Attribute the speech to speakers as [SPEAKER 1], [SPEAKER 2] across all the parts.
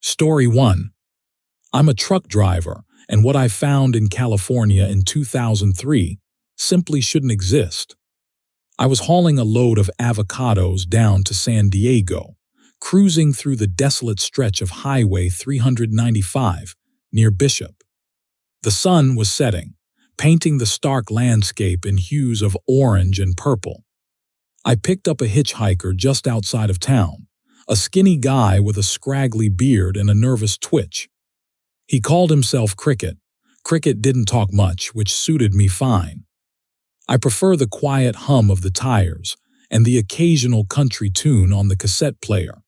[SPEAKER 1] Story 1. I'm a truck driver, and what I found in California in 2003 simply shouldn't exist. I was hauling a load of avocados down to San Diego, cruising through the desolate stretch of Highway 395 near Bishop. The sun was setting, painting the stark landscape in hues of orange and purple. I picked up a hitchhiker just outside of town, a skinny guy with a scraggly beard and a nervous twitch. He called himself Cricket. Cricket didn't talk much, which suited me fine. I prefer the quiet hum of the tires and the occasional country tune on the cassette player.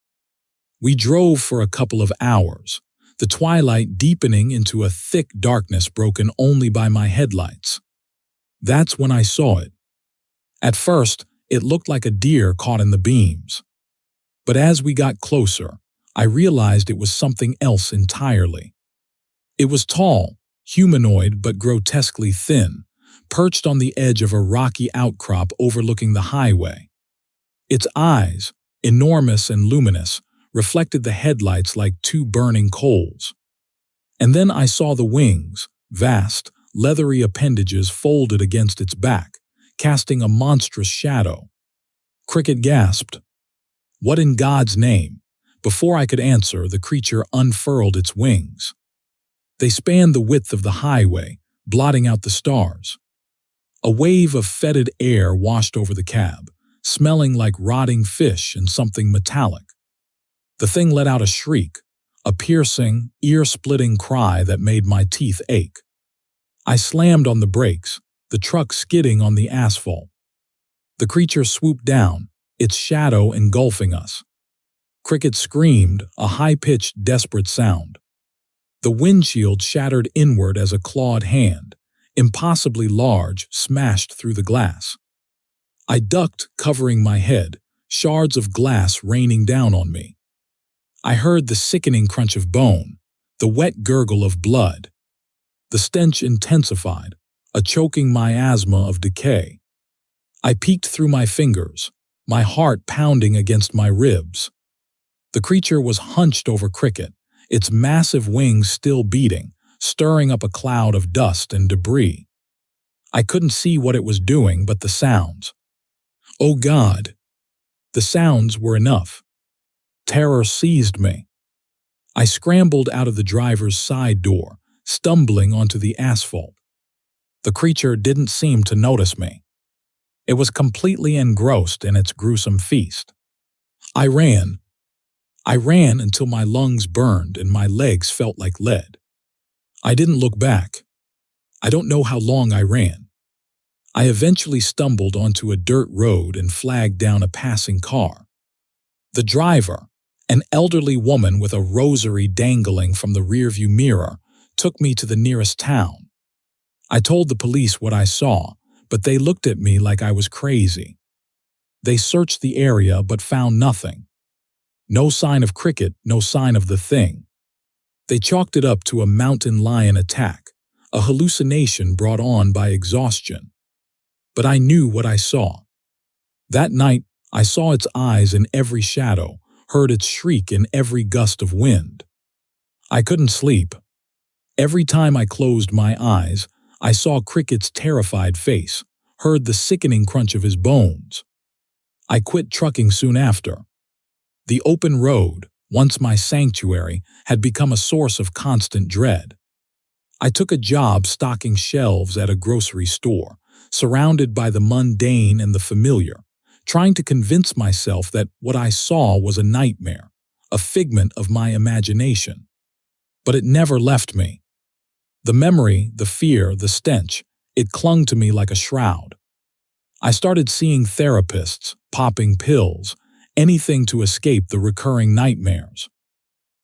[SPEAKER 1] We drove for a couple of hours, the twilight deepening into a thick darkness broken only by my headlights. That's when I saw it. At first, it looked like a deer caught in the beams. But as we got closer, I realized it was something else entirely. It was tall, humanoid but grotesquely thin, perched on the edge of a rocky outcrop overlooking the highway. Its eyes, enormous and luminous, reflected the headlights like two burning coals. And then I saw the wings, vast, leathery appendages folded against its back, casting a monstrous shadow. Cricket gasped. "What in God's name?" Before I could answer, the creature unfurled its wings. They spanned the width of the highway, blotting out the stars. A wave of fetid air washed over the cab, smelling like rotting fish and something metallic. The thing let out a shriek, a piercing, ear-splitting cry that made my teeth ache. I slammed on the brakes, the truck skidding on the asphalt. The creature swooped down, its shadow engulfing us. Cricket screamed, a high-pitched, desperate sound. The windshield shattered inward as a clawed hand, impossibly large, smashed through the glass. I ducked, covering my head, shards of glass raining down on me. I heard the sickening crunch of bone, the wet gurgle of blood. The stench intensified, a choking miasma of decay. I peeked through my fingers, my heart pounding against my ribs. The creature was hunched over Cricket, its massive wings still beating, stirring up a cloud of dust and debris. I couldn't see what it was doing, but the sounds. Oh God! The sounds were enough. Terror seized me. I scrambled out of the driver's side door, stumbling onto the asphalt. The creature didn't seem to notice me. It was completely engrossed in its gruesome feast. I ran until my lungs burned and my legs felt like lead. I didn't look back. I don't know how long I ran. I eventually stumbled onto a dirt road and flagged down a passing car. The driver, an elderly woman with a rosary dangling from the rearview mirror, took me to the nearest town. I told the police what I saw, but they looked at me like I was crazy. They searched the area but found nothing. No sign of Cricket, no sign of the thing. They chalked it up to a mountain lion attack, a hallucination brought on by exhaustion. But I knew what I saw. That night, I saw its eyes in every shadow, heard its shriek in every gust of wind. I couldn't sleep. Every time I closed my eyes, I saw Cricket's terrified face, heard the sickening crunch of his bones. I quit trucking soon after. The open road, once my sanctuary, had become a source of constant dread. I took a job stocking shelves at a grocery store, surrounded by the mundane and the familiar, trying to convince myself that what I saw was a nightmare, a figment of my imagination. But it never left me. The memory, the fear, the stench, it clung to me like a shroud. I started seeing therapists, popping pills, anything to escape the recurring nightmares.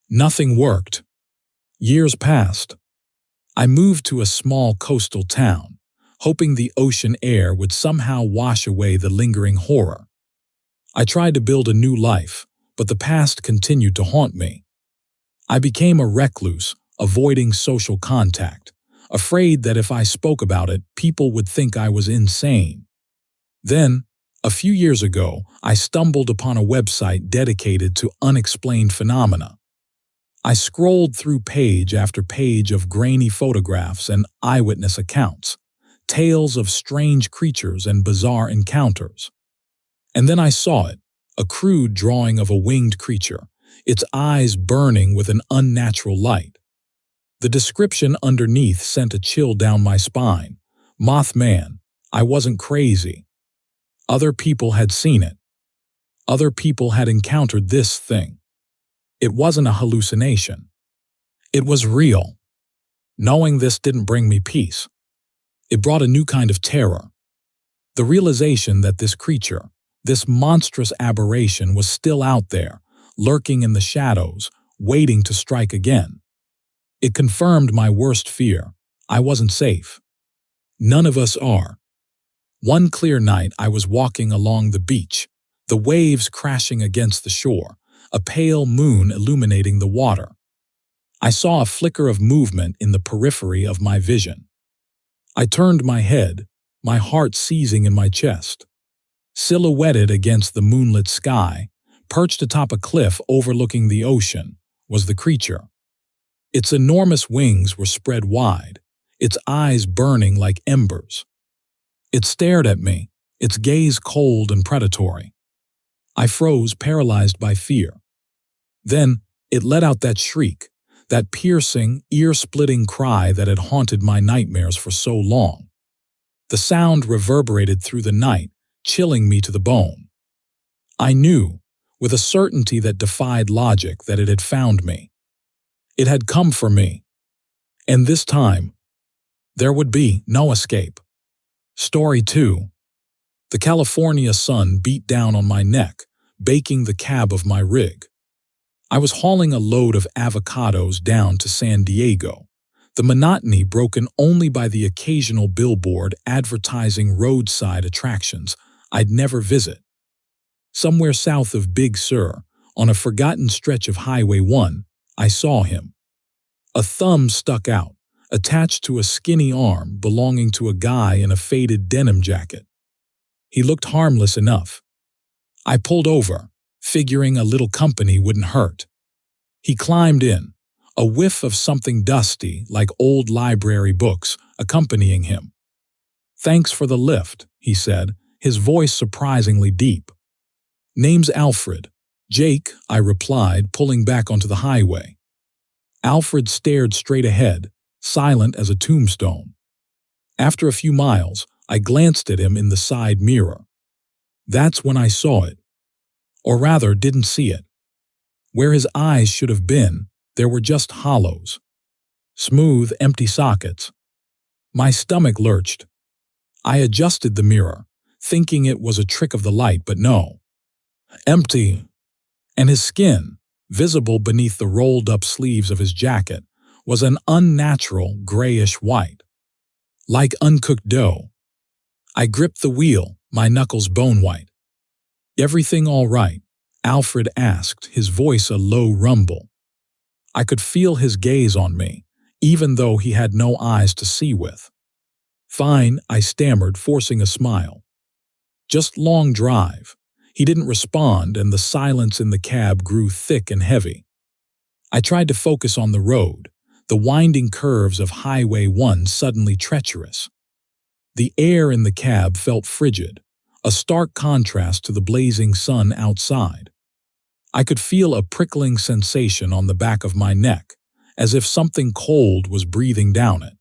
[SPEAKER 1] Nothing worked. Years passed. I moved to a small coastal town, hoping the ocean air would somehow wash away the lingering horror. I tried to build a new life, but the past continued to haunt me. I became a recluse, avoiding social contact, afraid that if I spoke about it, people would think I was insane. Then, a few years ago, I stumbled upon a website dedicated to unexplained phenomena. I scrolled through page after page of grainy photographs and eyewitness accounts, tales of strange creatures and bizarre encounters. And then I saw it, a crude drawing of a winged creature, its eyes burning with an unnatural light. The description underneath sent a chill down my spine. Mothman, I wasn't crazy. Other people had seen it. Other people had encountered this thing. It wasn't a hallucination. It was real. Knowing this didn't bring me peace. It brought a new kind of terror. The realization that this creature, this monstrous aberration, was still out there, lurking in the shadows, waiting to strike again. It confirmed my worst fear. I wasn't safe. None of us are. One clear night I was walking along the beach, the waves crashing against the shore, a pale moon illuminating the water. I saw a flicker of movement in the periphery of my vision. I turned my head, my heart seizing in my chest. Silhouetted against the moonlit sky, perched atop a cliff overlooking the ocean, was the creature. Its enormous wings were spread wide, its eyes burning like embers. It stared at me, its gaze cold and predatory. I froze, paralyzed by fear. Then it let out that shriek, that piercing, ear-splitting cry that had haunted my nightmares for so long. The sound reverberated through the night, chilling me to the bone. I knew, with a certainty that defied logic, that it had found me. It had come for me. And this time, there would be no escape. Story 2. The California sun beat down on my neck, baking the cab of my rig. I was hauling a load of avocados down to San Diego, the monotony broken only by the occasional billboard advertising roadside attractions I'd never visit. Somewhere south of Big Sur, on a forgotten stretch of Highway 1, I saw him. A thumb stuck out, attached to a skinny arm belonging to a guy in a faded denim jacket. He looked harmless enough. I pulled over, figuring a little company wouldn't hurt. He climbed in, a whiff of something dusty like old library books accompanying him. "Thanks for the lift," he said, his voice surprisingly deep. "Name's Alfred." "Jake," I replied, pulling back onto the highway. Alfred stared straight ahead, silent as a tombstone. After a few miles, I glanced at him in the side mirror. That's when I saw it. Or rather, didn't see it. Where his eyes should have been, there were just hollows. Smooth, empty sockets. My stomach lurched. I adjusted the mirror, thinking it was a trick of the light, but no. Empty. And his skin, visible beneath the rolled-up sleeves of his jacket, was an unnatural grayish white. Like uncooked dough. I gripped the wheel, my knuckles bone-white. "Everything all right?" Alfred asked, his voice a low rumble. I could feel his gaze on me, even though he had no eyes to see with. "Fine," I stammered, forcing a smile. "Just long drive." He didn't respond, and the silence in the cab grew thick and heavy. I tried to focus on the road, the winding curves of Highway 1 suddenly treacherous. The air in the cab felt frigid, a stark contrast to the blazing sun outside. I could feel a prickling sensation on the back of my neck, as if something cold was breathing down it.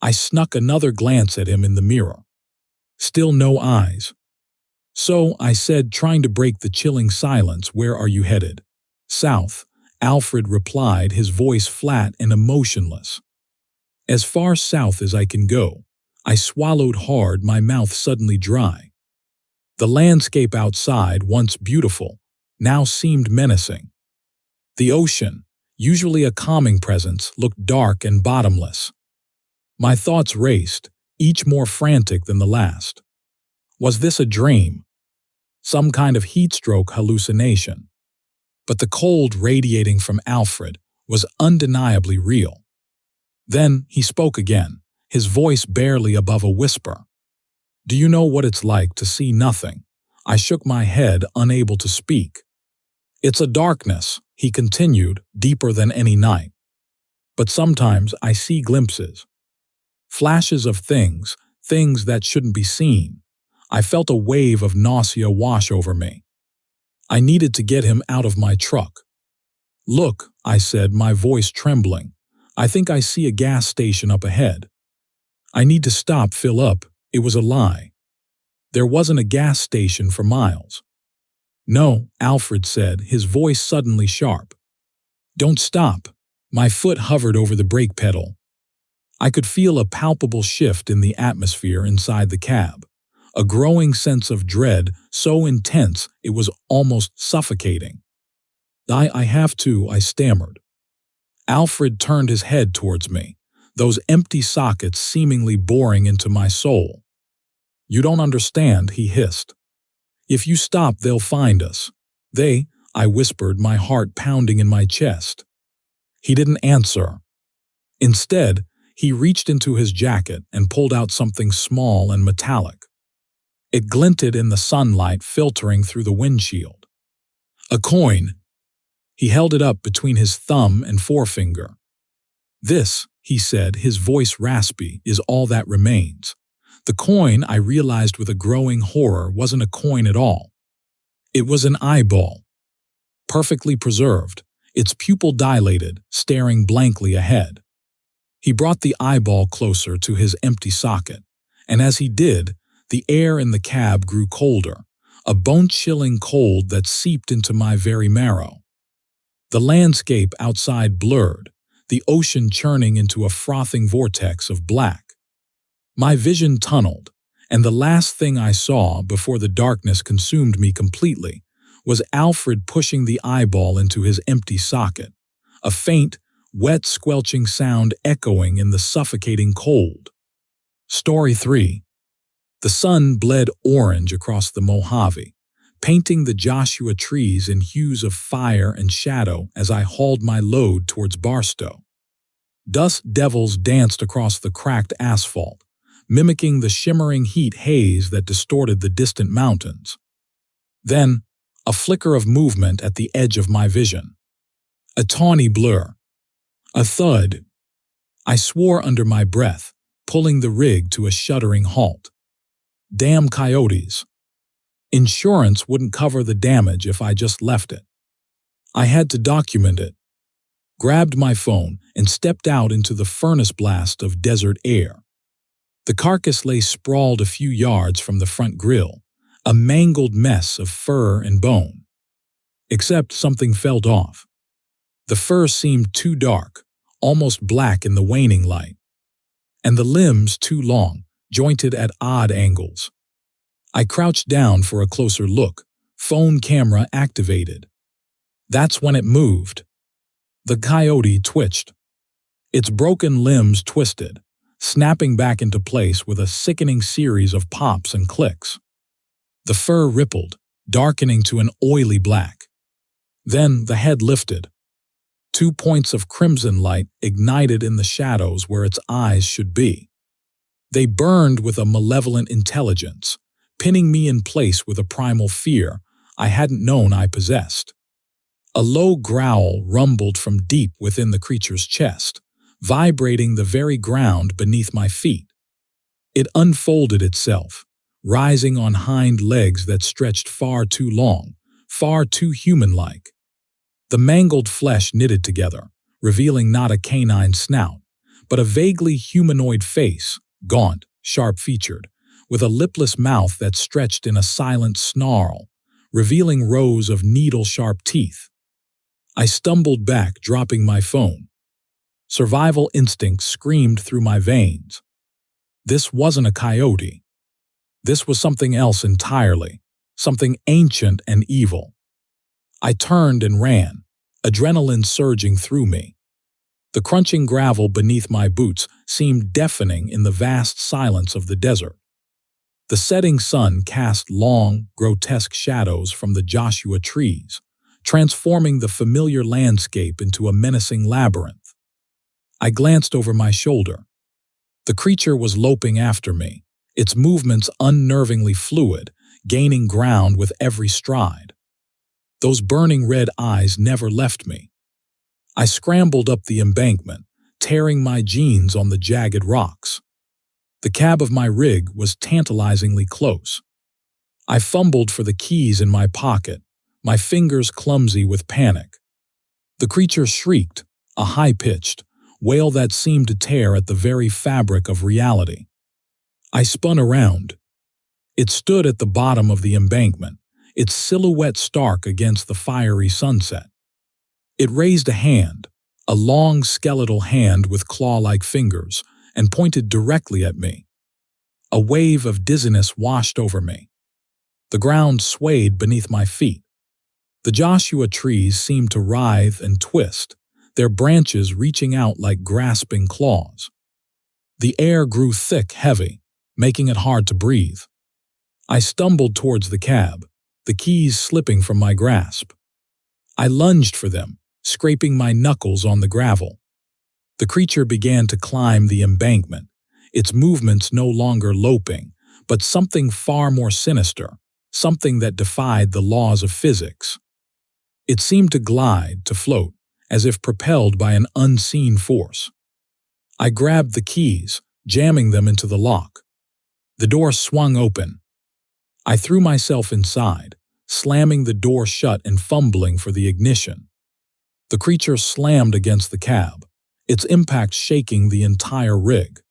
[SPEAKER 1] I snuck another glance at him in the mirror. Still no eyes. "So," I said, trying to break the chilling silence, "where are you headed?" "South," Alfred replied, his voice flat and emotionless. "As far south as I can go." I swallowed hard, my mouth suddenly dry. The landscape outside, once beautiful, now seemed menacing. The ocean, usually a calming presence, looked dark and bottomless. My thoughts raced, each more frantic than the last. Was this a dream? Some kind of heat-stroke hallucination? But the cold radiating from Alfred was undeniably real. Then he spoke again, his voice barely above a whisper. "Do you know what it's like to see nothing?" I shook my head, unable to speak. "It's a darkness," He continued, deeper than any night. But sometimes I see glimpses. Flashes of things that shouldn't be seen. I felt a wave of nausea wash over me. I needed to get him out of my truck. "Look," I said, my voice trembling. "I think I see a gas station up ahead." "I need to stop, fill up." It was a lie. There wasn't a gas station for miles. "No," Alfred said, his voice suddenly sharp. "Don't stop." My foot hovered over the brake pedal. I could feel a palpable shift in the atmosphere inside the cab. A growing sense of dread, so intense it was almost suffocating. I have to," I stammered. Alfred turned his head towards me, those empty sockets seemingly boring into my soul. "You don't understand," he hissed. "If you stop, they'll find us." "They," I whispered, my heart pounding in my chest. He didn't answer. Instead, he reached into his jacket and pulled out something small and metallic. It glinted in the sunlight filtering through the windshield. A coin. He held it up between his thumb and forefinger. "This," he said, his voice raspy, "is all that remains." The coin, I realized with a growing horror, wasn't a coin at all. It was an eyeball. Perfectly preserved, its pupil dilated, staring blankly ahead. He brought the eyeball closer to his empty socket, and as he did, the air in the cab grew colder, a bone-chilling cold that seeped into my very marrow. The landscape outside blurred, the ocean churning into a frothing vortex of black. My vision tunneled, and the last thing I saw before the darkness consumed me completely was Alfred pushing the eyeball into his empty socket, a faint, wet squelching sound echoing in the suffocating cold. Story 3. The sun bled orange across the Mojave, painting the Joshua trees in hues of fire and shadow as I hauled my load towards Barstow. Dust devils danced across the cracked asphalt, mimicking the shimmering heat haze that distorted the distant mountains. Then, a flicker of movement at the edge of my vision. A tawny blur. A thud. I swore under my breath, pulling the rig to a shuddering halt. Damn coyotes. Insurance wouldn't cover the damage if I just left it. I had to document it. Grabbed my phone and stepped out into the furnace blast of desert air. The carcass lay sprawled a few yards from the front grille, a mangled mess of fur and bone. Except something felt off. The fur seemed too dark, almost black in the waning light. And the limbs too long, jointed at odd angles. I crouched down for a closer look, phone camera activated. That's when it moved. The coyote twitched. Its broken limbs twisted, snapping back into place with a sickening series of pops and clicks. The fur rippled, darkening to an oily black. Then the head lifted. 2 points of crimson light ignited in the shadows where its eyes should be. They burned with a malevolent intelligence, pinning me in place with a primal fear I hadn't known I possessed. A low growl rumbled from deep within the creature's chest, vibrating the very ground beneath my feet. It unfolded itself, rising on hind legs that stretched far too long, far too human-like. The mangled flesh knitted together, revealing not a canine snout, but a vaguely humanoid face, gaunt, sharp-featured, with a lipless mouth that stretched in a silent snarl, revealing rows of needle-sharp teeth. I stumbled back, dropping my phone. Survival instinct screamed through my veins. This wasn't a coyote. This was something else entirely, something ancient and evil. I turned and ran, adrenaline surging through me. The crunching gravel beneath my boots seemed deafening in the vast silence of the desert. The setting sun cast long, grotesque shadows from the Joshua trees, transforming the familiar landscape into a menacing labyrinth. I glanced over my shoulder. The creature was loping after me, its movements unnervingly fluid, gaining ground with every stride. Those burning red eyes never left me. I scrambled up the embankment, tearing my jeans on the jagged rocks. The cab of my rig was tantalizingly close. I fumbled for the keys in my pocket, my fingers clumsy with panic. The creature shrieked, a high-pitched wail that seemed to tear at the very fabric of reality. I spun around. It stood at the bottom of the embankment, its silhouette stark against the fiery sunset. It raised a hand, a long skeletal hand with claw-like fingers, and pointed directly at me. A wave of dizziness washed over me. The ground swayed beneath my feet. The Joshua trees seemed to writhe and twist, their branches reaching out like grasping claws. The air grew thick, heavy, making it hard to breathe. I stumbled towards the cab, the keys slipping from my grasp. I lunged for them, scraping my knuckles on the gravel. The creature began to climb the embankment, its movements no longer loping, but something far more sinister, something that defied the laws of physics. It seemed to glide, to float, as if propelled by an unseen force. I grabbed the keys, jamming them into the lock. The door swung open. I threw myself inside, slamming the door shut and fumbling for the ignition. The creature slammed against the cab, its impact shaking the entire rig.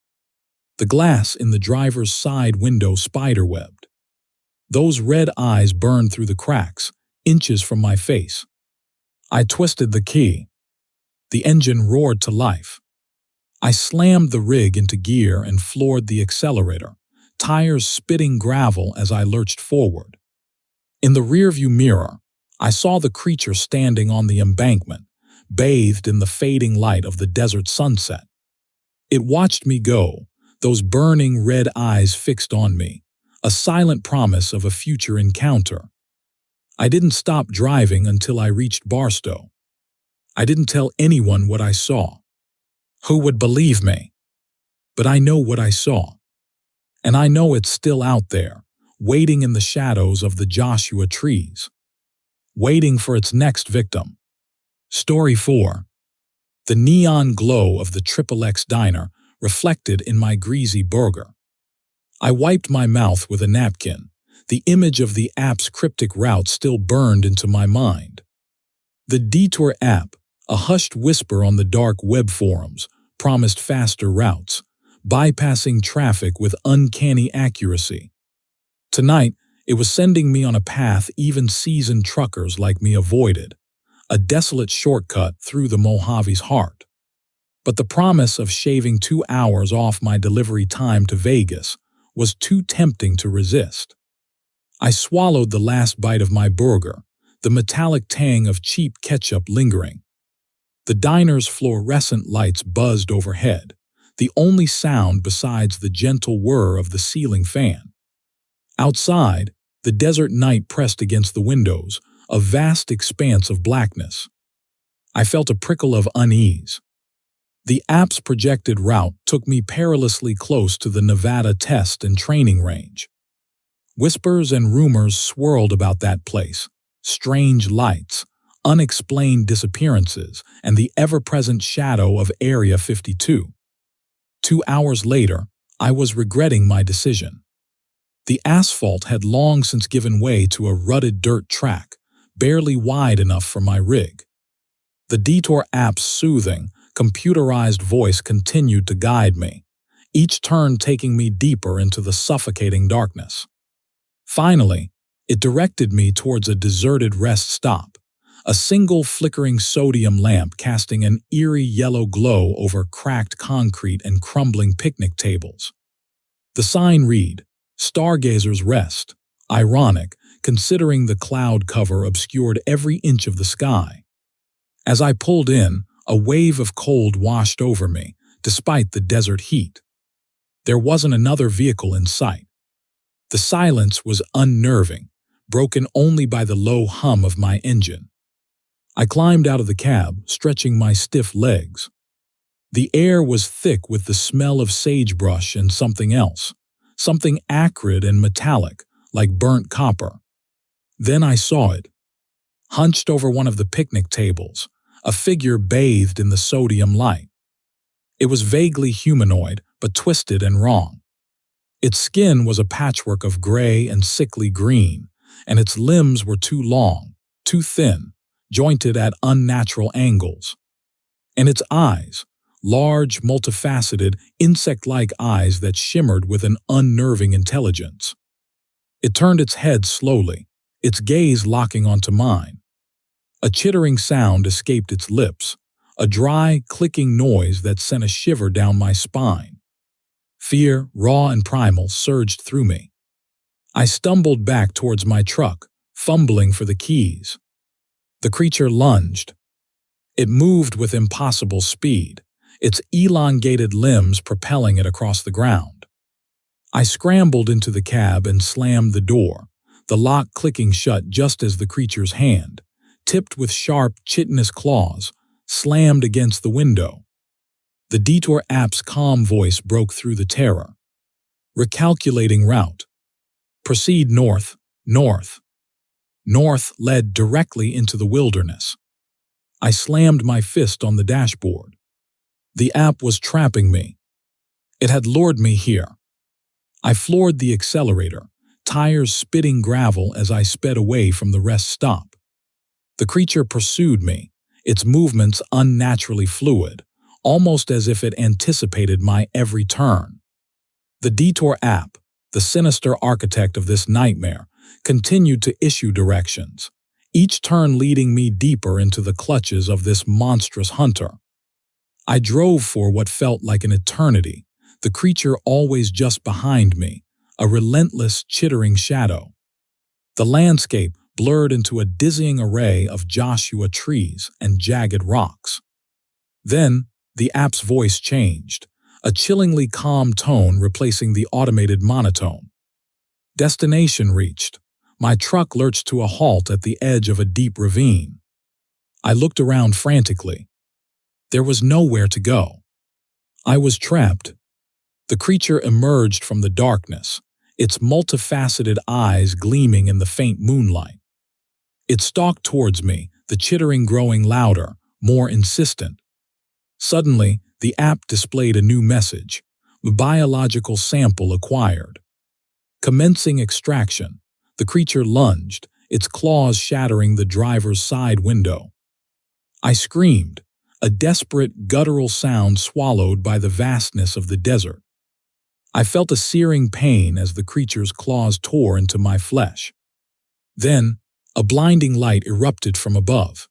[SPEAKER 1] The glass in the driver's side window spiderwebbed. Those red eyes burned through the cracks, inches from my face. I twisted the key. The engine roared to life. I slammed the rig into gear and floored the accelerator, tires spitting gravel as I lurched forward. In the rearview mirror, I saw the creature standing on the embankment, bathed in the fading light of the desert sunset. It watched me go, those burning red eyes fixed on me, a silent promise of a future encounter. I didn't stop driving until I reached Barstow. I didn't tell anyone what I saw. Who would believe me? But I know what I saw. And I know it's still out there, waiting in the shadows of the Joshua trees, waiting for its next victim. Story 4. The neon glow of the XXX diner reflected in my greasy burger. I wiped my mouth with a napkin. The image of the app's cryptic route still burned into my mind. The Detour app, a hushed whisper on the dark web forums, promised faster routes, bypassing traffic with uncanny accuracy. Tonight, it was sending me on a path even seasoned truckers like me avoided, a desolate shortcut through the Mojave's heart. But the promise of shaving 2 hours off my delivery time to Vegas was too tempting to resist. I swallowed the last bite of my burger, the metallic tang of cheap ketchup lingering. The diner's fluorescent lights buzzed overhead, the only sound besides the gentle whir of the ceiling fan. Outside, the desert night pressed against the windows, a vast expanse of blackness. I felt a prickle of unease. The app's projected route took me perilously close to the Nevada test and training range. Whispers and rumors swirled about that place, strange lights, unexplained disappearances, and the ever-present shadow of Area 52. 2 hours later, I was regretting my decision. The asphalt had long since given way to a rutted dirt track, barely wide enough for my rig. The Detour app's soothing, computerized voice continued to guide me, each turn taking me deeper into the suffocating darkness. Finally, it directed me towards a deserted rest stop, a single flickering sodium lamp casting an eerie yellow glow over cracked concrete and crumbling picnic tables. The sign read, "Stargazer's Rest," ironic, considering the cloud cover obscured every inch of the sky. As I pulled in, a wave of cold washed over me, despite the desert heat. There wasn't another vehicle in sight. The silence was unnerving, broken only by the low hum of my engine. I climbed out of the cab, stretching my stiff legs. The air was thick with the smell of sagebrush and something else, something acrid and metallic, like burnt copper. Then I saw it. hunched over one of the picnic tables, a figure bathed in the sodium light. It was vaguely humanoid, but twisted and wrong. Its skin was a patchwork of gray and sickly green, and its limbs were too long, too thin, jointed at unnatural angles. And its eyes, large, multifaceted, insect-like eyes that shimmered with an unnerving intelligence. It turned its head slowly, its gaze locking onto mine. A chittering sound escaped its lips, a dry, clicking noise that sent a shiver down my spine. Fear, raw and primal, surged through me. I stumbled back towards my truck, fumbling for the keys. The creature lunged. It moved with impossible speed, its elongated limbs propelling it across the ground. I scrambled into the cab and slammed the door, the lock clicking shut just as the creature's hand, tipped with sharp, chitinous claws, slammed against the window. The Detour app's calm voice broke through the terror. Recalculating route. Proceed north, north. North led directly into the wilderness. I slammed my fist on the dashboard. The app was trapping me. It had lured me here. I floored the accelerator, tires spitting gravel as I sped away from the rest stop. The creature pursued me, its movements unnaturally fluid, almost as if it anticipated my every turn. The Detour app, the sinister architect of this nightmare, continued to issue directions, each turn leading me deeper into the clutches of this monstrous hunter. I drove for what felt like an eternity, the creature always just behind me, a relentless, chittering shadow. The landscape blurred into a dizzying array of Joshua trees and jagged rocks. Then, the app's voice changed, a chillingly calm tone replacing the automated monotone. Destination reached. My truck lurched to a halt at the edge of a deep ravine. I looked around frantically. There was nowhere to go. I was trapped. The creature emerged from the darkness, its multifaceted eyes gleaming in the faint moonlight. It stalked towards me, the chittering growing louder, more insistent. Suddenly, the app displayed a new message: biological sample acquired. Commencing extraction, the creature lunged, its claws shattering the driver's side window. I screamed, a desperate, guttural sound swallowed by the vastness of the desert. I felt a searing pain as the creature's claws tore into my flesh. Then, a blinding light erupted from above.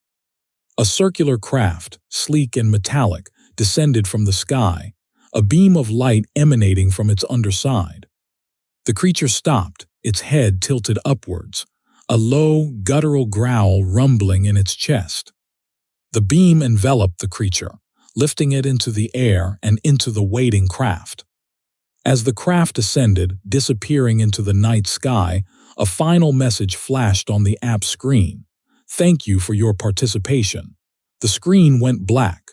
[SPEAKER 1] A circular craft, sleek and metallic, descended from the sky, a beam of light emanating from its underside. The creature stopped, its head tilted upwards, a low, guttural growl rumbling in its chest. The beam enveloped the creature, lifting it into the air and into the waiting craft. As the craft ascended, disappearing into the night sky, a final message flashed on the app screen. "Thank you for your participation." The screen went black.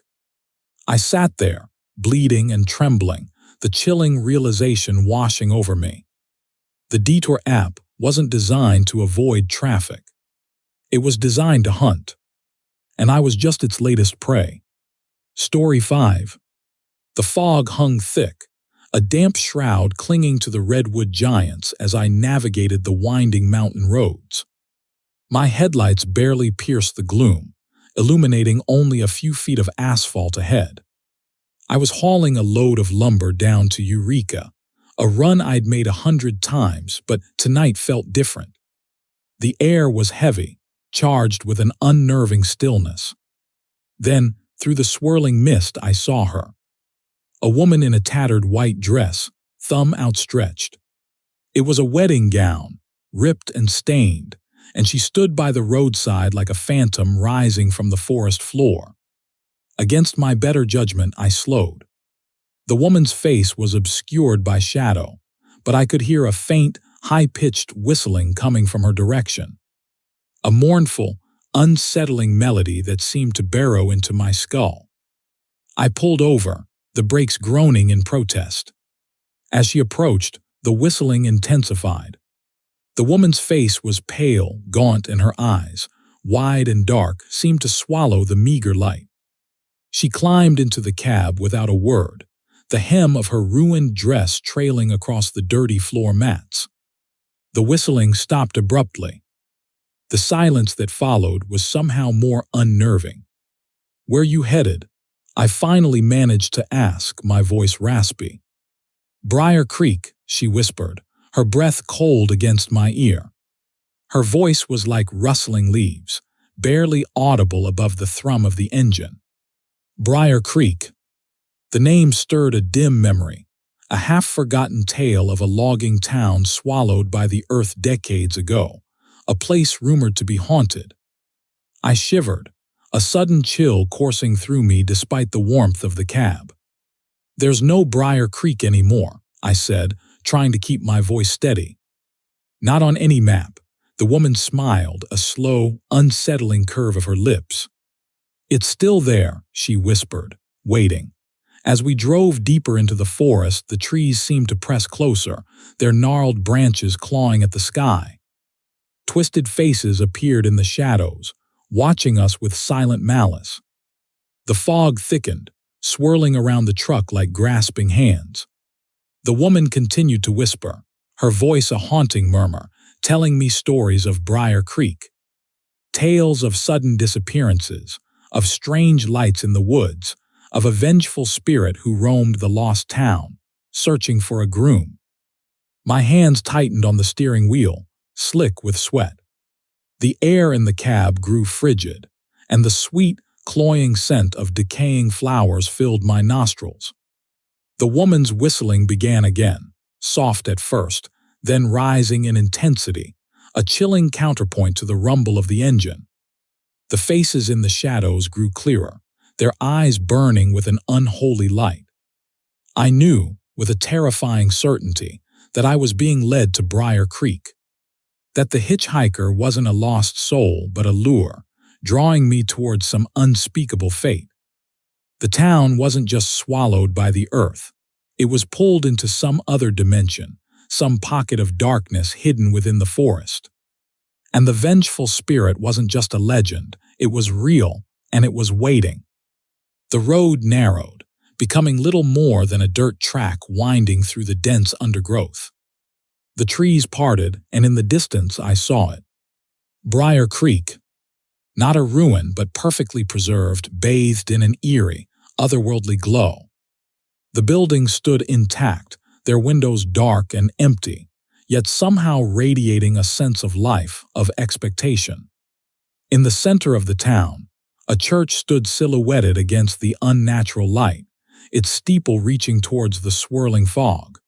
[SPEAKER 1] I sat there, bleeding and trembling, the chilling realization washing over me. The Detour app wasn't designed to avoid traffic. It was designed to hunt. And I was just its latest prey. Story 5. The fog hung thick, a damp shroud clinging to the redwood giants as I navigated the winding mountain roads. My headlights barely pierced the gloom, illuminating only a few feet of asphalt ahead. I was hauling a load of lumber down to Eureka, a run I'd made 100 times, but tonight felt different. The air was heavy, charged with an unnerving stillness. Then, through the swirling mist, I saw her. A woman in a tattered white dress, thumb outstretched. It was a wedding gown, ripped and stained, and she stood by the roadside like a phantom rising from the forest floor. Against my better judgment, I slowed. The woman's face was obscured by shadow, but I could hear a faint, high-pitched whistling coming from her direction. A mournful, unsettling melody that seemed to burrow into my skull. I pulled over, the brakes groaning in protest. As she approached, the whistling intensified. The woman's face was pale, gaunt in her eyes, wide and dark, seemed to swallow the meager light. She climbed into the cab without a word, the hem of her ruined dress trailing across the dirty floor mats. The whistling stopped abruptly. The silence that followed was somehow more unnerving. "Where you headed?" I finally managed to ask, my voice raspy. "Briar Creek," she whispered, her breath cold against my ear. Her voice was like rustling leaves, barely audible above the thrum of the engine. Briar Creek. The name stirred a dim memory, a half-forgotten tale of a logging town swallowed by the earth decades ago, a place rumored to be haunted. I shivered, a sudden chill coursing through me despite the warmth of the cab. "There's no Briar Creek anymore," I said, trying to keep my voice steady. "Not on any map." The woman smiled, a slow, unsettling curve of her lips. "It's still there," she whispered, waiting. As we drove deeper into the forest, the trees seemed to press closer, their gnarled branches clawing at the sky. Twisted faces appeared in the shadows, watching us with silent malice. The fog thickened, swirling around the truck like grasping hands. The woman continued to whisper, her voice a haunting murmur, telling me stories of Briar Creek. Tales of sudden disappearances, of strange lights in the woods, of a vengeful spirit who roamed the lost town, searching for a groom. My hands tightened on the steering wheel, slick with sweat. The air in the cab grew frigid, and the sweet, cloying scent of decaying flowers filled my nostrils. The woman's whistling began again, soft at first, then rising in intensity, a chilling counterpoint to the rumble of the engine. The faces in the shadows grew clearer, their eyes burning with an unholy light. I knew, with a terrifying certainty, that I was being led to Briar Creek. That the hitchhiker wasn't a lost soul but a lure, drawing me towards some unspeakable fate. The town wasn't just swallowed by the earth. It was pulled into some other dimension, some pocket of darkness hidden within the forest. And the vengeful spirit wasn't just a legend, it was real, and it was waiting. The road narrowed, becoming little more than a dirt track winding through the dense undergrowth. The trees parted, and in the distance I saw it. Briar Creek. Not a ruin, but perfectly preserved, bathed in an eerie, otherworldly glow. The buildings stood intact, their windows dark and empty, yet somehow radiating a sense of life, of expectation. In the center of the town, a church stood silhouetted against the unnatural light, its steeple reaching towards the swirling fog.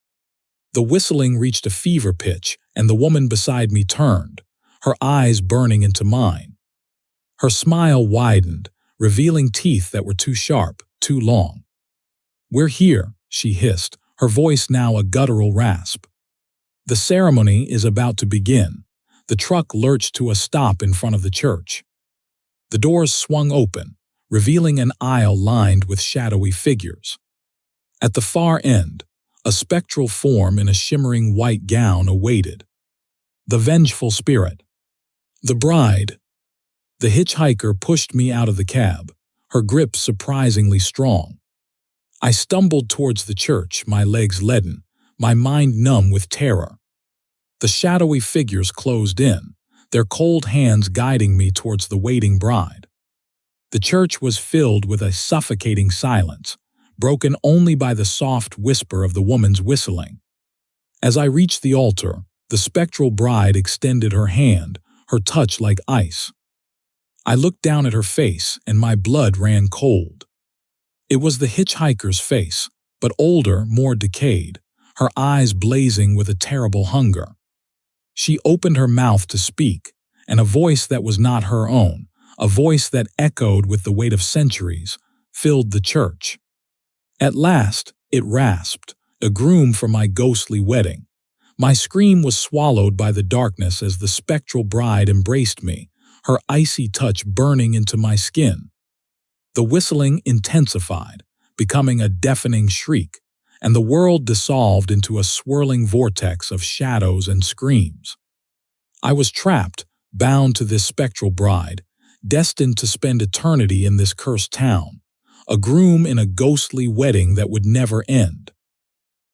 [SPEAKER 1] The whistling reached a fever pitch, and the woman beside me turned, her eyes burning into mine. Her smile widened, revealing teeth that were too sharp, too long. "We're here," she hissed, her voice now a guttural rasp. "The ceremony is about to begin." The truck lurched to a stop in front of the church. The doors swung open, revealing an aisle lined with shadowy figures. At the far end, a spectral form in a shimmering white gown awaited. The vengeful spirit. The bride. The hitchhiker pushed me out of the cab, her grip surprisingly strong. I stumbled towards the church, my legs leaden, my mind numb with terror. The shadowy figures closed in, their cold hands guiding me towards the waiting bride. The church was filled with a suffocating silence, broken only by the soft whisper of the woman's whistling. As I reached the altar, the spectral bride extended her hand, her touch like ice. I looked down at her face, and my blood ran cold. It was the hitchhiker's face, but older, more decayed, her eyes blazing with a terrible hunger. She opened her mouth to speak, and a voice that was not her own, a voice that echoed with the weight of centuries, filled the church. At last, it rasped, a groom for my ghostly wedding. My scream was swallowed by the darkness as the spectral bride embraced me, her icy touch burning into my skin. The whistling intensified, becoming a deafening shriek, and the world dissolved into a swirling vortex of shadows and screams. I was trapped, bound to this spectral bride, destined to spend eternity in this cursed town, a groom in a ghostly wedding that would never end.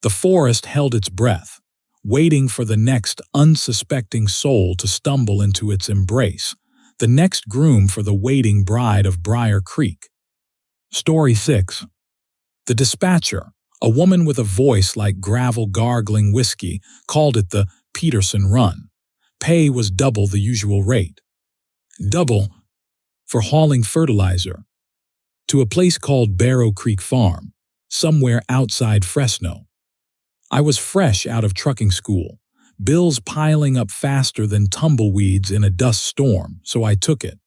[SPEAKER 1] The forest held its breath, waiting for the next unsuspecting soul to stumble into its embrace, the next groom for the waiting bride of Briar Creek. Story 6. The Dispatcher, a woman with a voice like gravel gargling whiskey, called it the Peterson Run. Pay was double the usual rate. Double for hauling fertilizer to a place called Barrow Creek Farm, somewhere outside Fresno. I was fresh out of trucking school, bills piling up faster than tumbleweeds in a dust storm, so I took it.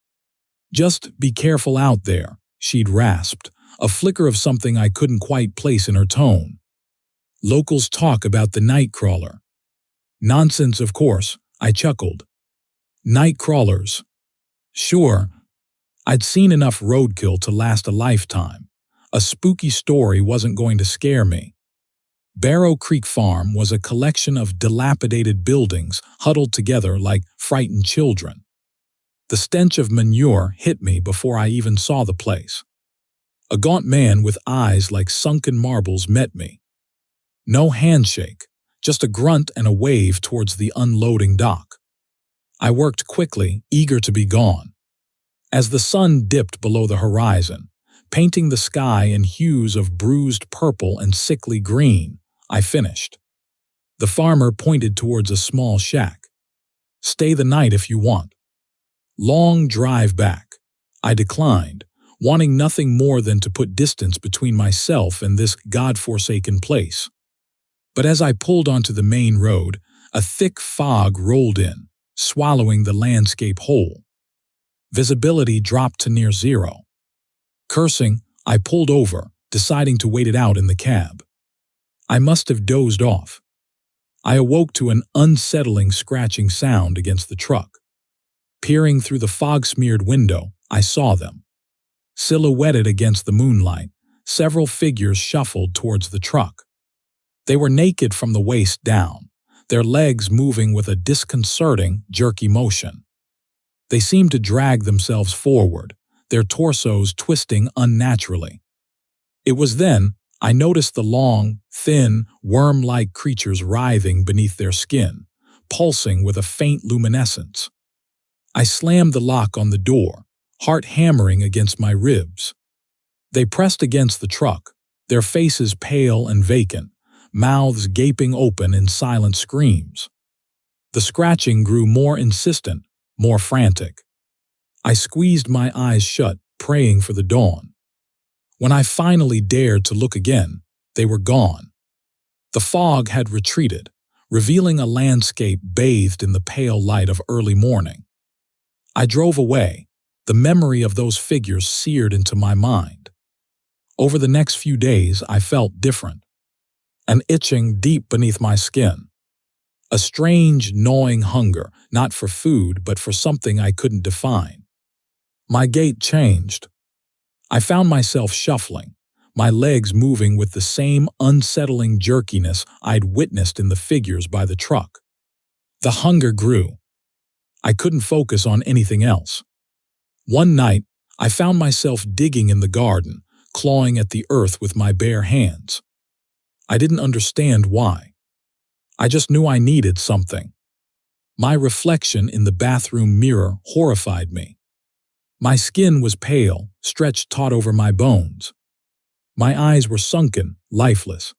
[SPEAKER 1] "Just be careful out there," she'd rasped, a flicker of something I couldn't quite place in her tone. "Locals talk about the night crawler." "Nonsense, of course," I chuckled. "Night crawlers." Sure, I'd seen enough roadkill to last a lifetime. A spooky story wasn't going to scare me. Barrow Creek Farm was a collection of dilapidated buildings huddled together like frightened children. The stench of manure hit me before I even saw the place. A gaunt man with eyes like sunken marbles met me. No handshake, just a grunt and a wave towards the unloading dock. I worked quickly, eager to be gone. As the sun dipped below the horizon, painting the sky in hues of bruised purple and sickly green, I finished. The farmer pointed towards a small shack. "Stay the night if you want." "Long drive back." I declined, wanting nothing more than to put distance between myself and this God-forsaken place. But as I pulled onto the main road, a thick fog rolled in, swallowing the landscape whole. Visibility dropped to near zero. Cursing, I pulled over, deciding to wait it out in the cab. I must have dozed off. I awoke to an unsettling scratching sound against the truck. Peering through the fog-smeared window, I saw them. Silhouetted against the moonlight, several figures shuffled towards the truck. They were naked from the waist down, their legs moving with a disconcerting, jerky motion. They seemed to drag themselves forward, their torsos twisting unnaturally. It was then I noticed the long, thin, worm-like creatures writhing beneath their skin, pulsing with a faint luminescence. I slammed the lock on the door, heart hammering against my ribs. They pressed against the truck, their faces pale and vacant, mouths gaping open in silent screams. The scratching grew more insistent, more frantic. I squeezed my eyes shut, praying for the dawn. When I finally dared to look again, they were gone. The fog had retreated, revealing a landscape bathed in the pale light of early morning. I drove away, the memory of those figures seared into my mind. Over the next few days, I felt different. An itching deep beneath my skin. A strange, gnawing hunger, not for food, but for something I couldn't define. My gait changed. I found myself shuffling, my legs moving with the same unsettling jerkiness I'd witnessed in the figures by the truck. The hunger grew. I couldn't focus on anything else. One night, I found myself digging in the garden, clawing at the earth with my bare hands. I didn't understand why. I just knew I needed something. My reflection in the bathroom mirror horrified me. My skin was pale, stretched taut over my bones. My eyes were sunken, lifeless.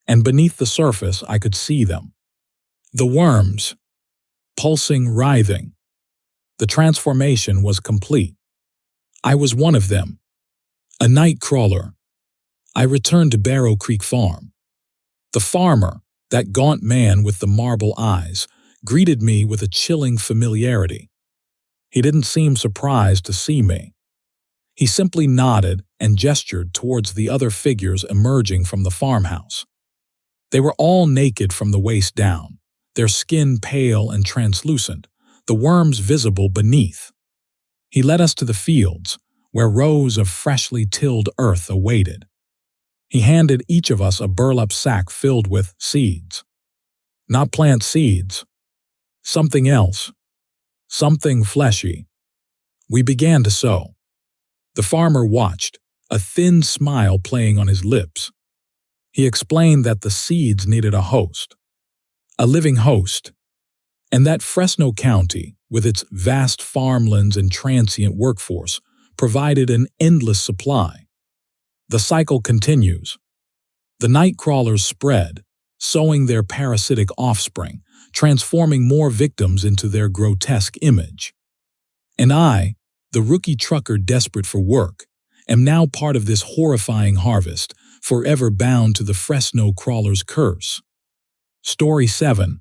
[SPEAKER 1] And beneath the surface, I could see them. The worms. Pulsing, writhing. The transformation was complete. I was one of them. A night crawler. I returned to Barrow Creek Farm. The farmer, that gaunt man with the marble eyes, greeted me with a chilling familiarity. He didn't seem surprised to see me. He simply nodded and gestured towards the other figures emerging from the farmhouse. They were all naked from the waist down, their skin pale and translucent, the worms visible beneath. He led us to the fields, where rows of freshly tilled earth awaited. He handed each of us a burlap sack filled with seeds. Not plant seeds. Something else. something fleshy. We began to sow. The farmer watched, a thin smile playing on his lips. He explained that the seeds needed a host, a living host, and that Fresno County, with its vast farmlands and transient workforce, provided an endless supply. The cycle continues. The night crawlers spread, sowing their parasitic offspring, transforming more victims into their grotesque image. And I, the rookie trucker desperate for work, am now part of this horrifying harvest, forever bound to the Fresno crawler's curse. Story 7.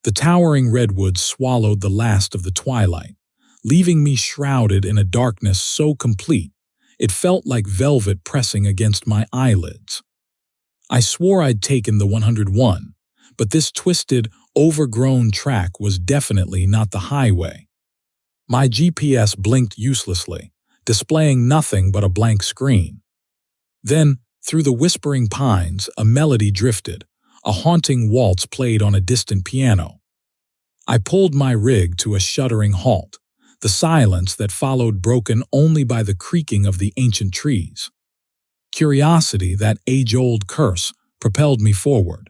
[SPEAKER 1] The towering redwoods swallowed the last of the twilight, leaving me shrouded in a darkness so complete it felt like velvet pressing against my eyelids. I swore I'd taken the 101, but this twisted, overgrown track was definitely not the highway. My GPS blinked uselessly, displaying nothing but a blank screen. Then, through the whispering pines, a melody drifted, a haunting waltz played on a distant piano. I pulled my rig to a shuddering halt, the silence that followed broken only by the creaking of the ancient trees. Curiosity, that age-old curse, propelled me forward.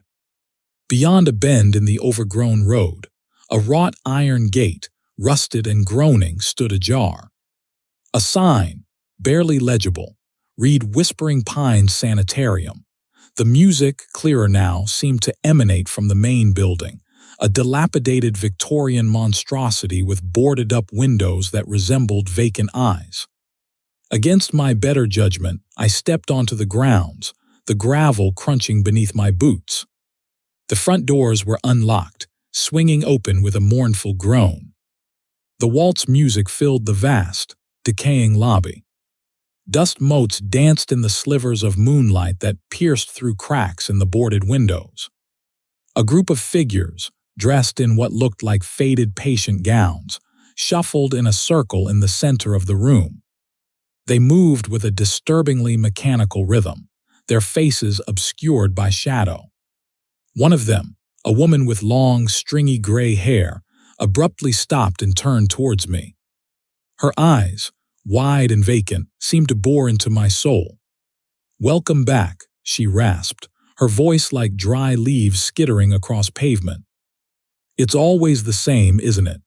[SPEAKER 1] Beyond a bend in the overgrown road, a wrought iron gate, rusted and groaning, stood ajar. A sign, barely legible, read Whispering Pines Sanitarium. The music, clearer now, seemed to emanate from the main building, a dilapidated Victorian monstrosity with boarded-up windows that resembled vacant eyes. Against my better judgment, I stepped onto the grounds, the gravel crunching beneath my boots. The front doors were unlocked, swinging open with a mournful groan. The waltz music filled the vast, decaying lobby. Dust motes danced in the slivers of moonlight that pierced through cracks in the boarded windows. A group of figures, dressed in what looked like faded patient gowns, shuffled in a circle in the center of the room. They moved with a disturbingly mechanical rhythm, their faces obscured by shadow. One of them, a woman with long, stringy gray hair, abruptly stopped and turned towards me. Her eyes, wide and vacant, seemed to bore into my soul. "Welcome back," she rasped, her voice like dry leaves skittering across pavement. "It's always the same, isn't it?"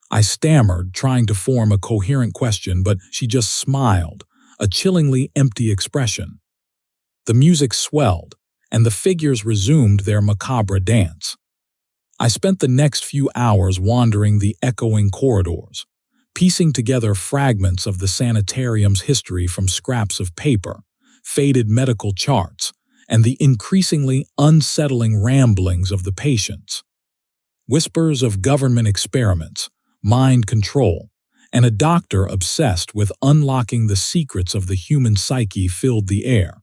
[SPEAKER 1] I stammered, trying to form a coherent question, but she just smiled, a chillingly empty expression. The music swelled, and the figures resumed their macabre dance. I spent the next few hours wandering the echoing corridors, piecing together fragments of the sanitarium's history from scraps of paper, faded medical charts, and the increasingly unsettling ramblings of the patients. Whispers of government experiments, mind control, and a doctor obsessed with unlocking the secrets of the human psyche filled the air.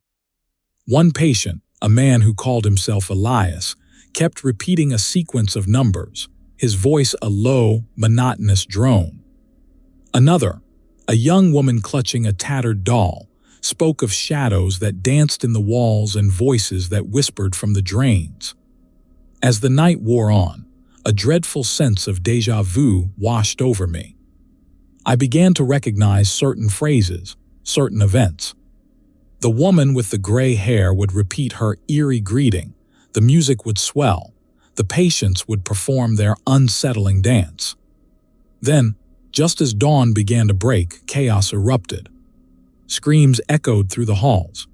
[SPEAKER 1] One patient, a man who called himself Elias, kept repeating a sequence of numbers, his voice a low, monotonous drone. Another, a young woman clutching a tattered doll, spoke of shadows that danced in the walls and voices that whispered from the drains. As the night wore on, a dreadful sense of déjà vu washed over me. I began to recognize certain phrases, certain events. The woman with the gray hair would repeat her eerie greeting, the music would swell, the patients would perform their unsettling dance. Then, just as dawn began to break, chaos erupted. Screams echoed through the halls.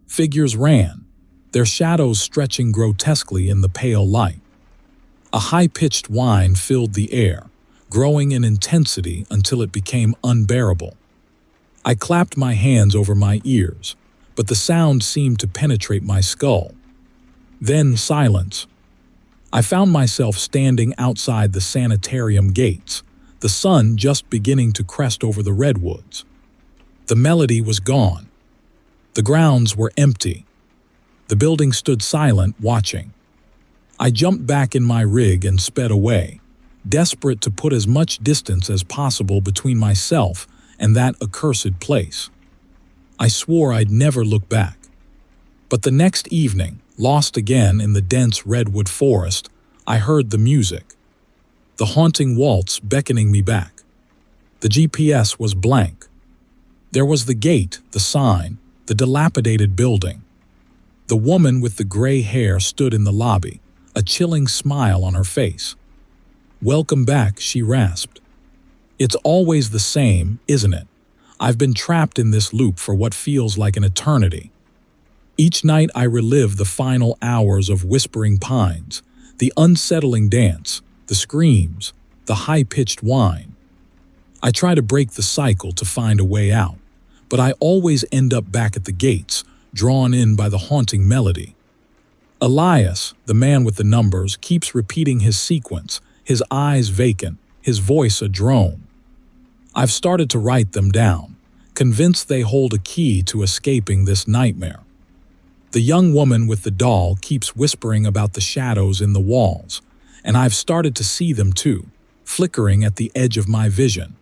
[SPEAKER 1] Figures ran, their shadows stretching grotesquely in the pale light. A high-pitched whine filled the air, growing in intensity until it became unbearable. I clapped my hands over my ears, but the sound seemed to penetrate my skull. Then silence. I found myself standing outside the sanitarium gates, the sun just beginning to crest over the redwoods. The melody was gone. The grounds were empty. The building stood silent, watching. I jumped back in my rig and sped away, desperate to put as much distance as possible between myself and that accursed place. I swore I'd never look back. But the next evening, lost again in the dense redwood forest, I heard the music. the haunting waltz beckoning me back. The GPS was blank. There was the gate, the sign, the dilapidated building. The woman with the gray hair stood in the lobby, a chilling smile on her face. "Welcome back," she rasped. "It's always the same, isn't it? I've been trapped in this loop for what feels like an eternity. Each night I relive the final hours of Whispering Pines, the unsettling dance, the screams, the high-pitched whine. I try to break the cycle to find a way out, but I always end up back at the gates, drawn in by the haunting melody. Elias, the man with the numbers, keeps repeating his sequence, his eyes vacant, his voice a drone. I've started to write them down, convinced they hold a key to escaping this nightmare. The young woman with the doll keeps whispering about the shadows in the walls, and I've started to see them too, flickering at the edge of my vision.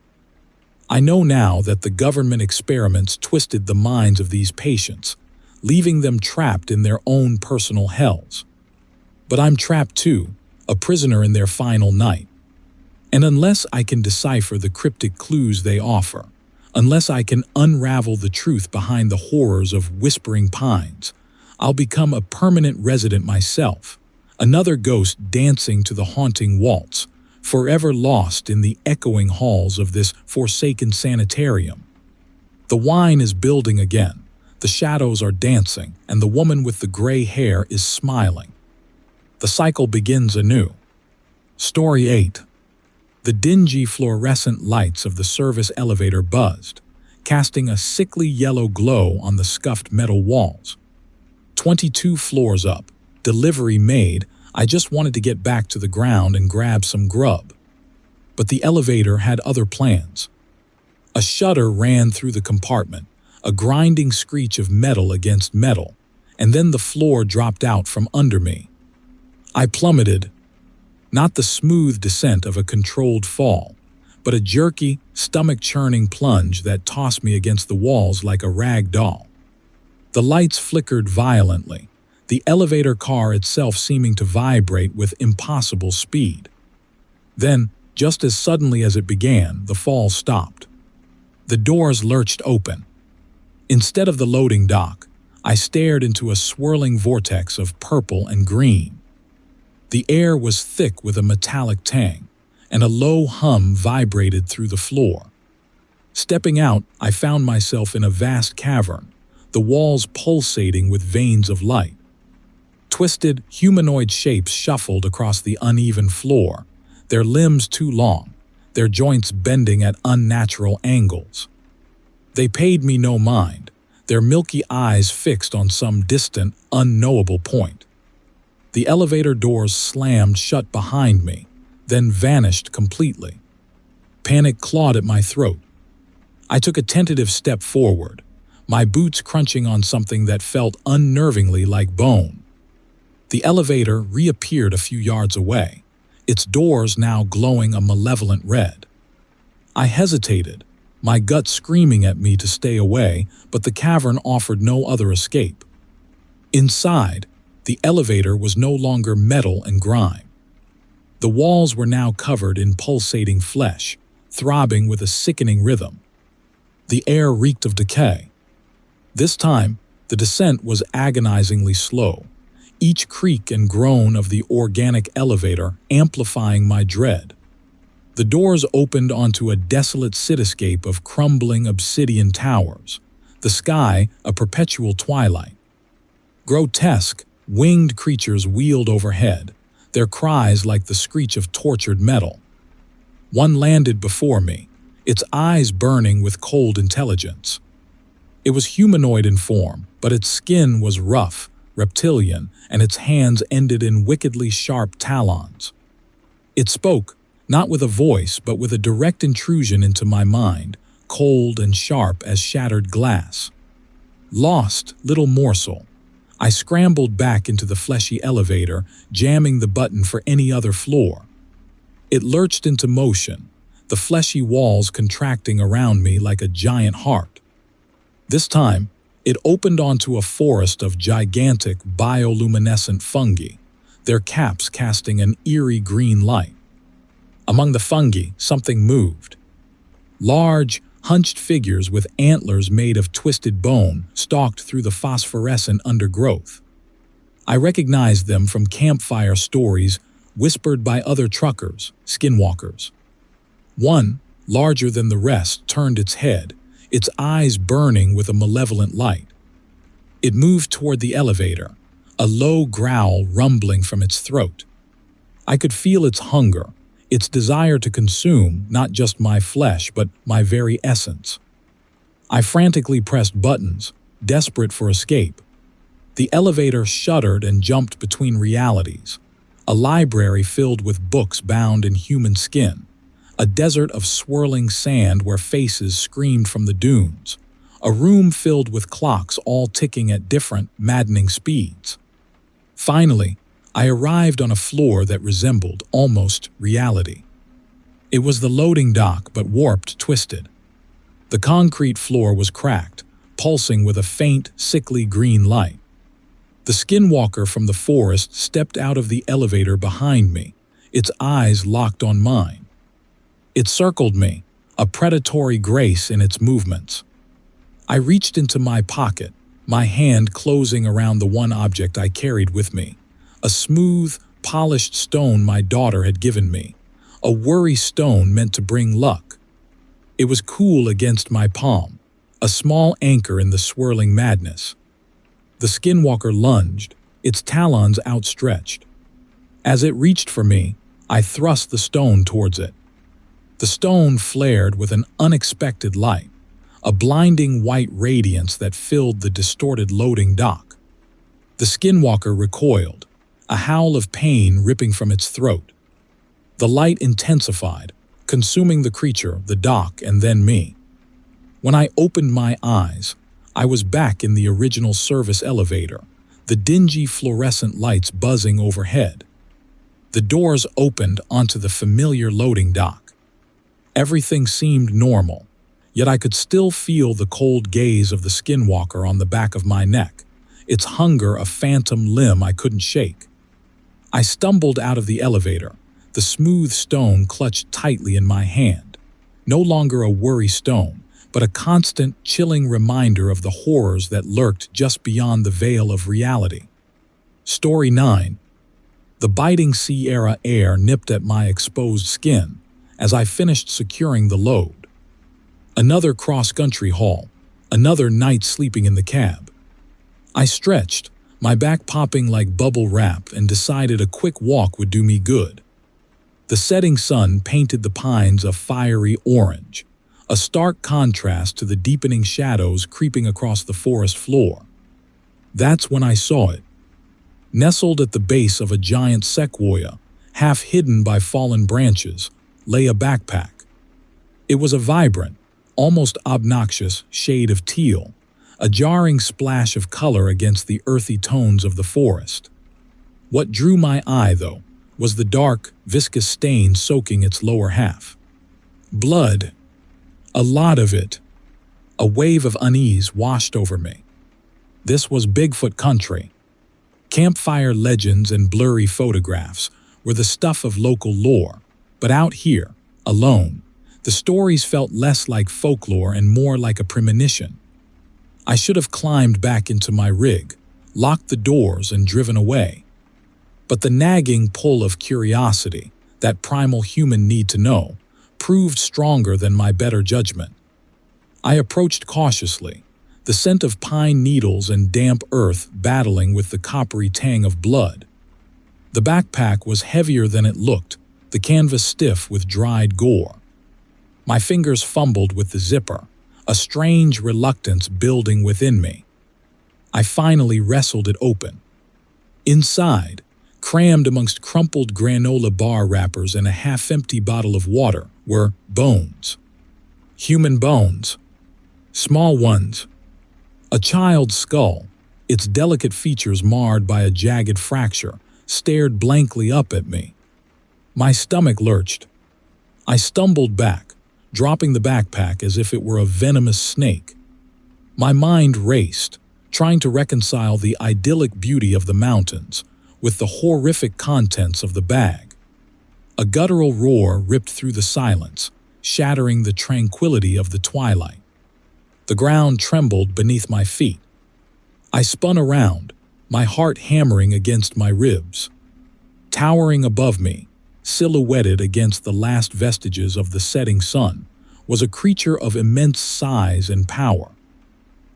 [SPEAKER 1] I know now that the government experiments twisted the minds of these patients, leaving them trapped in their own personal hells. But I'm trapped too, a prisoner in their final night. And unless I can decipher the cryptic clues they offer, unless I can unravel the truth behind the horrors of Whispering Pines, I'll become a permanent resident myself, another ghost dancing to the haunting waltz, forever lost in the echoing halls of this forsaken sanitarium. The wine is building again, the shadows are dancing, and the woman with the gray hair is smiling. The cycle begins anew. Story 8. The dingy fluorescent lights of the service elevator buzzed, casting a sickly yellow glow on the scuffed metal walls. 22 floors up, delivery made, I just wanted to get back to the ground and grab some grub. But the elevator had other plans. A shudder ran through the compartment, a grinding screech of metal against metal, and then the floor dropped out from under me. I plummeted, not the smooth descent of a controlled fall, but a jerky, stomach-churning plunge that tossed me against the walls like a rag doll. The lights flickered violently, the elevator car itself seeming to vibrate with impossible speed. Then, just as suddenly as it began, the fall stopped. The doors lurched open. Instead of the loading dock, I stared into a swirling vortex of purple and green. The air was thick with a metallic tang, and a low hum vibrated through the floor. Stepping out, I found myself in a vast cavern, the walls pulsating with veins of light. Twisted, humanoid shapes shuffled across the uneven floor, their limbs too long, their joints bending at unnatural angles. They paid me no mind, their milky eyes fixed on some distant, unknowable point. The elevator doors slammed shut behind me, then vanished completely. Panic clawed at my throat. I took a tentative step forward, my boots crunching on something that felt unnervingly like bone. The elevator reappeared a few yards away, its doors now glowing a malevolent red. I hesitated, my gut screaming at me to stay away, but the cavern offered no other escape. Inside, the elevator was no longer metal and grime. The walls were now covered in pulsating flesh, throbbing with a sickening rhythm. The air reeked of decay. This time, the descent was agonizingly slow, each creak and groan of the organic elevator amplifying my dread. The doors opened onto a desolate cityscape of crumbling obsidian towers, the sky a perpetual twilight. Grotesque, winged creatures wheeled overhead, their cries like the screech of tortured metal. One landed before me, its eyes burning with cold intelligence. It was humanoid in form, but its skin was rough, reptilian, and its hands ended in wickedly sharp talons. It spoke, not with a voice, but with a direct intrusion into my mind, cold and sharp as shattered glass. Lost, little morsel. I scrambled back into the fleshy elevator, jamming the button for any other floor. It lurched into motion, the fleshy walls contracting around me like a giant heart. This time, it opened onto a forest of gigantic bioluminescent fungi, their caps casting an eerie green light. Among the fungi, something moved. Large, hunched figures with antlers made of twisted bone stalked through the phosphorescent undergrowth. I recognized them from campfire stories whispered by other truckers, skinwalkers. One, larger than the rest, turned its head, its eyes burning with a malevolent light. It moved toward the elevator, a low growl rumbling from its throat. I could feel its hunger, its desire to consume not just my flesh but my very essence. I frantically pressed buttons, desperate for escape. The elevator shuddered and jumped between realities. A library filled with books bound in human skin. A desert of swirling sand where faces screamed from the dunes. A room filled with clocks all ticking at different, maddening speeds. Finally, I arrived on a floor that resembled, almost, reality. It was the loading dock, but warped, twisted. The concrete floor was cracked, pulsing with a faint, sickly green light. The skinwalker from the forest stepped out of the elevator behind me, its eyes locked on mine. It circled me, a predatory grace in its movements. I reached into my pocket, my hand closing around the one object I carried with me. A smooth, polished stone my daughter had given me. A worry stone meant to bring luck. It was cool against my palm, a small anchor in the swirling madness. The skinwalker lunged, its talons outstretched. As it reached for me, I thrust the stone towards it. The stone flared with an unexpected light, a blinding white radiance that filled the distorted loading dock. The skinwalker recoiled, a howl of pain ripping from its throat. The light intensified, consuming the creature, the dock, and then me. When I opened my eyes, I was back in the original service elevator, the dingy fluorescent lights buzzing overhead. The doors opened onto the familiar loading dock. Everything seemed normal, yet I could still feel the cold gaze of the skinwalker on the back of my neck, its hunger a phantom limb I couldn't shake. I stumbled out of the elevator, the smooth stone clutched tightly in my hand. No longer a worry stone, but a constant, chilling reminder of the horrors that lurked just beyond the veil of reality. Story 9. The biting Sierra air nipped at my exposed skin as I finished securing the load. Another cross-country haul, another night sleeping in the cab. I stretched, my back popping like bubble wrap, and decided a quick walk would do me good. The setting sun painted the pines a fiery orange, a stark contrast to the deepening shadows creeping across the forest floor. That's when I saw it. Nestled at the base of a giant sequoia, half hidden by fallen branches, lay a backpack. It was a vibrant, almost obnoxious shade of teal, a jarring splash of color against the earthy tones of the forest. What drew my eye, though, was the dark, viscous stain soaking its lower half. Blood. A lot of it. A wave of unease washed over me. This was Bigfoot country. Campfire legends and blurry photographs were the stuff of local lore, but out here, alone, the stories felt less like folklore and more like a premonition. I should have climbed back into my rig, locked the doors, and driven away. But the nagging pull of curiosity, that primal human need to know, proved stronger than my better judgment. I approached cautiously, the scent of pine needles and damp earth battling with the coppery tang of blood. The backpack was heavier than it looked, the canvas stiff with dried gore. My fingers fumbled with the zipper, a strange reluctance building within me. I finally wrestled it open. Inside, crammed amongst crumpled granola bar wrappers and a half-empty bottle of water, were bones. Human bones. Small ones. A child's skull, its delicate features marred by a jagged fracture, stared blankly up at me. My stomach lurched. I stumbled back, dropping the backpack as if it were a venomous snake. My mind raced, trying to reconcile the idyllic beauty of the mountains with the horrific contents of the bag. A guttural roar ripped through the silence, shattering the tranquility of the twilight. The ground trembled beneath my feet. I spun around, my heart hammering against my ribs. Towering above me, silhouetted against the last vestiges of the setting sun, was a creature of immense size and power.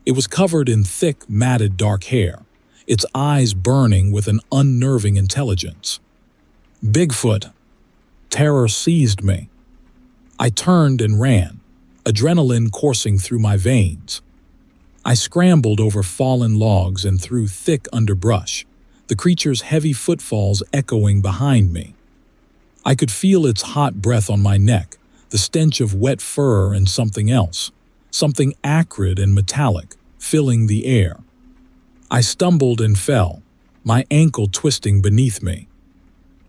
[SPEAKER 1] It was covered in thick, matted dark hair, its eyes burning with an unnerving intelligence. Bigfoot. Terror seized me. I turned and ran, adrenaline coursing through my veins. I scrambled over fallen logs and through thick underbrush, the creature's heavy footfalls echoing behind me. I could feel its hot breath on my neck, the stench of wet fur and something else, something acrid and metallic, filling the air. I stumbled and fell, my ankle twisting beneath me.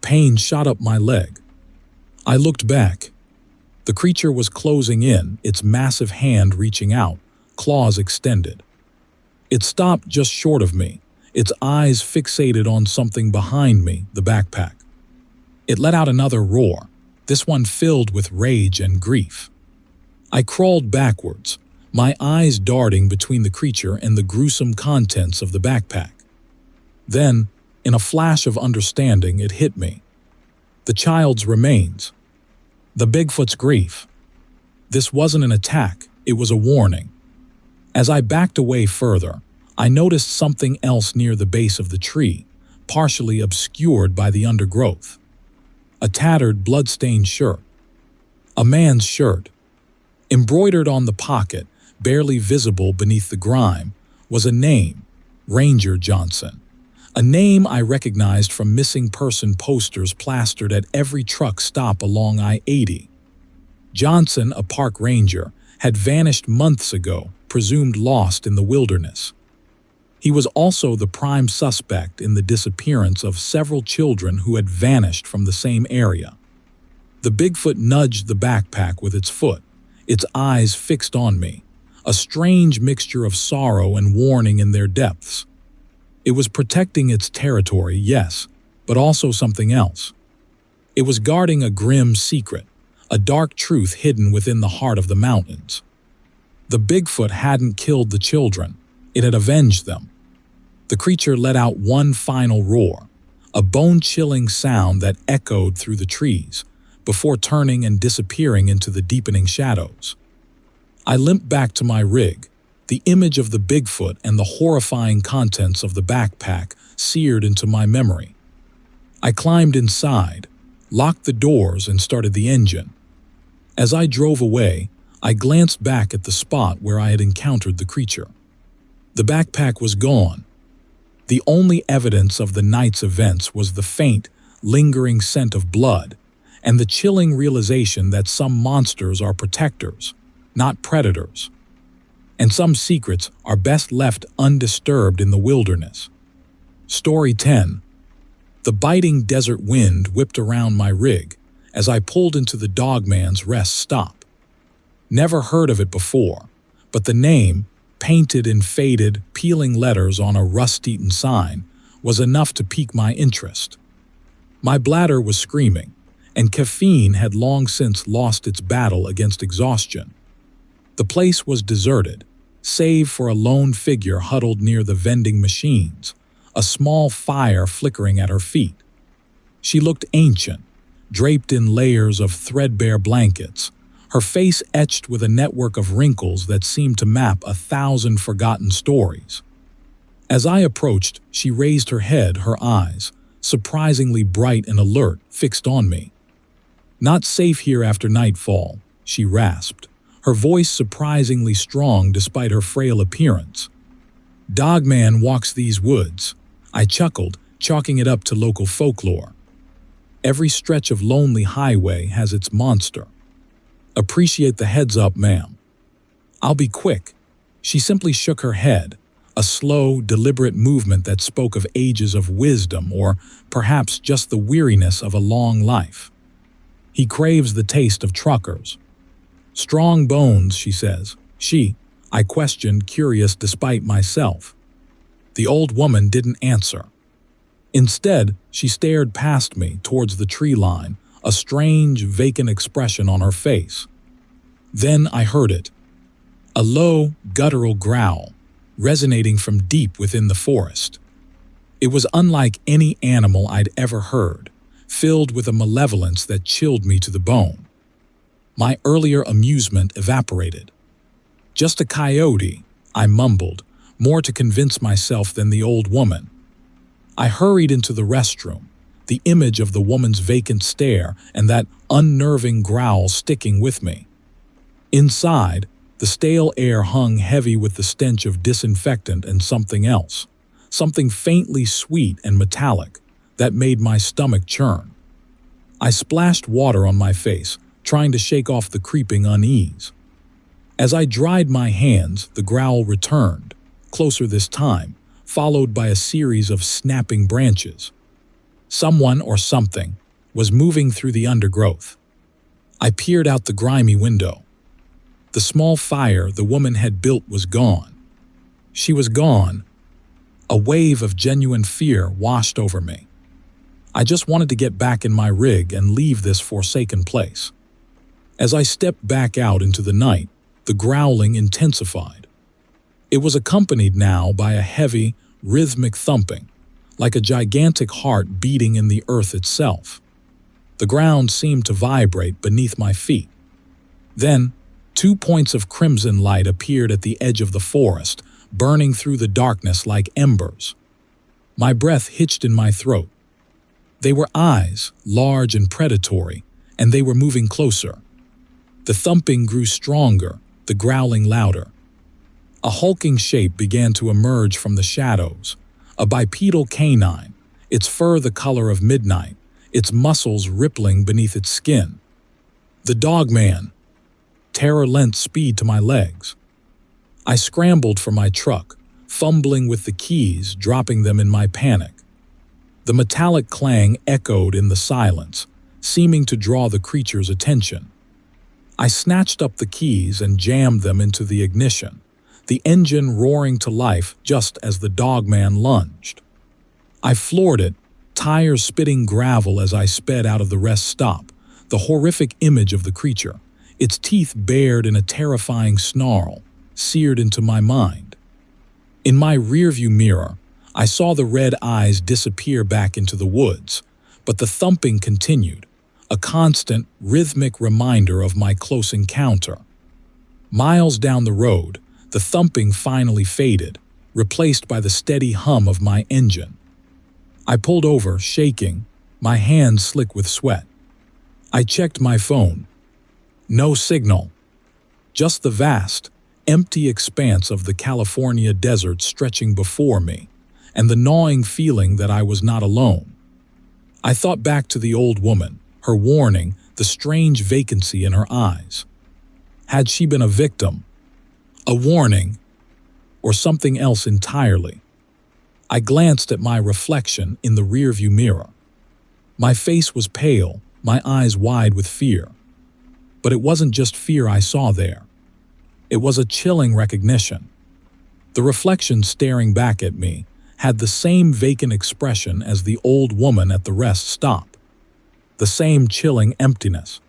[SPEAKER 1] Pain shot up my leg. I looked back. The creature was closing in, its massive hand reaching out, claws extended. It stopped just short of me, its eyes fixated on something behind me, the backpack. It let out another roar, this one filled with rage and grief. I crawled backwards, my eyes darting between the creature and the gruesome contents of the backpack. Then, in a flash of understanding, it hit me. The child's remains. The Bigfoot's grief. This wasn't an attack, it was a warning. As I backed away further, I noticed something else near the base of the tree, partially obscured by the undergrowth. A tattered, blood-stained shirt. A man's shirt. Embroidered on the pocket, barely visible beneath the grime, was a name, Ranger Johnson. A name I recognized from missing person posters plastered at every truck stop along I-80. Johnson, a park ranger, had vanished months ago, presumed lost in the wilderness. He was also the prime suspect in the disappearance of several children who had vanished from the same area. The Bigfoot nudged the backpack with its foot, its eyes fixed on me, a strange mixture of sorrow and warning in their depths. It was protecting its territory, yes, but also something else. It was guarding a grim secret, a dark truth hidden within the heart of the mountains. The Bigfoot hadn't killed the children, it had avenged them. The creature let out one final roar, a bone-chilling sound that echoed through the trees, before turning and disappearing into the deepening shadows. I limped back to my rig, the image of the Bigfoot and the horrifying contents of the backpack seared into my memory. I climbed inside, locked the doors, and started the engine. As I drove away, I glanced back at the spot where I had encountered the creature. The backpack was gone. The only evidence of the night's events was the faint, lingering scent of blood and the chilling realization that some monsters are protectors, not predators. And some secrets are best left undisturbed in the wilderness. Story 10. The biting desert wind whipped around my rig as I pulled into the Dogman's Rest stop. Never heard of it before, but the name, painted in faded, peeling letters on a rust-eaten sign, was enough to pique my interest. My bladder was screaming, and caffeine had long since lost its battle against exhaustion. The place was deserted, save for a lone figure huddled near the vending machines, a small fire flickering at her feet. She looked ancient, draped in layers of threadbare blankets, her face etched with a network of wrinkles that seemed to map 1,000 forgotten stories. As I approached, she raised her head, her eyes, surprisingly bright and alert, fixed on me. "Not safe here after nightfall," she rasped, her voice surprisingly strong despite her frail appearance. "Dogman walks these woods," I chuckled, chalking it up to local folklore. "Every stretch of lonely highway has its monster. Appreciate the heads up, ma'am." "I'll be quick." She simply shook her head, a slow, deliberate movement that spoke of ages of wisdom or perhaps just the weariness of a long life. "He craves the taste of truckers." "Strong bones," she says. I questioned, curious despite myself. The old woman didn't answer. Instead, she stared past me towards the tree line, a strange, vacant expression on her face. Then I heard it, a low, guttural growl, resonating from deep within the forest. It was unlike any animal I'd ever heard, filled with a malevolence that chilled me to the bone. My earlier amusement evaporated. "Just a coyote," I mumbled, more to convince myself than the old woman. I hurried into the restroom, the image of the woman's vacant stare and that unnerving growl sticking with me. Inside, the stale air hung heavy with the stench of disinfectant and something else, something faintly sweet and metallic that made my stomach churn. I splashed water on my face, trying to shake off the creeping unease. As I dried my hands, the growl returned, closer this time, followed by a series of snapping branches. Someone or something was moving through the undergrowth. I peered out the grimy window. The small fire the woman had built was gone. She was gone. A wave of genuine fear washed over me. I just wanted to get back in my rig and leave this forsaken place. As I stepped back out into the night, the growling intensified. It was accompanied now by a heavy, rhythmic thumping, like a gigantic heart beating in the earth itself. The ground seemed to vibrate beneath my feet. Then, 2 points of crimson light appeared at the edge of the forest, burning through the darkness like embers. My breath hitched in my throat. They were eyes, large and predatory, and they were moving closer. The thumping grew stronger, the growling louder. A hulking shape began to emerge from the shadows, a bipedal canine, its fur the color of midnight, its muscles rippling beneath its skin. The dogman. Terror lent speed to my legs. I scrambled for my truck, fumbling with the keys, dropping them in my panic. The metallic clang echoed in the silence, seeming to draw the creature's attention. I snatched up the keys and jammed them into the ignition, the engine roaring to life just as the dogman lunged. I floored it, tires spitting gravel as I sped out of the rest stop, the horrific image of the creature, its teeth bared in a terrifying snarl, seared into my mind. In my rearview mirror, I saw the red eyes disappear back into the woods, but the thumping continued, a constant, rhythmic reminder of my close encounter. Miles down the road, the thumping finally faded, replaced by the steady hum of my engine. I pulled over, shaking, my hands slick with sweat. I checked my phone. No signal. Just the vast, empty expanse of the California desert stretching before me, and the gnawing feeling that I was not alone. I thought back to the old woman, her warning, the strange vacancy in her eyes. Had she been a victim? A warning? Or something else entirely? I glanced at my reflection in the rearview mirror. My face was pale, my eyes wide with fear. But it wasn't just fear I saw there. It was a chilling recognition. The reflection staring back at me had the same vacant expression as the old woman at the rest stop. The same chilling emptiness.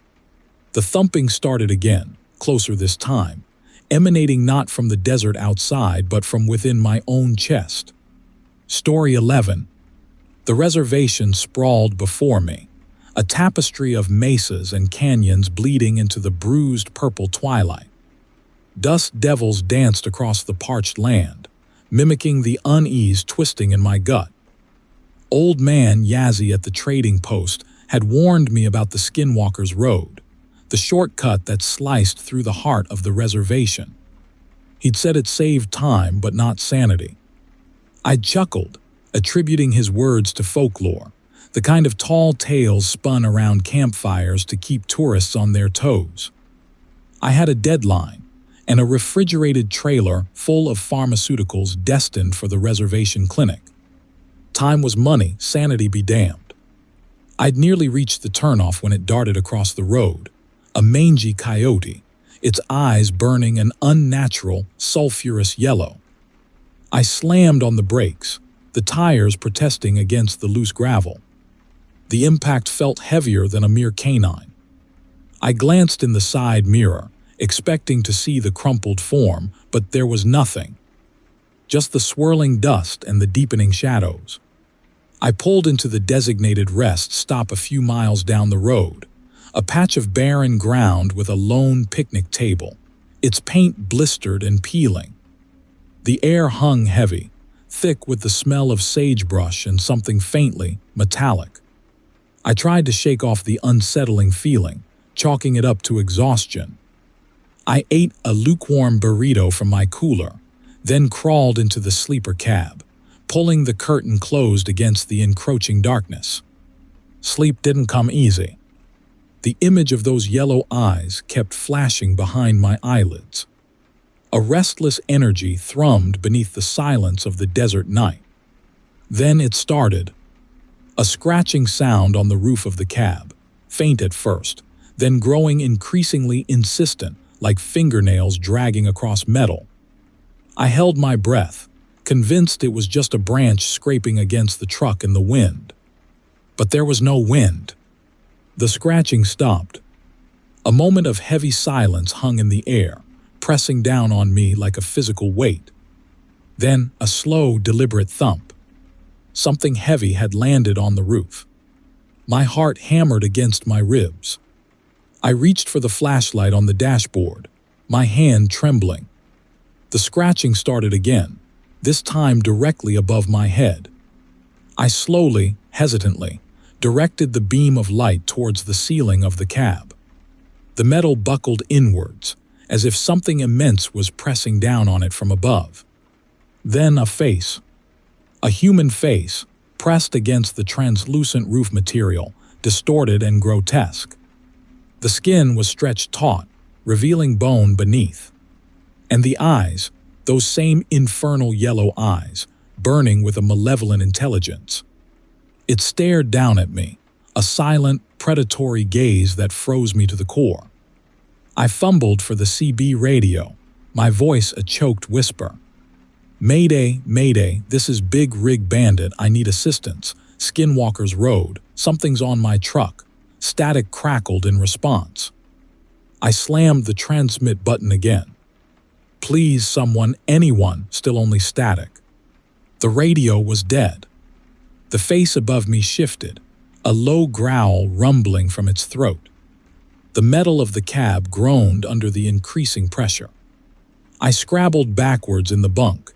[SPEAKER 1] The thumping started again, closer this time, emanating not from the desert outside but from within my own chest. Story 11. The reservation sprawled before me, a tapestry of mesas and canyons bleeding into the bruised purple twilight. Dust devils danced across the parched land, mimicking the unease twisting in my gut. Old man Yazzie at the trading post had warned me about the Skinwalker's Road, the shortcut that sliced through the heart of the reservation. He'd said it saved time but not sanity. I'd chuckled, attributing his words to folklore, the kind of tall tales spun around campfires to keep tourists on their toes. I had a deadline, and a refrigerated trailer full of pharmaceuticals destined for the reservation clinic. Time was money, sanity be damned. I'd nearly reached the turnoff when it darted across the road, a mangy coyote, its eyes burning an unnatural, sulfurous yellow. I slammed on the brakes, the tires protesting against the loose gravel. The impact felt heavier than a mere canine. I glanced in the side mirror, expecting to see the crumpled form, but there was nothing. Just the swirling dust and the deepening shadows. I pulled into the designated rest stop a few miles down the road, a patch of barren ground with a lone picnic table, its paint blistered and peeling. The air hung heavy, thick with the smell of sagebrush and something faintly metallic. I tried to shake off the unsettling feeling, chalking it up to exhaustion. I ate a lukewarm burrito from my cooler, then crawled into the sleeper cab, pulling the curtain closed against the encroaching darkness. Sleep didn't come easy. The image of those yellow eyes kept flashing behind my eyelids. A restless energy thrummed beneath the silence of the desert night. Then it started. A scratching sound on the roof of the cab, faint at first, then growing increasingly insistent, like fingernails dragging across metal. I held my breath, convinced it was just a branch scraping against the truck in the wind. But there was no wind. The scratching stopped. A moment of heavy silence hung in the air, pressing down on me like a physical weight. Then a slow, deliberate thump. Something heavy had landed on the roof. My heart hammered against my ribs. I reached for the flashlight on the dashboard, my hand trembling. The scratching started again, this time directly above my head. I slowly, hesitantly, directed the beam of light towards the ceiling of the cab. The metal buckled inwards, as if something immense was pressing down on it from above. Then a face. A human face, pressed against the translucent roof material, distorted and grotesque. The skin was stretched taut, revealing bone beneath. And the eyes, those same infernal yellow eyes, burning with a malevolent intelligence. It stared down at me, a silent, predatory gaze that froze me to the core. I fumbled for the CB radio, my voice a choked whisper. "Mayday, Mayday, this is Big Rig Bandit, I need assistance. Skinwalker's Road, something's on my truck." Static crackled in response. I slammed the transmit button again. "Please, someone, anyone," still only static. The radio was dead. The face above me shifted, a low growl rumbling from its throat. The metal of the cab groaned under the increasing pressure. I scrabbled backwards in the bunk,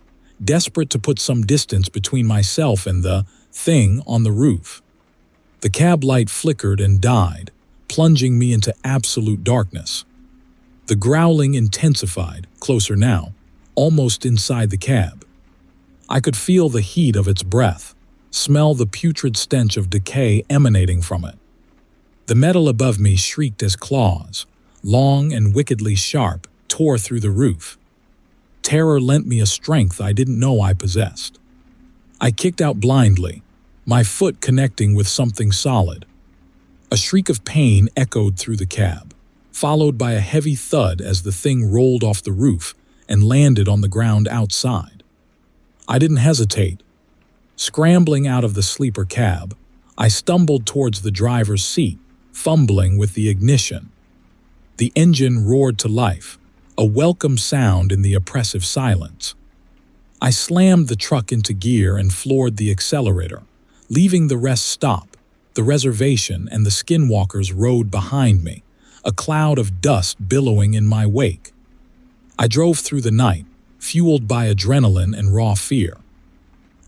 [SPEAKER 1] desperate to put some distance between myself and the thing on the roof. The cab light flickered and died, plunging me into absolute darkness. The growling intensified, closer now, almost inside the cab. I could feel the heat of its breath, smell the putrid stench of decay emanating from it. The metal above me shrieked as claws, long and wickedly sharp, tore through the roof. Terror lent me a strength I didn't know I possessed. I kicked out blindly, my foot connecting with something solid. A shriek of pain echoed through the cab, followed by a heavy thud as the thing rolled off the roof and landed on the ground outside. I didn't hesitate. Scrambling out of the sleeper cab, I stumbled towards the driver's seat, fumbling with the ignition. The engine roared to life, a welcome sound in the oppressive silence. I slammed the truck into gear and floored the accelerator, leaving the rest stop, the reservation and the Skinwalker's Road behind me, a cloud of dust billowing in my wake. I drove through the night, fueled by adrenaline and raw fear.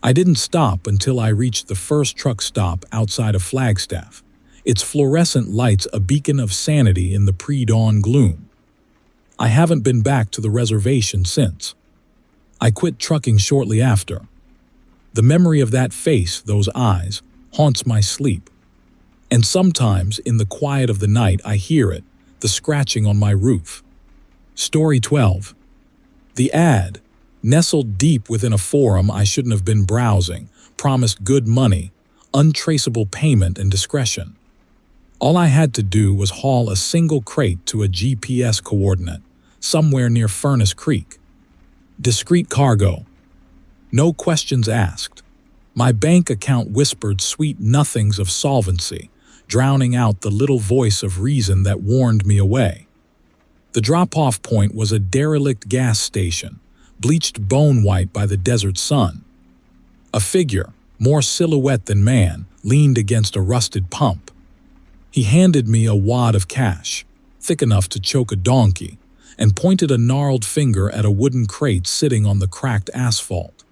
[SPEAKER 1] I didn't stop until I reached the first truck stop outside of Flagstaff, its fluorescent lights a beacon of sanity in the pre-dawn gloom. I haven't been back to the reservation since. I quit trucking shortly after. The memory of that face, those eyes, haunts my sleep. And sometimes, in the quiet of the night, I hear it, the scratching on my roof. Story 12. The ad, nestled deep within a forum I shouldn't have been browsing, promised good money, untraceable payment and discretion. All I had to do was haul a single crate to a GPS coordinate, somewhere near Furnace Creek. Discreet cargo. No questions asked. My bank account whispered sweet nothings of solvency, drowning out the little voice of reason that warned me away. The drop-off point was a derelict gas station, bleached bone-white by the desert sun. A figure, more silhouette than man, leaned against a rusted pump. He handed me a wad of cash, thick enough to choke a donkey, and pointed a gnarled finger at a wooden crate sitting on the cracked asphalt.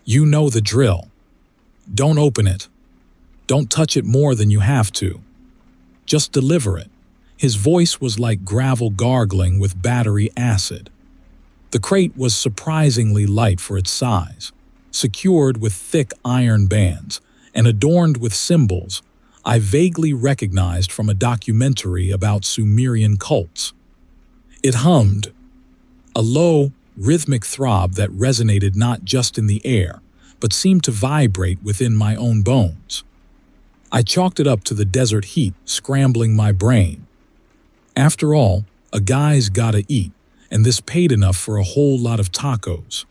[SPEAKER 1] "You know the drill. Don't open it. Don't touch it more than you have to. Just deliver it." His voice was like gravel gargling with battery acid. The crate was surprisingly light for its size, secured with thick iron bands and adorned with symbols I vaguely recognized from a documentary about Sumerian cults. It hummed, a low, rhythmic throb that resonated not just in the air, but seemed to vibrate within my own bones. I chalked it up to the desert heat scrambling my brain. After all, a guy's gotta eat, and this paid enough for a whole lot of tacos.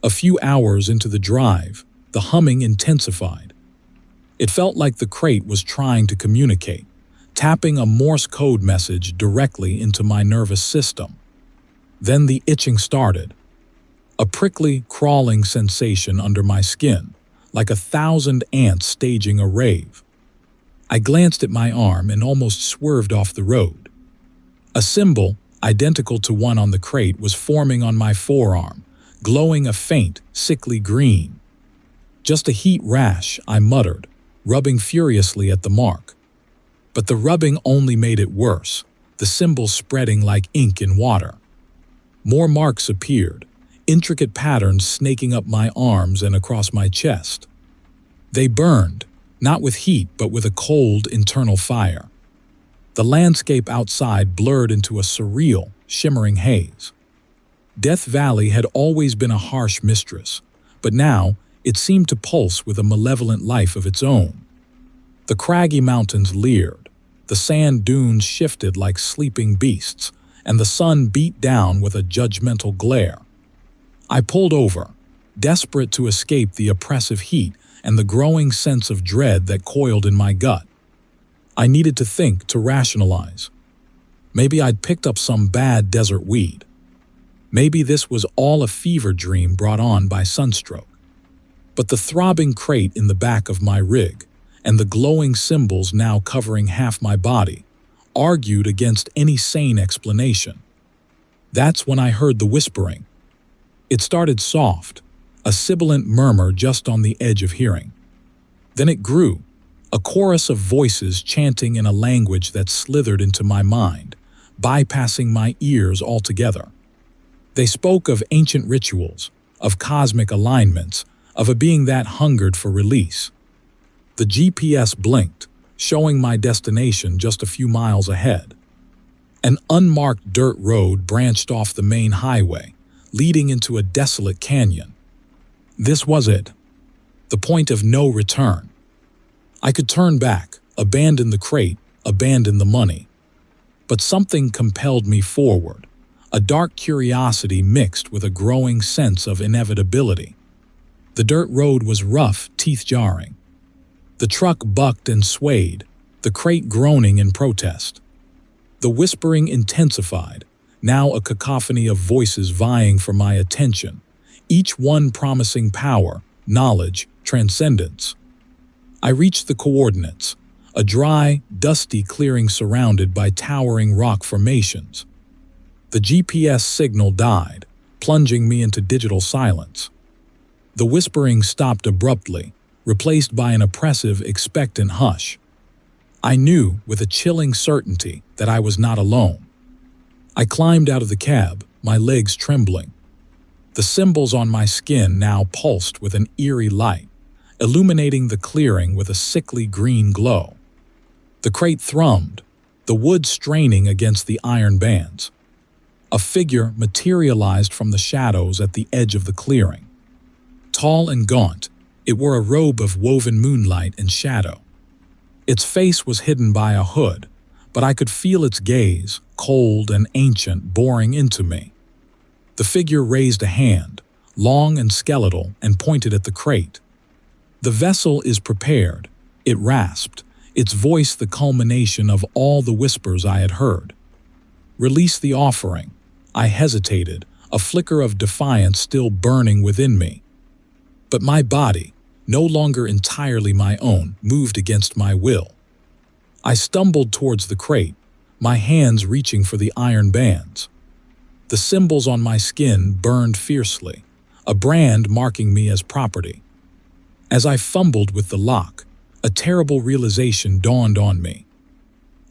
[SPEAKER 1] A few hours into the drive, the humming intensified. It felt like the crate was trying to communicate, tapping a Morse code message directly into my nervous system. Then the itching started. A prickly, crawling sensation under my skin, like 1,000 ants staging a rave. I glanced at my arm and almost swerved off the road. A symbol, identical to one on the crate, was forming on my forearm, glowing a faint, sickly green. "Just a heat rash," I muttered, rubbing furiously at the mark. But the rubbing only made it worse, the symbol spreading like ink in water. More marks appeared, intricate patterns snaking up my arms and across my chest. They burned, not with heat but with a cold internal fire. The landscape outside blurred into a surreal, shimmering haze. Death Valley had always been a harsh mistress, but now it seemed to pulse with a malevolent life of its own. The craggy mountains leered, the sand dunes shifted like sleeping beasts, and the sun beat down with a judgmental glare. I pulled over, desperate to escape the oppressive heat and the growing sense of dread that coiled in my gut. I needed to think, to rationalize. Maybe I'd picked up some bad desert weed. Maybe this was all a fever dream brought on by sunstroke. But the throbbing crate in the back of my rig, and the glowing symbols now covering half my body, argued against any sane explanation. That's when I heard the whispering. It started soft, a sibilant murmur just on the edge of hearing. Then it grew, a chorus of voices chanting in a language that slithered into my mind, bypassing my ears altogether. They spoke of ancient rituals, of cosmic alignments, of a being that hungered for release. The GPS blinked, showing my destination just a few miles ahead. An unmarked dirt road branched off the main highway, leading into a desolate canyon. This was it, the point of no return. I could turn back, abandon the crate, abandon the money. But something compelled me forward, a dark curiosity mixed with a growing sense of inevitability. The dirt road was rough, teeth-jarring. The truck bucked and swayed, the crate groaning in protest. The whispering intensified, now a cacophony of voices vying for my attention, each one promising power, knowledge, transcendence. I reached the coordinates, a dry, dusty clearing surrounded by towering rock formations. The GPS signal died, plunging me into digital silence. The whispering stopped abruptly, replaced by an oppressive, expectant hush. I knew with a chilling certainty that I was not alone. I climbed out of the cab, my legs trembling. The symbols on my skin now pulsed with an eerie light, illuminating the clearing with a sickly green glow. The crate thrummed, the wood straining against the iron bands. A figure materialized from the shadows at the edge of the clearing. Tall and gaunt, it wore a robe of woven moonlight and shadow. Its face was hidden by a hood, but I could feel its gaze, cold and ancient, boring into me. The figure raised a hand, long and skeletal, and pointed at the crate. The vessel is prepared, it rasped, its voice the culmination of all the whispers I had heard. Release the offering. I hesitated, a flicker of defiance still burning within me. But my body, no longer entirely my own, moved against my will. I stumbled towards the crate, my hands reaching for the iron bands. The symbols on my skin burned fiercely, a brand marking me as property. As I fumbled with the lock, a terrible realization dawned on me.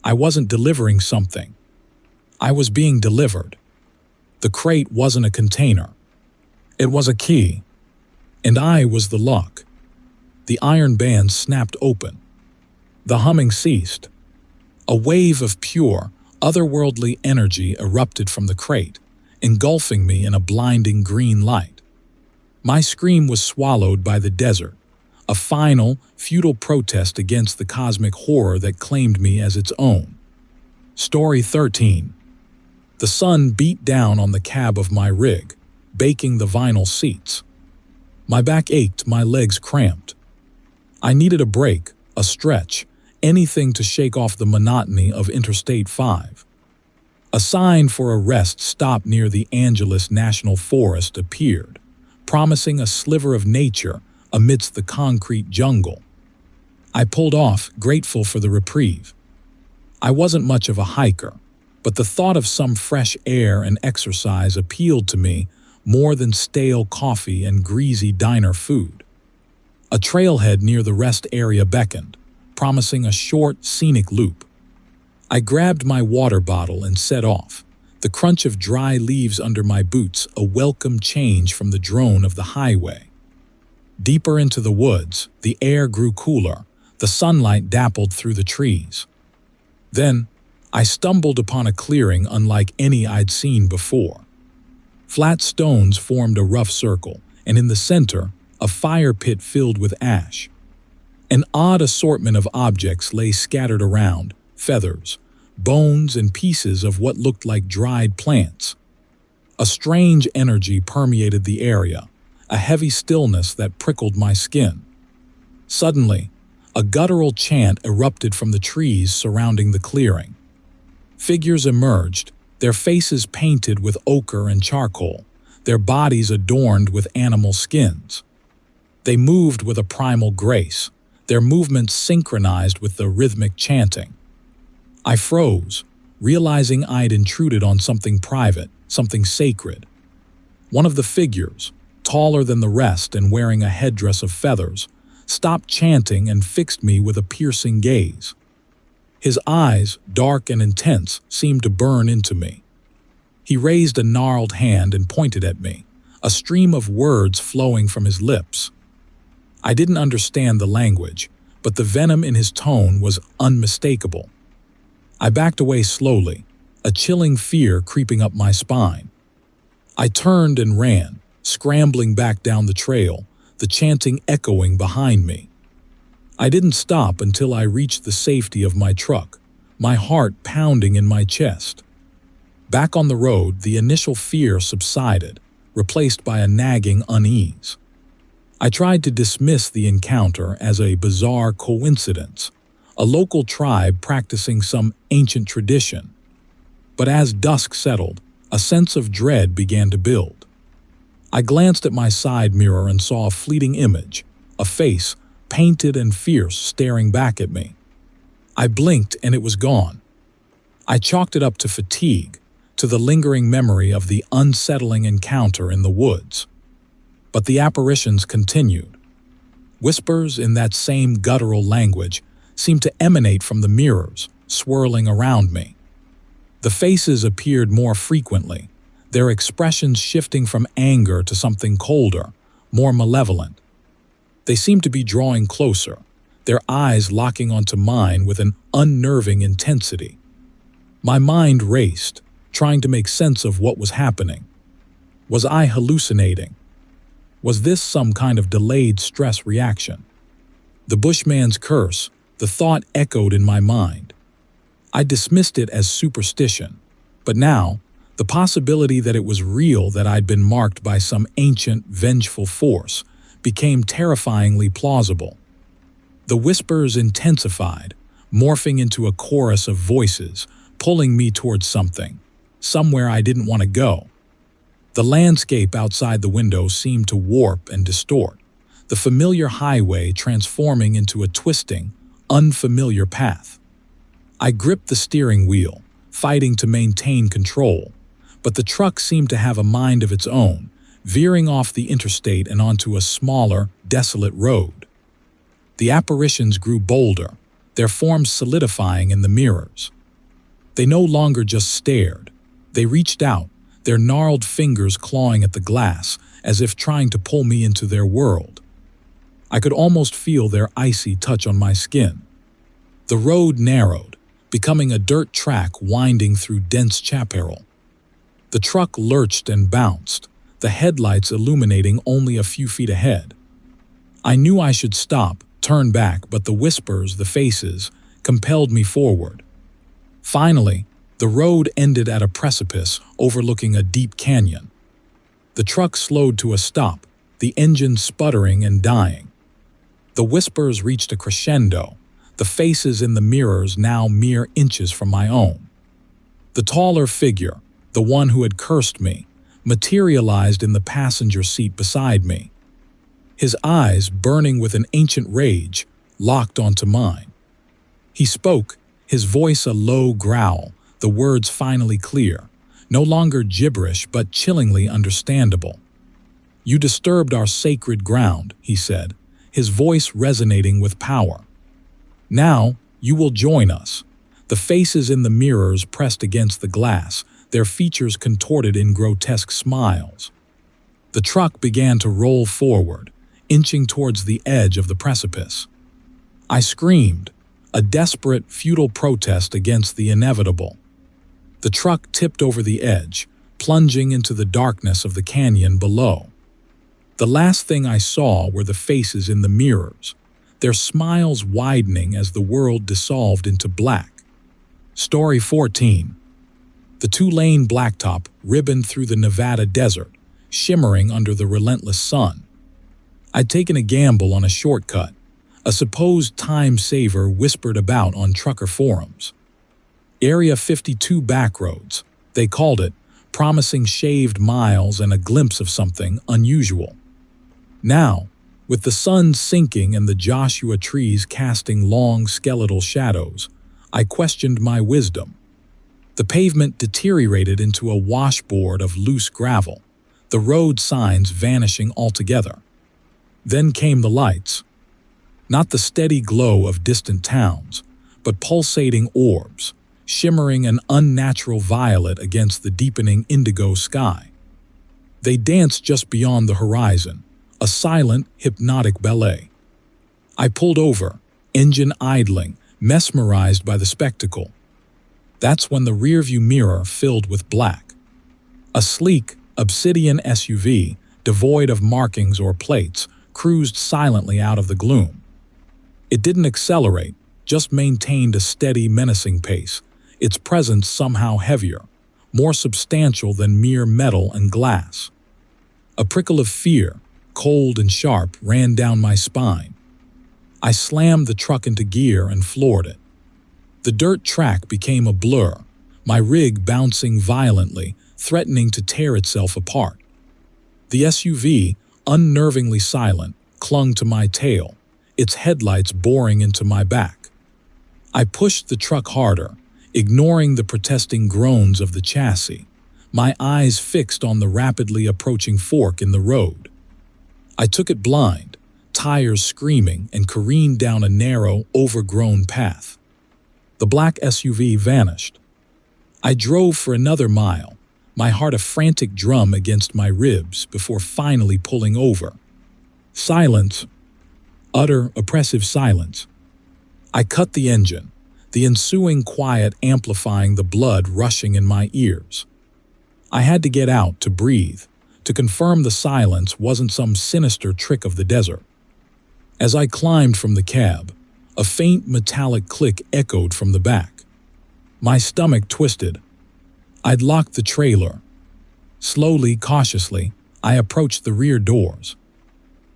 [SPEAKER 1] I wasn't delivering something. I was being delivered. The crate wasn't a container. It was a key. And I was the lock. The iron bands snapped open. The humming ceased. A wave of pure, otherworldly energy erupted from the crate, engulfing me in a blinding green light. My scream was swallowed by the desert, a final, futile protest against the cosmic horror that claimed me as its own. Story 13. The sun beat down on the cab of my rig, baking the vinyl seats. My back ached, my legs cramped. I needed a break, a stretch, anything to shake off the monotony of Interstate 5. A sign for a rest stop near the Angeles National Forest appeared, promising a sliver of nature amidst the concrete jungle. I pulled off, grateful for the reprieve. I wasn't much of a hiker, but the thought of some fresh air and exercise appealed to me more than stale coffee and greasy diner food. A trailhead near the rest area beckoned, promising a short, scenic loop. I grabbed my water bottle and set off, the crunch of dry leaves under my boots a welcome change from the drone of the highway. Deeper into the woods, the air grew cooler, the sunlight dappled through the trees. Then, I stumbled upon a clearing unlike any I'd seen before. Flat stones formed a rough circle, and in the center, a fire pit filled with ash. An odd assortment of objects lay scattered around, feathers, bones, and pieces of what looked like dried plants. A strange energy permeated the area, a heavy stillness that prickled my skin. Suddenly, a guttural chant erupted from the trees surrounding the clearing. Figures emerged, their faces painted with ochre and charcoal, their bodies adorned with animal skins. They moved with a primal grace, their movements synchronized with the rhythmic chanting. I froze, realizing I'd intruded on something private, something sacred. One of the figures, taller than the rest and wearing a headdress of feathers, stopped chanting and fixed me with a piercing gaze. His eyes, dark and intense, seemed to burn into me. He raised a gnarled hand and pointed at me, a stream of words flowing from his lips. I didn't understand the language, but the venom in his tone was unmistakable. I backed away slowly, a chilling fear creeping up my spine. I turned and ran, scrambling back down the trail, the chanting echoing behind me. I didn't stop until I reached the safety of my truck, my heart pounding in my chest. Back on the road, the initial fear subsided, replaced by a nagging unease. I tried to dismiss the encounter as a bizarre coincidence, a local tribe practicing some ancient tradition. But as dusk settled, a sense of dread began to build. I glanced at my side mirror and saw a fleeting image, a face, painted and fierce, staring back at me. I blinked and it was gone. I chalked it up to fatigue, to the lingering memory of the unsettling encounter in the woods. But the apparitions continued. Whispers in that same guttural language seemed to emanate from the mirrors, swirling around me. The faces appeared more frequently, their expressions shifting from anger to something colder, more malevolent. They seemed to be drawing closer, their eyes locking onto mine with an unnerving intensity. My mind raced, trying to make sense of what was happening. Was I hallucinating? Was this some kind of delayed stress reaction? The Bushman's curse, the thought echoed in my mind. I dismissed it as superstition, but now, the possibility that it was real, that I'd been marked by some ancient, vengeful force, became terrifyingly plausible. The whispers intensified, morphing into a chorus of voices, pulling me towards something, somewhere I didn't want to go. The landscape outside the window seemed to warp and distort, the familiar highway transforming into a twisting, unfamiliar path. I gripped the steering wheel, fighting to maintain control, but the truck seemed to have a mind of its own, veering off the interstate and onto a smaller, desolate road. The apparitions grew bolder, their forms solidifying in the mirrors. They no longer just stared. They reached out, their gnarled fingers clawing at the glass, as if trying to pull me into their world. I could almost feel their icy touch on my skin. The road narrowed, becoming a dirt track winding through dense chaparral. The truck lurched and bounced, the headlights illuminating only a few feet ahead. I knew I should stop, turn back, but the whispers, the faces, compelled me forward. Finally, the road ended at a precipice overlooking a deep canyon. The truck slowed to a stop, the engine sputtering and dying. The whispers reached a crescendo, the faces in the mirrors now mere inches from my own. The taller figure, the one who had cursed me, materialized in the passenger seat beside me. His eyes, burning with an ancient rage, locked onto mine. He spoke, his voice a low growl, the words finally clear, no longer gibberish but chillingly understandable. "You disturbed our sacred ground," he said, his voice resonating with power. "Now, you will join us." The faces in the mirrors pressed against the glass, their features contorted in grotesque smiles. The truck began to roll forward, inching towards the edge of the precipice. I screamed, a desperate, futile protest against the inevitable. The truck tipped over the edge, plunging into the darkness of the canyon below. The last thing I saw were the faces in the mirrors, their smiles widening as the world dissolved into black. Story 14. The two-lane blacktop ribboned through the Nevada desert, shimmering under the relentless sun. I'd taken a gamble on a shortcut, a supposed time-saver whispered about on trucker forums. Area 52 backroads, they called it, promising shaved miles and a glimpse of something unusual. Now, with the sun sinking and the Joshua trees casting long skeletal shadows, I questioned my wisdom. The pavement deteriorated into a washboard of loose gravel, the road signs vanishing altogether. Then came the lights. Not the steady glow of distant towns, but pulsating orbs, shimmering an unnatural violet against the deepening indigo sky. They danced just beyond the horizon, a silent, hypnotic ballet. I pulled over, engine idling, mesmerized by the spectacle. That's when the rearview mirror filled with black. A sleek, obsidian SUV, devoid of markings or plates, cruised silently out of the gloom. It didn't accelerate, just maintained a steady, menacing pace, its presence somehow heavier, more substantial than mere metal and glass. A prickle of fear, cold and sharp, ran down my spine. I slammed the truck into gear and floored it. The dirt track became a blur, my rig bouncing violently, threatening to tear itself apart. The SUV, unnervingly silent, clung to my tail, its headlights boring into my back. I pushed the truck harder, ignoring the protesting groans of the chassis, my eyes fixed on the rapidly approaching fork in the road. I took it blind, tires screaming, and careened down a narrow, overgrown path. The black SUV vanished. I drove for another mile, my heart a frantic drum against my ribs before finally pulling over. Silence. Utter, oppressive silence. I cut the engine, the ensuing quiet amplifying the blood rushing in my ears. I had to get out to breathe, to confirm the silence wasn't some sinister trick of the desert. As I climbed from the cab, a faint metallic click echoed from the back. My stomach twisted. I'd locked the trailer. Slowly, cautiously, I approached the rear doors.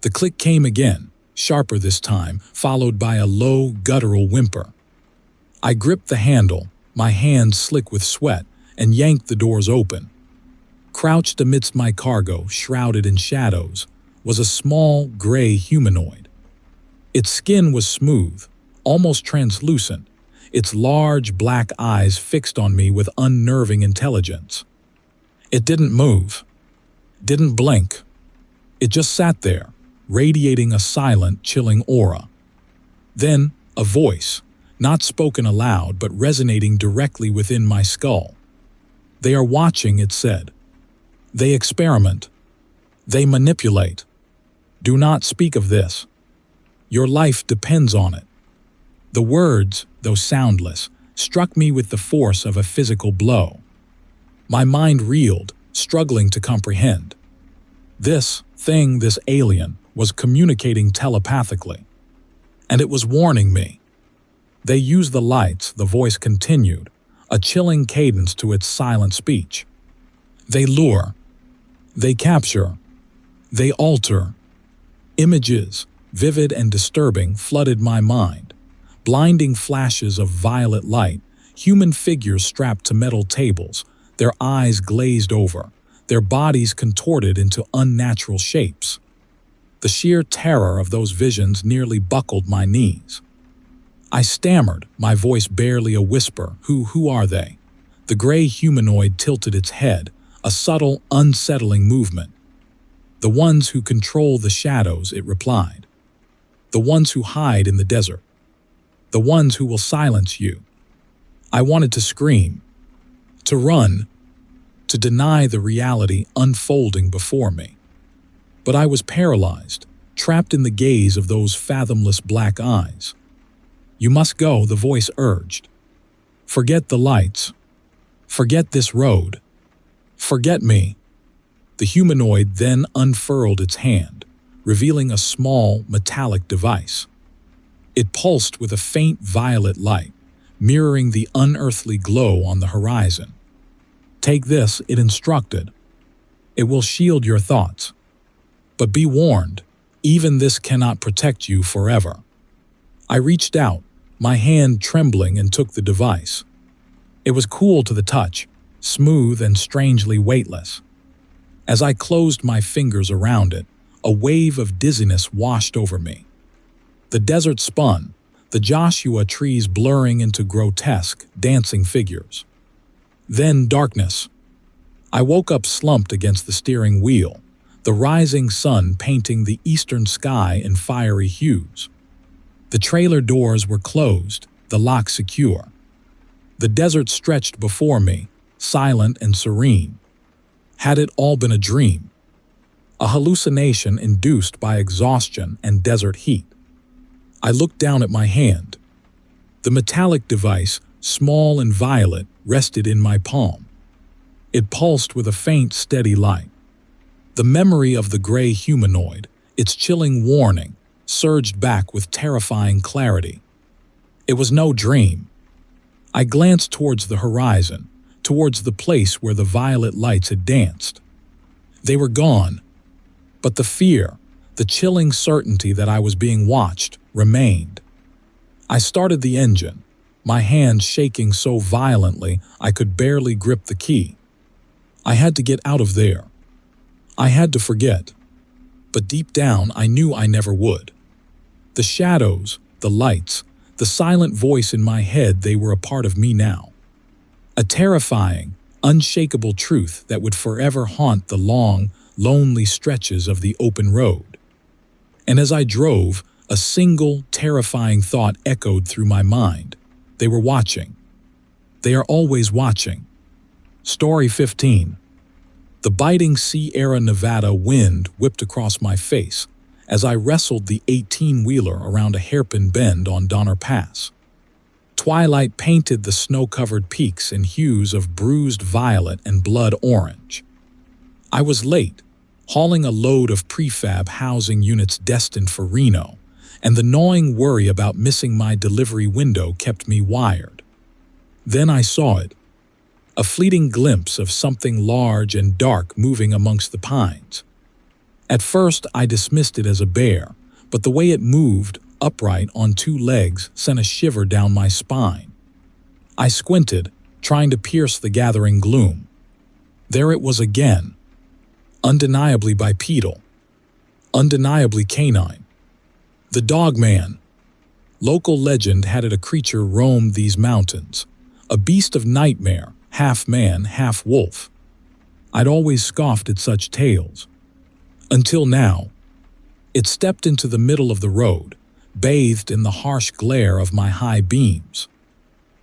[SPEAKER 1] The click came again, sharper this time, followed by a low, guttural whimper. I gripped the handle, my hands slick with sweat, and yanked the doors open. Crouched amidst my cargo, shrouded in shadows, was a small, gray humanoid. Its skin was smooth, almost translucent, its large black eyes fixed on me with unnerving intelligence. It didn't move, didn't blink. It just sat there, radiating a silent, chilling aura. Then, a voice, not spoken aloud but resonating directly within my skull. "They are watching," it said. "They experiment. They manipulate. Do not speak of this. Your life depends on it." The words, though soundless, struck me with the force of a physical blow. My mind reeled, struggling to comprehend. This thing, this alien, was communicating telepathically. And it was warning me. "They use the lights," the voice continued, a chilling cadence to its silent speech. "They lure. They capture. They alter." Images, vivid and disturbing, flooded my mind. Blinding flashes of violet light, human figures strapped to metal tables, their eyes glazed over, their bodies contorted into unnatural shapes. The sheer terror of those visions nearly buckled my knees. I stammered, my voice barely a whisper. Who are they?" The gray humanoid tilted its head, a subtle, unsettling movement. "The ones who control the shadows," it replied. "The ones who hide in the desert. The ones who will silence you." I wanted to scream, to run, to deny the reality unfolding before me. But I was paralyzed, trapped in the gaze of those fathomless black eyes. "You must go," the voice urged. "Forget the lights. Forget this road. Forget me." The humanoid then unfurled its hand, revealing a small, metallic device. It pulsed with a faint violet light, mirroring the unearthly glow on the horizon. "Take this," it instructed. "It will shield your thoughts. But be warned, even this cannot protect you forever." I reached out, my hand trembling, and took the device. It was cool to the touch, smooth and strangely weightless. As I closed my fingers around it, a wave of dizziness washed over me. The desert spun, the Joshua trees blurring into grotesque, dancing figures. Then darkness. I woke up slumped against the steering wheel, the rising sun painting the eastern sky in fiery hues. The trailer doors were closed, the lock secure. The desert stretched before me, silent and serene. Had it all been a dream? A hallucination induced by exhaustion and desert heat? I looked down at my hand. The metallic device, small and violet, rested in my palm. It pulsed with a faint, steady light. The memory of the gray humanoid, its chilling warning, surged back with terrifying clarity. It was no dream. I glanced towards the horizon, towards the place where the violet lights had danced. They were gone, but the fear, the chilling certainty that I was being watched, remained. I started the engine, my hand shaking so violently I could barely grip the key. I had to get out of there. I had to forget. But deep down, I knew I never would. The shadows, the lights, the silent voice in my head, they were a part of me now. A terrifying, unshakable truth that would forever haunt the long, lonely stretches of the open road. And as I drove, a single, terrifying thought echoed through my mind. They were watching. They are always watching. Story 15. The biting Sierra Nevada wind whipped across my face as I wrestled the 18-wheeler around a hairpin bend on Donner Pass. Twilight painted the snow-covered peaks in hues of bruised violet and blood orange. I was late, hauling a load of prefab housing units destined for Reno, and the gnawing worry about missing my delivery window kept me wired. Then I saw it. A fleeting glimpse of something large and dark moving amongst the pines. At first, I dismissed it as a bear, but the way it moved, upright on two legs, sent a shiver down my spine. I squinted, trying to pierce the gathering gloom. There it was again, undeniably bipedal, undeniably canine. The Dogman. Local legend had it a creature roamed these mountains, a beast of nightmare, half man, half wolf. I'd always scoffed at such tales. Until now. It stepped into the middle of the road, bathed in the harsh glare of my high beams.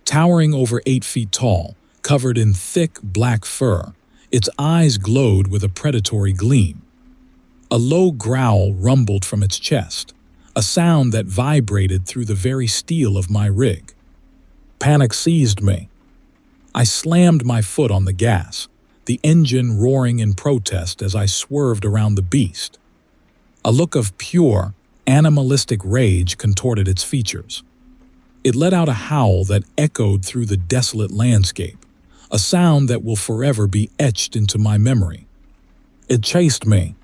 [SPEAKER 1] Towering over 8 feet tall, covered in thick black fur, its eyes glowed with a predatory gleam. A low growl rumbled from its chest, a sound that vibrated through the very steel of my rig. Panic seized me. I slammed my foot on the gas, the engine roaring in protest as I swerved around the beast. A look of pure, animalistic rage contorted its features. It let out a howl that echoed through the desolate landscape, a sound that will forever be etched into my memory. It chased me.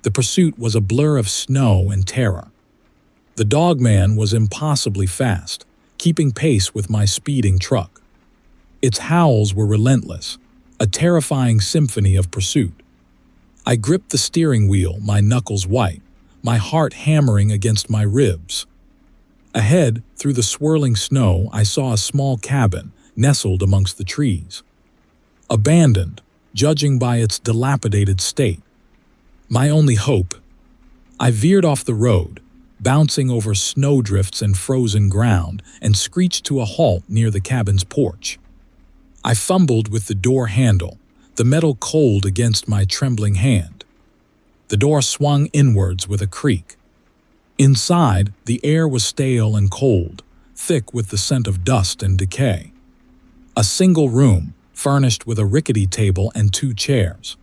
[SPEAKER 1] The pursuit was a blur of snow and terror. The Dogman was impossibly fast, keeping pace with my speeding truck. Its howls were relentless, a terrifying symphony of pursuit. I gripped the steering wheel, my knuckles white, my heart hammering against my ribs. Ahead, through the swirling snow, I saw a small cabin nestled amongst the trees. Abandoned, judging by its dilapidated state. My only hope. I veered off the road, bouncing over snowdrifts and frozen ground, and screeched to a halt near the cabin's porch. I fumbled with the door handle, the metal cold against my trembling hand. The door swung inwards with a creak. Inside, the air was stale and cold, thick with the scent of dust and decay. A single room, furnished with a rickety table and 2 chairs.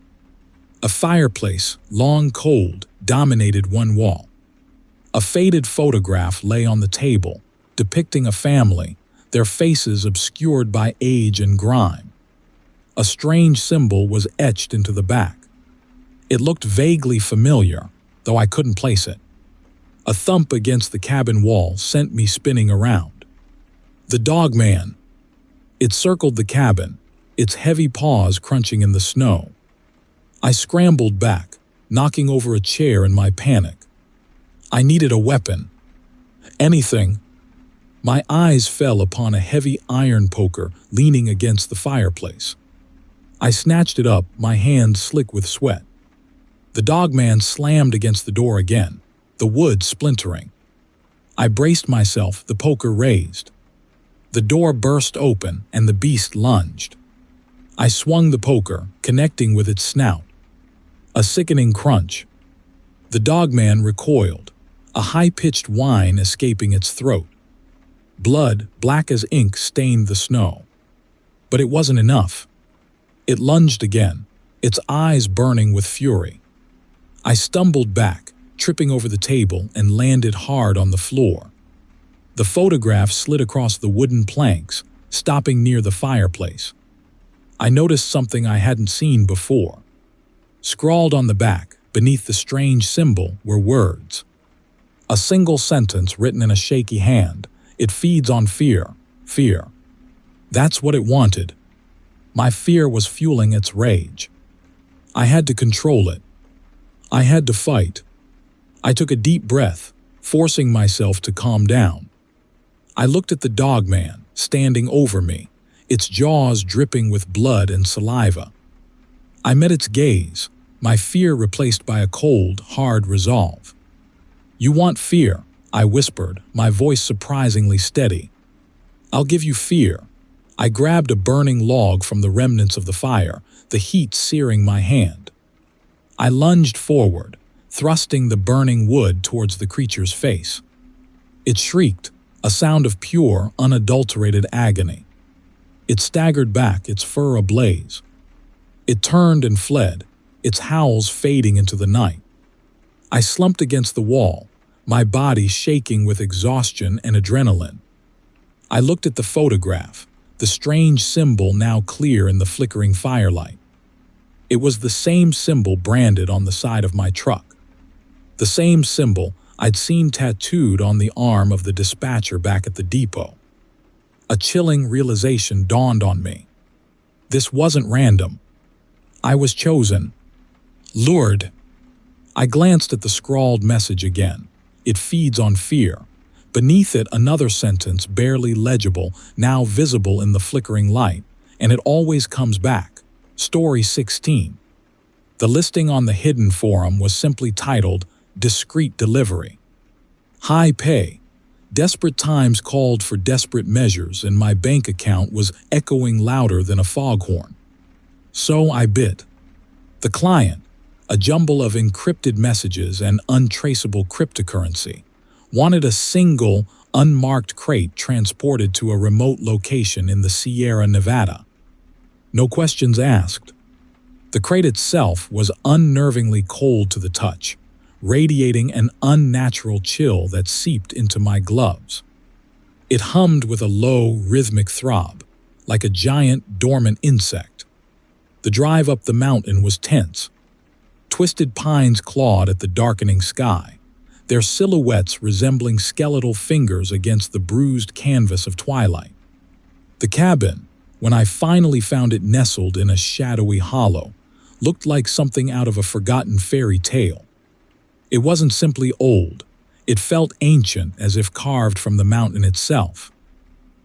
[SPEAKER 1] A fireplace, long cold, dominated one wall. A faded photograph lay on the table, depicting a family, their faces obscured by age and grime. A strange symbol was etched into the back. It looked vaguely familiar, though I couldn't place it. A thump against the cabin wall sent me spinning around. The Dogman. It circled the cabin, its heavy paws crunching in the snow. I scrambled back, knocking over a chair in my panic. I needed a weapon. Anything. My eyes fell upon a heavy iron poker leaning against the fireplace. I snatched it up, my hands slick with sweat. The Dogman slammed against the door again, the wood splintering. I braced myself, the poker raised. The door burst open and the beast lunged. I swung the poker, connecting with its snout. A sickening crunch. The Dogman recoiled, a high-pitched whine escaping its throat. Blood, black as ink, stained the snow. But it wasn't enough. It lunged again, its eyes burning with fury. I stumbled back, tripping over the table, and landed hard on the floor. The photograph slid across the wooden planks, stopping near the fireplace. I noticed something I hadn't seen before. Scrawled on the back, beneath the strange symbol, were words. A single sentence written in a shaky hand. It feeds on fear, fear. That's what it wanted. My fear was fueling its rage. I had to control it. I had to fight. I took a deep breath, forcing myself to calm down. I looked at the Dogman, standing over me, its jaws dripping with blood and saliva. I met its gaze, my fear replaced by a cold, hard resolve. "You want fear," I whispered, my voice surprisingly steady. "I'll give you fear." I grabbed a burning log from the remnants of the fire, the heat searing my hand. I lunged forward, thrusting the burning wood towards the creature's face. It shrieked, a sound of pure, unadulterated agony. It staggered back, its fur ablaze. It turned and fled, its howls fading into the night. I slumped against the wall, my body shaking with exhaustion and adrenaline. I looked at the photograph, the strange symbol now clear in the flickering firelight. It was the same symbol branded on the side of my truck. The same symbol I'd seen tattooed on the arm of the dispatcher back at the depot. A chilling realization dawned on me. This wasn't random. I was chosen. Lured. I glanced at the scrawled message again. It feeds on fear. Beneath it, another sentence, barely legible, now visible in the flickering light, and it always comes back. Story 16. The listing on the hidden forum was simply titled, Discreet Delivery. High pay. Desperate times called for desperate measures, and my bank account was echoing louder than a foghorn. So I bit. The client, a jumble of encrypted messages and untraceable cryptocurrency, wanted a single, unmarked crate transported to a remote location in the Sierra Nevada. No questions asked. The crate itself was unnervingly cold to the touch, radiating an unnatural chill that seeped into my gloves. It hummed with a low, rhythmic throb, like a giant, dormant insect. The drive up the mountain was tense. Twisted pines clawed at the darkening sky, their silhouettes resembling skeletal fingers against the bruised canvas of twilight. The cabin, when I finally found it nestled in a shadowy hollow, looked like something out of a forgotten fairy tale. It wasn't simply old. It felt ancient, as if carved from the mountain itself.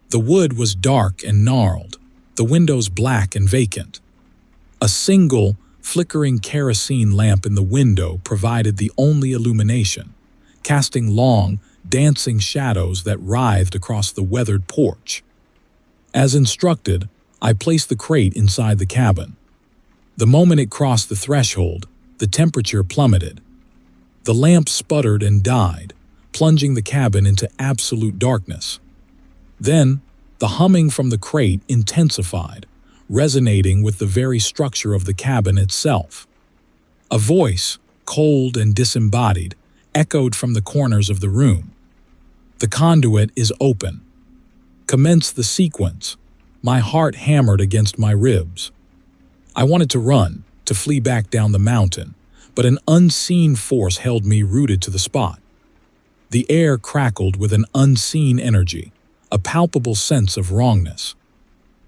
[SPEAKER 1] The wood was dark and gnarled, the windows black and vacant. A single, flickering kerosene lamp in the window provided the only illumination, casting long, dancing shadows that writhed across the weathered porch. As instructed, I placed the crate inside the cabin. The moment it crossed the threshold, the temperature plummeted. The lamp sputtered and died, plunging the cabin into absolute darkness. Then, the humming from the crate intensified, resonating with the very structure of the cabin itself. A voice, cold and disembodied, echoed from the corners of the room. The conduit is open. Commence the sequence. My heart hammered against my ribs. I wanted to run, to flee back down the mountain, but an unseen force held me rooted to the spot. The air crackled with an unseen energy, a palpable sense of wrongness.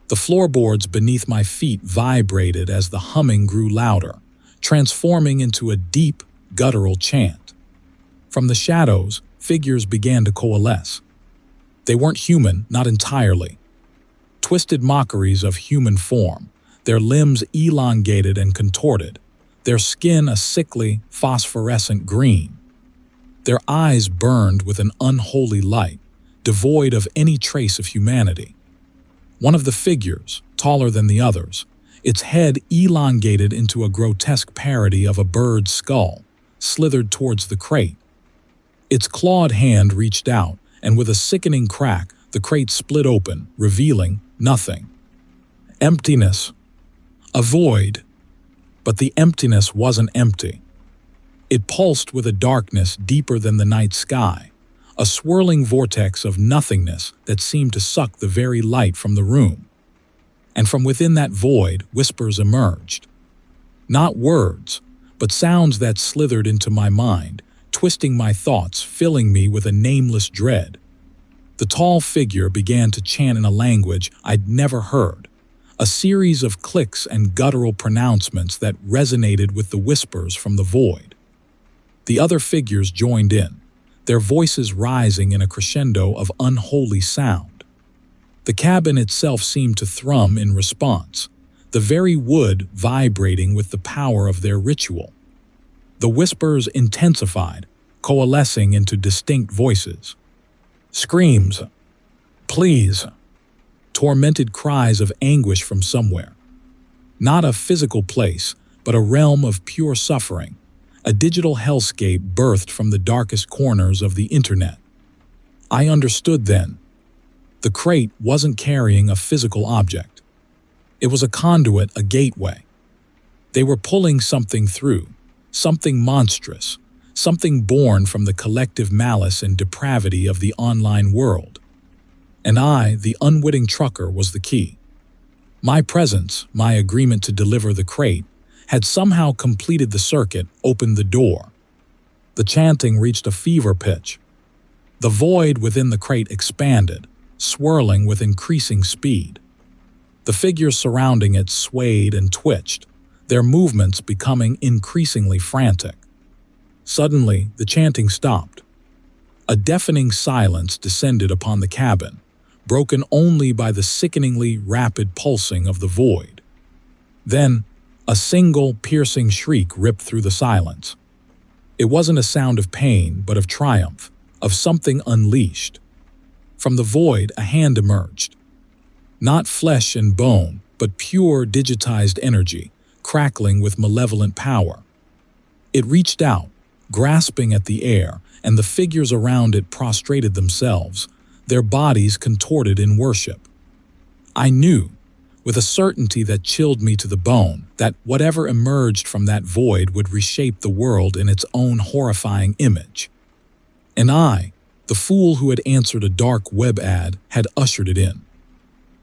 [SPEAKER 1] The floorboards beneath my feet vibrated as the humming grew louder, transforming into a deep, guttural chant. From the shadows, figures began to coalesce. They weren't human, not entirely. Twisted mockeries of human form, their limbs elongated and contorted, their skin a sickly, phosphorescent green. Their eyes burned with an unholy light, devoid of any trace of humanity. One of the figures, taller than the others, its head elongated into a grotesque parody of a bird's skull, slithered towards the crate. Its clawed hand reached out, and with a sickening crack, the crate split open, revealing nothing. Emptiness. A void. But the emptiness wasn't empty. It pulsed with a darkness deeper than the night sky, a swirling vortex of nothingness that seemed to suck the very light from the room. And from within that void, whispers emerged. Not words, but sounds that slithered into my mind, twisting my thoughts, filling me with a nameless dread. The tall figure began to chant in a language I'd never heard, a series of clicks and guttural pronouncements that resonated with the whispers from the void. The other figures joined in, their voices rising in a crescendo of unholy sound. The cabin itself seemed to thrum in response, the very wood vibrating with the power of their ritual. The whispers intensified, coalescing into distinct voices. Screams, pleas, tormented cries of anguish from somewhere. Not a physical place, but a realm of pure suffering, a digital hellscape birthed from the darkest corners of the internet. I understood then. The crate wasn't carrying a physical object. It was a conduit, a gateway. They were pulling something through, something monstrous, something born from the collective malice and depravity of the online world. And I, the unwitting trucker, was the key. My presence, my agreement to deliver the crate, had somehow completed the circuit, opened the door. The chanting reached a fever pitch. The void within the crate expanded, swirling with increasing speed. The figures surrounding it swayed and twitched, their movements becoming increasingly frantic. Suddenly, the chanting stopped. A deafening silence descended upon the cabin, broken only by the sickeningly rapid pulsing of the void. Then, a single piercing shriek ripped through the silence. It wasn't a sound of pain, but of triumph, of something unleashed. From the void, a hand emerged. Not flesh and bone, but pure digitized energy, crackling with malevolent power. It reached out, grasping at the air, and the figures around it prostrated themselves, their bodies contorted in worship. I knew, with a certainty that chilled me to the bone, that whatever emerged from that void would reshape the world in its own horrifying image. And I, the fool who had answered a dark web ad, had ushered it in.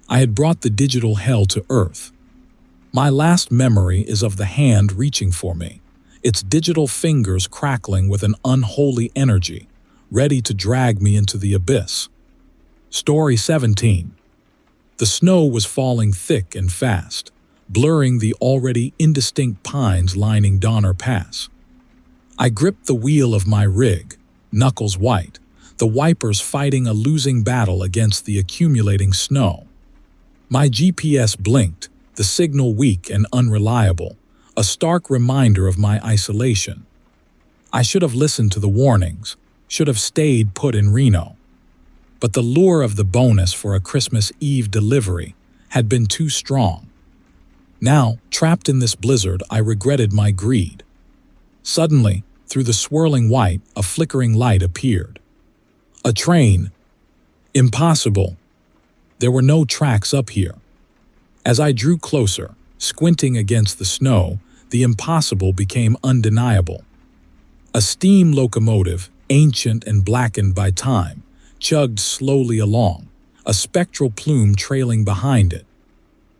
[SPEAKER 1] I had brought the digital hell to earth. My last memory is of the hand reaching for me, its digital fingers crackling with an unholy energy, ready to drag me into the abyss. Story 17. The snow was falling thick and fast, blurring the already indistinct pines lining Donner Pass. I gripped the wheel of my rig, knuckles white, the wipers fighting a losing battle against the accumulating snow. My GPS blinked, the signal weak and unreliable, a stark reminder of my isolation. I should have listened to the warnings, should have stayed put in Reno. But the lure of the bonus for a Christmas Eve delivery had been too strong. Now, trapped in this blizzard, I regretted my greed. Suddenly, through the swirling white, a flickering light appeared. A train. Impossible. There were no tracks up here. As I drew closer, squinting against the snow, the impossible became undeniable. A steam locomotive, ancient and blackened by time, chugged slowly along, a spectral plume trailing behind it.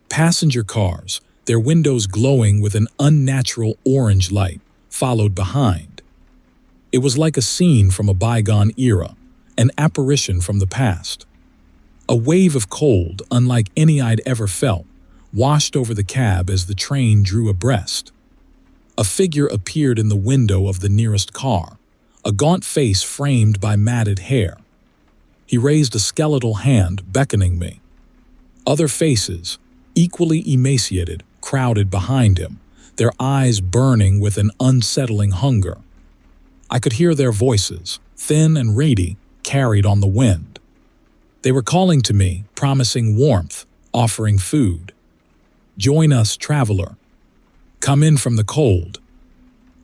[SPEAKER 1] Passenger cars, their windows glowing with an unnatural orange light, followed behind. It was like a scene from a bygone era, an apparition from the past. A wave of cold, unlike any I'd ever felt, washed over the cab as the train drew abreast. A figure appeared in the window of the nearest car, a gaunt face framed by matted hair. He raised a skeletal hand, beckoning me. Other faces, equally emaciated, crowded behind him, their eyes burning with an unsettling hunger. I could hear their voices, thin and reedy, carried on the wind. They were calling to me, promising warmth, offering food. "Join us, traveler. Come in from the cold.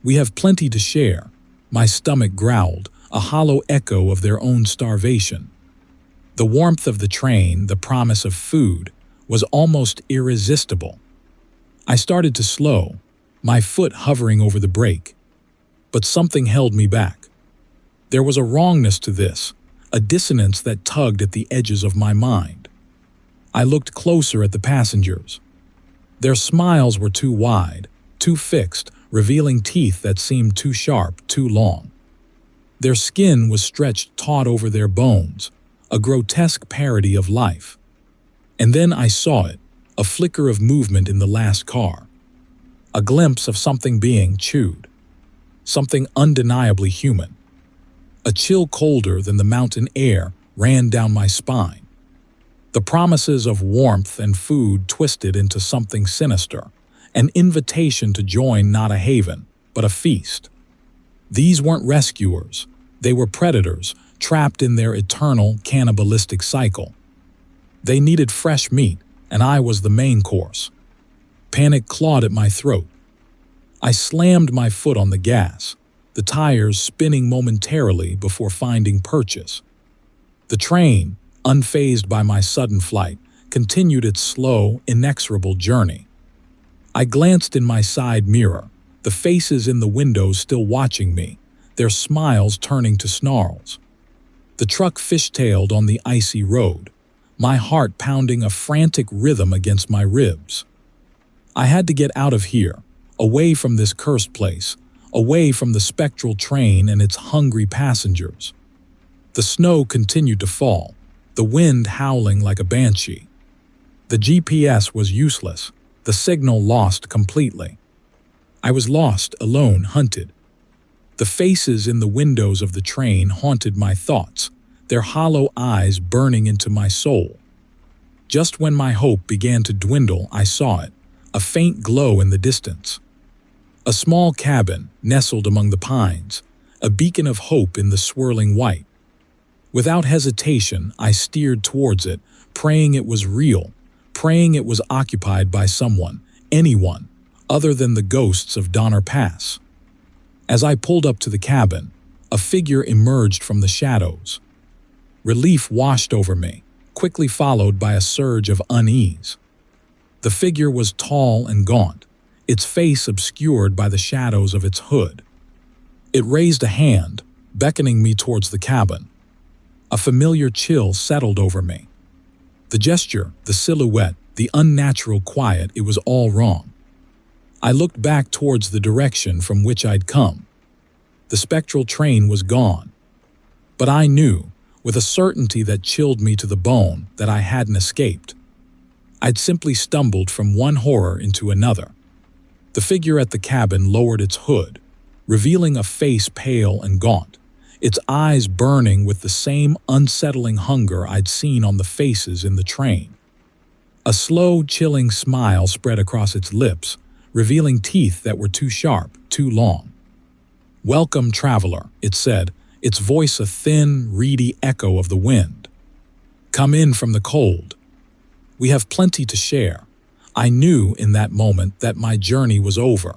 [SPEAKER 1] We have plenty to share," my stomach growled, a hollow echo of their own starvation. The warmth of the train, the promise of food, was almost irresistible. I started to slow, my foot hovering over the brake. But something held me back. There was a wrongness to this, a dissonance that tugged at the edges of my mind. I looked closer at the passengers. Their smiles were too wide, too fixed, revealing teeth that seemed too sharp, too long. Their skin was stretched taut over their bones, a grotesque parody of life. And then I saw it, a flicker of movement in the last car. A glimpse of something being chewed. Something undeniably human. A chill colder than the mountain air ran down my spine. The promises of warmth and food twisted into something sinister, an invitation to join not a haven, but a feast. These weren't rescuers. They were predators, trapped in their eternal cannibalistic cycle. They needed fresh meat, and I was the main course. Panic clawed at my throat. I slammed my foot on the gas, the tires spinning momentarily before finding purchase. The train, unfazed by my sudden flight, continued its slow, inexorable journey. I glanced in my side mirror, the faces in the windows still watching me, their smiles turning to snarls. The truck fishtailed on the icy road, my heart pounding a frantic rhythm against my ribs. I had to get out of here, away from this cursed place, away from the spectral train and its hungry passengers. The snow continued to fall, the wind howling like a banshee. The GPS was useless, the signal lost completely. I was lost, alone, hunted. The faces in the windows of the train haunted my thoughts, their hollow eyes burning into my soul. Just when my hope began to dwindle, I saw it, a faint glow in the distance. A small cabin, nestled among the pines, a beacon of hope in the swirling white. Without hesitation, I steered towards it, praying it was real, praying it was occupied by someone, anyone, other than the ghosts of Donner Pass. As I pulled up to the cabin, a figure emerged from the shadows. Relief washed over me, quickly followed by a surge of unease. The figure was tall and gaunt, its face obscured by the shadows of its hood. It raised a hand, beckoning me towards the cabin. A familiar chill settled over me. The gesture, the silhouette, the unnatural quiet, it was all wrong. I looked back towards the direction from which I'd come. The spectral train was gone. But I knew, with a certainty that chilled me to the bone, that I hadn't escaped. I'd simply stumbled from one horror into another. The figure at the cabin lowered its hood, revealing a face pale and gaunt, its eyes burning with the same unsettling hunger I'd seen on the faces in the train. A slow, chilling smile spread across its lips, revealing teeth that were too sharp, too long. "Welcome, traveler," it said, its voice a thin, reedy echo of the wind. "Come in from the cold. We have plenty to share." I knew in that moment that my journey was over.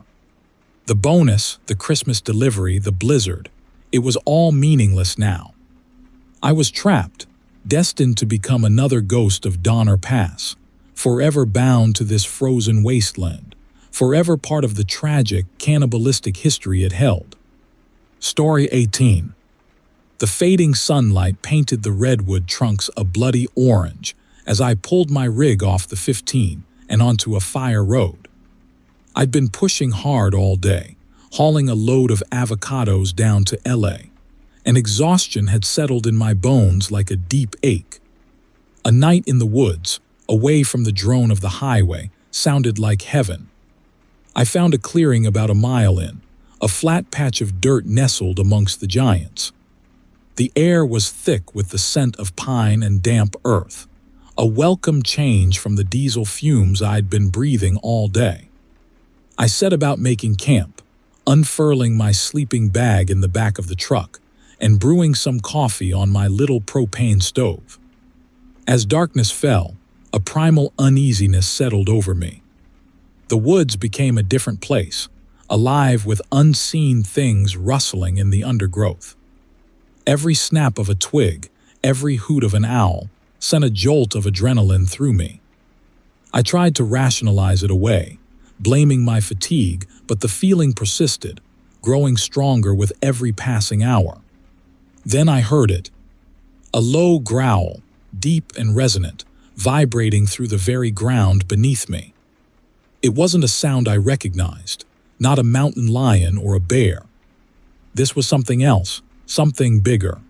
[SPEAKER 1] The bonus, the Christmas delivery, the blizzard, it was all meaningless now. I was trapped, destined to become another ghost of Donner Pass, forever bound to this frozen wasteland, forever part of the tragic, cannibalistic history it held. Story 18. The fading sunlight painted the redwood trunks a bloody orange as I pulled my rig off the 15 and onto a fire road. I'd been pushing hard all day, hauling a load of avocados down to LA, and exhaustion had settled in my bones like a deep ache. A night in the woods, away from the drone of the highway, sounded like heaven. I found a clearing about a mile in, a flat patch of dirt nestled amongst the giants. The air was thick with the scent of pine and damp earth, a welcome change from the diesel fumes I'd been breathing all day. I set about making camp, unfurling my sleeping bag in the back of the truck and brewing some coffee on my little propane stove. As darkness fell, a primal uneasiness settled over me. The woods became a different place, alive with unseen things rustling in the undergrowth. Every snap of a twig, every hoot of an owl, sent a jolt of adrenaline through me. I tried to rationalize it away, blaming my fatigue, but the feeling persisted, growing stronger with every passing hour. Then I heard it. A low growl, deep and resonant, vibrating through the very ground beneath me. It wasn't a sound I recognized, not a mountain lion or a bear. This was something else, something bigger.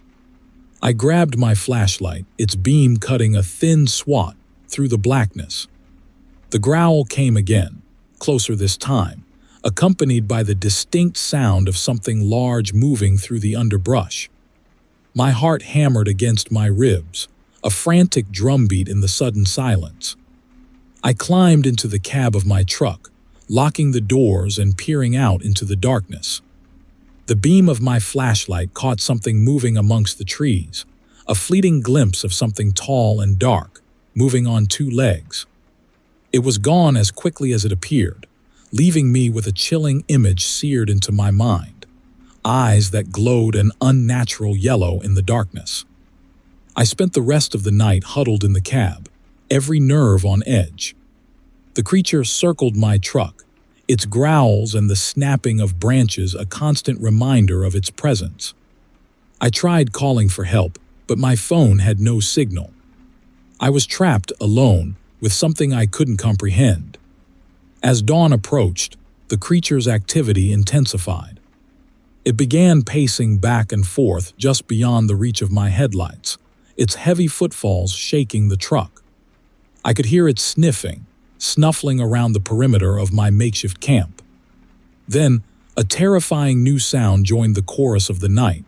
[SPEAKER 1] I grabbed my flashlight, its beam cutting a thin swath through the blackness. The growl came again, closer this time, accompanied by the distinct sound of something large moving through the underbrush. My heart hammered against my ribs, a frantic drumbeat in the sudden silence. I climbed into the cab of my truck, locking the doors and peering out into the darkness. The beam of my flashlight caught something moving amongst the trees, a fleeting glimpse of something tall and dark, moving on two legs. It was gone as quickly as it appeared, leaving me with a chilling image seared into my mind, eyes that glowed an unnatural yellow in the darkness. I spent the rest of the night huddled in the cab, every nerve on edge. The creature circled my truck, its growls and the snapping of branches a constant reminder of its presence. I tried calling for help, but my phone had no signal. I was trapped alone with something I couldn't comprehend. As dawn approached, the creature's activity intensified. It began pacing back and forth just beyond the reach of my headlights, its heavy footfalls shaking the truck. I could hear it snuffling around the perimeter of my makeshift camp. Then, a terrifying new sound joined the chorus of the night,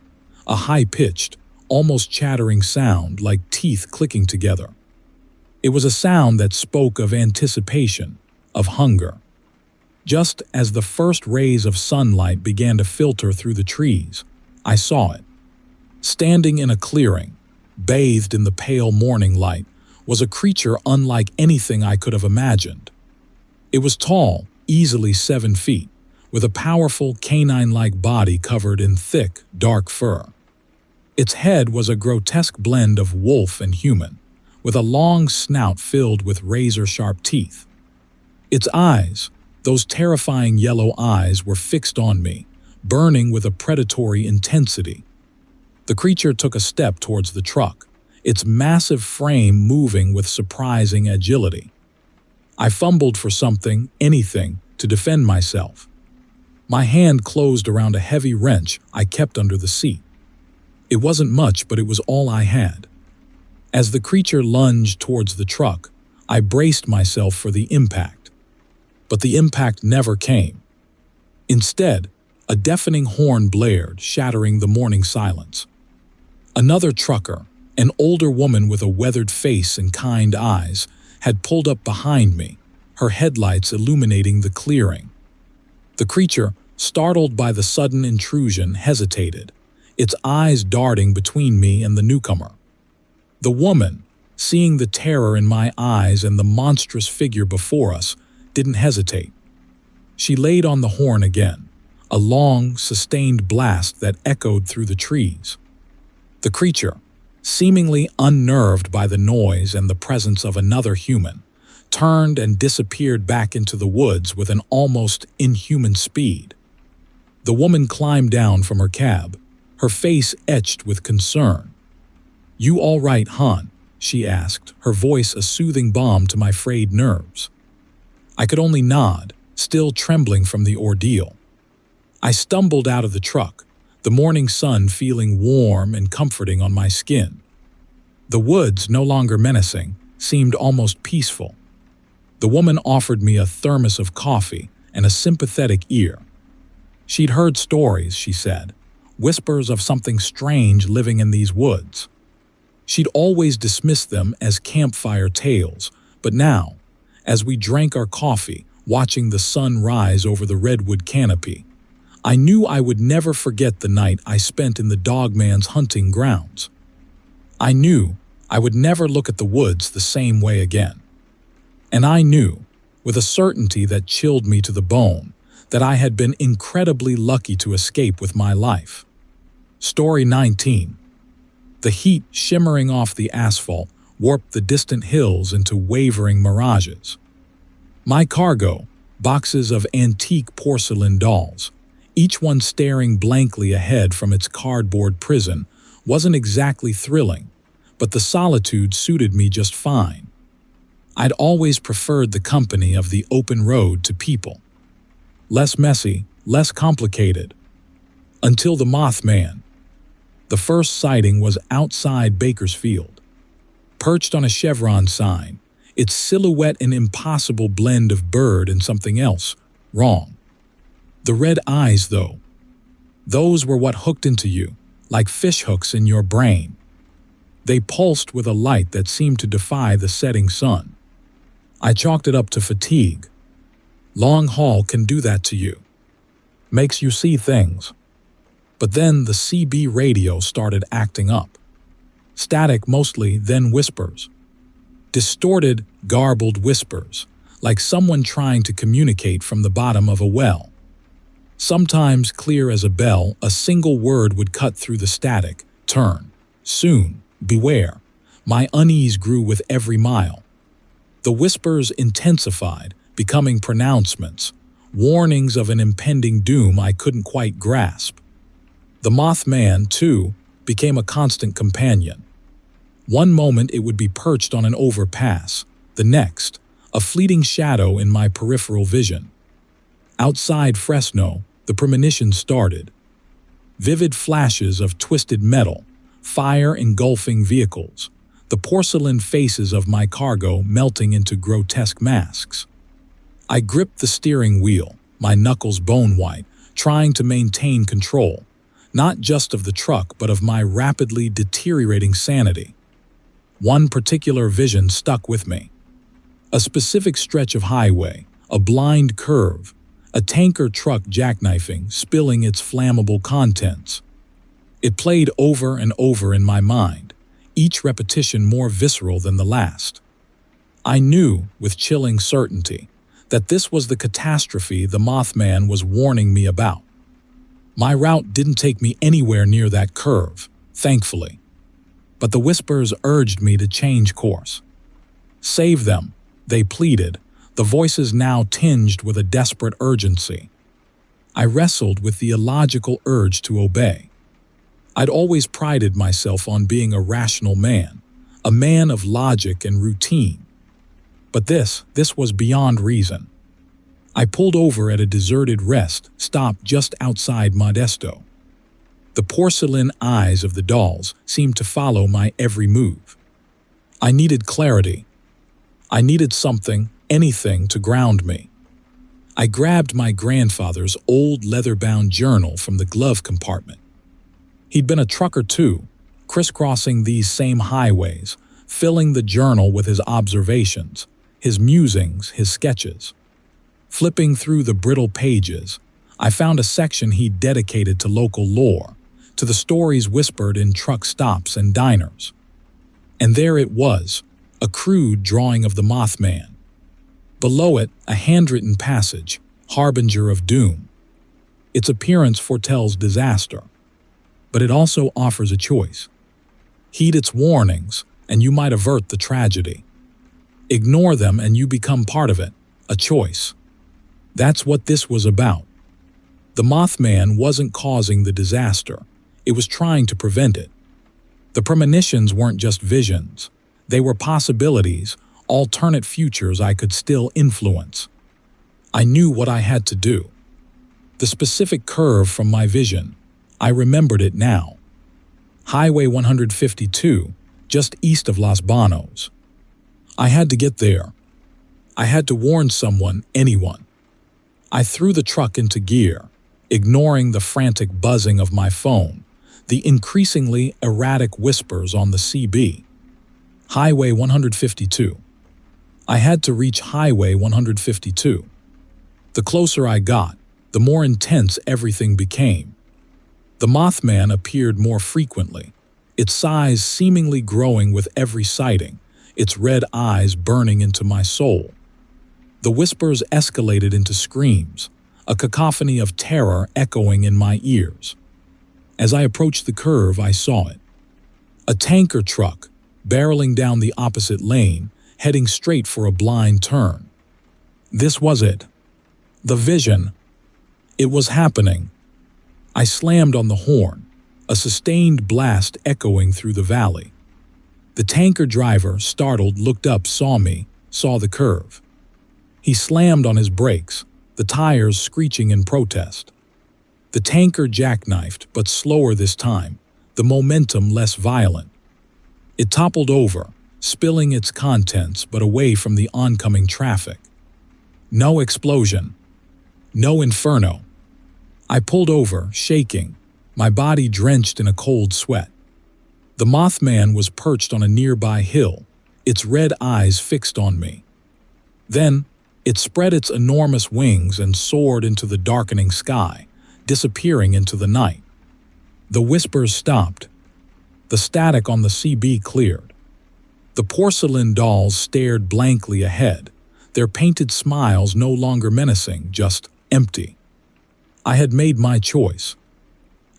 [SPEAKER 1] a high-pitched, almost chattering sound like teeth clicking together. It was a sound that spoke of anticipation, of hunger. Just as the first rays of sunlight began to filter through the trees, I saw it. Standing in a clearing, bathed in the pale morning light, was a creature unlike anything I could have imagined. It was tall, easily 7 feet, with a powerful canine-like body covered in thick, dark fur. Its head was a grotesque blend of wolf and human, with a long snout filled with razor-sharp teeth. Its eyes, those terrifying yellow eyes, were fixed on me, burning with a predatory intensity. The creature took a step towards the truck, its massive frame moving with surprising agility. I fumbled for something, anything, to defend myself. My hand closed around a heavy wrench I kept under the seat. It wasn't much, but it was all I had. As the creature lunged towards the truck, I braced myself for the impact. But the impact never came. Instead, a deafening horn blared, shattering the morning silence. Another trucker, an older woman with a weathered face and kind eyes, had pulled up behind me, her headlights illuminating the clearing. The creature, startled by the sudden intrusion, hesitated, its eyes darting between me and the newcomer. The woman, seeing the terror in my eyes and the monstrous figure before us, didn't hesitate. She laid on the horn again, a long, sustained blast that echoed through the trees. The creature, seemingly unnerved by the noise and the presence of another human, turned and disappeared back into the woods with an almost inhuman speed. The woman climbed down from her cab, her face etched with concern. "You all right, hon?" she asked, her voice a soothing balm to my frayed nerves. I could only nod, still trembling from the ordeal. I stumbled out of the truck, the morning sun feeling warm and comforting on my skin. The woods, no longer menacing, seemed almost peaceful. The woman offered me a thermos of coffee and a sympathetic ear. She'd heard stories, she said, whispers of something strange living in these woods. She'd always dismissed them as campfire tales, but now, as we drank our coffee, watching the sun rise over the redwood canopy, I knew I would never forget the night I spent in the dogman's hunting grounds. I knew I would never look at the woods the same way again. And I knew, with a certainty that chilled me to the bone, that I had been incredibly lucky to escape with my life. Story 19. The heat shimmering off the asphalt warped the distant hills into wavering mirages. My cargo, boxes of antique porcelain dolls, each one staring blankly ahead from its cardboard prison, wasn't exactly thrilling, but the solitude suited me just fine. I'd always preferred the company of the open road to people. Less messy, less complicated. Until the Mothman. The first sighting was outside Bakersfield. Perched on a chevron sign, its silhouette an impossible blend of bird and something else, wrong. The red eyes, though. Those were what hooked into you, like fish hooks in your brain. They pulsed with a light that seemed to defy the setting sun. I chalked it up to fatigue. Long haul can do that to you. Makes you see things. But then the CB radio started acting up. Static mostly, then whispers. Distorted, garbled whispers, like someone trying to communicate from the bottom of a well. Sometimes clear as a bell, a single word would cut through the static. Turn. Soon. Beware. My unease grew with every mile. The whispers intensified, becoming pronouncements, warnings of an impending doom I couldn't quite grasp. The Mothman, too, became a constant companion. One moment it would be perched on an overpass, the next, a fleeting shadow in my peripheral vision. Outside Fresno, the premonition started. Vivid flashes of twisted metal, fire engulfing vehicles, the porcelain faces of my cargo melting into grotesque masks. I gripped the steering wheel, my knuckles bone white, trying to maintain control, not just of the truck but of my rapidly deteriorating sanity. One particular vision stuck with me. A specific stretch of highway, a blind curve, a tanker truck jackknifing, spilling its flammable contents. It played over and over in my mind, each repetition more visceral than the last. I knew, with chilling certainty, that this was the catastrophe the Mothman was warning me about. My route didn't take me anywhere near that curve, thankfully. But the whispers urged me to change course. Save them, they pleaded, the voices now tinged with a desperate urgency. I wrestled with the illogical urge to obey. I'd always prided myself on being a rational man, a man of logic and routine. But this was beyond reason. I pulled over at a deserted rest stop just outside Modesto. The porcelain eyes of the dolls seemed to follow my every move. I needed clarity. I needed something, anything to ground me. I grabbed my grandfather's old leather-bound journal from the glove compartment. He'd been a trucker too, crisscrossing these same highways, filling the journal with his observations, his musings, his sketches. Flipping through the brittle pages, I found a section he'd dedicated to local lore, to the stories whispered in truck stops and diners. And there it was, a crude drawing of the Mothman. Below it, a handwritten passage, harbinger of doom. Its appearance foretells disaster, but it also offers a choice. Heed its warnings, and you might avert the tragedy. Ignore them and you become part of it, a choice. That's what this was about. The Mothman wasn't causing the disaster, it was trying to prevent it. The premonitions weren't just visions, they were possibilities, alternate futures I could still influence. I knew what I had to do. The specific curve from my vision, I remembered it now. Highway 152, just east of Los Banos. I had to get there. I had to warn someone, anyone. I threw the truck into gear, ignoring the frantic buzzing of my phone, the increasingly erratic whispers on the CB. Highway 152. I had to reach Highway 152. The closer I got, the more intense everything became. The Mothman appeared more frequently, its size seemingly growing with every sighting, its red eyes burning into my soul. The whispers escalated into screams, a cacophony of terror echoing in my ears. As I approached the curve, I saw it. A tanker truck, barreling down the opposite lane, heading straight for a blind turn. This was it. The vision. It was happening. I slammed on the horn, a sustained blast echoing through the valley. The tanker driver, startled, looked up, saw me, saw the curve. He slammed on his brakes, the tires screeching in protest. The tanker jackknifed, but slower this time, the momentum less violent. It toppled over, spilling its contents but away from the oncoming traffic. No explosion. No inferno. I pulled over, shaking, my body drenched in a cold sweat. The Mothman was perched on a nearby hill, its red eyes fixed on me. Then, it spread its enormous wings and soared into the darkening sky, disappearing into the night. The whispers stopped. The static on the CB cleared. The porcelain dolls stared blankly ahead, their painted smiles no longer menacing, just empty. I had made my choice.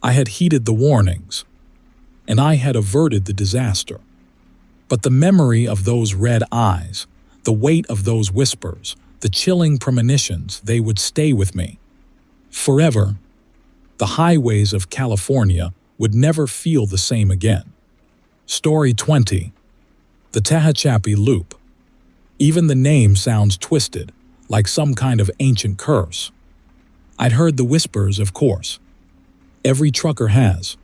[SPEAKER 1] I had heeded the warnings, and I had averted the disaster. But the memory of those red eyes, the weight of those whispers, the chilling premonitions, they would stay with me. Forever. The highways of California would never feel the same again. Story 20. The Tehachapi Loop. Even the name sounds twisted, like some kind of ancient curse. I'd heard the whispers, of course. Every trucker has.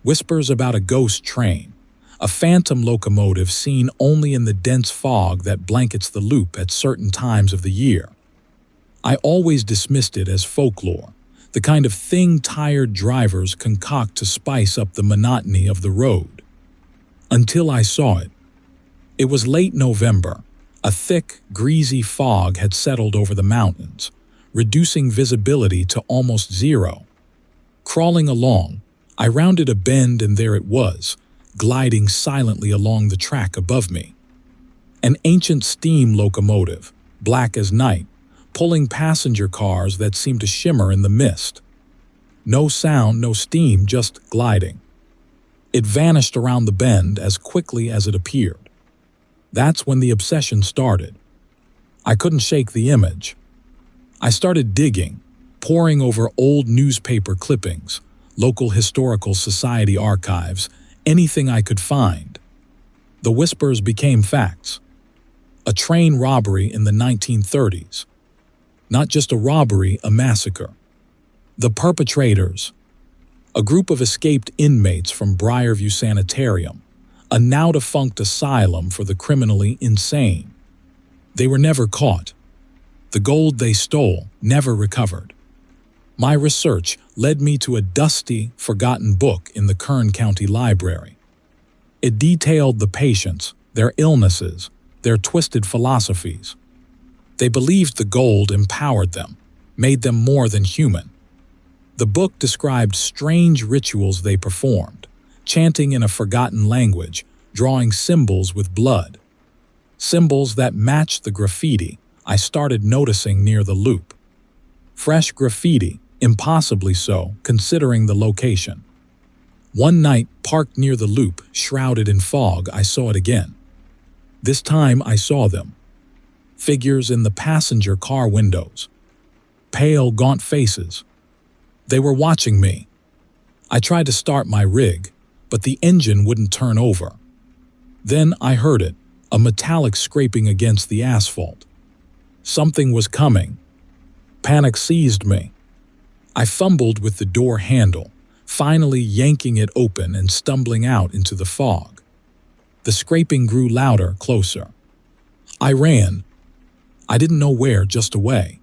[SPEAKER 1] Whispers about a ghost train, a phantom locomotive seen only in the dense fog that blankets the loop at certain times of the year. I always dismissed it as folklore, the kind of thing tired drivers concoct to spice up the monotony of the road. Until I saw it. It was late November. A thick, greasy fog had settled over the mountains, reducing visibility to almost zero. Crawling along, I rounded a bend and there it was, gliding silently along the track above me. An ancient steam locomotive, black as night, pulling passenger cars that seemed to shimmer in the mist. No sound, no steam, just gliding. It vanished around the bend as quickly as it appeared. That's when the obsession started. I couldn't shake the image. I started digging, poring over old newspaper clippings, local historical society archives, anything I could find. The whispers became facts. A train robbery in the 1930s. Not just a robbery, a massacre. The perpetrators, a group of escaped inmates from Briarview Sanitarium, a now-defunct asylum for the criminally insane. They were never caught. The gold they stole never recovered. My research led me to a dusty, forgotten book in the Kern County Library. It detailed the patients, their illnesses, their twisted philosophies. They believed the gold empowered them, made them more than human. The book described strange rituals they performed, chanting in a forgotten language, drawing symbols with blood. Symbols that matched the graffiti I started noticing near the loop. Fresh graffiti, impossibly so, considering the location. One night, parked near the loop, shrouded in fog, I saw it again. This time I saw them. Figures in the passenger car windows. Pale, gaunt faces. They were watching me. I tried to start my rig, but the engine wouldn't turn over. Then I heard it, a metallic scraping against the asphalt. Something was coming. Panic seized me. I fumbled with the door handle, finally yanking it open and stumbling out into the fog. The scraping grew louder, closer. I ran. I didn't know where, just away.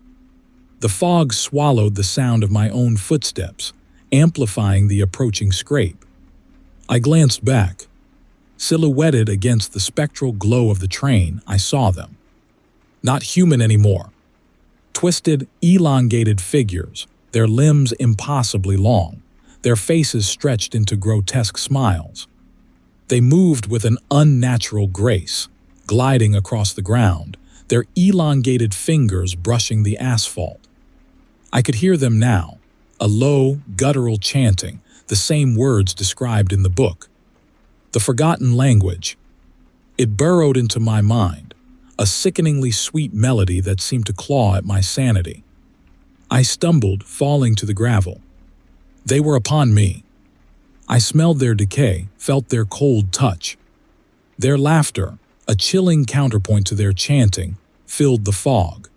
[SPEAKER 1] The fog swallowed the sound of my own footsteps, amplifying the approaching scrape. I glanced back. Silhouetted against the spectral glow of the train, I saw them. Not human anymore. Twisted, elongated figures, their limbs impossibly long, their faces stretched into grotesque smiles. They moved with an unnatural grace, gliding across the ground, their elongated fingers brushing the asphalt. I could hear them now, a low, guttural chanting, the same words described in the book. The forgotten language. It burrowed into my mind, a sickeningly sweet melody that seemed to claw at my sanity. I stumbled, falling to the gravel. They were upon me. I smelled their decay, felt their cold touch. Their laughter, a chilling counterpoint to their chanting, filled the fog.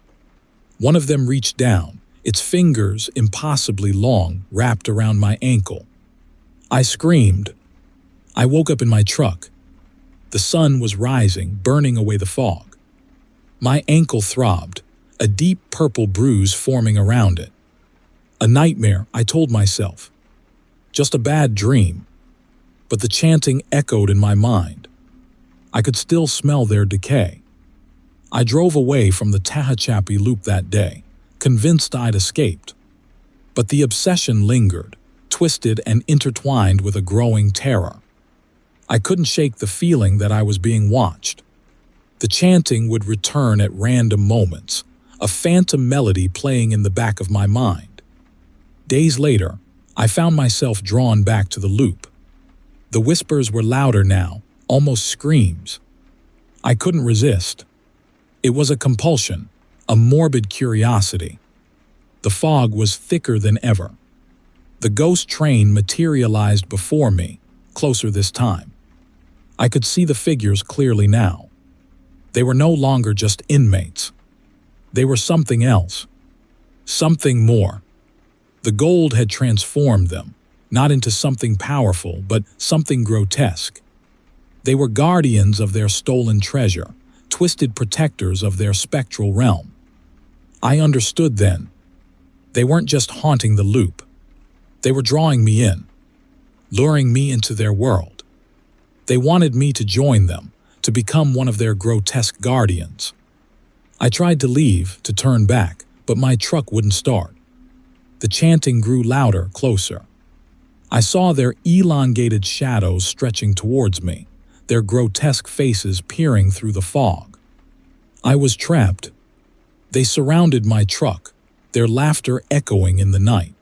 [SPEAKER 1] One of them reached down, its fingers, impossibly long, wrapped around my ankle. I screamed. I woke up in my truck. The sun was rising, burning away the fog. My ankle throbbed, a deep purple bruise forming around it. A nightmare, I told myself. Just a bad dream. But the chanting echoed in my mind. I could still smell their decay. I drove away from the Tehachapi loop that day, convinced I'd escaped. But the obsession lingered, twisted and intertwined with a growing terror. I couldn't shake the feeling that I was being watched. The chanting would return at random moments, a phantom melody playing in the back of my mind. Days later, I found myself drawn back to the loop. The whispers were louder now, almost screams. I couldn't resist. It was a compulsion, a morbid curiosity. The fog was thicker than ever. The ghost train materialized before me, closer this time. I could see the figures clearly now. They were no longer just inmates. They were something else. Something more. The gold had transformed them, not into something powerful, but something grotesque. They were guardians of their stolen treasure, twisted protectors of their spectral realm. I understood then. They weren't just haunting the loop. They were drawing me in, luring me into their world. They wanted me to join them, to become one of their grotesque guardians. I tried to leave, to turn back, but my truck wouldn't start. The chanting grew louder, closer. I saw their elongated shadows stretching towards me, their grotesque faces peering through the fog. I was trapped. They surrounded my truck, their laughter echoing in the night.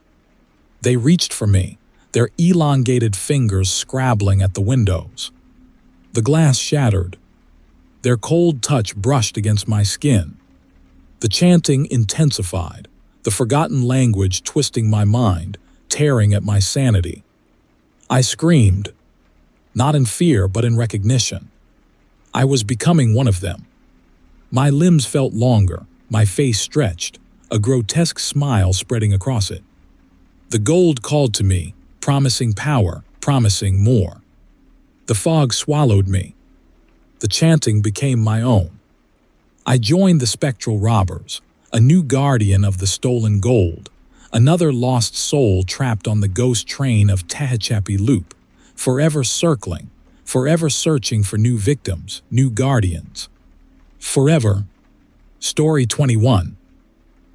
[SPEAKER 1] They reached for me, their elongated fingers scrabbling at the windows. The glass shattered. Their cold touch brushed against my skin. The chanting intensified, the forgotten language twisting my mind, tearing at my sanity. I screamed, not in fear but in recognition. I was becoming one of them. My limbs felt longer, my face stretched, a grotesque smile spreading across it. The gold called to me, promising power, promising more. The fog swallowed me. The chanting became my own. I joined the spectral robbers, a new guardian of the stolen gold, another lost soul trapped on the ghost train of Tehachapi Loop, forever circling, forever searching for new victims, new guardians. Forever. Story 21.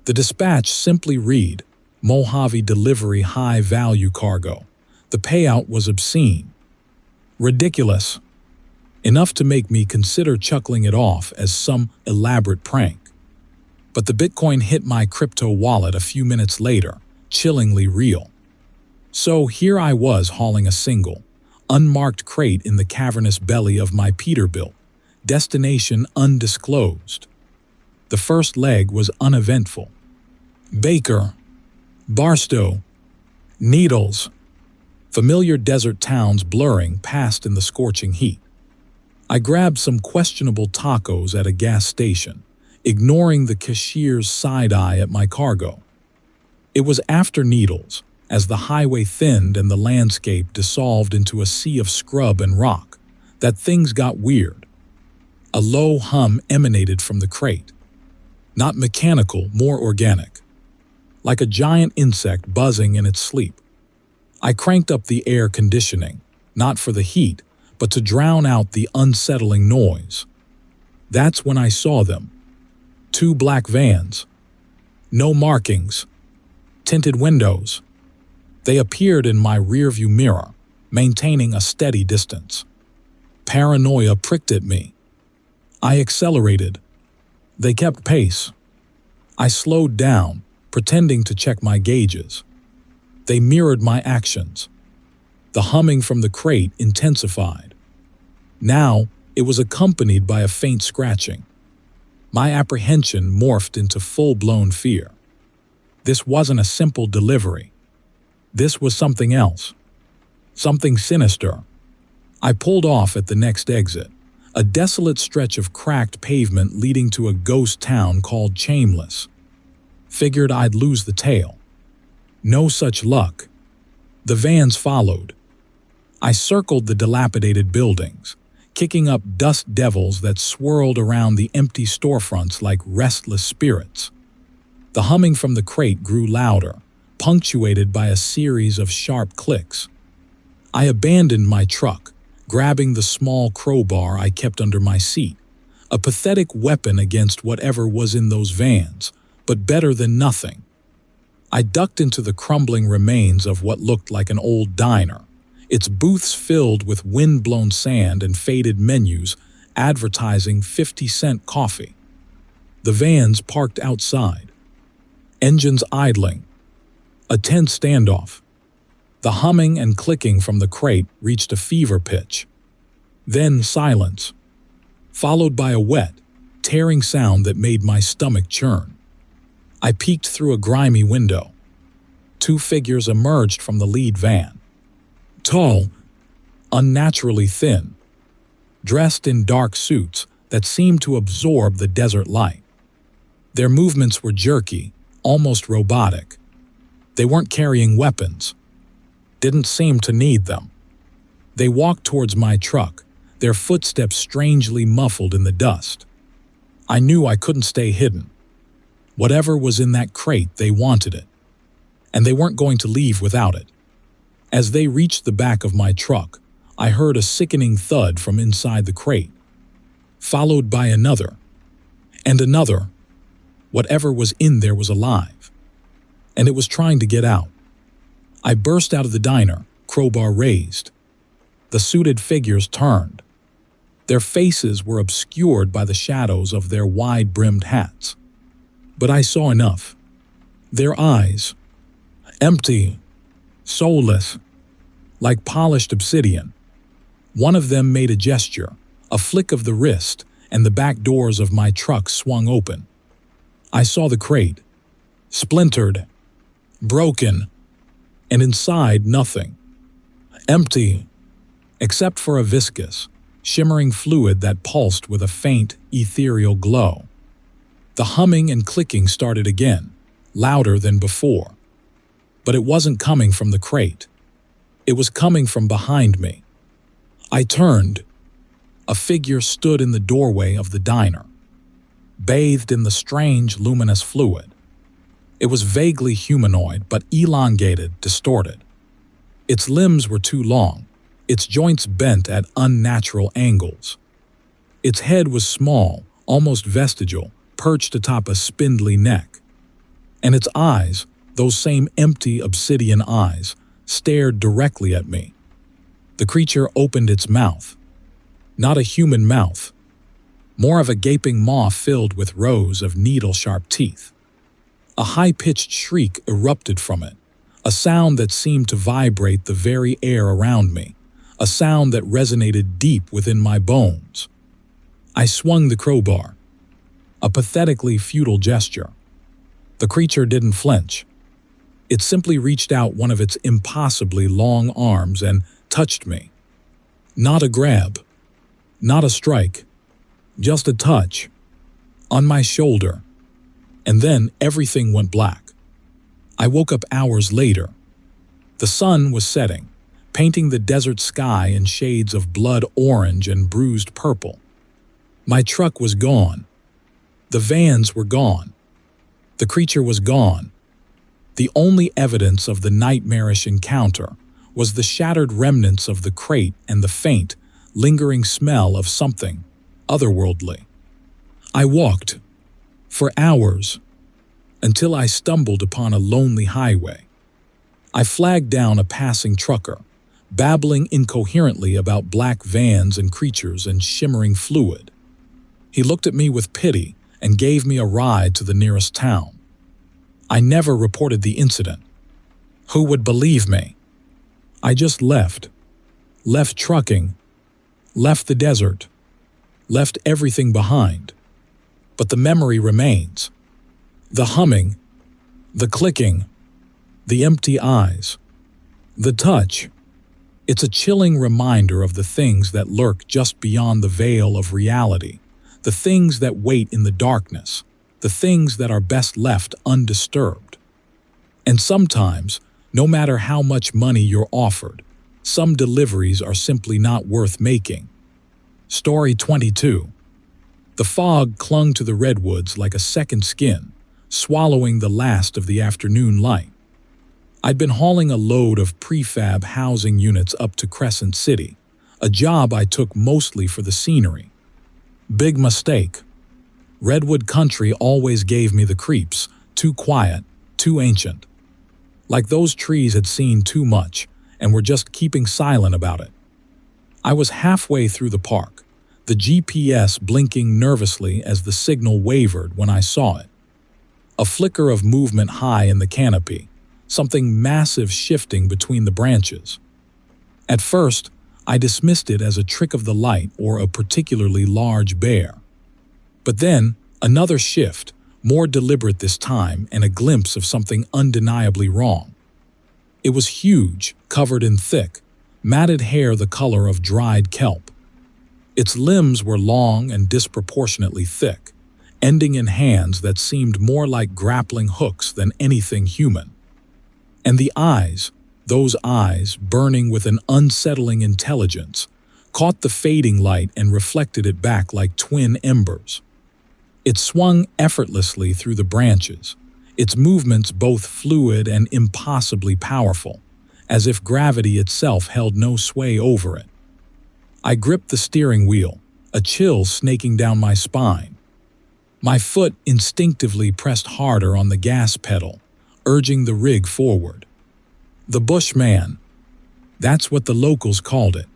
[SPEAKER 1] The dispatch simply read, Mojave Delivery High Value Cargo. The payout was obscene. Ridiculous. Enough to make me consider chuckling it off as some elaborate prank. But the Bitcoin hit my crypto wallet a few minutes later, chillingly real. So here I was hauling a single, unmarked crate in the cavernous belly of my Peterbilt, destination undisclosed. The first leg was uneventful. Baker, Barstow, Needles, familiar desert towns blurring past in the scorching heat. I grabbed some questionable tacos at a gas station, ignoring the cashier's side-eye at my cargo. It was after Needles, as the highway thinned and the landscape dissolved into a sea of scrub and rock, that things got weird. A low hum emanated from the crate. Not mechanical, more organic. Like a giant insect buzzing in its sleep. I cranked up the air conditioning, not for the heat, but to drown out the unsettling noise. That's when I saw them. 2 black vans. No markings. Tinted windows. They appeared in my rearview mirror, maintaining a steady distance. Paranoia pricked at me. I accelerated. They kept pace. I slowed down, pretending to check my gauges. They mirrored my actions. The humming from the crate intensified. Now, it was accompanied by a faint scratching. My apprehension morphed into full-blown fear. This wasn't a simple delivery. This was something else. Something sinister. I pulled off at the next exit, a desolate stretch of cracked pavement leading to a ghost town called Chameless. Figured I'd lose the tail. No such luck. The vans followed. I circled the dilapidated buildings, kicking up dust devils that swirled around the empty storefronts like restless spirits. The humming from the crate grew louder, punctuated by a series of sharp clicks. I abandoned my truck, grabbing the small crowbar I kept under my seat, a pathetic weapon against whatever was in those vans, but better than nothing. I ducked into the crumbling remains of what looked like an old diner, its booths filled with wind-blown sand and faded menus advertising 50-cent coffee. The vans parked outside, engines idling. A tense standoff. The humming and clicking from the crate reached a fever pitch. Then silence, followed by a wet, tearing sound that made my stomach churn. I peeked through a grimy window. 2 figures emerged from the lead van. Tall, unnaturally thin, dressed in dark suits that seemed to absorb the desert light. Their movements were jerky, almost robotic. They weren't carrying weapons. Didn't seem to need them. They walked towards my truck, their footsteps strangely muffled in the dust. I knew I couldn't stay hidden. Whatever was in that crate, they wanted it. And they weren't going to leave without it. As they reached the back of my truck, I heard a sickening thud from inside the crate, followed by another, and another. Whatever was in there was alive, and it was trying to get out. I burst out of the diner, crowbar raised. The suited figures turned. Their faces were obscured by the shadows of their wide-brimmed hats. But I saw enough. Their eyes, empty, soulless, like polished obsidian. One of them made a gesture, a flick of the wrist, and the back doors of my truck swung open. I saw the crate, splintered, broken, and inside nothing. Empty, except for a viscous, shimmering fluid that pulsed with a faint, ethereal glow. The humming and clicking started again, louder than before. But it wasn't coming from the crate. It was coming from behind me. I turned. A figure stood in the doorway of the diner, bathed in the strange, luminous fluid. It was vaguely humanoid, but elongated, distorted. Its limbs were too long, its joints bent at unnatural angles. Its head was small, almost vestigial, perched atop a spindly neck. And its eyes, those same empty obsidian eyes, stared directly at me. The creature opened its mouth. Not a human mouth. More of a gaping maw filled with rows of needle-sharp teeth. A high-pitched shriek erupted from it, a sound that seemed to vibrate the very air around me, a sound that resonated deep within my bones. I swung the crowbar. A pathetically futile gesture. The creature didn't flinch. It simply reached out one of its impossibly long arms and touched me. Not a grab. Not a strike. Just a touch. On my shoulder. And then everything went black. I woke up hours later. The sun was setting, painting the desert sky in shades of blood orange and bruised purple. My truck was gone. The vans were gone. The creature was gone. The only evidence of the nightmarish encounter was the shattered remnants of the crate and the faint, lingering smell of something otherworldly. I walked for hours until I stumbled upon a lonely highway. I flagged down a passing trucker, babbling incoherently about black vans and creatures and shimmering fluid. He looked at me with pity and gave me a ride to the nearest town. I never reported the incident. Who would believe me? I just left. Left trucking. Left the desert. Left everything behind. But the memory remains. The humming. The clicking. The empty eyes. The touch. It's a chilling reminder of the things that lurk just beyond the veil of reality. The things that wait in the darkness. The things that are best left undisturbed. And sometimes, no matter how much money you're offered, some deliveries are simply not worth making. Story 22. The fog clung to the redwoods like a second skin, swallowing the last of the afternoon light. I'd been hauling a load of prefab housing units up to Crescent City, a job I took mostly for the scenery. Big mistake. Redwood country always gave me the creeps, too quiet, too ancient. Like those trees had seen too much and were just keeping silent about it. I was halfway through the park, the GPS blinking nervously as the signal wavered when I saw it. A flicker of movement high in the canopy, something massive shifting between the branches. At first, I dismissed it as a trick of the light or a particularly large bear. But then, another shift, more deliberate this time, and a glimpse of something undeniably wrong. It was huge, covered in thick, matted hair the color of dried kelp. Its limbs were long and disproportionately thick, ending in hands that seemed more like grappling hooks than anything human. And the eyes, those eyes burning with an unsettling intelligence, caught the fading light and reflected it back like twin embers. It swung effortlessly through the branches, its movements both fluid and impossibly powerful, as if gravity itself held no sway over it. I gripped the steering wheel, a chill snaking down my spine. My foot instinctively pressed harder on the gas pedal, urging the rig forward. The Bushman, that's what the locals called it.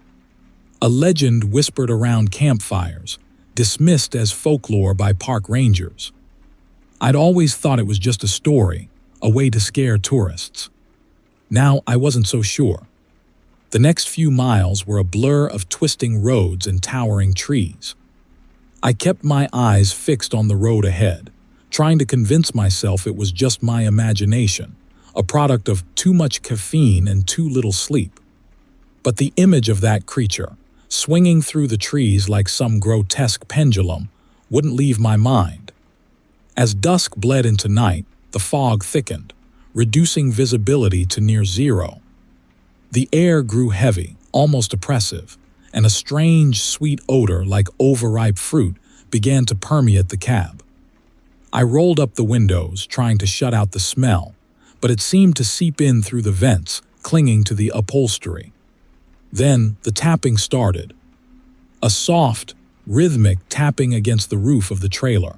[SPEAKER 1] A legend whispered around campfires, dismissed as folklore by park rangers. I'd always thought it was just a story, a way to scare tourists. Now I wasn't so sure. The next few miles were a blur of twisting roads and towering trees. I kept my eyes fixed on the road ahead, trying to convince myself it was just my imagination, a product of too much caffeine and too little sleep. But the image of that creature, swinging through the trees like some grotesque pendulum, wouldn't leave my mind. As dusk bled into night, the fog thickened, reducing visibility to near zero. The air grew heavy, almost oppressive, and a strange, sweet odor like overripe fruit began to permeate the cab. I rolled up the windows, trying to shut out the smell, but it seemed to seep in through the vents, clinging to the upholstery. Then the tapping started. A soft, rhythmic tapping against the roof of the trailer.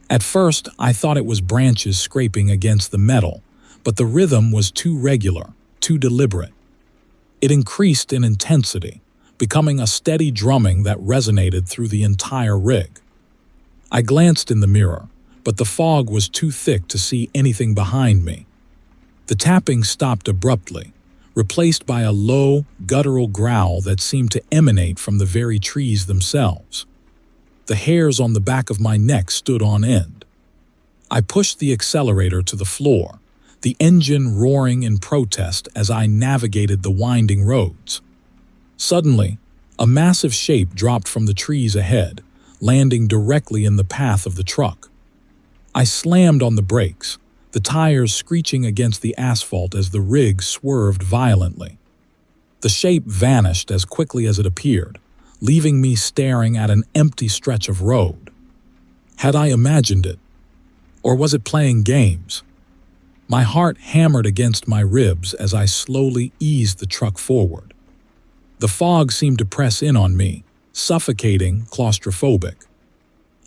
[SPEAKER 1] At first, I thought it was branches scraping against the metal, but the rhythm was too regular, too deliberate. It increased in intensity, becoming a steady drumming that resonated through the entire rig. I glanced in the mirror, but the fog was too thick to see anything behind me. The tapping stopped abruptly, replaced by a low, guttural growl that seemed to emanate from the very trees themselves. The hairs on the back of my neck stood on end. I pushed the accelerator to the floor, the engine roaring in protest as I navigated the winding roads. Suddenly, a massive shape dropped from the trees ahead, landing directly in the path of the truck. I slammed on the brakes, the tires screeching against the asphalt as the rig swerved violently. The shape vanished as quickly as it appeared, leaving me staring at an empty stretch of road. Had I imagined it? Or was it playing games? My heart hammered against my ribs as I slowly eased the truck forward. The fog seemed to press in on me, suffocating, claustrophobic.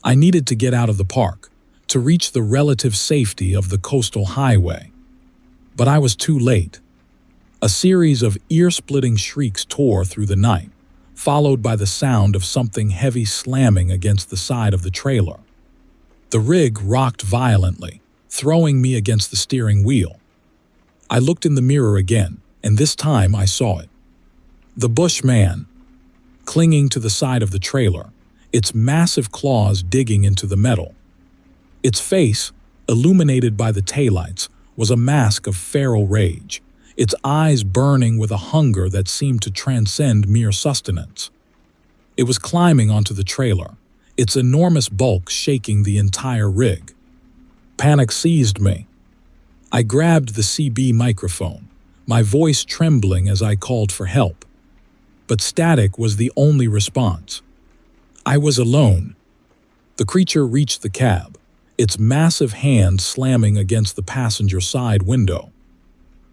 [SPEAKER 1] I needed to get out of the park, to reach the relative safety of the coastal highway. But I was too late. A series of ear-splitting shrieks tore through the night, followed by the sound of something heavy slamming against the side of the trailer. The rig rocked violently, throwing me against the steering wheel. I looked in the mirror again, and this time I saw it. The Bushman, clinging to the side of the trailer, its massive claws digging into the metal. Its face, illuminated by the taillights, was a mask of feral rage, its eyes burning with a hunger that seemed to transcend mere sustenance. It was climbing onto the trailer, its enormous bulk shaking the entire rig. Panic seized me. I grabbed the CB microphone, my voice trembling as I called for help. But static was the only response. I was alone. The creature reached the cab, its massive hand slamming against the passenger side window.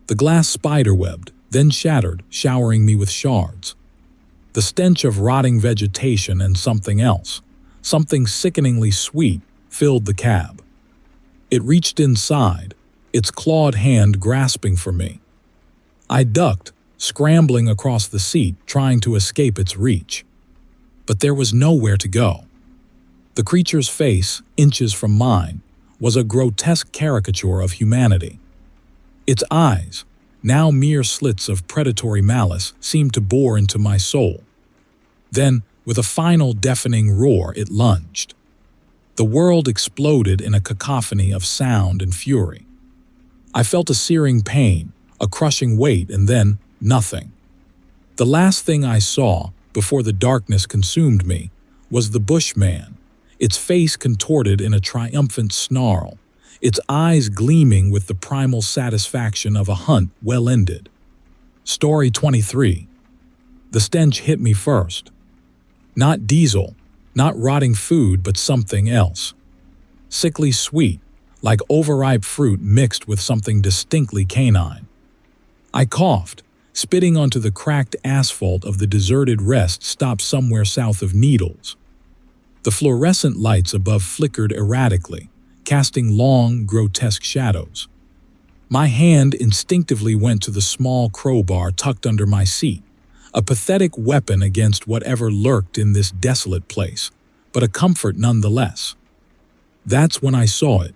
[SPEAKER 1] The glass spiderwebbed, then shattered, showering me with shards. The stench of rotting vegetation and something else, something sickeningly sweet, filled the cab. It reached inside, its clawed hand grasping for me. I ducked, scrambling across the seat, trying to escape its reach. But there was nowhere to go. The creature's face, inches from mine, was a grotesque caricature of humanity. Its eyes, now mere slits of predatory malice, seemed to bore into my soul. Then, with a final deafening roar, it lunged. The world exploded in a cacophony of sound and fury. I felt a searing pain, a crushing weight, and then nothing. The last thing I saw, before the darkness consumed me, was the Bushman, its face contorted in a triumphant snarl, its eyes gleaming with the primal satisfaction of a hunt well ended. Story 23. The stench hit me first. Not diesel, not rotting food, but something else. Sickly sweet, like overripe fruit mixed with something distinctly canine. I coughed, spitting onto the cracked asphalt of the deserted rest stop somewhere south of Needles. The fluorescent lights above flickered erratically, casting long, grotesque shadows. My hand instinctively went to the small crowbar tucked under my seat, a pathetic weapon against whatever lurked in this desolate place, but a comfort nonetheless. That's when I saw it.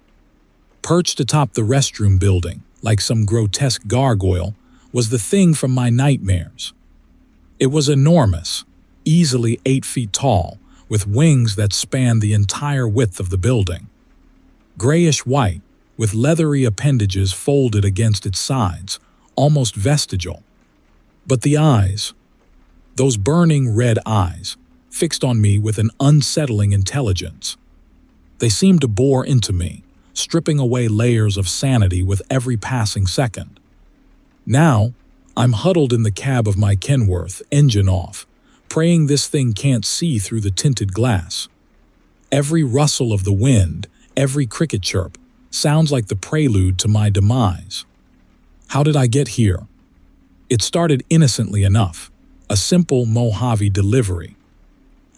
[SPEAKER 1] Perched atop the restroom building, like some grotesque gargoyle, was the thing from my nightmares. It was enormous, easily 8 feet tall, with wings that spanned the entire width of the building. Grayish-white, with leathery appendages folded against its sides, almost vestigial. But the eyes, those burning red eyes, fixed on me with an unsettling intelligence. They seemed to bore into me, stripping away layers of sanity with every passing second. Now, I'm huddled in the cab of my Kenworth, engine off, praying this thing can't see through the tinted glass. Every rustle of the wind, every cricket chirp, sounds like the prelude to my demise. How did I get here? It started innocently enough, a simple Mojave delivery.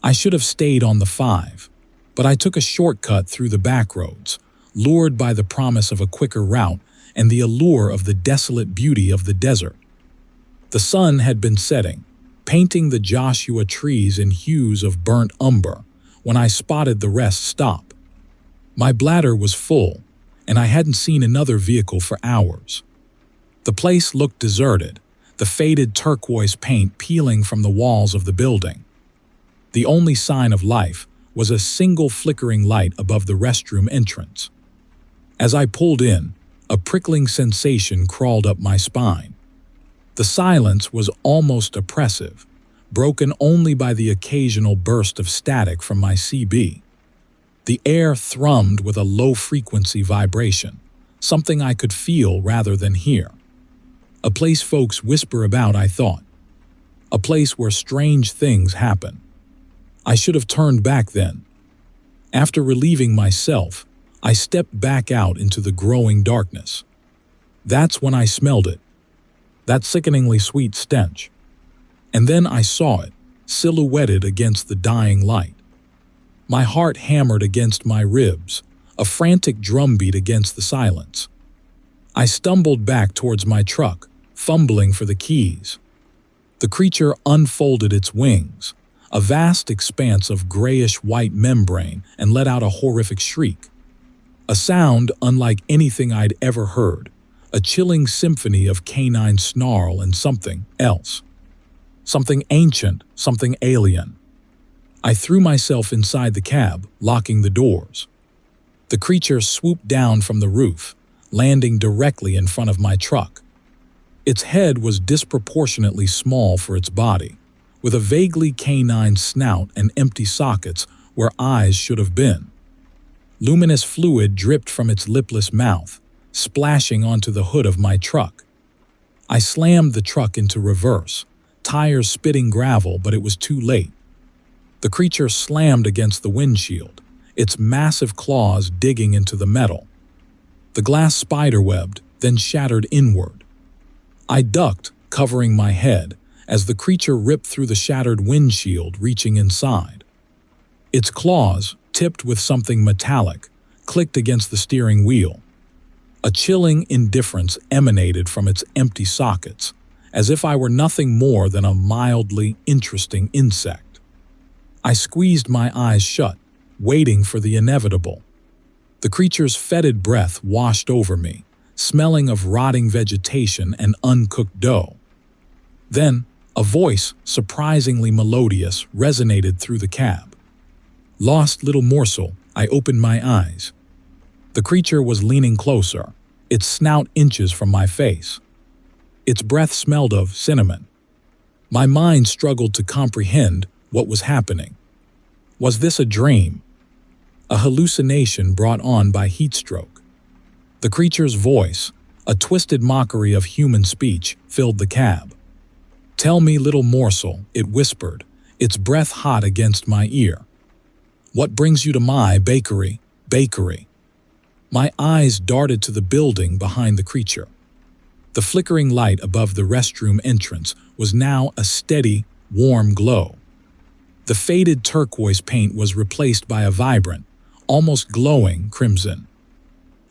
[SPEAKER 1] I should have stayed on the 5, but I took a shortcut through the back roads, lured by the promise of a quicker route and the allure of the desolate beauty of the desert. The sun had been setting, painting the Joshua trees in hues of burnt umber, when I spotted the rest stop. My bladder was full, and I hadn't seen another vehicle for hours. The place looked deserted, the faded turquoise paint peeling from the walls of the building. The only sign of life was a single flickering light above the restroom entrance. As I pulled in, a prickling sensation crawled up my spine. The silence was almost oppressive, broken only by the occasional burst of static from my CB. The air thrummed with a low-frequency vibration, something I could feel rather than hear. A place folks whisper about, I thought. A place where strange things happen. I should have turned back then. After relieving myself, I stepped back out into the growing darkness. That's when I smelled it, that sickeningly sweet stench. And then I saw it, silhouetted against the dying light. My heart hammered against my ribs, a frantic drumbeat against the silence. I stumbled back towards my truck, fumbling for the keys. The creature unfolded its wings, a vast expanse of grayish-white membrane, and let out a horrific shriek. A sound unlike anything I'd ever heard, a chilling symphony of canine snarl and something else. Something ancient, something alien. I threw myself inside the cab, locking the doors. The creature swooped down from the roof, landing directly in front of my truck. Its head was disproportionately small for its body, with a vaguely canine snout and empty sockets where eyes should have been. Luminous fluid dripped from its lipless mouth, splashing onto the hood of my truck. I slammed the truck into reverse, tires spitting gravel, but it was too late. The creature slammed against the windshield, its massive claws digging into the metal. The glass spiderwebbed, then shattered inward. I ducked, covering my head, as the creature ripped through the shattered windshield, reaching inside. Its claws, tipped with something metallic, clicked against the steering wheel. A chilling indifference emanated from its empty sockets, as if I were nothing more than a mildly interesting insect. I squeezed my eyes shut, waiting for the inevitable. The creature's fetid breath washed over me, smelling of rotting vegetation and uncooked dough. Then, a voice, surprisingly melodious, resonated through the cab. Lost little morsel, I opened my eyes. The creature was leaning closer, its snout inches from my face. Its breath smelled of cinnamon. My mind struggled to comprehend what was happening. Was this a dream? A hallucination brought on by heat stroke? The creature's voice, a twisted mockery of human speech, filled the cab. "Tell me, little morsel," it whispered, its breath hot against my ear. "What brings you to my bakery?" My eyes darted to the building behind the creature. The flickering light above the restroom entrance was now a steady, warm glow. The faded turquoise paint was replaced by a vibrant, almost glowing crimson.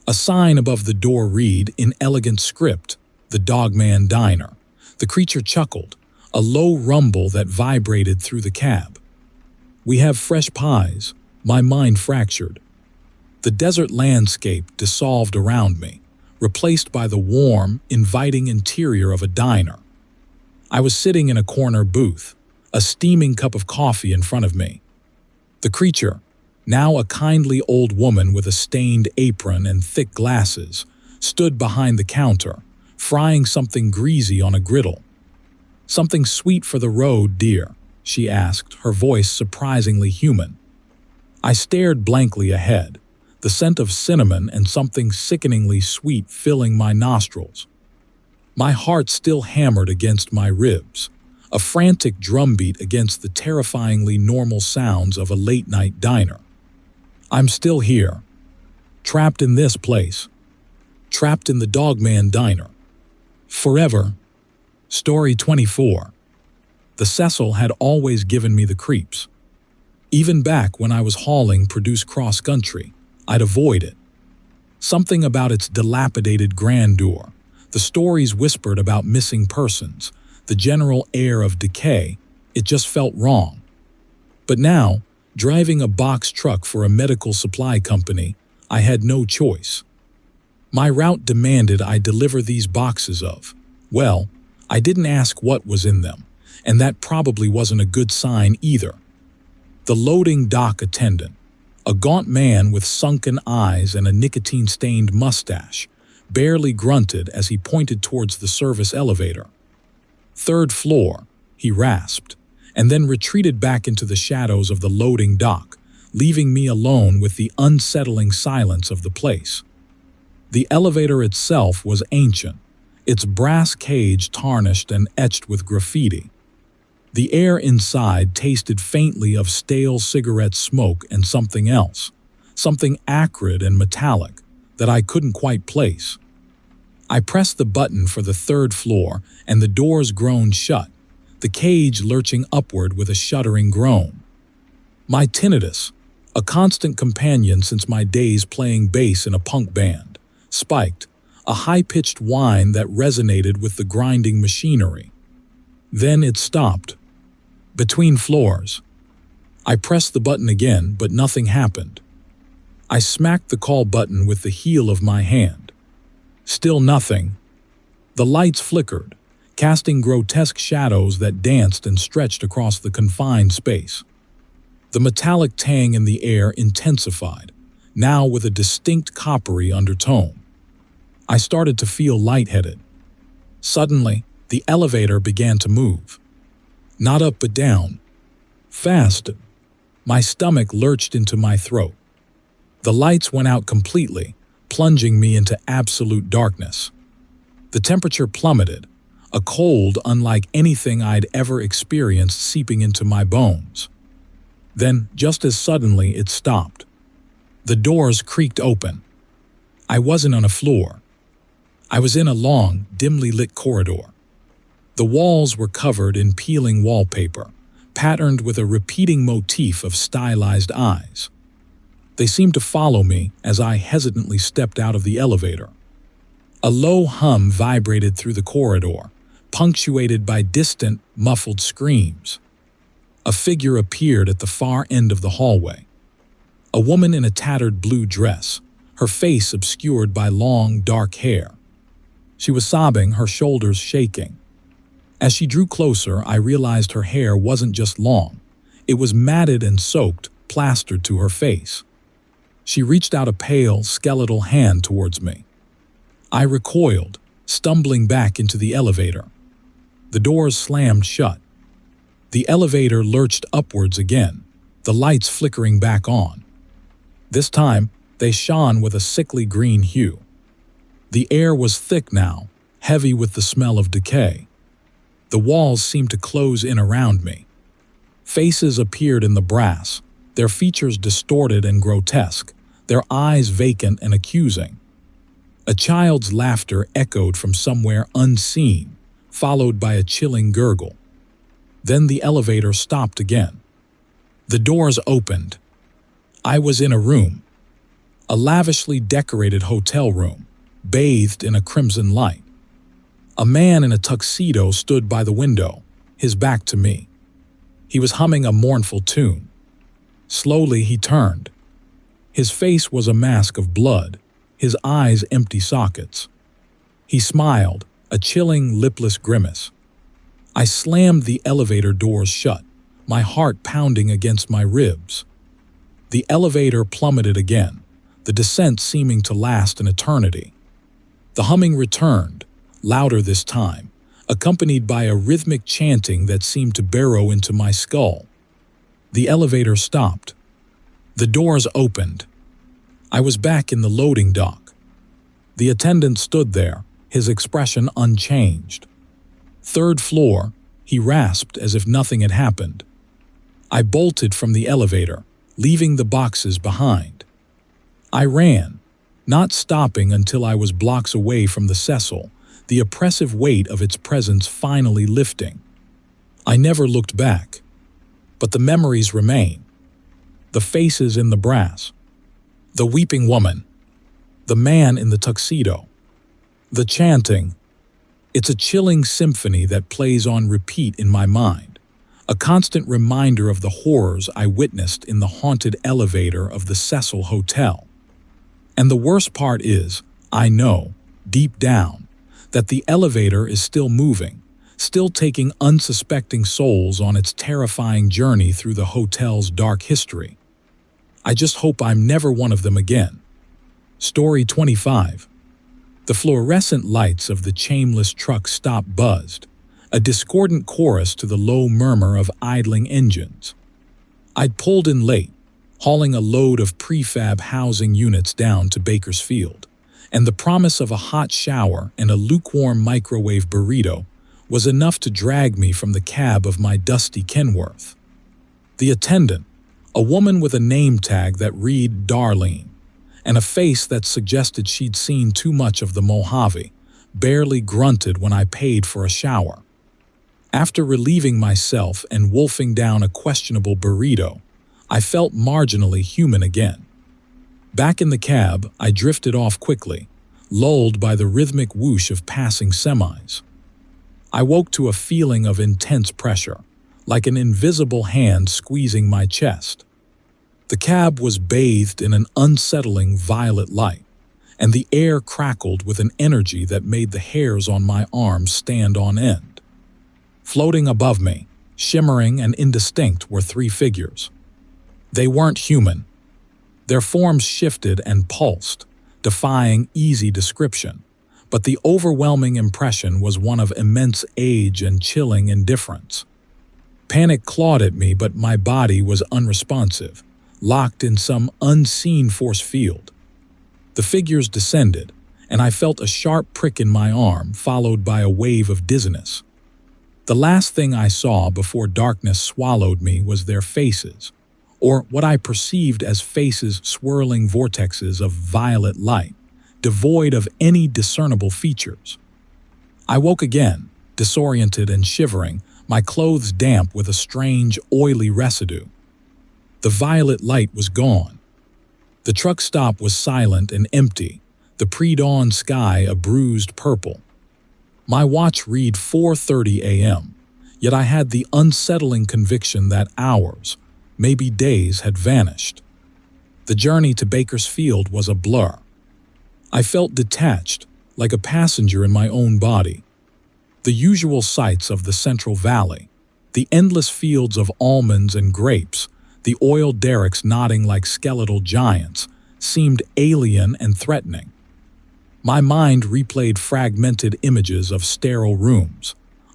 [SPEAKER 1] A sign above the door read, in elegant script, "The Dogman Diner." The creature chuckled, a low rumble that vibrated through the cab. "We have fresh pies," my mind fractured. The desert landscape dissolved around me, replaced by the warm, inviting interior of a diner. I was sitting in a corner booth, a steaming cup of coffee in front of me. The creature, now a kindly old woman with a stained apron and thick glasses, stood behind the counter, frying something greasy on a griddle. "Something sweet for the road, dear?" she asked, her voice surprisingly human. I stared blankly ahead, the scent of cinnamon and something sickeningly sweet filling my nostrils. My heart still hammered against my ribs, a frantic drumbeat against the terrifyingly normal sounds of a late-night diner. I'm still here, trapped in this place, trapped in the Dogman Diner. Forever. Story 24. The Cecil had always given me the creeps. Even back when I was hauling produce cross-country, I'd avoid it. Something about its dilapidated grandeur, the stories whispered about missing persons, the general air of decay, it just felt wrong. But now, driving a box truck for a medical supply company, I had no choice. My route demanded I deliver these boxes of, well, I didn't ask what was in them, and that probably wasn't a good sign either. The loading dock attendant, a gaunt man with sunken eyes and a nicotine-stained mustache, barely grunted as he pointed towards the service elevator. "Third floor," he rasped, and then retreated back into the shadows of the loading dock, leaving me alone with the unsettling silence of the place. The elevator itself was ancient, its brass cage tarnished and etched with graffiti. The air inside tasted faintly of stale cigarette smoke and something else, something acrid and metallic that I couldn't quite place. I pressed the button for the third floor and the doors groaned shut, the cage lurching upward with a shuddering groan. My tinnitus, a constant companion since my days playing bass in a punk band, spiked, a high-pitched whine that resonated with the grinding machinery. Then it stopped. Between floors. I pressed the button again, but nothing happened. I smacked the call button with the heel of my hand. Still nothing. The lights flickered, casting grotesque shadows that danced and stretched across the confined space. The metallic tang in the air intensified, now with a distinct coppery undertone. I started to feel lightheaded. Suddenly, the elevator began to move. Not up but down. Fast. My stomach lurched into my throat. The lights went out completely, plunging me into absolute darkness. The temperature plummeted, a cold unlike anything I'd ever experienced seeping into my bones. Then, just as suddenly, it stopped. The doors creaked open. I wasn't on a floor. I was in a long, dimly lit corridor. The walls were covered in peeling wallpaper, patterned with a repeating motif of stylized eyes. They seemed to follow me as I hesitantly stepped out of the elevator. A low hum vibrated through the corridor, punctuated by distant, muffled screams. A figure appeared at the far end of the hallway. A woman in a tattered blue dress, her face obscured by long, dark hair. She was sobbing, her shoulders shaking. As she drew closer, I realized her hair wasn't just long. It was matted and soaked, plastered to her face. She reached out a pale, skeletal hand towards me. I recoiled, stumbling back into the elevator. The doors slammed shut. The elevator lurched upwards again, the lights flickering back on. This time, they shone with a sickly green hue. The air was thick now, heavy with the smell of decay. The walls seemed to close in around me. Faces appeared in the brass, their features distorted and grotesque, their eyes vacant and accusing. A child's laughter echoed from somewhere unseen, followed by a chilling gurgle. Then the elevator stopped again. The doors opened. I was in a room, a lavishly decorated hotel room, bathed in a crimson light. A man in a tuxedo stood by the window, his back to me. He was humming a mournful tune. Slowly he turned. His face was a mask of blood, his eyes empty sockets. He smiled, a chilling, lipless grimace. I slammed the elevator doors shut, my heart pounding against my ribs. The elevator plummeted again, the descent seeming to last an eternity. The humming returned, louder this time, accompanied by a rhythmic chanting that seemed to burrow into my skull. The elevator stopped. The doors opened. I was back in the loading dock. The attendant stood there, his expression unchanged. "Third floor," he rasped as if nothing had happened. I bolted from the elevator, leaving the boxes behind. I ran, not stopping until I was blocks away from the Cecil, the oppressive weight of its presence finally lifting. I never looked back. But the memories remain. The faces in the brass. The weeping woman. The man in the tuxedo. The chanting. It's a chilling symphony that plays on repeat in my mind, a constant reminder of the horrors I witnessed in the haunted elevator of the Cecil Hotel. And the worst part is, I know, deep down, that the elevator is still moving, still taking unsuspecting souls on its terrifying journey through the hotel's dark history. I just hope I'm never one of them again. Story 25. The fluorescent lights of the chainless truck stop buzzed, a discordant chorus to the low murmur of idling engines. I'd pulled in late, hauling a load of prefab housing units down to Bakersfield, and the promise of a hot shower and a lukewarm microwave burrito was enough to drag me from the cab of my dusty Kenworth. The attendant, a woman with a name tag that read Darlene, and a face that suggested she'd seen too much of the Mojave, barely grunted when I paid for a shower. After relieving myself and wolfing down a questionable burrito, I felt marginally human again. Back in the cab, I drifted off quickly, lulled by the rhythmic whoosh of passing semis. I woke to a feeling of intense pressure, like an invisible hand squeezing my chest. The cab was bathed in an unsettling violet light, and the air crackled with an energy that made the hairs on my arms stand on end. Floating above me, shimmering and indistinct, were three figures. They weren't human. Their forms shifted and pulsed, defying easy description, but the overwhelming impression was one of immense age and chilling indifference. Panic clawed at me, but my body was unresponsive, locked in some unseen force field. The figures descended, and I felt a sharp prick in my arm, followed by a wave of dizziness. The last thing I saw before darkness swallowed me was their faces, or what I perceived as faces swirling vortexes of violet light, devoid of any discernible features. I woke again, disoriented and shivering, my clothes damp with a strange, oily residue. The violet light was gone. The truck stop was silent and empty, the pre-dawn sky a bruised purple. My watch read 4:30 a.m., yet I had the unsettling conviction that hours, maybe days, had vanished. The journey to Bakersfield was a blur. I felt detached, like a passenger in my own body. The usual sights of the Central Valley, the endless fields of almonds and grapes, the oil derricks nodding like skeletal giants, seemed alien and threatening. My mind replayed fragmented images of sterile rooms,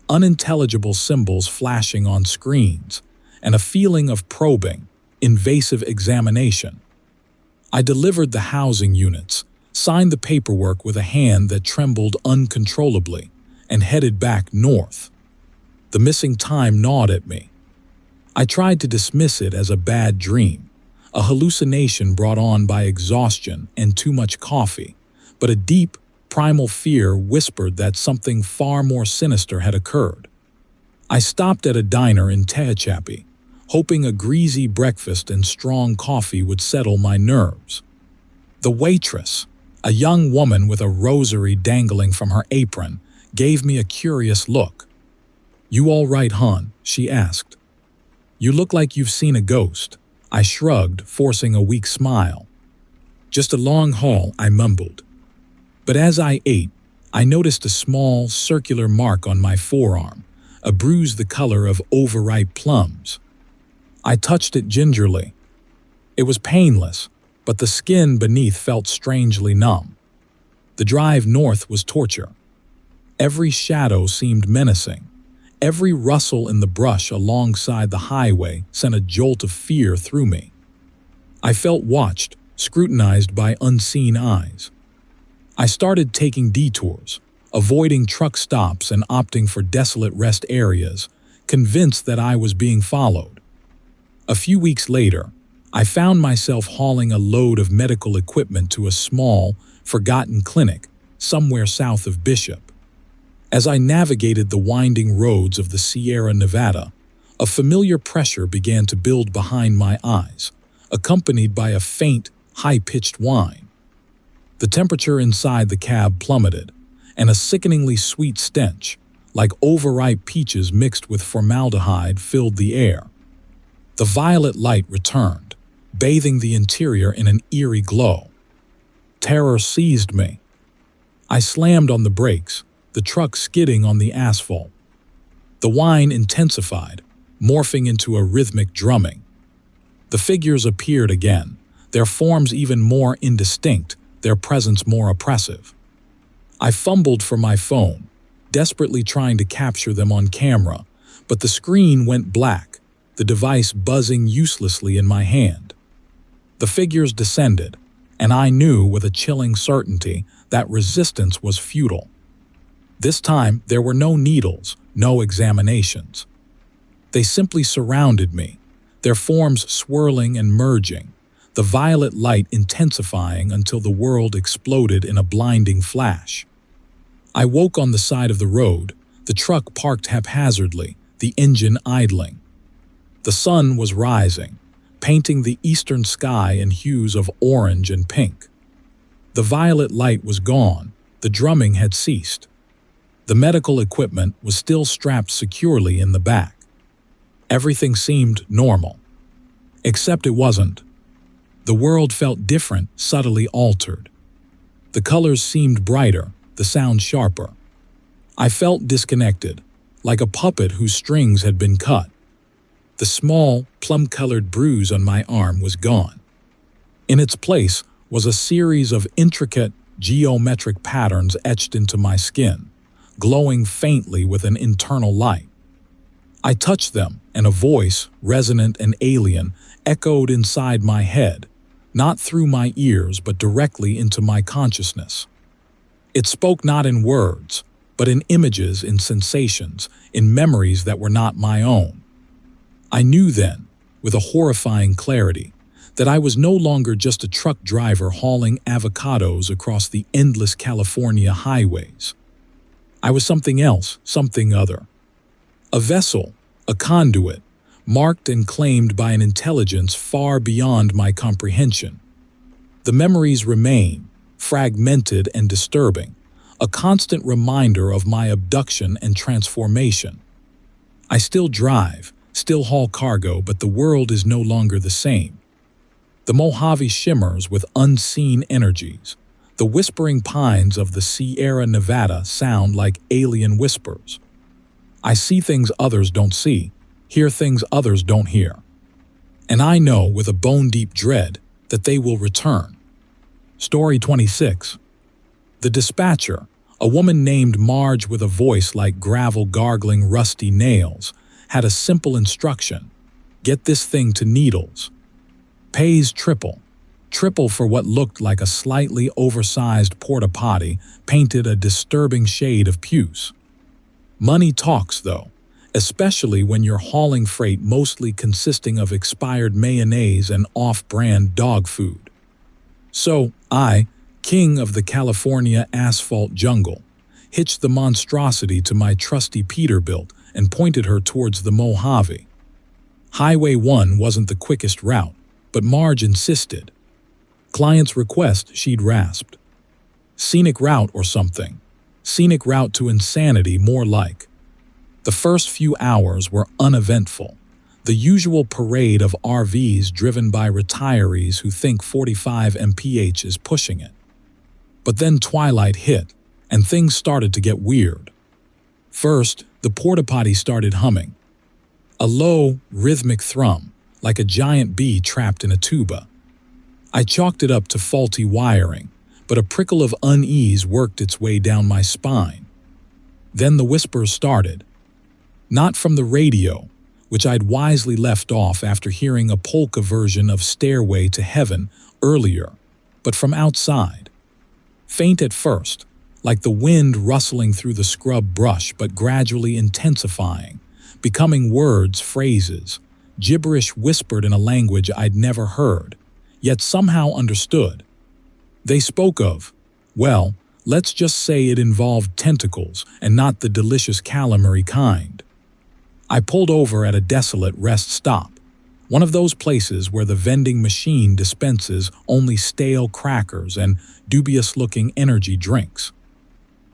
[SPEAKER 1] unintelligible symbols flashing on screens, and a feeling of probing, invasive examination. I delivered the housing units, signed the paperwork with a hand that trembled uncontrollably, and headed back north. The missing time gnawed at me. I tried to dismiss it as a bad dream, a hallucination brought on by exhaustion and too much coffee, but a deep, primal fear whispered that something far more sinister had occurred. I stopped at a diner in Tehachapi, hoping a greasy breakfast and strong coffee would settle my nerves. The waitress, a young woman with a rosary dangling from her apron, gave me a curious look. "You all right, hon?" she asked. "You look like you've seen a ghost." I shrugged, forcing a weak smile. "Just a long haul," I mumbled. But as I ate, I noticed a small, circular mark on my forearm, a bruise the color of overripe plums. I touched it gingerly. It was painless, but the skin beneath felt strangely numb. The drive north was torture. Every shadow seemed menacing. Every rustle in the brush alongside the highway sent a jolt of fear through me. I felt watched, scrutinized by unseen eyes. I started taking detours, avoiding truck stops and opting for desolate rest areas, convinced that I was being followed. A few weeks later, I found myself hauling a load of medical equipment to a small, forgotten clinic somewhere south of Bishop. As I navigated the winding roads of the Sierra Nevada, a familiar pressure began to build behind my eyes, accompanied by a faint, high-pitched whine. The temperature inside the cab plummeted, and a sickeningly sweet stench, like overripe peaches mixed with formaldehyde, filled the air. The violet light returned, bathing the interior in an eerie glow. Terror seized me. I slammed on the brakes, the truck skidding on the asphalt. The whine intensified, morphing into a rhythmic drumming. The figures appeared again, their forms even more indistinct, their presence more oppressive. I fumbled for my phone, desperately trying to capture them on camera, but the screen went black, the device buzzing uselessly in my hand. The figures descended, and I knew with a chilling certainty that resistance was futile. This time, there were no needles, no examinations. They simply surrounded me, their forms swirling and merging, the violet light intensifying until the world exploded in a blinding flash. I woke on the side of the road, the truck parked haphazardly, the engine idling. The sun was rising, painting the eastern sky in hues of orange and pink. The violet light was gone, the drumming had ceased. The medical equipment was still strapped securely in the back. Everything seemed normal. Except it wasn't. The world felt different, subtly altered. The colors seemed brighter, the sound sharper. I felt disconnected, like a puppet whose strings had been cut. The small, plum-colored bruise on my arm was gone. In its place was a series of intricate, geometric patterns etched into my skin, glowing faintly with an internal light. I touched them, and a voice, resonant and alien, echoed inside my head, not through my ears but directly into my consciousness. It spoke not in words, but in images, in sensations, in memories that were not my own. I knew then, with a horrifying clarity, that I was no longer just a truck driver hauling avocados across the endless California highways. I was something else, something other. A vessel, a conduit, marked and claimed by an intelligence far beyond my comprehension. The memories remain, fragmented and disturbing, a constant reminder of my abduction and transformation. I still drive, still haul cargo, but the world is no longer the same. The Mojave shimmers with unseen energies. The whispering pines of the Sierra Nevada sound like alien whispers. I see things others don't see, hear things others don't hear. And I know with a bone-deep dread that they will return. Story 26. The dispatcher, a woman named Marge with a voice like gravel gargling rusty nails, had a simple instruction: get this thing to Needles. Pays triple. triple for what looked like a slightly oversized porta potty painted a disturbing shade of puce. Money talks, though, especially when you're hauling freight mostly consisting of expired mayonnaise and off-brand dog food. So I, king of the California asphalt jungle, hitched the monstrosity to my trusty Peterbilt and pointed her towards the Mojave. Highway 1 wasn't the quickest route, but Marge insisted. Client's request, she'd rasped. Scenic route or something. Scenic route to insanity, more like. The first few hours were uneventful. The usual parade of RVs driven by retirees who think 45 mph is pushing it. But then twilight hit, and things started to get weird. First, the porta potty started humming. A low, rhythmic thrum, like a giant bee trapped in a tuba. I chalked it up to faulty wiring, but a prickle of unease worked its way down my spine. Then the whispers started. Not from the radio, which I'd wisely left off after hearing a polka version of Stairway to Heaven earlier, but from outside. Faint at first, like the wind rustling through the scrub brush but gradually intensifying, becoming words, phrases, gibberish whispered in a language I'd never heard, yet somehow understood. They spoke of, well, let's just say it involved tentacles and not the delicious calamari kind. I pulled over at a desolate rest stop, one of those places where the vending machine dispenses only stale crackers and dubious-looking energy drinks.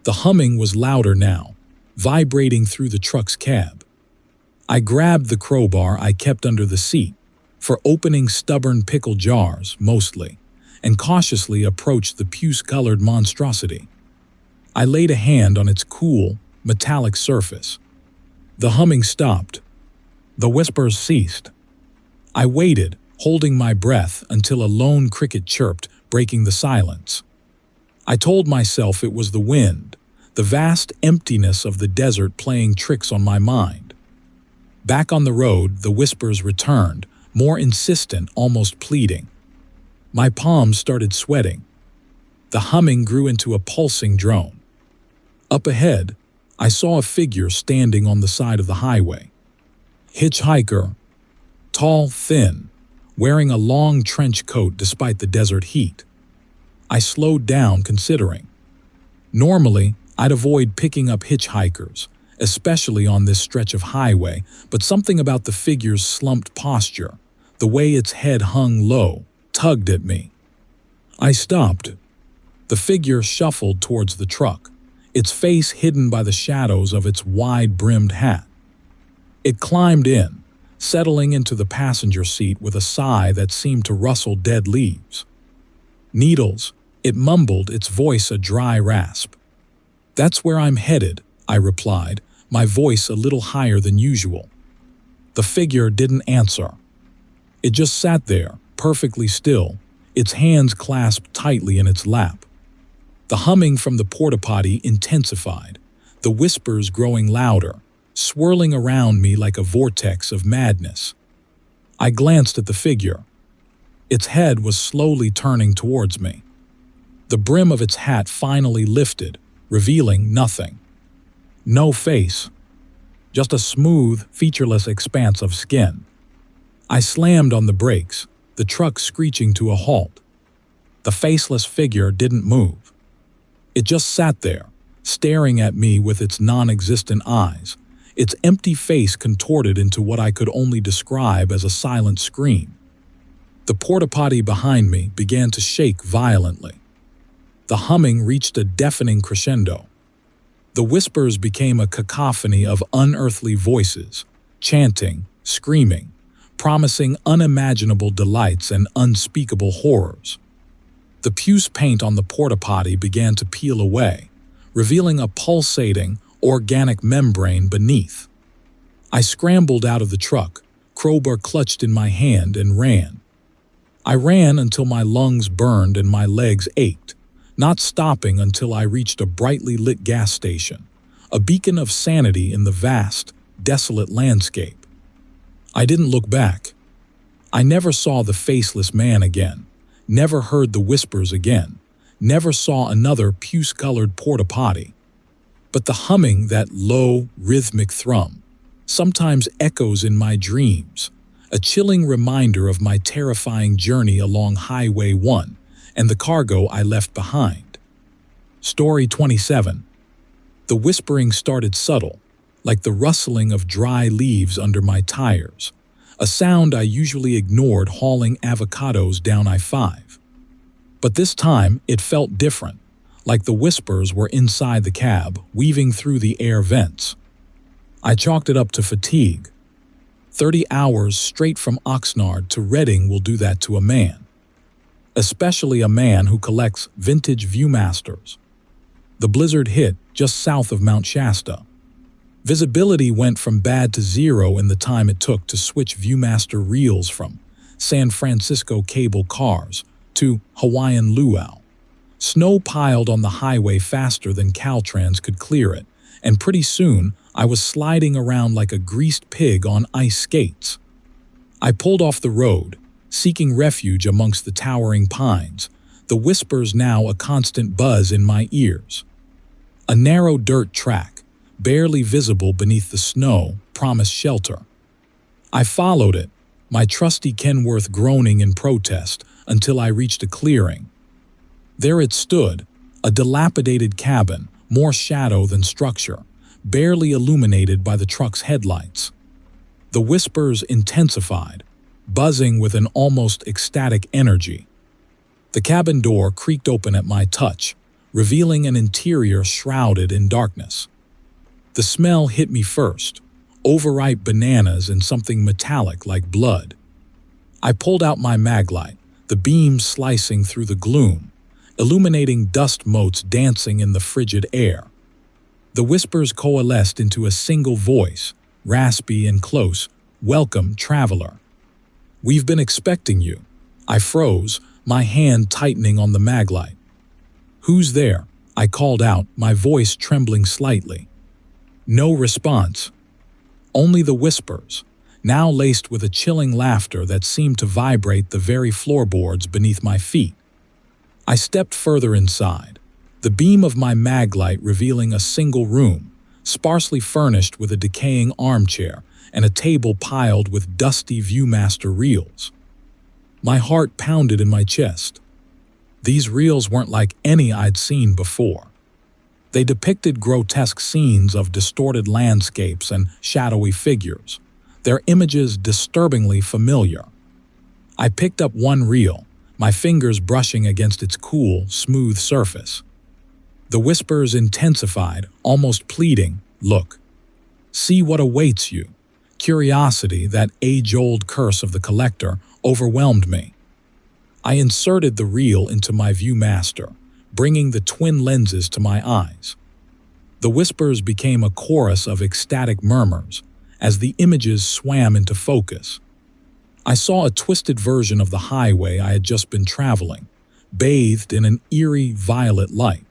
[SPEAKER 1] The humming was louder now, vibrating through the truck's cab. I grabbed the crowbar I kept under the seat, for opening stubborn pickle jars, mostly, and cautiously approached the puce-colored monstrosity. I laid a hand on its cool, metallic surface. The humming stopped. The whispers ceased. I waited, holding my breath until a lone cricket chirped, breaking the silence. I told myself it was the wind, the vast emptiness of the desert playing tricks on my mind. Back on the road, the whispers returned, more insistent, almost pleading. My palms started sweating. The humming grew into a pulsing drone. Up ahead, I saw a figure standing on the side of the highway. Hitchhiker, tall, thin, wearing a long trench coat despite the desert heat. I slowed down, considering. Normally, I'd avoid picking up hitchhikers, especially on this stretch of highway, but something about the figure's slumped posture, the way its head hung low, tugged at me. I stopped. The figure shuffled towards the truck, its face hidden by the shadows of its wide-brimmed hat. It climbed in, settling into the passenger seat with a sigh that seemed to rustle dead leaves. Needles, it mumbled, its voice a dry rasp. "That's where I'm headed," I replied, my voice a little higher than usual. The figure didn't answer. It just sat there, perfectly still, its hands clasped tightly in its lap. The humming from the porta potty intensified, the whispers growing louder, swirling around me like a vortex of madness. I glanced at the figure. Its head was slowly turning towards me. The brim of its hat finally lifted, revealing nothing. No face, just a smooth, featureless expanse of skin. I slammed on the brakes, the truck screeching to a halt. The faceless figure didn't move. It just sat there, staring at me with its non-existent eyes, its empty face contorted into what I could only describe as a silent scream. The porta potty behind me began to shake violently. The humming reached a deafening crescendo. The whispers became a cacophony of unearthly voices, chanting, screaming, promising unimaginable delights and unspeakable horrors. The puce paint on the porta potty began to peel away, revealing a pulsating, organic membrane beneath. I scrambled out of the truck, crowbar clutched in my hand, and ran. I ran until my lungs burned and my legs ached, not stopping until I reached a brightly lit gas station, a beacon of sanity in the vast, desolate landscape. I didn't look back. I never saw the faceless man again, never heard the whispers again, never saw another puce-colored porta-potty. But the humming, that low, rhythmic thrum, sometimes echoes in my dreams, a chilling reminder of my terrifying journey along Highway 1 and the cargo I left behind. Story 27. The whispering started subtle, like the rustling of dry leaves under my tires, a sound I usually ignored hauling avocados down I-5. But this time it felt different, like the whispers were inside the cab, weaving through the air vents. I chalked it up to fatigue. 30 hours straight from Oxnard to Reading will do that to a man. Especially a man who collects vintage Viewmasters. The blizzard hit just south of Mount Shasta. Visibility went from bad to zero in the time it took to switch Viewmaster reels from San Francisco cable cars to Hawaiian luau. Snow piled on the highway faster than Caltrans could clear it, and pretty soon I was sliding around like a greased pig on ice skates. I pulled off the road, seeking refuge amongst the towering pines, the whispers now a constant buzz in my ears. A narrow dirt track, barely visible beneath the snow, promised shelter. I followed it, my trusty Kenworth groaning in protest, until I reached a clearing. There it stood, a dilapidated cabin, more shadow than structure, barely illuminated by the truck's headlights. The whispers intensified, buzzing with an almost ecstatic energy. The cabin door creaked open at my touch, revealing an interior shrouded in darkness. The smell hit me first, overripe bananas and something metallic like blood. I pulled out my maglite, the beam slicing through the gloom, illuminating dust motes dancing in the frigid air. The whispers coalesced into a single voice, raspy and close. "Welcome, traveler. We've been expecting you." I froze, my hand tightening on the maglite. "Who's there?" I called out, my voice trembling slightly. No response. Only the whispers, now laced with a chilling laughter that seemed to vibrate the very floorboards beneath my feet. I stepped further inside, the beam of my maglite revealing a single room, sparsely furnished with a decaying armchair and a table piled with dusty Viewmaster reels. My heart pounded in my chest. These reels weren't like any I'd seen before. They depicted grotesque scenes of distorted landscapes and shadowy figures, their images disturbingly familiar. I picked up one reel, my fingers brushing against its cool, smooth surface. The whispers intensified, almost pleading, "Look. See what awaits you." Curiosity, that age-old curse of the collector, overwhelmed me. I inserted the reel into my Viewmaster, bringing the twin lenses to my eyes. The whispers became a chorus of ecstatic murmurs as the images swam into focus. I saw a twisted version of the highway I had just been traveling, bathed in an eerie violet light.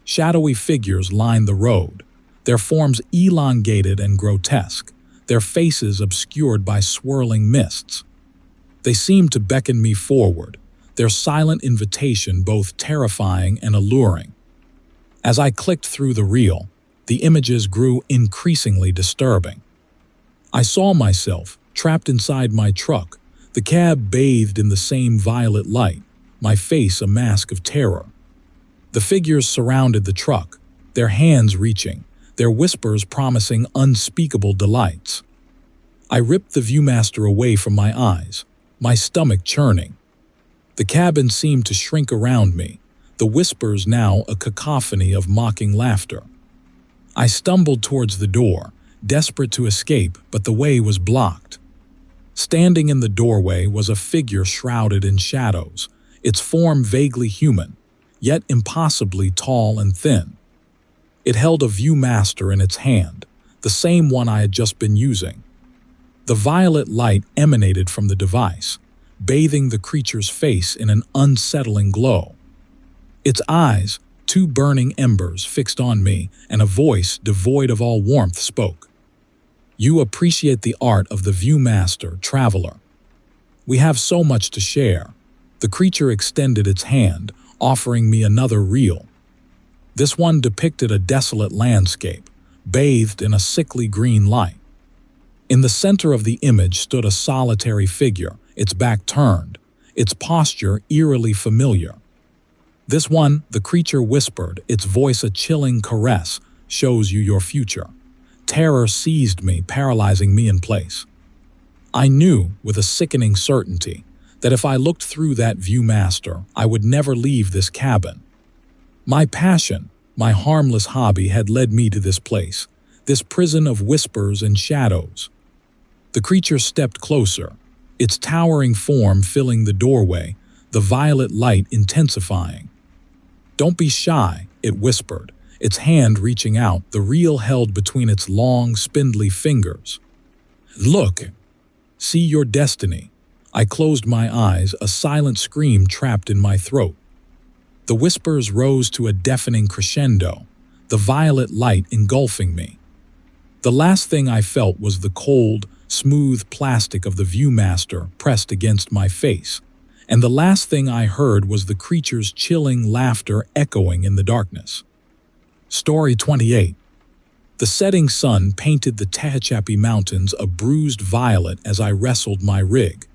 [SPEAKER 1] Shadowy figures lined the road, their forms elongated and grotesque, their faces obscured by swirling mists. They seemed to beckon me forward, their silent invitation both terrifying and alluring. As I clicked through the reel, the images grew increasingly disturbing. I saw myself, trapped inside my truck, the cab bathed in the same violet light, my face a mask of terror. The figures surrounded the truck, their hands reaching, their whispers promising unspeakable delights. I ripped the Viewmaster away from my eyes, my stomach churning. The cabin seemed to shrink around me, the whispers now a cacophony of mocking laughter. I stumbled towards the door, desperate to escape, but the way was blocked. Standing in the doorway was a figure shrouded in shadows, its form vaguely human, yet impossibly tall and thin. It held a Viewmaster in its hand, the same one I had just been using. The violet light emanated from the device, bathing the creature's face in an unsettling glow. Its eyes, two burning embers, fixed on me, and a voice devoid of all warmth spoke. "You appreciate the art of the Viewmaster, traveler. We have so much to share." The creature extended its hand, offering me another reel. This one depicted a desolate landscape, bathed in a sickly green light. In the center of the image stood a solitary figure, its back turned, its posture eerily familiar. This one, the creature whispered, its voice a chilling caress, shows you your future. Terror seized me, paralyzing me in place. I knew, with a sickening certainty, that if I looked through that viewmaster, I would never leave this cabin. My passion, my harmless hobby had led me to this place, this prison of whispers and shadows. The creature stepped closer, its towering form filling the doorway, the violet light intensifying. "Don't be shy," it whispered, its hand reaching out, the reel held between its long, spindly fingers. "Look, see your destiny." I closed my eyes, a silent scream trapped in my throat. The whispers rose to a deafening crescendo, the violet light engulfing me. The last thing I felt was the cold, smooth plastic of the viewmaster pressed against my face, and the last thing I heard was the creature's chilling laughter echoing in the darkness. Story 28. The setting sun painted the Tehachapi Mountains a bruised violet as I wrestled my rig,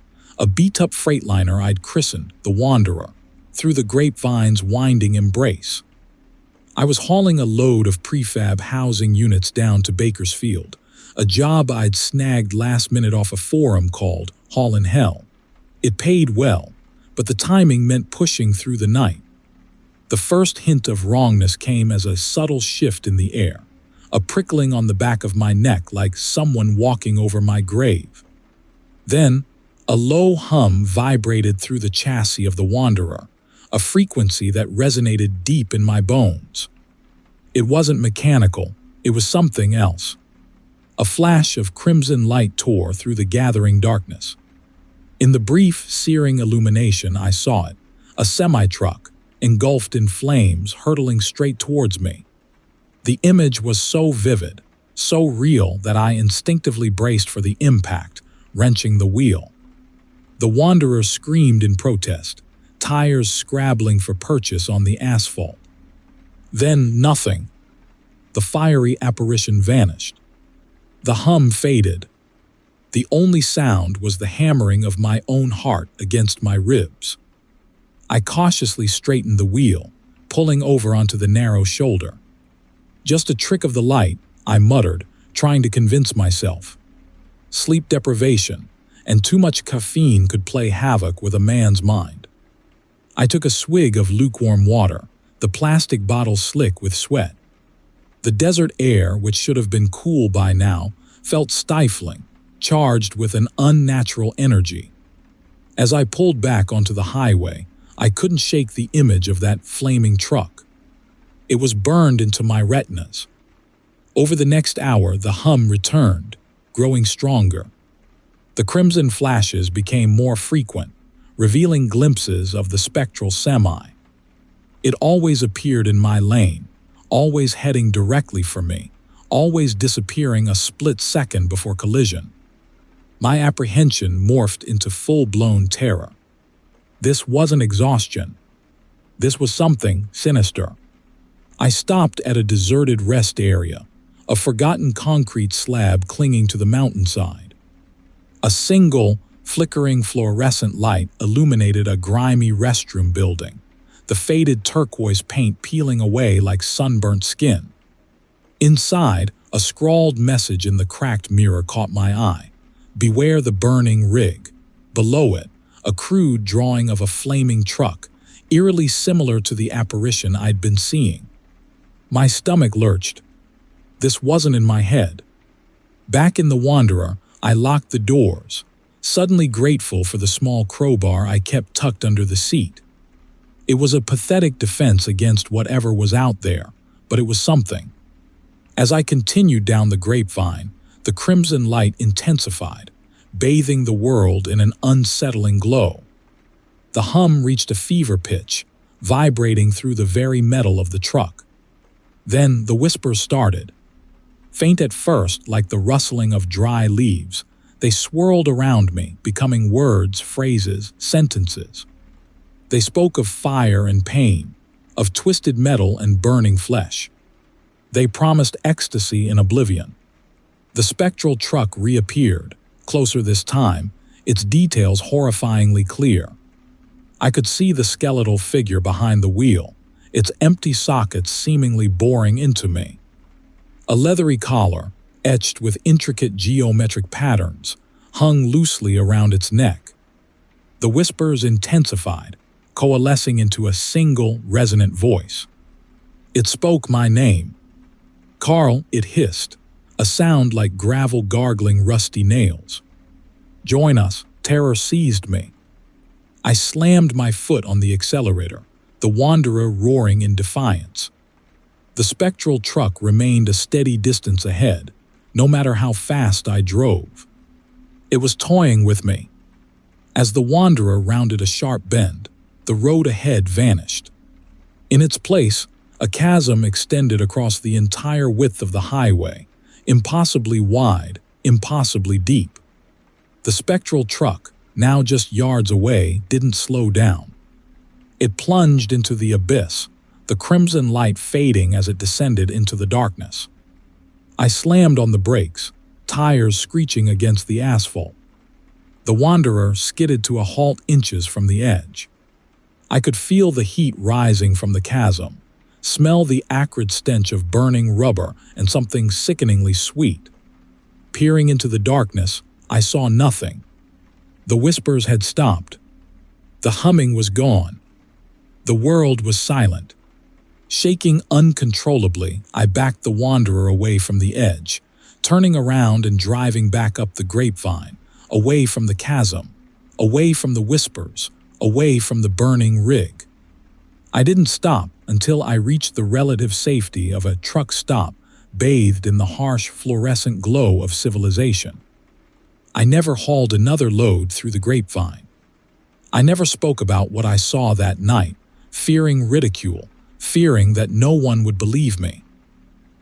[SPEAKER 1] a beat-up freightliner I'd christened the Wanderer, through the grapevine's winding embrace. I was hauling a load of prefab housing units down to Bakersfield, a job I'd snagged last minute off a forum called Haulin' Hell. It paid well, but the timing meant pushing through the night. The first hint of wrongness came as a subtle shift in the air, a prickling on the back of my neck like someone walking over my grave. Then, a low hum vibrated through the chassis of the Wanderer, a frequency that resonated deep in my bones. It wasn't mechanical, it was something else. A flash of crimson light tore through the gathering darkness. In the brief, searing illumination, I saw it, a semi-truck, engulfed in flames, hurtling straight towards me. The image was so vivid, so real that I instinctively braced for the impact, wrenching the wheel. The Wanderer screamed in protest, tires scrabbling for purchase on the asphalt. Then nothing. The fiery apparition vanished. The hum faded. The only sound was the hammering of my own heart against my ribs. I cautiously straightened the wheel, pulling over onto the narrow shoulder. "Just a trick of the light," I muttered, trying to convince myself. Sleep deprivation and too much caffeine could play havoc with a man's mind. I took a swig of lukewarm water, the plastic bottle slick with sweat. The desert air, which should have been cool by now, felt stifling, charged with an unnatural energy. As I pulled back onto the highway, I couldn't shake the image of that flaming truck. It was burned into my retinas. Over the next hour, the hum returned, growing stronger. The crimson flashes became more frequent, revealing glimpses of the spectral semi. It always appeared in my lane, always heading directly for me, always disappearing a split second before collision. My apprehension morphed into full-blown terror. This wasn't exhaustion. This was something sinister. I stopped at a deserted rest area, a forgotten concrete slab clinging to the mountainside. A single, flickering fluorescent light illuminated a grimy restroom building, the faded turquoise paint peeling away like sunburnt skin. Inside, a scrawled message in the cracked mirror caught my eye. "Beware the burning rig." Below it, a crude drawing of a flaming truck, eerily similar to the apparition I'd been seeing. My stomach lurched. This wasn't in my head. Back in the Wanderer, I locked the doors, suddenly grateful for the small crowbar I kept tucked under the seat. It was a pathetic defense against whatever was out there, but it was something. As I continued down the grapevine, the crimson light intensified, bathing the world in an unsettling glow. The hum reached a fever pitch, vibrating through the very metal of the truck. Then the whispers started. Faint at first, like the rustling of dry leaves, they swirled around me, becoming words, phrases, sentences. They spoke of fire and pain, of twisted metal and burning flesh. They promised ecstasy in oblivion. The spectral truck reappeared, closer this time, its details horrifyingly clear. I could see the skeletal figure behind the wheel, its empty sockets seemingly boring into me. A leathery collar, etched with intricate geometric patterns, hung loosely around its neck. The whispers intensified, coalescing into a single, resonant voice. It spoke my name. "Carl," it hissed, a sound like gravel gargling rusty nails. "Join us." Terror seized me. I slammed my foot on the accelerator, the Wanderer roaring in defiance. The spectral truck remained a steady distance ahead, no matter how fast I drove. It was toying with me. As the Wanderer rounded a sharp bend, the road ahead vanished. In its place, a chasm extended across the entire width of the highway, impossibly wide, impossibly deep. The spectral truck, now just yards away, didn't slow down. It plunged into the abyss, the crimson light fading as it descended into the darkness. I slammed on the brakes, tires screeching against the asphalt. The Wanderer skidded to a halt inches from the edge. I could feel the heat rising from the chasm, smell the acrid stench of burning rubber and something sickeningly sweet. Peering into the darkness, I saw nothing. The whispers had stopped. The humming was gone. The world was silent. Shaking uncontrollably, I backed the Wanderer away from the edge, turning around and driving back up the grapevine, away from the chasm, away from the whispers, away from the burning rig. I didn't stop until I reached the relative safety of a truck stop, bathed in the harsh fluorescent glow of civilization. I never hauled another load through the grapevine. I never spoke about what I saw that night, fearing ridicule, fearing that no one would believe me.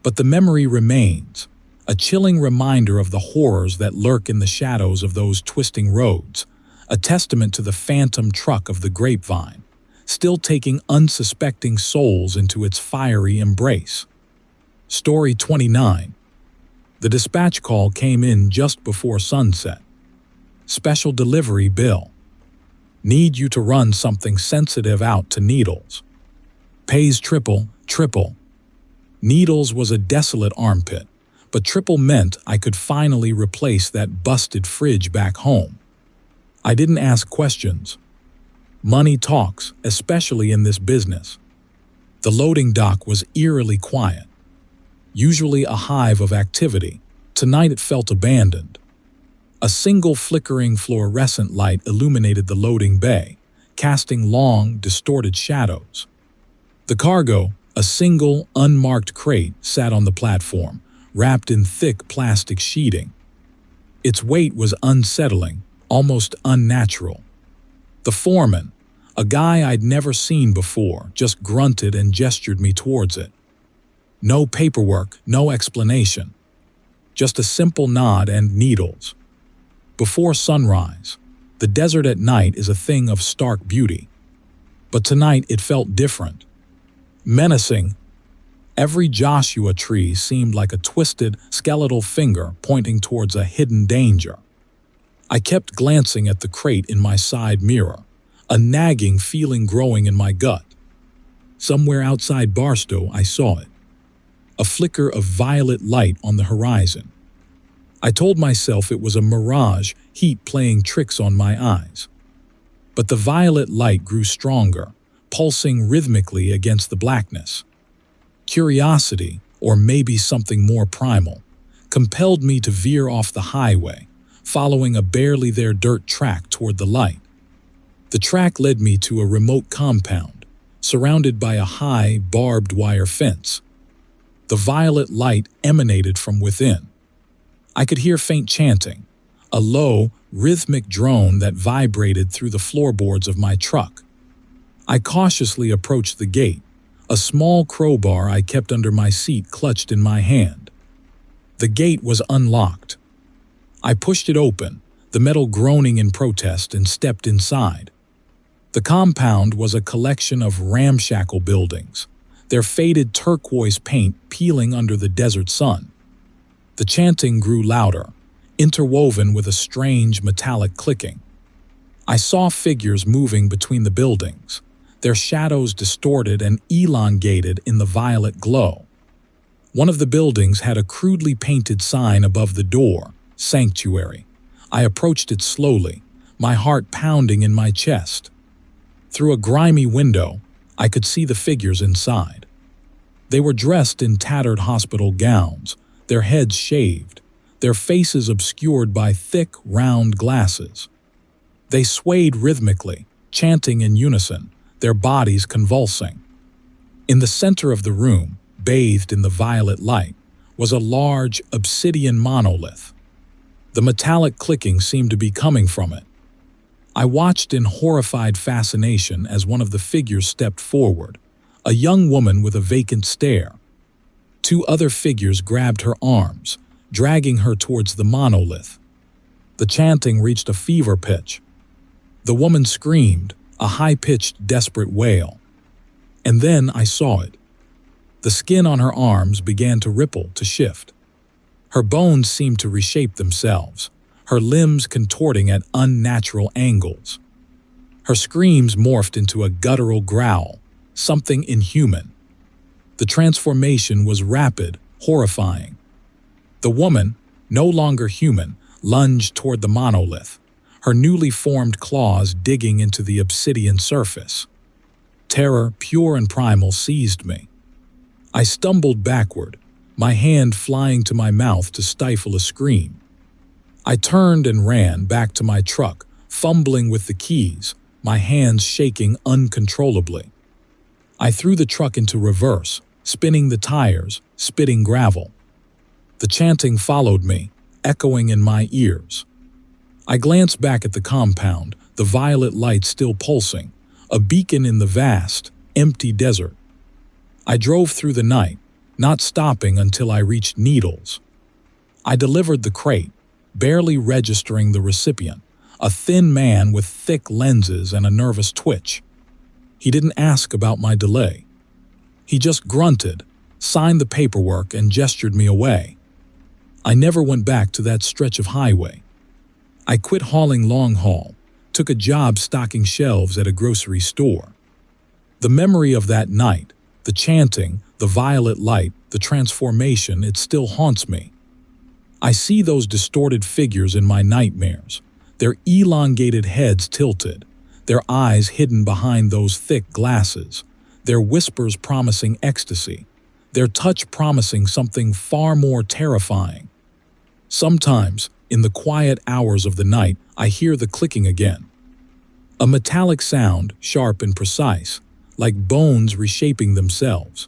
[SPEAKER 1] But the memory remains, a chilling reminder of the horrors that lurk in the shadows of those twisting roads, a testament to the phantom truck of the grapevine, still taking unsuspecting souls into its fiery embrace. Story 29. The dispatch call came in just before sunset. Special delivery bill. Need you to run something sensitive out to Needles. Pays triple. Needles was a desolate armpit, but triple meant I could finally replace that busted fridge back home. I didn't ask questions. Money talks, especially in this business. The loading dock was eerily quiet. Usually a hive of activity, tonight it felt abandoned. A single flickering fluorescent light illuminated the loading bay, casting long, distorted shadows. The cargo, a single, unmarked crate, sat on the platform, wrapped in thick plastic sheeting. Its weight was unsettling, almost unnatural. The foreman, a guy I'd never seen before, just grunted and gestured me towards it. No paperwork, no explanation. Just a simple nod and Needles. Before sunrise, the desert at night is a thing of stark beauty. But tonight it felt different. Menacing. Every Joshua tree seemed like a twisted, skeletal finger pointing towards a hidden danger. I kept glancing at the crate in my side mirror, a nagging feeling growing in my gut. Somewhere outside Barstow, I saw it. A flicker of violet light on the horizon. I told myself it was a mirage, heat playing tricks on my eyes. But the violet light grew stronger, pulsing rhythmically against the blackness. Curiosity, or maybe something more primal, compelled me to veer off the highway, following a barely there dirt track toward the light. The track led me to a remote compound, surrounded by a high, barbed wire fence. The violet light emanated from within. I could hear faint chanting, a low, rhythmic drone that vibrated through the floorboards of my truck. I cautiously approached the gate, a small crowbar I kept under my seat clutched in my hand. The gate was unlocked. I pushed it open, the metal groaning in protest, and stepped inside. The compound was a collection of ramshackle buildings, their faded turquoise paint peeling under the desert sun. The chanting grew louder, interwoven with a strange metallic clicking. I saw figures moving between the buildings, their shadows distorted and elongated in the violet glow. One of the buildings had a crudely painted sign above the door, "Sanctuary." I approached it slowly, my heart pounding in my chest. Through a grimy window, I could see the figures inside. They were dressed in tattered hospital gowns, their heads shaved, their faces obscured by thick, round glasses. They swayed rhythmically, chanting in unison, their bodies convulsing. In the center of the room, bathed in the violet light, was a large, obsidian monolith. The metallic clicking seemed to be coming from it. I watched in horrified fascination as one of the figures stepped forward, a young woman with a vacant stare. Two other figures grabbed her arms, dragging her towards the monolith. The chanting reached a fever pitch. The woman screamed, a high-pitched, desperate wail. And then I saw it. The skin on her arms began to ripple, to shift. Her bones seemed to reshape themselves, her limbs contorting at unnatural angles. Her screams morphed into a guttural growl, something inhuman. The transformation was rapid, horrifying. The woman, no longer human, lunged toward the monolith, her newly formed claws digging into the obsidian surface. Terror, pure and primal, seized me. I stumbled backward, my hand flying to my mouth to stifle a scream. I turned and ran back to my truck, fumbling with the keys, my hands shaking uncontrollably. I threw the truck into reverse, spinning the tires, spitting gravel. The chanting followed me, echoing in my ears. I glanced back at the compound, the violet light still pulsing, a beacon in the vast, empty desert. I drove through the night, not stopping until I reached Needles. I delivered the crate, barely registering the recipient, a thin man with thick lenses and a nervous twitch. He didn't ask about my delay. He just grunted, signed the paperwork, and gestured me away. I never went back to that stretch of highway. I quit hauling long haul, took a job stocking shelves at a grocery store. The memory of that night, the chanting, the violet light, the transformation, it still haunts me. I see those distorted figures in my nightmares, their elongated heads tilted, their eyes hidden behind those thick glasses, their whispers promising ecstasy, their touch promising something far more terrifying. Sometimes, in the quiet hours of the night, I hear the clicking again. A metallic sound, sharp and precise, like bones reshaping themselves.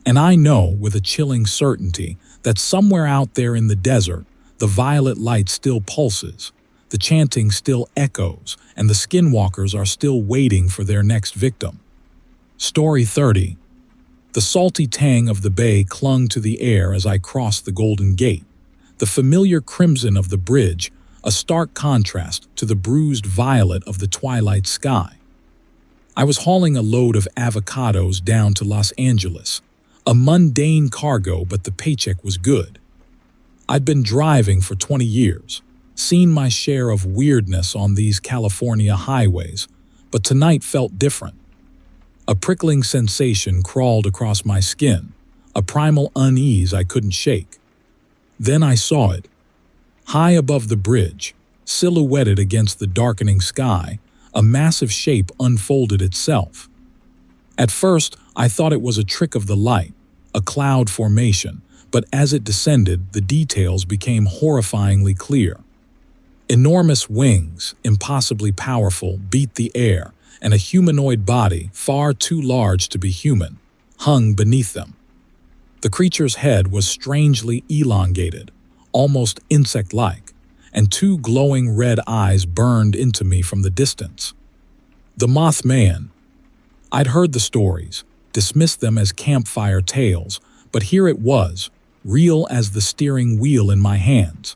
[SPEAKER 1] And I know with a chilling certainty that somewhere out there in the desert, the violet light still pulses, the chanting still echoes, and the skinwalkers are still waiting for their next victim. Story 30. The salty tang of the bay clung to the air as I crossed the Golden Gate, the familiar crimson of the bridge, a stark contrast to the bruised violet of the twilight sky. I was hauling a load of avocados down to Los Angeles, a mundane cargo, but the paycheck was good. I'd been driving for 20 years, seen my share of weirdness on these California highways, but tonight felt different. A prickling sensation crawled across my skin, a primal unease I couldn't shake. Then I saw it. High above the bridge, silhouetted against the darkening sky, a massive shape unfolded itself. At first, I thought it was a trick of the light, a cloud formation, but as it descended, the details became horrifyingly clear. Enormous wings, impossibly powerful, beat the air, and a humanoid body, far too large to be human, hung beneath them. The creature's head was strangely elongated, almost insect-like, and two glowing red eyes burned into me from the distance. The Mothman. I'd heard the stories, dismissed them as campfire tales, but here it was, real as the steering wheel in my hands.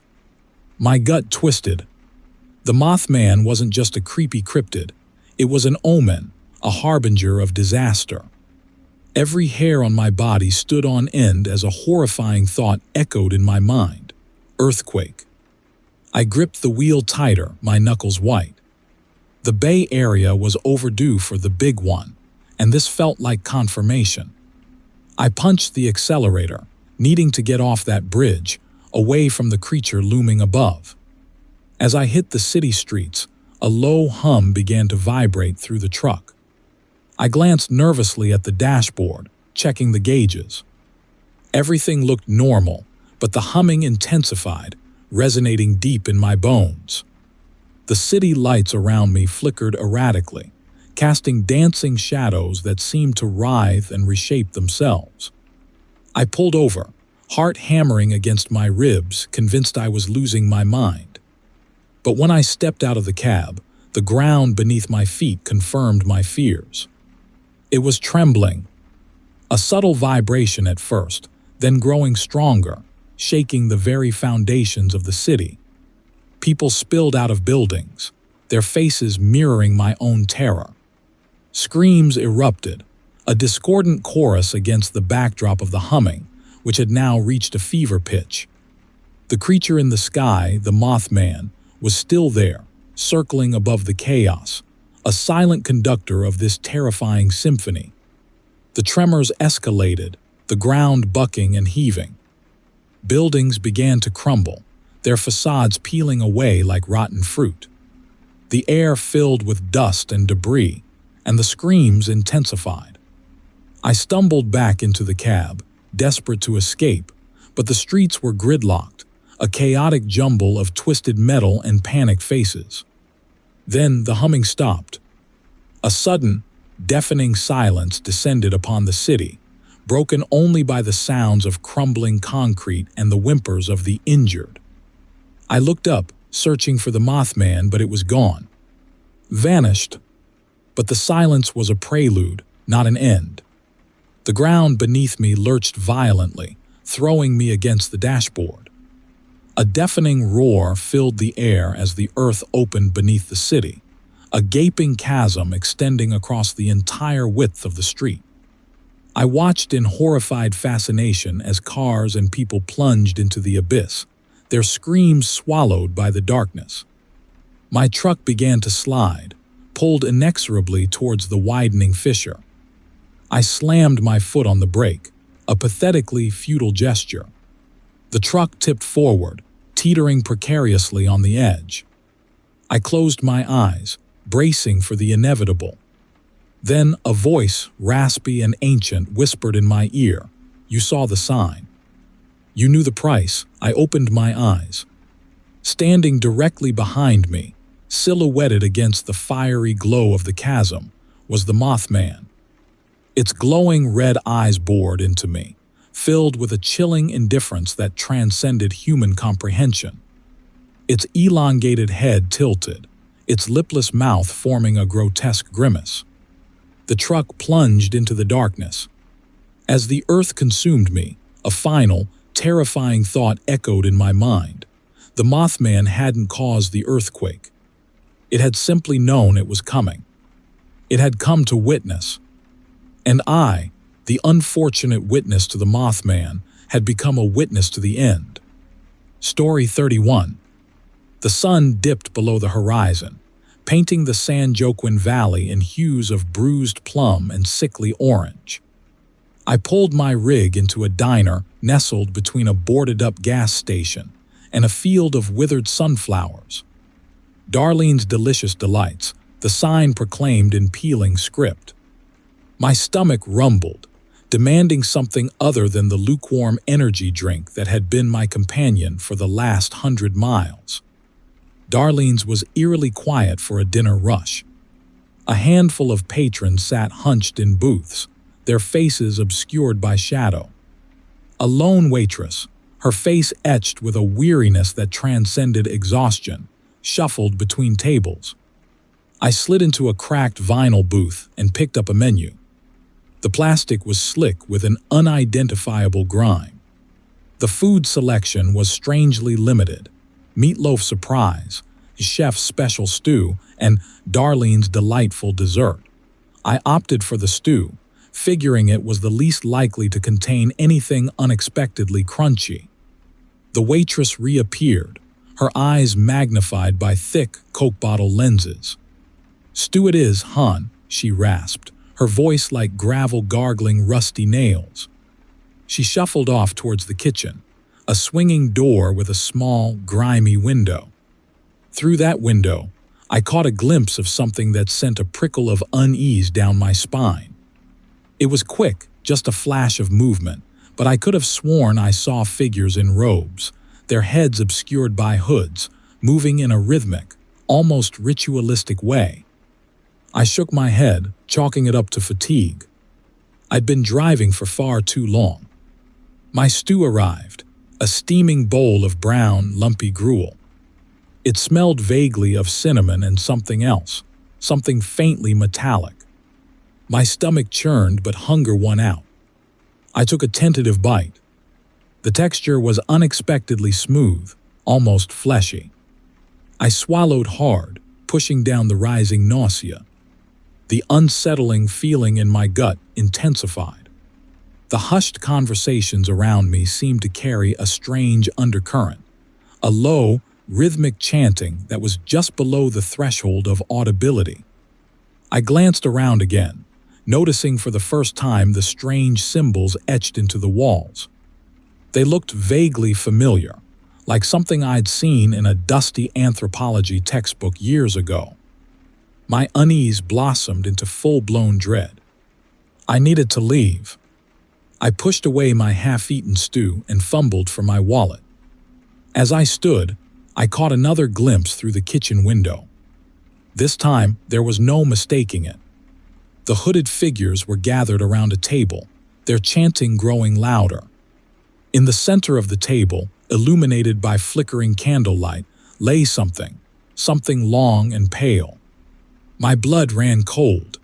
[SPEAKER 1] My gut twisted. The Mothman wasn't just a creepy cryptid. It was an omen, a harbinger of disaster. Every hair on my body stood on end as a horrifying thought echoed in my mind. Earthquake. I gripped the wheel tighter, my knuckles white. The Bay Area was overdue for the big one, and this felt like confirmation. I punched the accelerator, needing to get off that bridge, away from the creature looming above. As I hit the city streets, a low hum began to vibrate through the truck. I glanced nervously at the dashboard, checking the gauges. Everything looked normal, but the humming intensified, resonating deep in my bones. The city lights around me flickered erratically, casting dancing shadows that seemed to writhe and reshape themselves. I pulled over, heart hammering against my ribs, convinced I was losing my mind. But when I stepped out of the cab, the ground beneath my feet confirmed my fears. It was trembling, a subtle vibration at first, then growing stronger, shaking the very foundations of the city. People spilled out of buildings, their faces mirroring my own terror. Screams erupted, a discordant chorus against the backdrop of the humming, which had now reached a fever pitch. The creature in the sky, the Mothman, was still there, circling above the chaos, a silent conductor of this terrifying symphony. The tremors escalated, the ground bucking and heaving. Buildings began to crumble, their facades peeling away like rotten fruit. The air filled with dust and debris, and the screams intensified. I stumbled back into the cab, desperate to escape, but the streets were gridlocked, a chaotic jumble of twisted metal and panicked faces. Then the humming stopped. A sudden, deafening silence descended upon the city, broken only by the sounds of crumbling concrete and the whimpers of the injured. I looked up, searching for the Mothman, but it was gone. Vanished. But the silence was a prelude, not an end. The ground beneath me lurched violently, throwing me against the dashboard. A deafening roar filled the air as the earth opened beneath the city, a gaping chasm extending across the entire width of the street. I watched in horrified fascination as cars and people plunged into the abyss, their screams swallowed by the darkness. My truck began to slide, pulled inexorably towards the widening fissure. I slammed my foot on the brake, a pathetically futile gesture. The truck tipped forward, teetering precariously on the edge. I closed my eyes, bracing for the inevitable. Then a voice, raspy and ancient, whispered in my ear, "You saw the sign." You knew the price. I opened my eyes. Standing directly behind me, silhouetted against the fiery glow of the chasm, was the Mothman. Its glowing red eyes bored into me, filled with a chilling indifference that transcended human comprehension. Its elongated head tilted, its lipless mouth forming a grotesque grimace. The truck plunged into the darkness. As the earth consumed me, a final, terrifying thought echoed in my mind. The Mothman hadn't caused the earthquake. It had simply known it was coming. It had come to witness. And I, the unfortunate witness to the Mothman, had become a witness to the end. Story 31. The sun dipped below the horizon, painting the San Joaquin Valley in hues of bruised plum and sickly orange. I pulled my rig into a diner nestled between a boarded-up gas station and a field of withered sunflowers. Darlene's Delicious Delights, the sign proclaimed in peeling script. My stomach rumbled, demanding something other than the lukewarm energy drink that had been my companion for the last 100 miles. Darlene's was eerily quiet for a dinner rush. A handful of patrons sat hunched in booths, their faces obscured by shadow. A lone waitress, her face etched with a weariness that transcended exhaustion, shuffled between tables. I slid into a cracked vinyl booth and picked up a menu. The plastic was slick with an unidentifiable grime. The food selection was strangely limited: meatloaf surprise, chef's special stew, and Darlene's delightful dessert. I opted for the stew, figuring it was the least likely to contain anything unexpectedly crunchy. The waitress reappeared, her eyes magnified by thick Coke bottle lenses. "Stew it is, hon," she rasped, her voice like gravel gargling rusty nails. She shuffled off towards the kitchen, a swinging door with a small, grimy window. Through that window, I caught a glimpse of something that sent a prickle of unease down my spine. It was quick, just a flash of movement, but I could have sworn I saw figures in robes, their heads obscured by hoods, moving in a rhythmic, almost ritualistic way. I shook my head, chalking it up to fatigue. I'd been driving for far too long. My stew arrived, a steaming bowl of brown, lumpy gruel. It smelled vaguely of cinnamon and something else, something faintly metallic. My stomach churned, but hunger won out. I took a tentative bite. The texture was unexpectedly smooth, almost fleshy. I swallowed hard, pushing down the rising nausea. The unsettling feeling in my gut intensified. The hushed conversations around me seemed to carry a strange undercurrent, a low, rhythmic chanting that was just below the threshold of audibility. I glanced around again, noticing for the first time the strange symbols etched into the walls. They looked vaguely familiar, like something I'd seen in a dusty anthropology textbook years ago. My unease blossomed into full-blown dread. I needed to leave. I pushed away my half-eaten stew and fumbled for my wallet. As I stood, I caught another glimpse through the kitchen window. This time, there was no mistaking it. The hooded figures were gathered around a table, their chanting growing louder. In the center of the table, illuminated by flickering candlelight, lay something long and pale. My blood ran cold.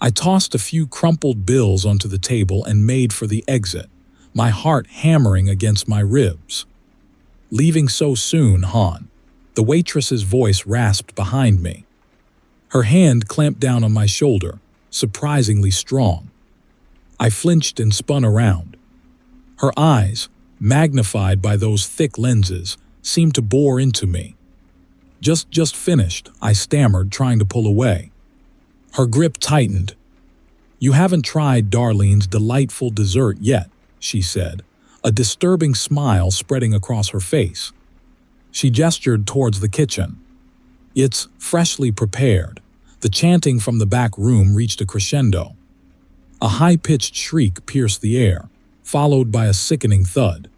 [SPEAKER 1] I tossed a few crumpled bills onto the table and made for the exit, my heart hammering against my ribs. "Leaving so soon, hon?" The waitress's voice rasped behind me. Her hand clamped down on my shoulder, surprisingly strong. I flinched and spun around. Her eyes, magnified by those thick lenses, seemed to bore into me. Just finished," I stammered, trying to pull away. Her grip tightened. "You haven't tried Darlene's delightful dessert yet," she said, a disturbing smile spreading across her face. She gestured towards the kitchen. "It's freshly prepared." The chanting from the back room reached a crescendo. A high-pitched shriek pierced the air, followed by a sickening thud.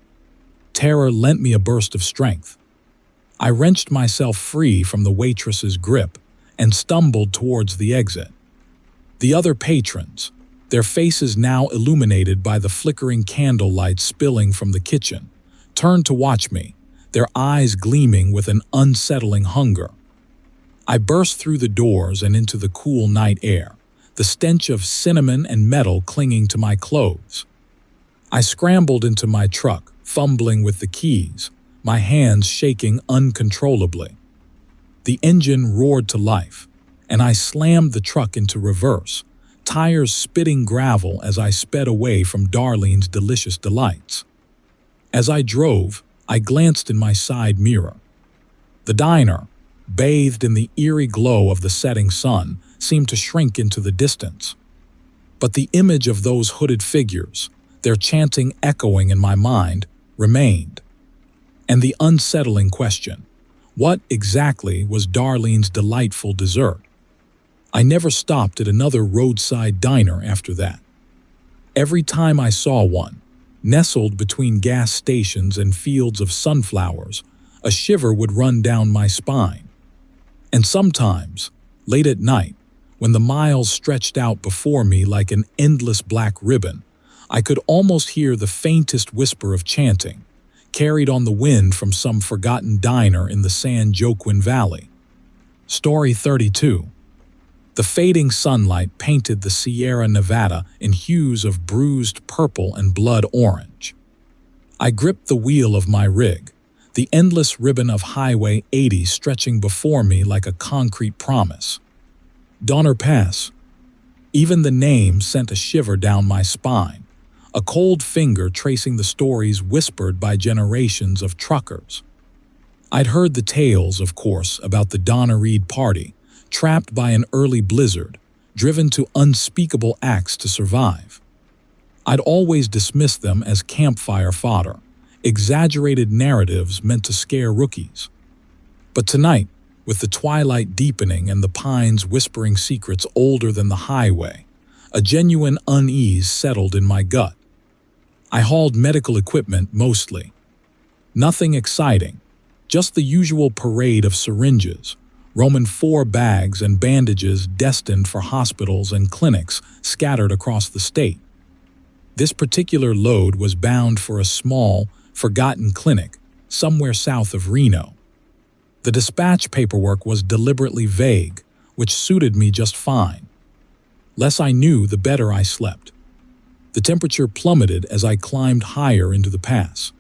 [SPEAKER 1] Terror lent me a burst of strength. I wrenched myself free from the waitress's grip and stumbled towards the exit. The other patrons, their faces now illuminated by the flickering candlelight spilling from the kitchen, turned to watch me, their eyes gleaming with an unsettling hunger. I burst through the doors and into the cool night air, the stench of cinnamon and metal clinging to my clothes. I scrambled into my truck, fumbling with the keys, my hands shaking uncontrollably. The engine roared to life, and I slammed the truck into reverse, tires spitting gravel as I sped away from Darlene's delicious delights. As I drove, I glanced in my side mirror. The diner, bathed in the eerie glow of the setting sun, seemed to shrink into the distance. But the image of those hooded figures, their chanting echoing in my mind, remained. And the unsettling question, what exactly was Darlene's delightful dessert? I never stopped at another roadside diner after that. Every time I saw one, nestled between gas stations and fields of sunflowers, a shiver would run down my spine. And sometimes, late at night, when the miles stretched out before me like an endless black ribbon, I could almost hear the faintest whisper of chanting, carried on the wind from some forgotten diner in the San Joaquin Valley. Story 32. The fading sunlight painted the Sierra Nevada in hues of bruised purple and blood orange. I gripped the wheel of my rig, the endless ribbon of Highway 80 stretching before me like a concrete promise. Donner Pass. Even the name sent a shiver down my spine, a cold finger tracing the stories whispered by generations of truckers. I'd heard the tales, of course, about the Donna Reed party, trapped by an early blizzard, driven to unspeakable acts to survive. I'd always dismissed them as campfire fodder, exaggerated narratives meant to scare rookies. But tonight, with the twilight deepening and the pines whispering secrets older than the highway, a genuine unease settled in my gut. I hauled medical equipment mostly. Nothing exciting, just the usual parade of syringes, Roman IV bags and bandages destined for hospitals and clinics scattered across the state. This particular load was bound for a small, forgotten clinic somewhere south of Reno. The dispatch paperwork was deliberately vague, which suited me just fine. Less I knew, the better I slept. The temperature plummeted as I climbed higher into the pass.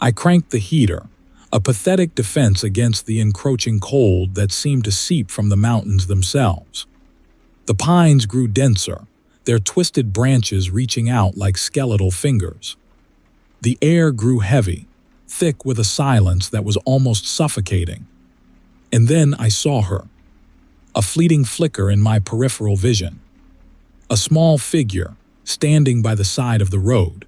[SPEAKER 1] I cranked the heater, a pathetic defense against the encroaching cold that seemed to seep from the mountains themselves. The pines grew denser, their twisted branches reaching out like skeletal fingers. The air grew heavy, thick with a silence that was almost suffocating. And then I saw her. A fleeting flicker in my peripheral vision. A small figure, standing by the side of the road.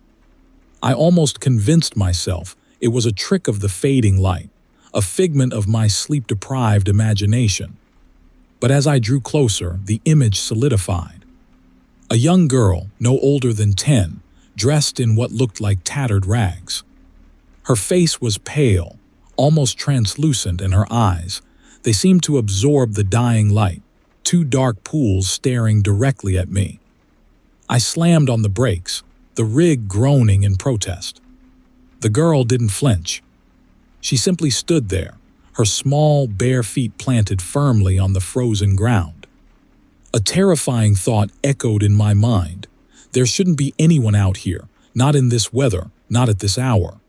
[SPEAKER 1] I almost convinced myself it was a trick of the fading light, a figment of my sleep-deprived imagination. But as I drew closer, the image solidified. A young girl, no older than 10, dressed in what looked like tattered rags. Her face was pale, almost translucent, and her eyes, they seemed to absorb the dying light, two dark pools staring directly at me. I slammed on the brakes, the rig groaning in protest. The girl didn't flinch. She simply stood there, her small, bare feet planted firmly on the frozen ground. A terrifying thought echoed in my mind. There shouldn't be anyone out here, not in this weather, not at this hour.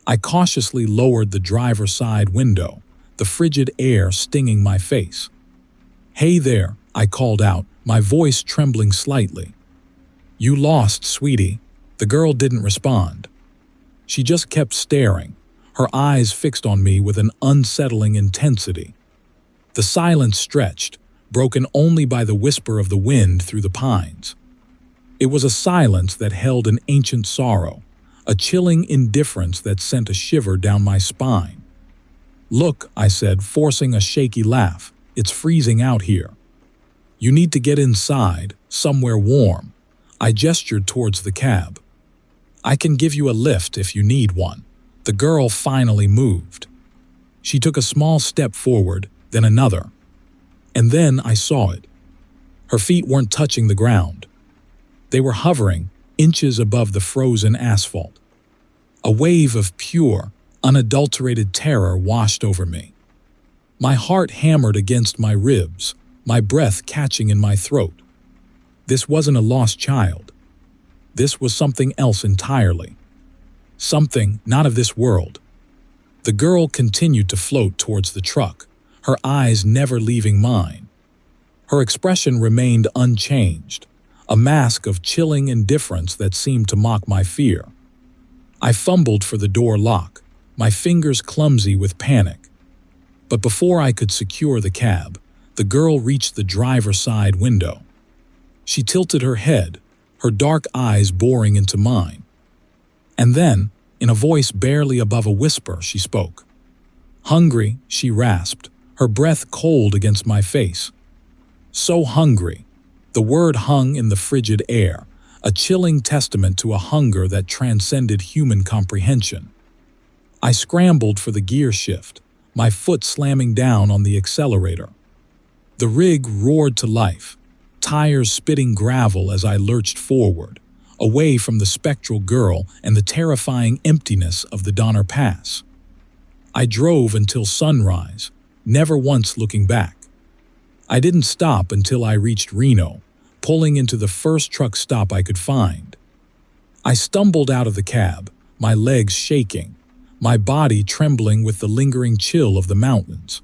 [SPEAKER 1] I cautiously lowered the driver's side window, the frigid air stinging my face. "Hey there," I called out, my voice trembling slightly. "You lost, sweetie." The girl didn't respond. She just kept staring, her eyes fixed on me with an unsettling intensity. The silence stretched, broken only by the whisper of the wind through the pines. It was a silence that held an ancient sorrow, a chilling indifference that sent a shiver down my spine. "Look," I said, forcing a shaky laugh, "it's freezing out here. You need to get inside, somewhere warm." I gestured towards the cab. "I can give you a lift if you need one." The girl finally moved. She took a small step forward, then another. And then I saw it. Her feet weren't touching the ground. They were hovering, inches above the frozen asphalt. A wave of pure, unadulterated terror washed over me. My heart hammered against my ribs, my breath catching in my throat. This wasn't a lost child. This was something else entirely. Something not of this world. The girl continued to float towards the truck, her eyes never leaving mine. Her expression remained unchanged, a mask of chilling indifference that seemed to mock my fear. I fumbled for the door lock, my fingers clumsy with panic. But before I could secure the cab, the girl reached the driver's side window. She tilted her head, her dark eyes boring into mine. And then, in a voice barely above a whisper, she spoke. "Hungry," she rasped, her breath cold against my face. So hungry. The word hung in the frigid air, a chilling testament to a hunger that transcended human comprehension. I scrambled for the gear shift, my foot slamming down on the accelerator. The rig roared to life, tires spitting gravel as I lurched forward, away from the spectral girl and the terrifying emptiness of the Donner Pass. I drove until sunrise, never once looking back. I didn't stop until I reached Reno, pulling into the first truck stop I could find. I stumbled out of the cab, my legs shaking, my body trembling with the lingering chill of the mountains.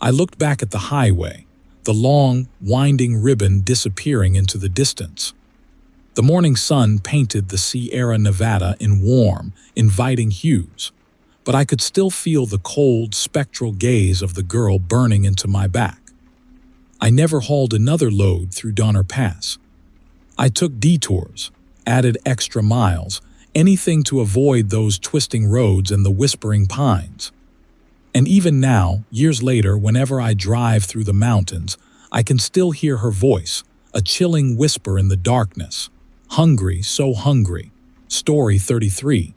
[SPEAKER 1] I looked back at the highway, the long, winding ribbon disappearing into the distance. The morning sun painted the Sierra Nevada in warm, inviting hues, but I could still feel the cold, spectral gaze of the girl burning into my back. I never hauled another load through Donner Pass. I took detours, added extra miles, anything to avoid those twisting roads and the whispering pines. And even now, years later, whenever I drive through the mountains, I can still hear her voice, a chilling whisper in the darkness. Hungry, so hungry. Story 33.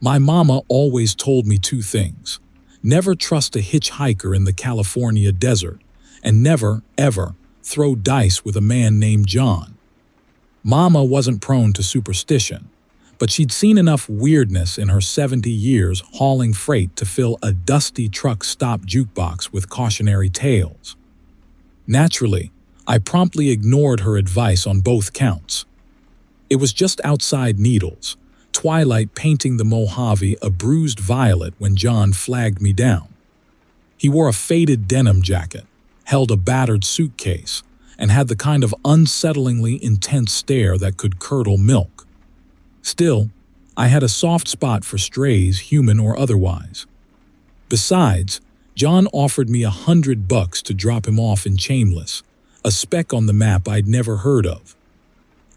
[SPEAKER 1] My mama always told me two things. Never trust a hitchhiker in the California desert, and never, ever, throw dice with a man named John. Mama wasn't prone to superstition, but she'd seen enough weirdness in her 70 years hauling freight to fill a dusty truck stop jukebox with cautionary tales. Naturally, I promptly ignored her advice on both counts. It was just outside Needles, twilight painting the Mojave a bruised violet when John flagged me down. He wore a faded denim jacket, held a battered suitcase, and had the kind of unsettlingly intense stare that could curdle milk. Still, I had a soft spot for strays, human or otherwise. Besides, John offered me $100 to drop him off in Shameless, a speck on the map I'd never heard of.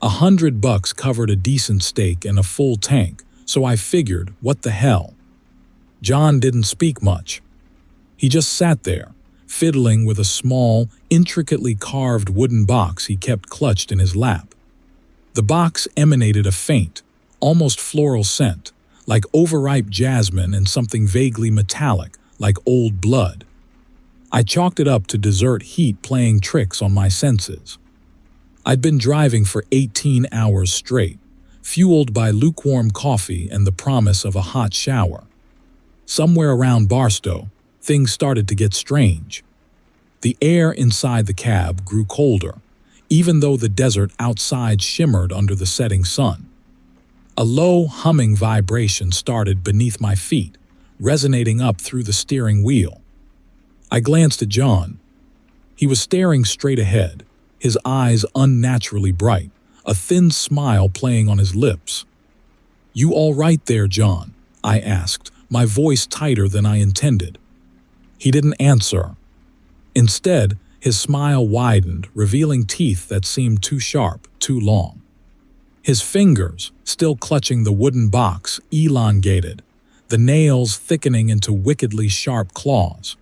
[SPEAKER 1] $100 covered a decent steak and a full tank, so I figured, what the hell? John didn't speak much. He just sat there, fiddling with a small, intricately carved wooden box he kept clutched in his lap. The box emanated a faint, almost floral scent, like overripe jasmine and something vaguely metallic, like old blood. I chalked it up to desert heat playing tricks on my senses. I'd been driving for 18 hours straight, fueled by lukewarm coffee and the promise of a hot shower. Somewhere around Barstow, things started to get strange. The air inside the cab grew colder, even though the desert outside shimmered under the setting sun. A low, humming vibration started beneath my feet, resonating up through the steering wheel. I glanced at John. He was staring straight ahead, his eyes unnaturally bright, a thin smile playing on his lips. "You all right there, John?" I asked, my voice tighter than I intended. He didn't answer. Instead, his smile widened, revealing teeth that seemed too sharp, too long. His fingers, still clutching the wooden box, elongated, the nails thickening into wickedly sharp claws.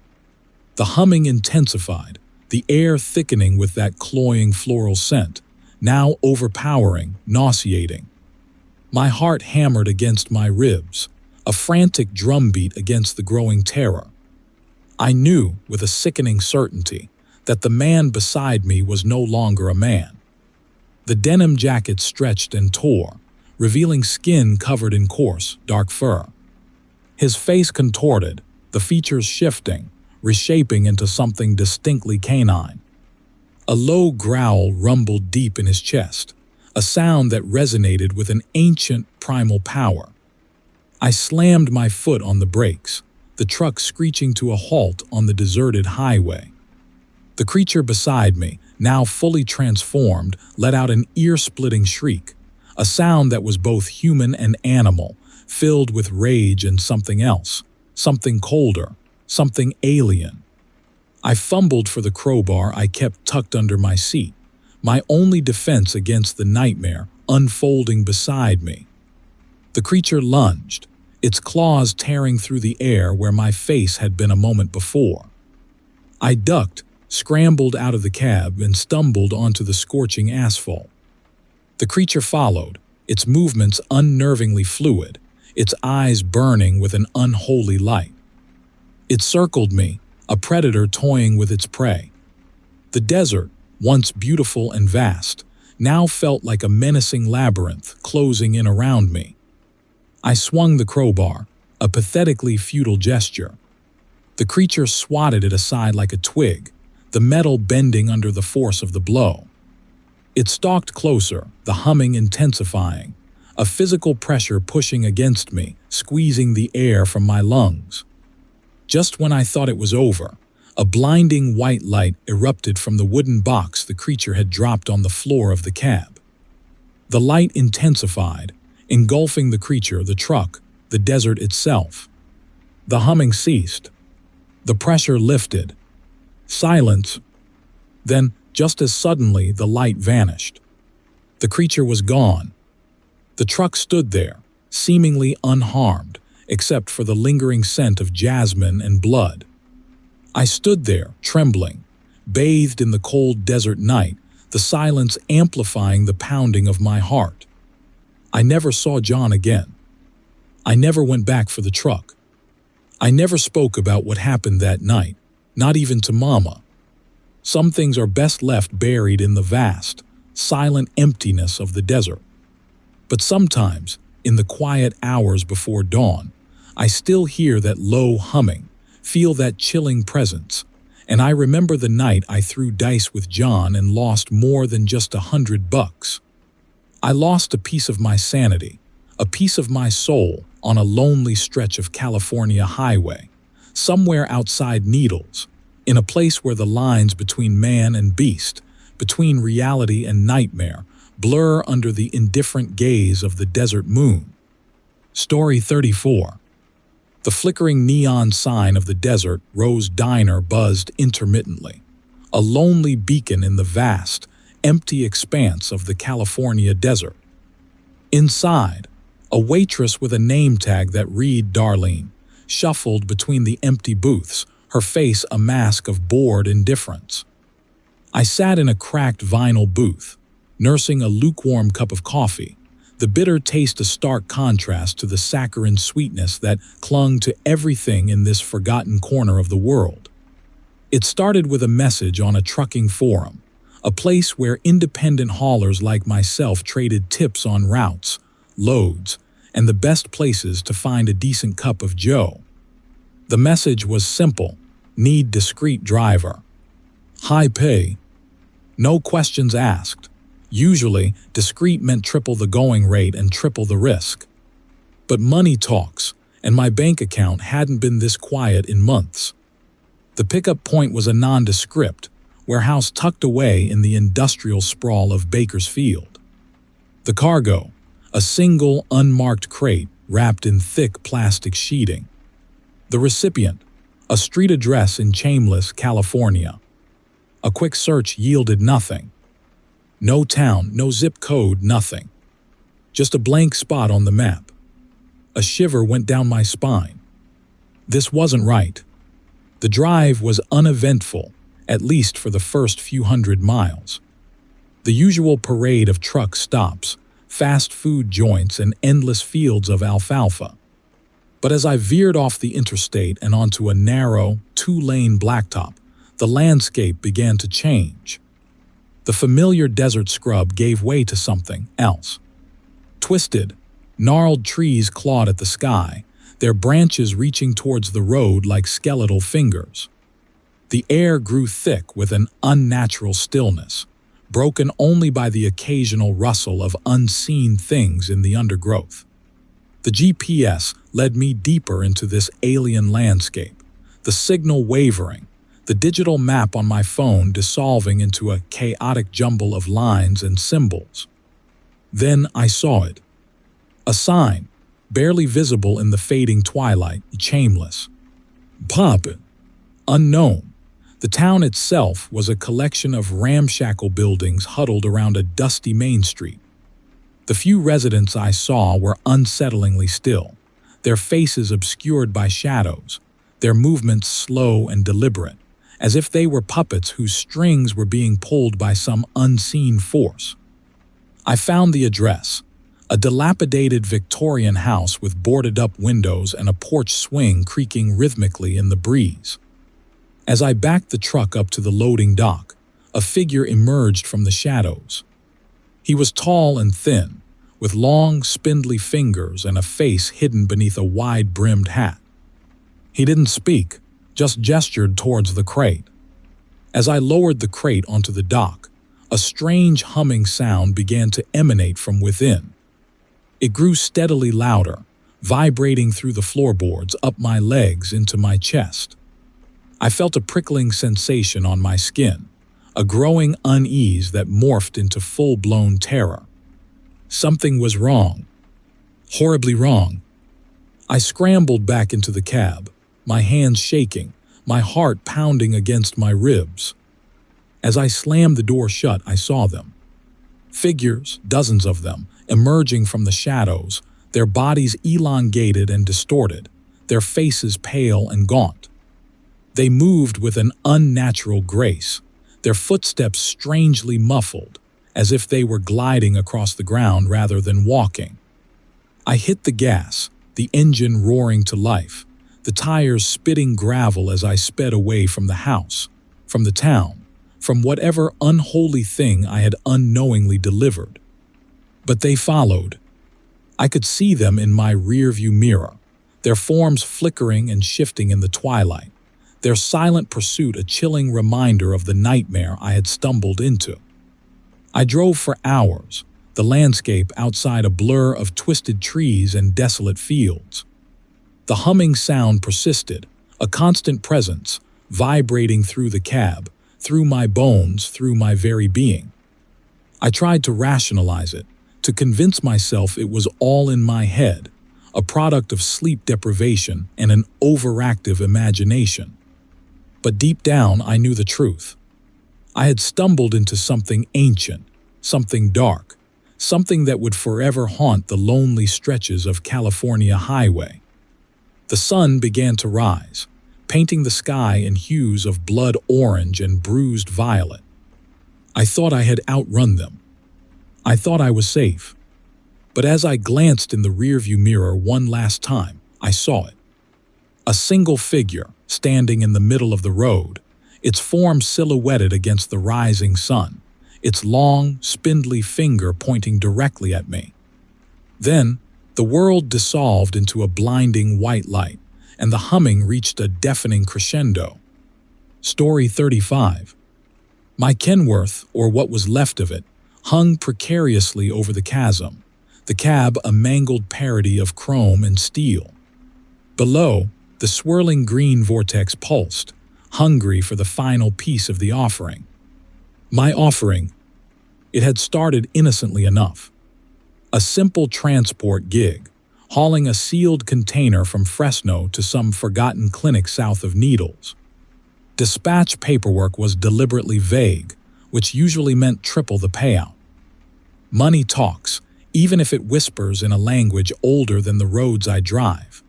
[SPEAKER 1] The humming intensified, the air thickening with that cloying floral scent, now overpowering, nauseating. My heart hammered against my ribs, a frantic drumbeat against the growing terror. I knew, with a sickening certainty, that the man beside me was no longer a man. The denim jacket stretched and tore, revealing skin covered in coarse, dark fur. His face contorted, the features shifting, reshaping into something distinctly canine. A low growl rumbled deep in his chest, a sound that resonated with an ancient, primal power. I slammed my foot on the brakes, the truck screeching to a halt on the deserted highway. The creature beside me, now fully transformed, let out an ear-splitting shriek, a sound that was both human and animal, filled with rage and something else, something colder, something alien. I fumbled for the crowbar I kept tucked under my seat, my only defense against the nightmare unfolding beside me. The creature lunged, its claws tearing through the air where my face had been a moment before. I ducked, scrambled out of the cab, and stumbled onto the scorching asphalt. The creature followed, its movements unnervingly fluid, its eyes burning with an unholy light. It circled me, a predator toying with its prey. The desert, once beautiful and vast, now felt like a menacing labyrinth closing in around me. I swung the crowbar, a pathetically futile gesture. The creature swatted it aside like a twig, the metal bending under the force of the blow. It stalked closer, the humming intensifying, a physical pressure pushing against me, squeezing the air from my lungs. Just when I thought it was over, a blinding white light erupted from the wooden box the creature had dropped on the floor of the cab. The light intensified, engulfing the creature, the truck, the desert itself. The humming ceased. The pressure lifted. Silence. Then, just as suddenly, the light vanished. The creature was gone. The truck stood there, seemingly unharmed, except for the lingering scent of jasmine and blood. I stood there, trembling, bathed in the cold desert night, the silence amplifying the pounding of my heart. I never saw John again. I never went back for the truck. I never spoke about what happened that night, not even to Mama. Some things are best left buried in the vast, silent emptiness of the desert. But sometimes, in the quiet hours before dawn, I still hear that low humming, feel that chilling presence, and I remember the night I threw dice with John and lost more than just $100. I lost a piece of my sanity, a piece of my soul on a lonely stretch of California highway, somewhere outside Needles, in a place where the lines between man and beast, between reality and nightmare, blur under the indifferent gaze of the desert moon. Story 34. The flickering neon sign of the desert Rose Diner buzzed intermittently, a lonely beacon in the vast, empty expanse of the California desert. Inside, a waitress with a name tag that read Darlene shuffled between the empty booths, her face a mask of bored indifference. I sat in a cracked vinyl booth, nursing a lukewarm cup of coffee, the bitter taste a stark contrast to the saccharine sweetness that clung to everything in this forgotten corner of the world. It started with a message on a trucking forum, a place where independent haulers like myself traded tips on routes, loads, and the best places to find a decent cup of joe. The message was simple: need discreet driver. High pay. No questions asked. Usually, discreet meant triple the going rate and triple the risk. But money talks, and my bank account hadn't been this quiet in months. The pickup point was a nondescript warehouse tucked away in the industrial sprawl of Bakersfield. The cargo, a single unmarked crate wrapped in thick plastic sheeting. The recipient, a street address in Chambers, California. A quick search yielded nothing. No town, no zip code, nothing. Just a blank spot on the map. A shiver went down my spine. This wasn't right. The drive was uneventful, at least for the first few hundred miles. The usual parade of truck stops, fast food joints, and endless fields of alfalfa. But as I veered off the interstate and onto a narrow, two-lane blacktop, the landscape began to change. The familiar desert scrub gave way to something else. Twisted, gnarled trees clawed at the sky, their branches reaching towards the road like skeletal fingers. The air grew thick with an unnatural stillness, broken only by the occasional rustle of unseen things in the undergrowth. The GPS led me deeper into this alien landscape, the signal wavering, the digital map on my phone dissolving into a chaotic jumble of lines and symbols. Then I saw it. A sign, barely visible in the fading twilight, Chambers. Pop it. Unknown. The town itself was a collection of ramshackle buildings huddled around a dusty main street. The few residents I saw were unsettlingly still, their faces obscured by shadows, their movements slow and deliberate, as if they were puppets whose strings were being pulled by some unseen force. I found the address, a dilapidated Victorian house with boarded-up windows and a porch swing creaking rhythmically in the breeze. As I backed the truck up to the loading dock, a figure emerged from the shadows. He was tall and thin, with long, spindly fingers and a face hidden beneath a wide-brimmed hat. He didn't speak, just gestured towards the crate. As I lowered the crate onto the dock, a strange humming sound began to emanate from within. It grew steadily louder, vibrating through the floorboards, up my legs, into my chest. I felt a prickling sensation on my skin, a growing unease that morphed into full-blown terror. Something was wrong. Horribly wrong. I scrambled back into the cab, my hands shaking, my heart pounding against my ribs. As I slammed the door shut, I saw them. Figures, dozens of them, emerging from the shadows, their bodies elongated and distorted, their faces pale and gaunt. They moved with an unnatural grace, their footsteps strangely muffled, as if they were gliding across the ground rather than walking. I hit the gas, the engine roaring to life, the tires spitting gravel as I sped away from the house, from the town, from whatever unholy thing I had unknowingly delivered. But they followed. I could see them in my rearview mirror, their forms flickering and shifting in the twilight, their silent pursuit a chilling reminder of the nightmare I had stumbled into. I drove for hours, the landscape outside a blur of twisted trees and desolate fields. The humming sound persisted, a constant presence, vibrating through the cab, through my bones, through my very being. I tried to rationalize it, to convince myself it was all in my head, a product of sleep deprivation and an overactive imagination. But deep down, I knew the truth. I had stumbled into something ancient, something dark, something that would forever haunt the lonely stretches of California highway. The sun began to rise, painting the sky in hues of blood orange and bruised violet. I thought I had outrun them. I thought I was safe. But as I glanced in the rearview mirror one last time, I saw it. A single figure, standing in the middle of the road, its form silhouetted against the rising sun, its long, spindly finger pointing directly at me. Then, the world dissolved into a blinding white light, and the humming reached a deafening crescendo. Story 35. My Kenworth, or what was left of it, hung precariously over the chasm, the cab a mangled parody of chrome and steel. Below, the swirling green vortex pulsed, hungry for the final piece of the offering. My offering. It had started innocently enough. A simple transport gig, hauling a sealed container from Fresno to some forgotten clinic south of Needles. Dispatch paperwork was deliberately vague, which usually meant triple the payout. Money talks, even if it whispers in a language older than the roads I drive.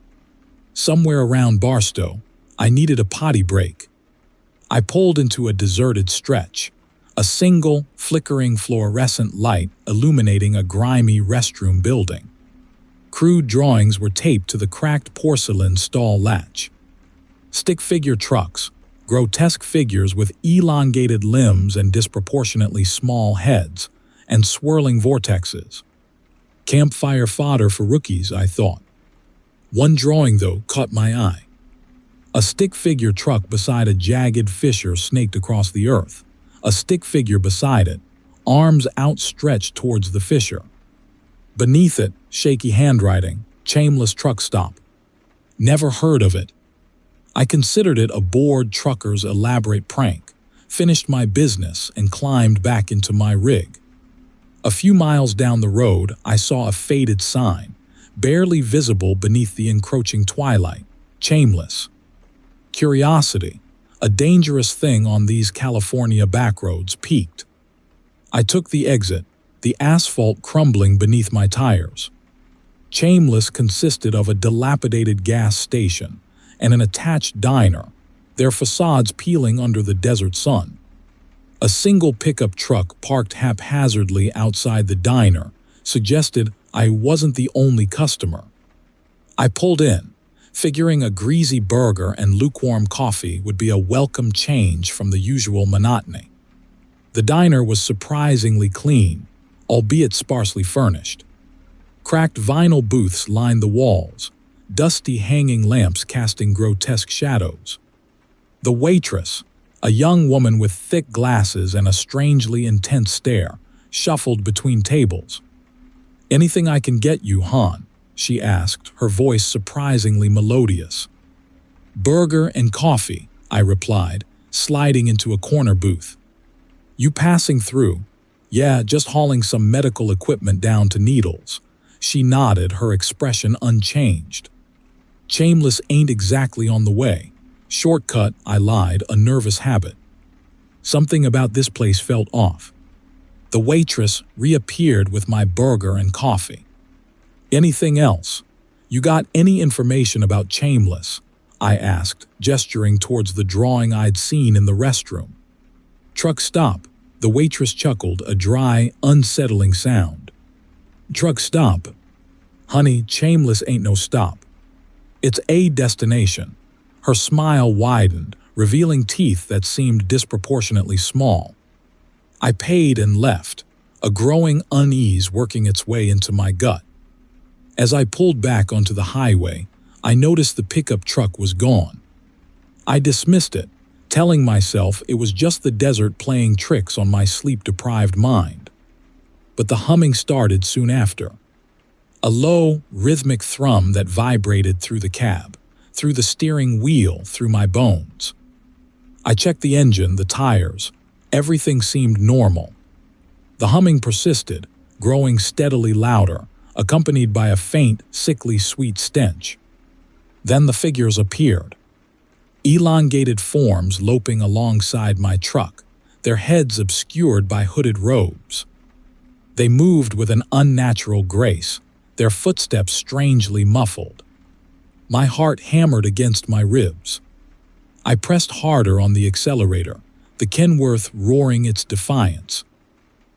[SPEAKER 1] Somewhere around Barstow, I needed a potty break. I pulled into a deserted stretch, a single, flickering fluorescent light illuminating a grimy restroom building. Crude drawings were taped to the cracked porcelain stall latch. Stick-figure trucks, grotesque figures with elongated limbs and disproportionately small heads, and swirling vortexes. Campfire fodder for rookies, I thought. One drawing, though, caught my eye. A stick-figure truck beside a jagged fissure snaked across the earth. A stick figure beside it, arms outstretched towards the fissure. Beneath it, shaky handwriting, "Chameless truck stop." Never heard of it. I considered it a bored trucker's elaborate prank, finished my business, and climbed back into my rig. A few miles down the road, I saw a faded sign, barely visible beneath the encroaching twilight, "Chameless." Curiosity, a dangerous thing on these California backroads, peaked. I took the exit, the asphalt crumbling beneath my tires. Chameless consisted of a dilapidated gas station and an attached diner, their facades peeling under the desert sun. A single pickup truck parked haphazardly outside the diner suggested I wasn't the only customer. I pulled in, figuring a greasy burger and lukewarm coffee would be a welcome change from the usual monotony. The diner was surprisingly clean, albeit sparsely furnished. Cracked vinyl booths lined the walls, dusty hanging lamps casting grotesque shadows. The waitress, a young woman with thick glasses and a strangely intense stare, shuffled between tables. "Anything I can get you, Han?" she asked, her voice surprisingly melodious. "Burger and coffee," I replied, sliding into a corner booth. "You passing through?" "Yeah, just hauling some medical equipment down to Needles." She nodded, her expression unchanged. "Shameless ain't exactly on the way." "Shortcut," I lied, a nervous habit. Something about this place felt off. The waitress reappeared with my burger and coffee. "Anything else? You got any information about Shameless?" I asked, gesturing towards the drawing I'd seen in the restroom. "Truck stop," the waitress chuckled, a dry, unsettling sound. "Truck stop? Honey, Shameless ain't no stop. It's a destination." Her smile widened, revealing teeth that seemed disproportionately small. I paid and left, a growing unease working its way into my gut. As I pulled back onto the highway, I noticed the pickup truck was gone. I dismissed it, telling myself it was just the desert playing tricks on my sleep-deprived mind. But the humming started soon after. A low, rhythmic thrum that vibrated through the cab, through the steering wheel, through my bones. I checked the engine, the tires. Everything seemed normal. The humming persisted, growing steadily louder, accompanied by a faint, sickly sweet stench. Then the figures appeared. Elongated forms loping alongside my truck, their heads obscured by hooded robes. They moved with an unnatural grace, their footsteps strangely muffled. My heart hammered against my ribs. I pressed harder on the accelerator, the Kenworth roaring its defiance.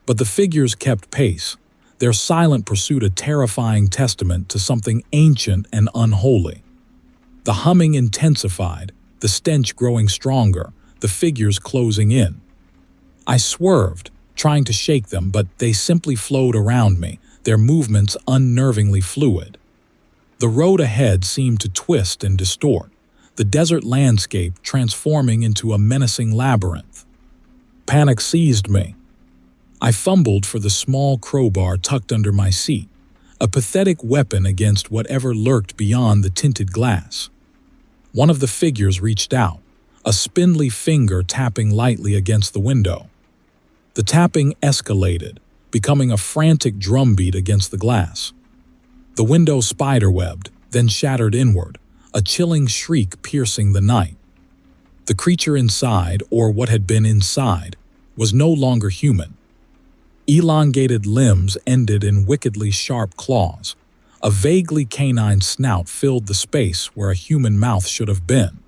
[SPEAKER 1] But the figures kept pace, their silent pursuit a terrifying testament to something ancient and unholy. The humming intensified, the stench growing stronger, the figures closing in. I swerved, trying to shake them, but they simply flowed around me, their movements unnervingly fluid. The road ahead seemed to twist and distort, the desert landscape transforming into a menacing labyrinth. Panic seized me. I fumbled for the small crowbar tucked under my seat, a pathetic weapon against whatever lurked beyond the tinted glass. One of the figures reached out, a spindly finger tapping lightly against the window. The tapping escalated, becoming a frantic drumbeat against the glass. The window spiderwebbed, then shattered inward, a chilling shriek piercing the night. The creature inside, or what had been inside, was no longer human. Elongated limbs ended in wickedly sharp claws. A vaguely canine snout filled the space where a human mouth should have been.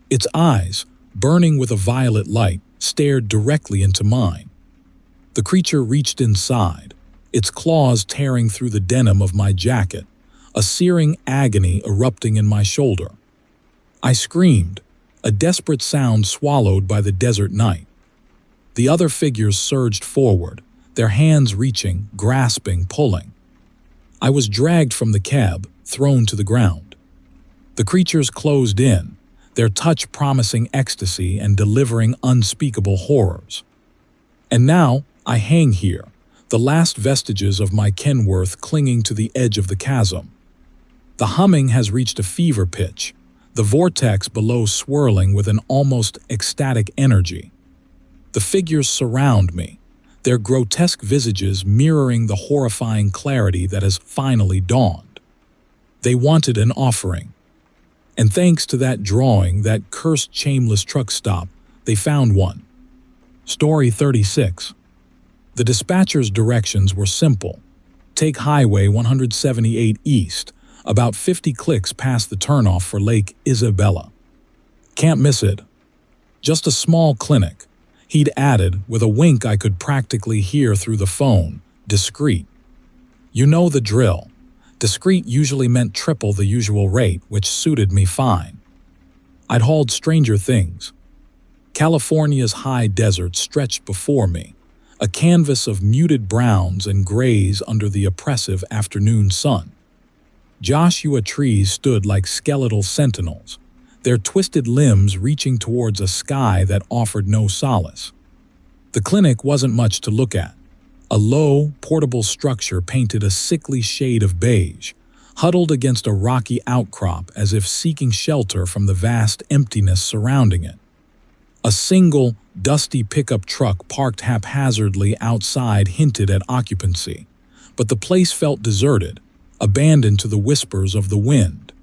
[SPEAKER 1] Its eyes, burning with a violet light, stared directly into mine. The creature reached inside, its claws tearing through the denim of my jacket, a searing agony erupting in my shoulder. I screamed, a desperate sound swallowed by the desert night. The other figures surged forward, their hands reaching, grasping, pulling. I was dragged from the cab, thrown to the ground. The creatures closed in, their touch promising ecstasy and delivering unspeakable horrors. And now I hang here, the last vestiges of my Kenworth clinging to the edge of the chasm. The humming has reached a fever pitch, the vortex below swirling with an almost ecstatic energy. The figures surround me, their grotesque visages mirroring the horrifying clarity that has finally dawned. They wanted an offering. And thanks to that drawing, that cursed shameless truck stop, they found one. Story 36. The dispatcher's directions were simple. Take Highway 178 east, about 50 clicks past the turnoff for Lake Isabella. Can't miss it. Just a small clinic. He'd added, with a wink I could practically hear through the phone, discreet. You know the drill. Discreet usually meant triple the usual rate, which suited me fine. I'd hauled stranger things. California's high desert stretched before me, a canvas of muted browns and grays under the oppressive afternoon sun. Joshua trees stood like skeletal sentinels, their twisted limbs reaching towards a sky that offered no solace. The clinic wasn't much to look at. A low, portable structure painted a sickly shade of beige, huddled against a rocky outcrop as if seeking shelter from the vast emptiness surrounding it. A single, dusty pickup truck parked haphazardly outside hinted at occupancy, but the place felt deserted, abandoned to the whispers of the wind.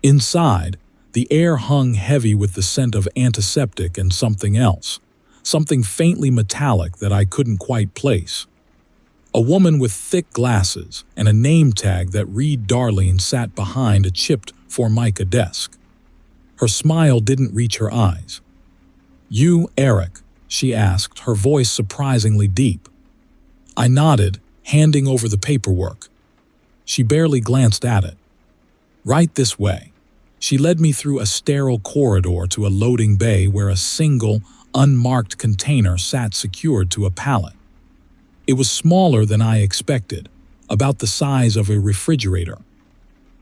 [SPEAKER 1] Inside, the air hung heavy with the scent of antiseptic and something else, something faintly metallic that I couldn't quite place. A woman with thick glasses and a name tag that read Darlene sat behind a chipped Formica desk. Her smile didn't reach her eyes. "You, Eric?" she asked, her voice surprisingly deep. I nodded, handing over the paperwork. She barely glanced at it. "Right this way." She led me through a sterile corridor to a loading bay where a single, unmarked container sat secured to a pallet. It was smaller than I expected, about the size of a refrigerator.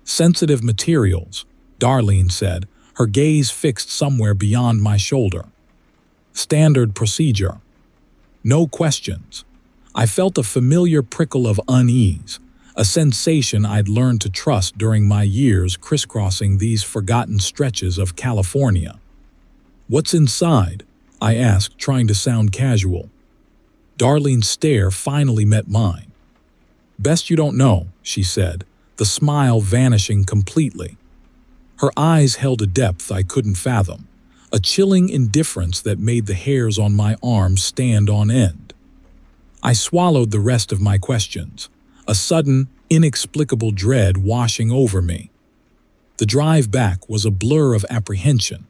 [SPEAKER 1] "Sensitive materials," Darlene said, her gaze fixed somewhere beyond my shoulder. "Standard procedure." No questions. I felt a familiar prickle of unease, a sensation I'd learned to trust during my years crisscrossing these forgotten stretches of California. "What's inside?" I asked, trying to sound casual. Darlene's stare finally met mine. "Best you don't know," she said, the smile vanishing completely. Her eyes held a depth I couldn't fathom, a chilling indifference that made the hairs on my arms stand on end. I swallowed the rest of my questions, a sudden, inexplicable dread washing over me. The drive back was a blur of apprehension.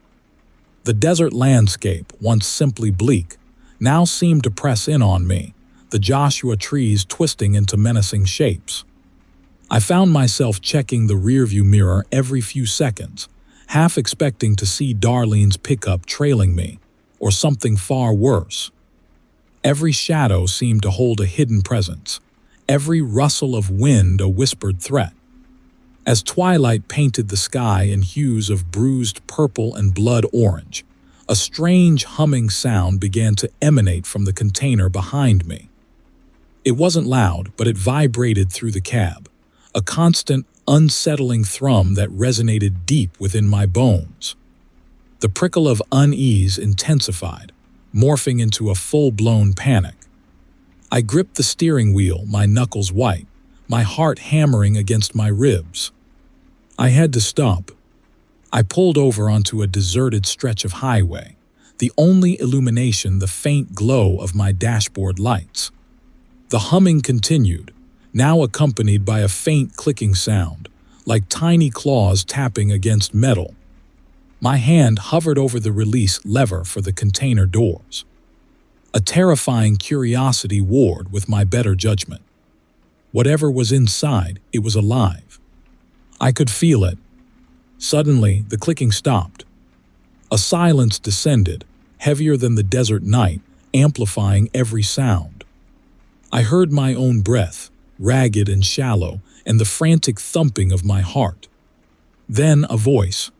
[SPEAKER 1] The desert landscape, once simply bleak, now seemed to press in on me, the Joshua trees twisting into menacing shapes. I found myself checking the rearview mirror every few seconds, half expecting to see Darlene's pickup trailing me, or something far worse. Every shadow seemed to hold a hidden presence, every rustle of wind a whispered threat. As twilight painted the sky in hues of bruised purple and blood orange, a strange humming sound began to emanate from the container behind me. It wasn't loud, but it vibrated through the cab, a constant, unsettling thrum that resonated deep within my bones. The prickle of unease intensified, morphing into a full-blown panic. I gripped the steering wheel, my knuckles white, my heart hammering against my ribs. I had to stop. I pulled over onto a deserted stretch of highway, the only illumination the faint glow of my dashboard lights. The humming continued, now accompanied by a faint clicking sound, like tiny claws tapping against metal. My hand hovered over the release lever for the container doors. A terrifying curiosity warred with my better judgment. Whatever was inside, it was alive. I could feel it. Suddenly, the clicking stopped. A silence descended, heavier than the desert night, amplifying every sound. I heard my own breath, ragged and shallow, and the frantic thumping of my heart. Then a voice.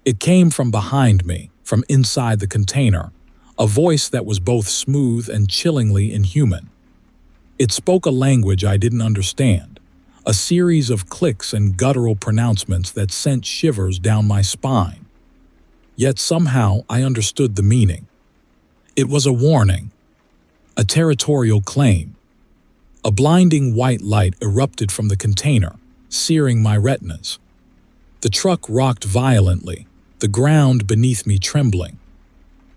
[SPEAKER 1] It came from behind me, from inside the container, a voice that was both smooth and chillingly inhuman. It spoke a language I didn't understand, a series of clicks and guttural pronouncements that sent shivers down my spine. Yet somehow I understood the meaning. It was a warning, a territorial claim. A blinding white light erupted from the container, searing my retinas. The truck rocked violently, the ground beneath me trembling.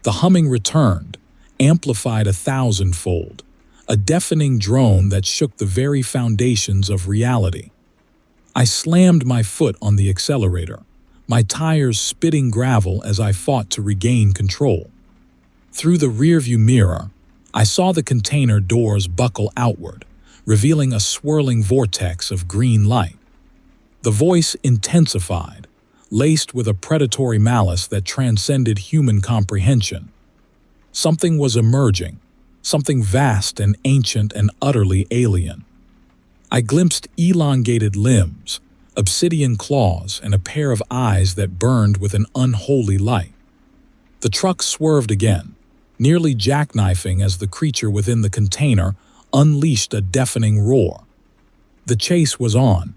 [SPEAKER 1] The humming returned, amplified 1,000-fold, a deafening drone that shook the very foundations of reality. I slammed my foot on the accelerator, my tires spitting gravel as I fought to regain control. Through the rearview mirror, I saw the container doors buckle outward, revealing a swirling vortex of green light. The voice intensified, laced with a predatory malice that transcended human comprehension. Something was emerging, something vast and ancient and utterly alien. I glimpsed elongated limbs, obsidian claws, and a pair of eyes that burned with an unholy light. The truck swerved again, nearly jackknifing as the creature within the container unleashed a deafening roar. The chase was on.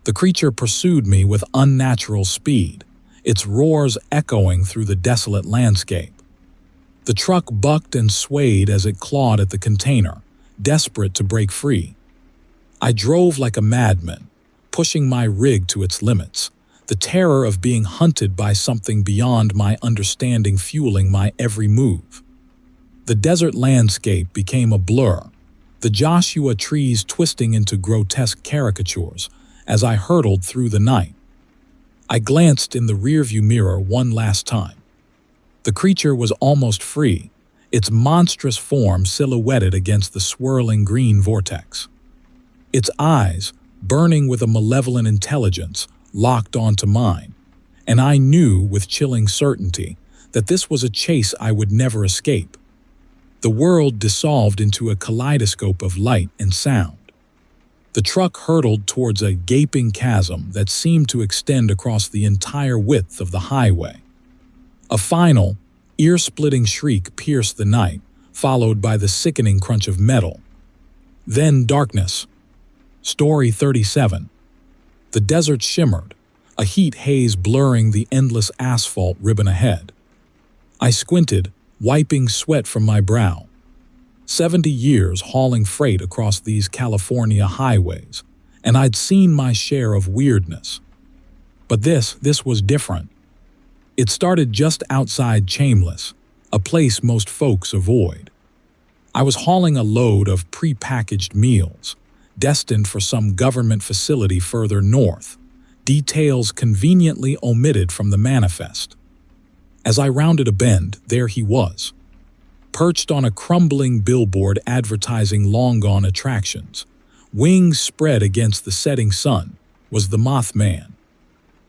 [SPEAKER 1] The creature pursued me with unnatural speed, its roars echoing through the desolate landscape. The truck bucked and swayed as it clawed at the container, desperate to break free. I drove like a madman, pushing my rig to its limits, the terror of being hunted by something beyond my understanding fueling my every move. The desert landscape became a blur, the Joshua trees twisting into grotesque caricatures as I hurtled through the night. I glanced in the rearview mirror one last time. The creature was almost free, its monstrous form silhouetted against the swirling green vortex. Its eyes, burning with a malevolent intelligence, locked onto mine, and I knew with chilling certainty that this was a chase I would never escape. The world dissolved into a kaleidoscope of light and sound. The truck hurtled towards a gaping chasm that seemed to extend across the entire width of the highway. A final, ear-splitting shriek pierced the night, followed by the sickening crunch of metal. Then darkness. Story 37. The desert shimmered, a heat haze blurring the endless asphalt ribbon ahead. I squinted, wiping sweat from my brow. 70 years hauling freight across these California highways, and I'd seen my share of weirdness. But this was different. It started just outside Chambeless, a place most folks avoid. I was hauling a load of pre-packaged meals, destined for some government facility further north, details conveniently omitted from the manifest. As I rounded a bend, there he was, perched on a crumbling billboard advertising long-gone attractions. Wings spread against the setting sun, was the Mothman.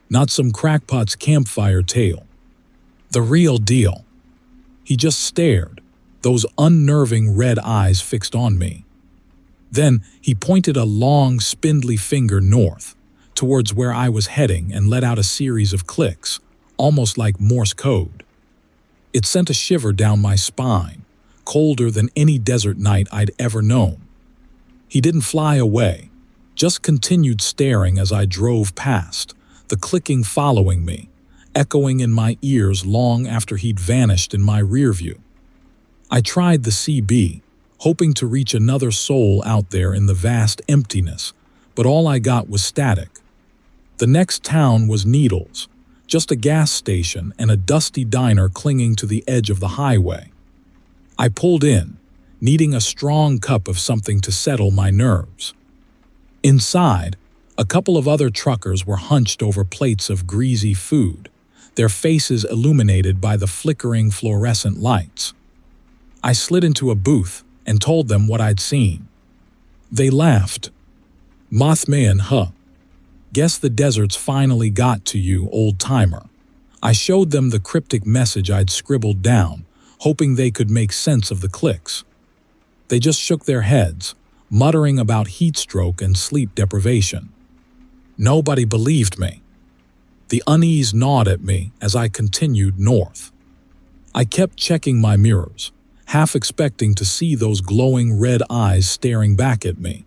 [SPEAKER 1] Not some crackpot's campfire tale. The real deal. He just stared, those unnerving red eyes fixed on me. Then he pointed a long, spindly finger north, towards where I was heading, and let out a series of clicks, almost like Morse code. It sent a shiver down my spine, colder than any desert night I'd ever known. He didn't fly away, just continued staring as I drove past, the clicking following me, echoing in my ears long after he'd vanished in my rearview. I tried the CB, hoping to reach another soul out there in the vast emptiness, but all I got was static. The next town was Needles, just a gas station and a dusty diner clinging to the edge of the highway. I pulled in, needing a strong cup of something to settle my nerves. Inside, a couple of other truckers were hunched over plates of greasy food, their faces illuminated by the flickering fluorescent lights. I slid into a booth and told them what I'd seen. They laughed. "Mothman, huh? Guess the desert's finally got to you, old-timer." I showed them the cryptic message I'd scribbled down, hoping they could make sense of the clicks. They just shook their heads, muttering about heat stroke and sleep deprivation. Nobody believed me. The unease gnawed at me as I continued north. I kept checking my mirrors, half expecting to see those glowing red eyes staring back at me.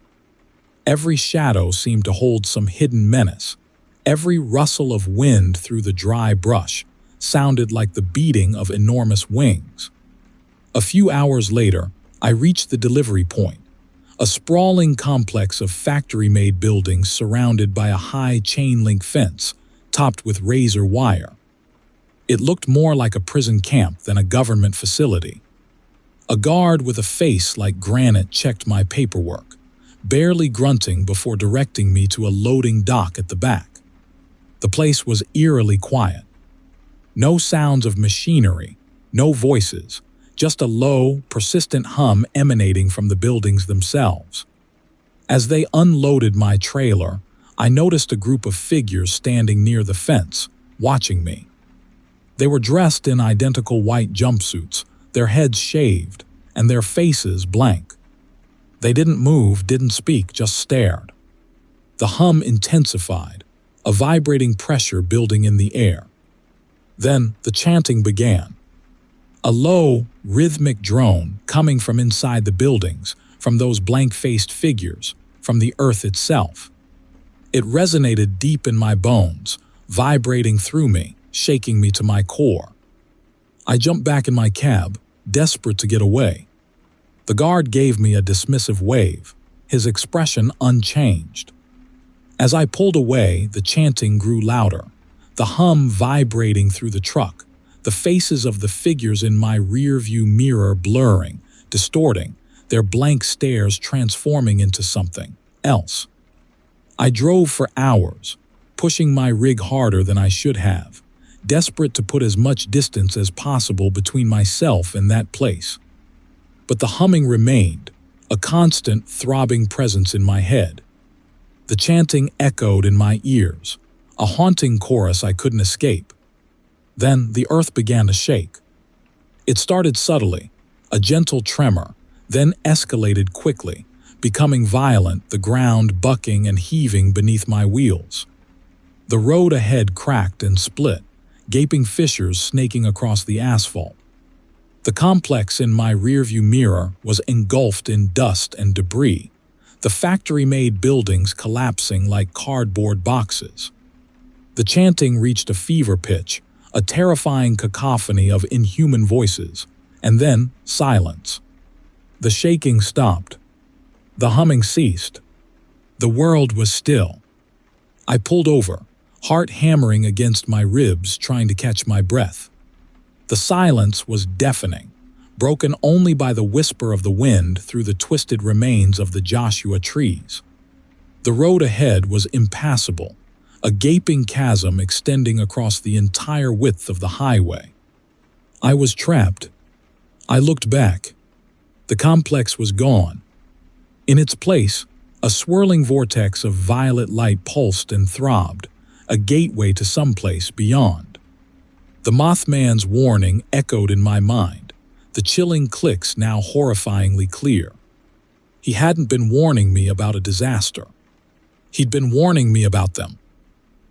[SPEAKER 1] Every shadow seemed to hold some hidden menace. Every rustle of wind through the dry brush sounded like the beating of enormous wings. A few hours later, I reached the delivery point, a sprawling complex of factory-made buildings surrounded by a high chain-link fence topped with razor wire. It looked more like a prison camp than a government facility. A guard with a face like granite checked my paperwork, barely grunting before directing me to a loading dock at the back. The place was eerily quiet. No sounds of machinery, no voices, just a low, persistent hum emanating from the buildings themselves. As they unloaded my trailer, I noticed a group of figures standing near the fence, watching me. They were dressed in identical white jumpsuits, their heads shaved, and their faces blank. They didn't move, didn't speak, just stared. The hum intensified, a vibrating pressure building in the air. Then the chanting began. A low, rhythmic drone coming from inside the buildings, from those blank-faced figures, from the earth itself. It resonated deep in my bones, vibrating through me, shaking me to my core. I jumped back in my cab, desperate to get away. The guard gave me a dismissive wave, his expression unchanged. As I pulled away, the chanting grew louder, the hum vibrating through the truck, the faces of the figures in my rear-view mirror blurring, distorting, their blank stares transforming into something else. I drove for hours, pushing my rig harder than I should have, desperate to put as much distance as possible between myself and that place. But the humming remained, a constant, throbbing presence in my head. The chanting echoed in my ears, a haunting chorus I couldn't escape. Then the earth began to shake. It started subtly, a gentle tremor, then escalated quickly, becoming violent, the ground bucking and heaving beneath my wheels. The road ahead cracked and split, gaping fissures snaking across the asphalt. The complex in my rearview mirror was engulfed in dust and debris, the factory-made buildings collapsing like cardboard boxes. The chanting reached a fever pitch, a terrifying cacophony of inhuman voices, and then silence. The shaking stopped. The humming ceased. The world was still. I pulled over, heart hammering against my ribs, trying to catch my breath. The silence was deafening, broken only by the whisper of the wind through the twisted remains of the Joshua trees. The road ahead was impassable, a gaping chasm extending across the entire width of the highway. I was trapped. I looked back. The complex was gone. In its place, a swirling vortex of violet light pulsed and throbbed, a gateway to someplace beyond. The Mothman's warning echoed in my mind, the chilling clicks now horrifyingly clear. He hadn't been warning me about a disaster. He'd been warning me about them.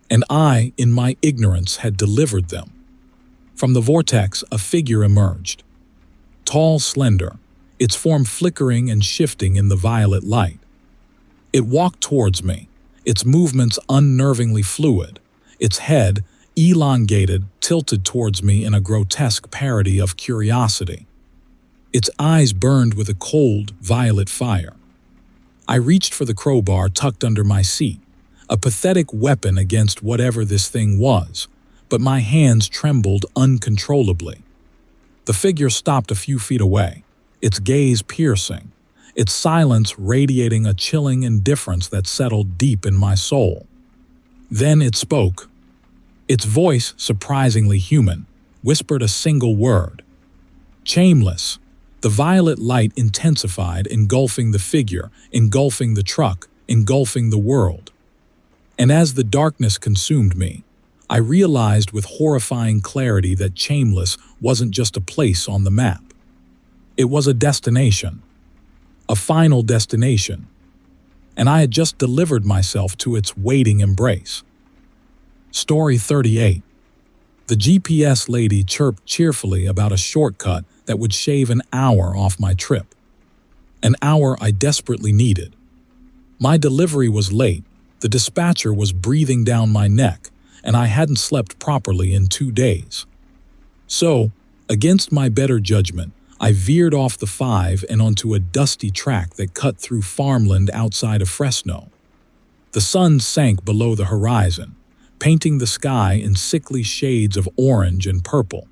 [SPEAKER 1] And I, in my ignorance, had delivered them. From the vortex, a figure emerged. Tall, slender, its form flickering and shifting in the violet light. It walked towards me, its movements unnervingly fluid, its head, elongated, tilted towards me in a grotesque parody of curiosity. Its eyes burned with a cold, violet fire. I reached for the crowbar tucked under my seat, a pathetic weapon against whatever this thing was, but my hands trembled uncontrollably. The figure stopped a few feet away, its gaze piercing, its silence radiating a chilling indifference that settled deep in my soul. Then it spoke. Its voice, surprisingly human, whispered a single word. Shameless. The violet light intensified, engulfing the figure, engulfing the truck, engulfing the world. And as the darkness consumed me, I realized with horrifying clarity that Shameless wasn't just a place on the map. It was a destination. A final destination. And I had just delivered myself to its waiting embrace. Story 38. The GPS lady chirped cheerfully about a shortcut that would shave an hour off my trip. An hour I desperately needed. My delivery was late, the dispatcher was breathing down my neck, and I hadn't slept properly in 2 days. So, against my better judgment, I veered off the 5 and onto a dusty track that cut through farmland outside of Fresno. The sun sank below the horizon, painting the sky in sickly shades of orange and purple.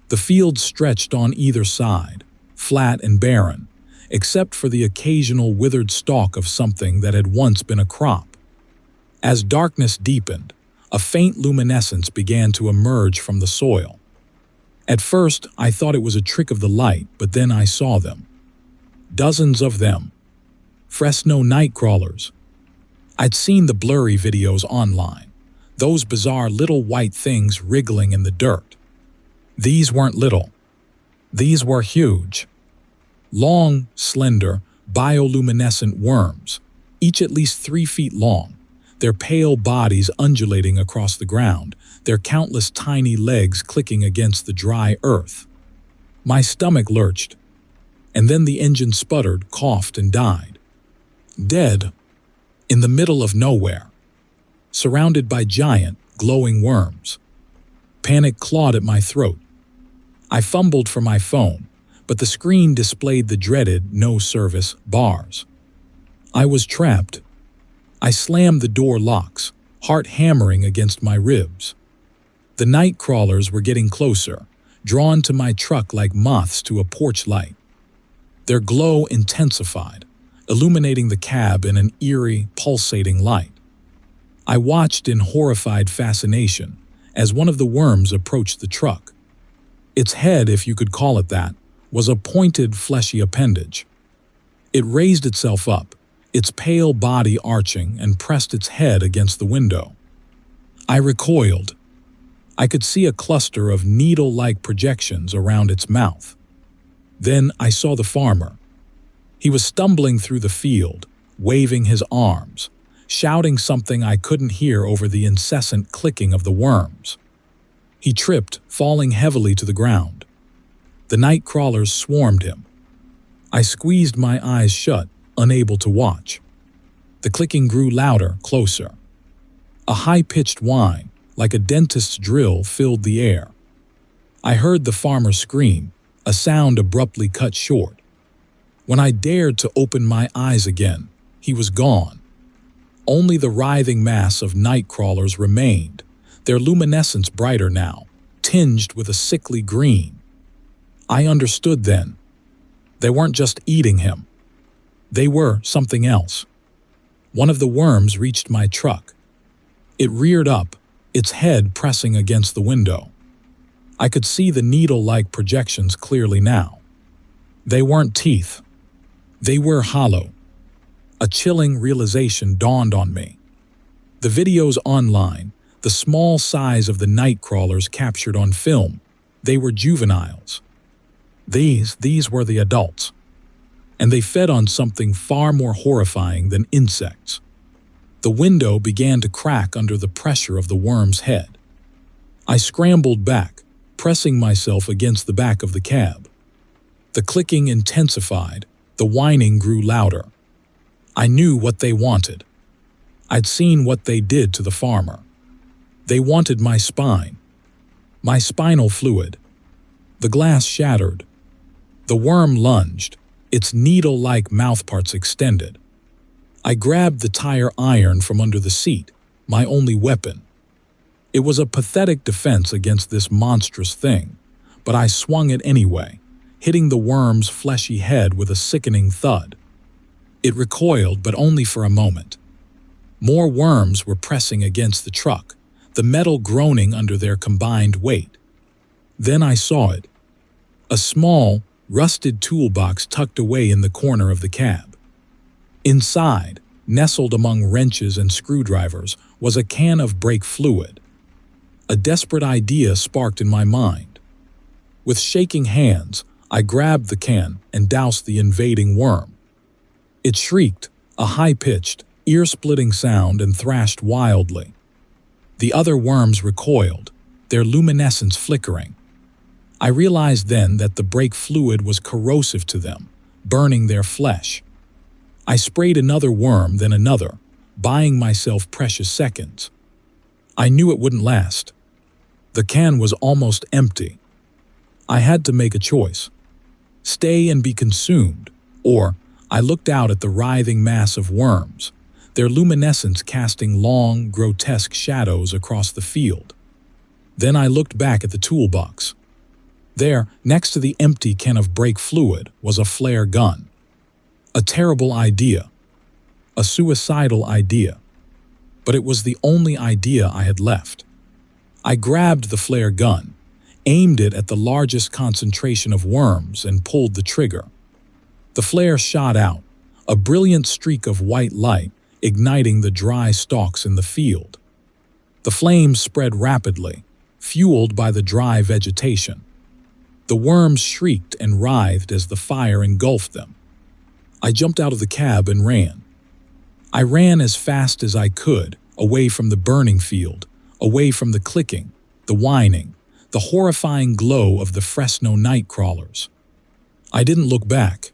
[SPEAKER 1] The fields stretched on either side, flat and barren, except for the occasional withered stalk of something that had once been a crop. As darkness deepened, a faint luminescence began to emerge from the soil. At first, I thought it was a trick of the light, but then I saw them. Dozens of them. Fresno nightcrawlers. I'd seen the blurry videos online, those bizarre little white things wriggling in the dirt. These weren't little. These were huge. Long, slender, bioluminescent worms, each at least 3 feet long, their pale bodies undulating across the ground, their countless tiny legs clicking against the dry earth. My stomach lurched. and then the engine sputtered, coughed, and died. Dead, in the middle of nowhere, surrounded by giant, glowing worms. Panic clawed at my throat. I fumbled for my phone, but the screen displayed the dreaded "no service" bars. I was trapped. I slammed the door locks, heart hammering against my ribs. The night crawlers were getting closer, drawn to my truck like moths to a porch light. Their glow intensified, illuminating the cab in an eerie, pulsating light. I watched in horrified fascination as one of the worms approached the truck. Its head, if you could call it that, was a pointed, fleshy appendage. It raised itself up, its pale body arching, and pressed its head against the window. I recoiled. I could see a cluster of needle-like projections around its mouth. Then I saw the farmer. He was stumbling through the field, waving his arms, shouting something I couldn't hear over the incessant clicking of the worms. He tripped, falling heavily to the ground. The night crawlers swarmed him. I squeezed my eyes shut, unable to watch. The clicking grew louder, closer. A high-pitched whine, like a dentist's drill, filled the air. I heard the farmer scream, a sound abruptly cut short. When I dared to open my eyes again, he was gone. Only the writhing mass of night crawlers remained, their luminescence brighter now, tinged with a sickly green. I understood then. They weren't just eating him. They were something else. One of the worms reached my truck. It reared up, its head pressing against the window. I could see the needle-like projections clearly now. They weren't teeth. They were hollow. A chilling realization dawned on me. The videos online, the small size of the night crawlers captured on film, they were juveniles. These were the adults. And they fed on something far more horrifying than insects. The window began to crack under the pressure of the worm's head. I scrambled back, pressing myself against the back of the cab. The clicking intensified, the whining grew louder. I knew what they wanted. I'd seen what they did to the farmer. They wanted my spine, my spinal fluid. The glass shattered. The worm lunged, its needle-like mouthparts extended. I grabbed the tire iron from under the seat, my only weapon. It was a pathetic defense against this monstrous thing, but I swung it anyway, hitting the worm's fleshy head with a sickening thud. It recoiled, but only for a moment. More worms were pressing against the truck, the metal groaning under their combined weight. Then I saw it. A small, rusted toolbox tucked away in the corner of the cab. Inside, nestled among wrenches and screwdrivers, was a can of brake fluid. A desperate idea sparked in my mind. With shaking hands, I grabbed the can and doused the invading worm. It shrieked, a high-pitched, ear-splitting sound, and thrashed wildly. The other worms recoiled, their luminescence flickering. I realized then that the brake fluid was corrosive to them, burning their flesh. I sprayed another worm, then another, buying myself precious seconds. I knew it wouldn't last. The can was almost empty. I had to make a choice. Stay and be consumed, or I looked out at the writhing mass of worms, their luminescence casting long, grotesque shadows across the field. Then I looked back at the toolbox. There, next to the empty can of brake fluid, was a flare gun. A terrible idea. A suicidal idea. But it was the only idea I had left. I grabbed the flare gun, aimed it at the largest concentration of worms, and pulled the trigger. The flare shot out, a brilliant streak of white light, igniting the dry stalks in the field. The flames spread rapidly, fueled by the dry vegetation. The worms shrieked and writhed as the fire engulfed them. I jumped out of the cab and ran. I ran as fast as I could, away from the burning field, away from the clicking, the whining, the horrifying glow of the Fresno night crawlers. I didn't look back.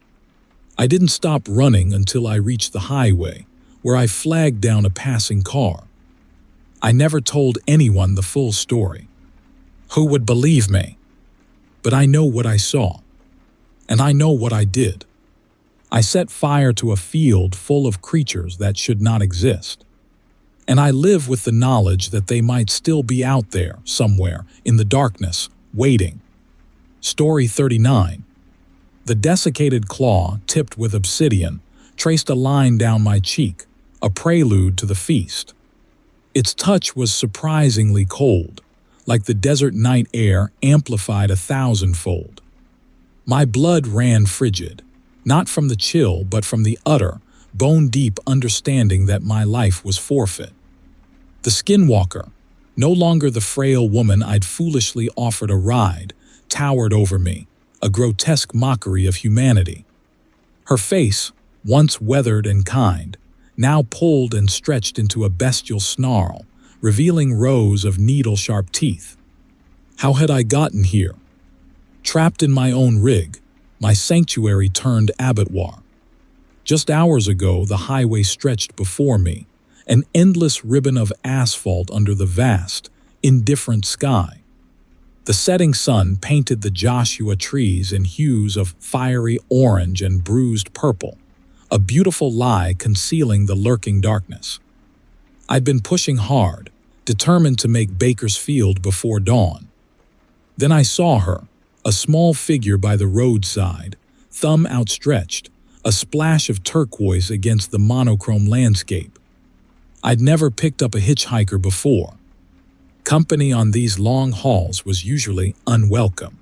[SPEAKER 1] I didn't stop running until I reached the highway, where I flagged down a passing car. I never told anyone the full story. Who would believe me? But I know what I saw. And I know what I did. I set fire to a field full of creatures that should not exist. And I live with the knowledge that they might still be out there, somewhere, in the darkness, waiting. Story 39. The desiccated claw, tipped with obsidian, traced a line down my cheek, a prelude to the feast. Its touch was surprisingly cold, like the desert night air amplified 1,000-fold. My blood ran frigid, not from the chill but from the utter, bone-deep understanding that my life was forfeit. The skinwalker, no longer the frail woman I'd foolishly offered a ride, towered over me, a grotesque mockery of humanity. Her face, once weathered and kind, now pulled and stretched into a bestial snarl, revealing rows of needle-sharp teeth. How had I gotten here? Trapped in my own rig, my sanctuary turned abattoir. Just hours ago, the highway stretched before me, an endless ribbon of asphalt under the vast, indifferent sky. The setting sun painted the Joshua trees in hues of fiery orange and bruised purple, a beautiful lie concealing the lurking darkness. I'd been pushing hard, determined to make Bakersfield before dawn. Then I saw her, a small figure by the roadside, thumb outstretched, a splash of turquoise against the monochrome landscape. I'd never picked up a hitchhiker before. Company on these long hauls was usually unwelcome.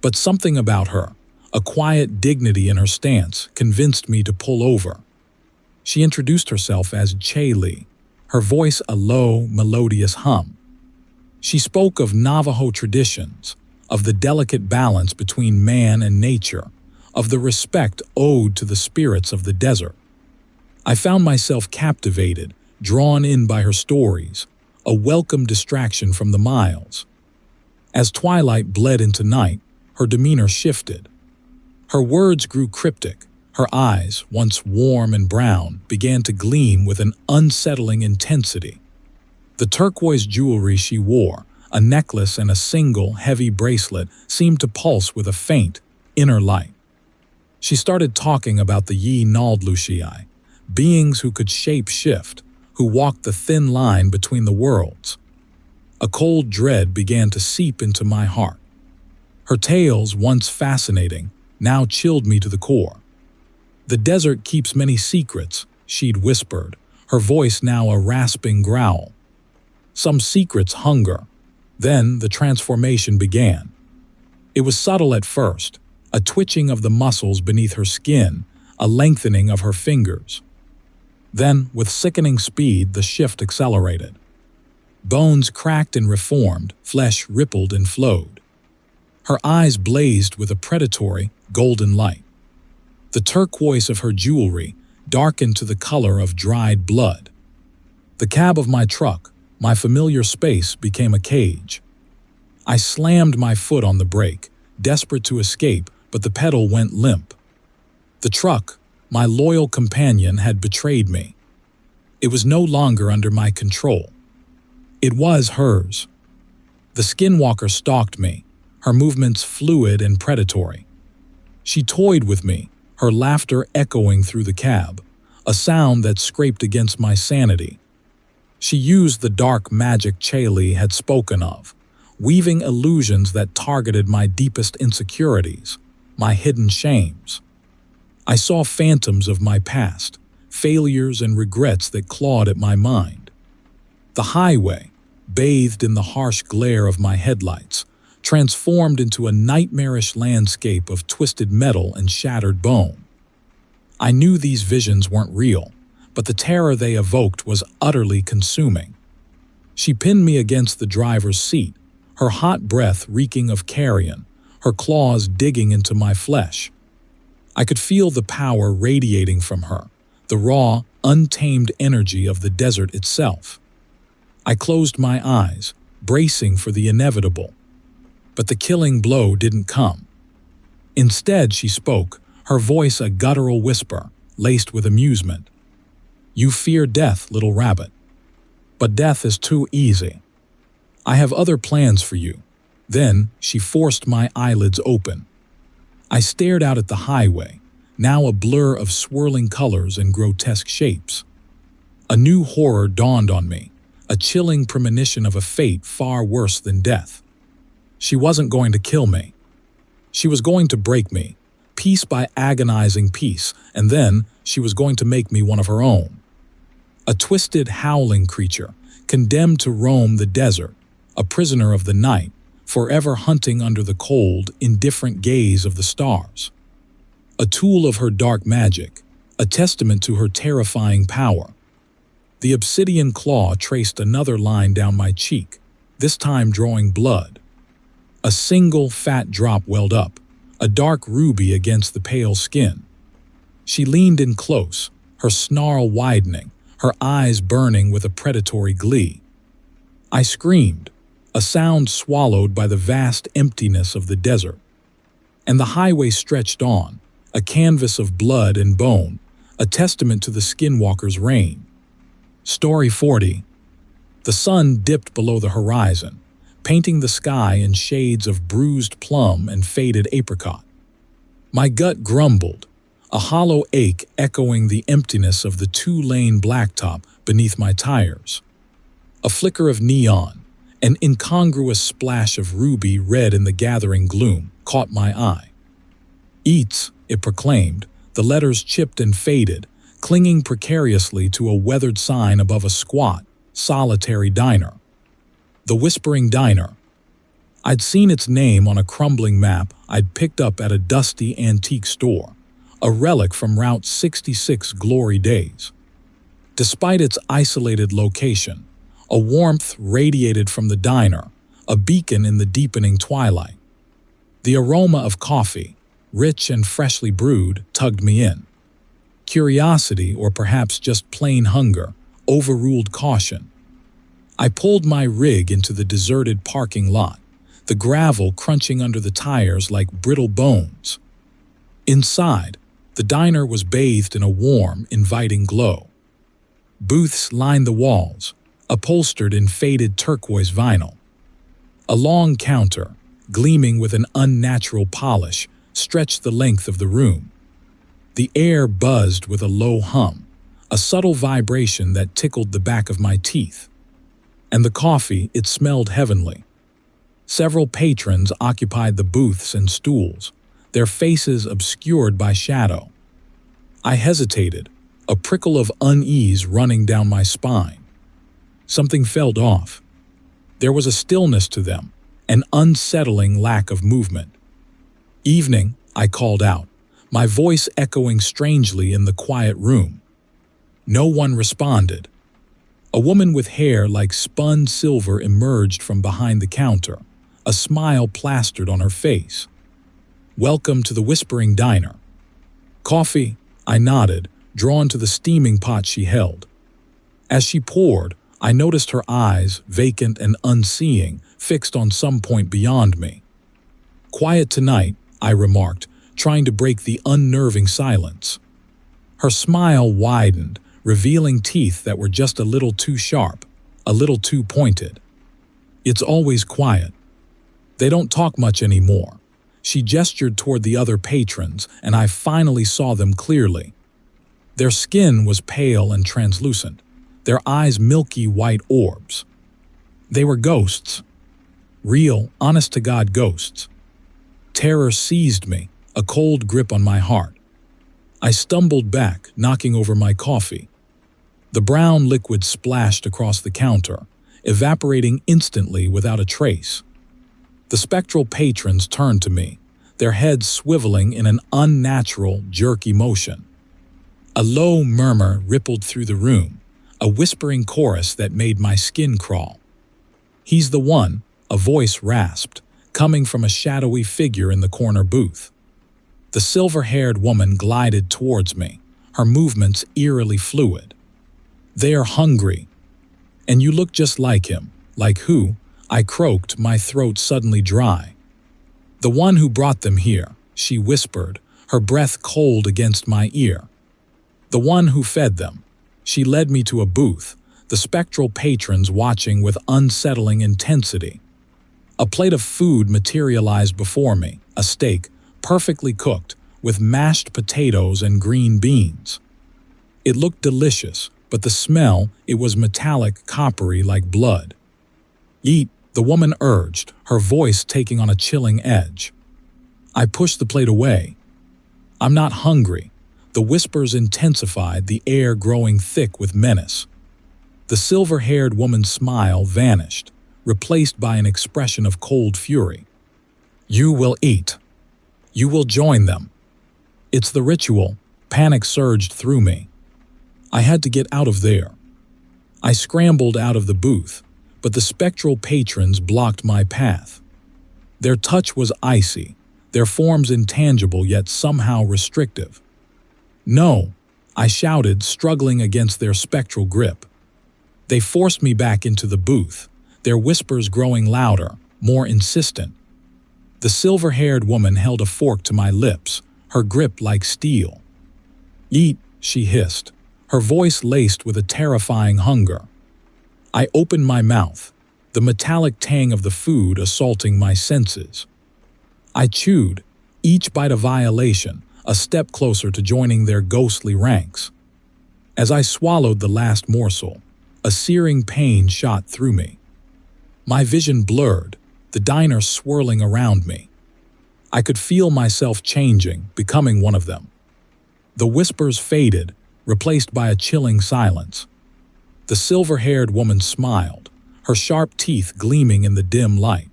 [SPEAKER 1] But something about her, a quiet dignity in her stance, convinced me to pull over. She introduced herself as Che-Li, her voice a low, melodious hum. She spoke of Navajo traditions, of the delicate balance between man and nature, of the respect owed to the spirits of the desert. I found myself captivated, drawn in by her stories, a welcome distraction from the miles. As twilight bled into night, her demeanor shifted. Her words grew cryptic. Her eyes, once warm and brown, began to gleam with an unsettling intensity. The turquoise jewelry she wore, a necklace and a single, heavy bracelet, seemed to pulse with a faint, inner light. She started talking about the Yi Naldlushii, beings who could shape-shift, who walked the thin line between the worlds. A cold dread began to seep into my heart. Her tales, once fascinating, now chilled me to the core. "The desert keeps many secrets," she'd whispered, her voice now a rasping growl. Some secrets hunger. Then the transformation began. It was subtle at first, a twitching of the muscles beneath her skin, a lengthening of her fingers. Then, with sickening speed, the shift accelerated. Bones cracked and reformed, flesh rippled and flowed. Her eyes blazed with a predatory, golden light. The turquoise of her jewelry darkened to the color of dried blood. The cab of my truck, my familiar space, became a cage. I slammed my foot on the brake, desperate to escape, but the pedal went limp. The truck, my loyal companion, had betrayed me. It was no longer under my control. It was hers. The skinwalker stalked me, her movements fluid and predatory. She toyed with me, her laughter echoing through the cab, a sound that scraped against my sanity. She used the dark magic Che-Li had spoken of, weaving illusions that targeted my deepest insecurities, my hidden shames. I saw phantoms of my past, failures and regrets that clawed at my mind. The highway, bathed in the harsh glare of my headlights, transformed into a nightmarish landscape of twisted metal and shattered bone. I knew these visions weren't real, but the terror they evoked was utterly consuming. She pinned me against the driver's seat, her hot breath reeking of carrion, her claws digging into my flesh. I could feel the power radiating from her, the raw, untamed energy of the desert itself. I closed my eyes, bracing for the inevitable. But the killing blow didn't come. Instead, she spoke, her voice a guttural whisper, laced with amusement. "You fear death, little rabbit. But death is too easy. I have other plans for you." Then she forced my eyelids open. I stared out at the highway, now a blur of swirling colors and grotesque shapes. A new horror dawned on me, a chilling premonition of a fate far worse than death. She wasn't going to kill me. She was going to break me, piece by agonizing piece, and then she was going to make me one of her own. A twisted, howling creature, condemned to roam the desert, a prisoner of the night, forever hunting under the cold, indifferent gaze of the stars. A tool of her dark magic, a testament to her terrifying power. The obsidian claw traced another line down my cheek, this time drawing blood. A single fat drop welled up, a dark ruby against the pale skin. She leaned in close, her snarl widening, her eyes burning with a predatory glee. I screamed, a sound swallowed by the vast emptiness of the desert. And the highway stretched on, a canvas of blood and bone, a testament to the skinwalker's reign. Story 40. The sun dipped below the horizon, painting the sky in shades of bruised plum and faded apricot. My gut grumbled, a hollow ache echoing the emptiness of the two-lane blacktop beneath my tires. A flicker of neon, an incongruous splash of ruby red in the gathering gloom, caught my eye. "Eats," it proclaimed, the letters chipped and faded, clinging precariously to a weathered sign above a squat, solitary diner. The Whispering Diner. I'd seen its name on a crumbling map I'd picked up at a dusty antique store, a relic from Route 66 glory days. Despite its isolated location, a warmth radiated from the diner, a beacon in the deepening twilight. The aroma of coffee, rich and freshly brewed, tugged me in. Curiosity, or perhaps just plain hunger, overruled caution. I pulled my rig into the deserted parking lot, the gravel crunching under the tires like brittle bones. Inside, the diner was bathed in a warm, inviting glow. Booths lined the walls, upholstered in faded turquoise vinyl. A long counter, gleaming with an unnatural polish, stretched the length of the room. The air buzzed with a low hum, a subtle vibration that tickled the back of my teeth. And the coffee, it smelled heavenly. Several patrons occupied the booths and stools, their faces obscured by shadow. I hesitated, a prickle of unease running down my spine. Something felt off. There was a stillness to them, an unsettling lack of movement. "Evening," I called out, my voice echoing strangely in the quiet room. No one responded. A woman with hair like spun silver emerged from behind the counter, a smile plastered on her face. "Welcome to the Whispering Diner." "Coffee?" I nodded, drawn to the steaming pot she held. As she poured, I noticed her eyes, vacant and unseeing, fixed on some point beyond me. "Quiet tonight," I remarked, trying to break the unnerving silence. Her smile widened, revealing teeth that were just a little too sharp, a little too pointed. "It's always quiet. They don't talk much anymore." She gestured toward the other patrons, and I finally saw them clearly. Their skin was pale and translucent, their eyes milky white orbs. They were ghosts. Real, honest-to-God ghosts. Terror seized me, a cold grip on my heart. I stumbled back, knocking over my coffee. The brown liquid splashed across the counter, evaporating instantly without a trace. The spectral patrons turned to me, their heads swiveling in an unnatural, jerky motion. A low murmur rippled through the room, a whispering chorus that made my skin crawl. "He's the one," a voice rasped, coming from a shadowy figure in the corner booth. The silver-haired woman glided towards me, her movements eerily fluid. "They are hungry. And you look just like him." "Like who?" I croaked, my throat suddenly dry. "The one who brought them here," she whispered, her breath cold against my ear. The one who fed them. She led me to a booth, the spectral patrons watching with unsettling intensity. A plate of food materialized before me, a steak, perfectly cooked, with mashed potatoes and green beans. It looked delicious, but the smell, it was metallic, coppery like blood. "Eat," the woman urged, her voice taking on a chilling edge. I pushed the plate away. "I'm not hungry." The whispers intensified, the air growing thick with menace. The silver-haired woman's smile vanished, replaced by an expression of cold fury. "You will eat. You will join them." "It's the ritual." Panic surged through me. I had to get out of there. I scrambled out of the booth, but the spectral patrons blocked my path. Their touch was icy, their forms intangible yet somehow restrictive. "No," I shouted, struggling against their spectral grip. They forced me back into the booth, their whispers growing louder, more insistent. The silver-haired woman held a fork to my lips, her grip like steel. "Eat," she hissed, her voice laced with a terrifying hunger. I opened my mouth, the metallic tang of the food assaulting my senses. I chewed, each bite a violation, a step closer to joining their ghostly ranks. As I swallowed the last morsel, a searing pain shot through me. My vision blurred, the diner swirling around me. I could feel myself changing, becoming one of them. The whispers faded, replaced by a chilling silence. The silver-haired woman smiled, her sharp teeth gleaming in the dim light.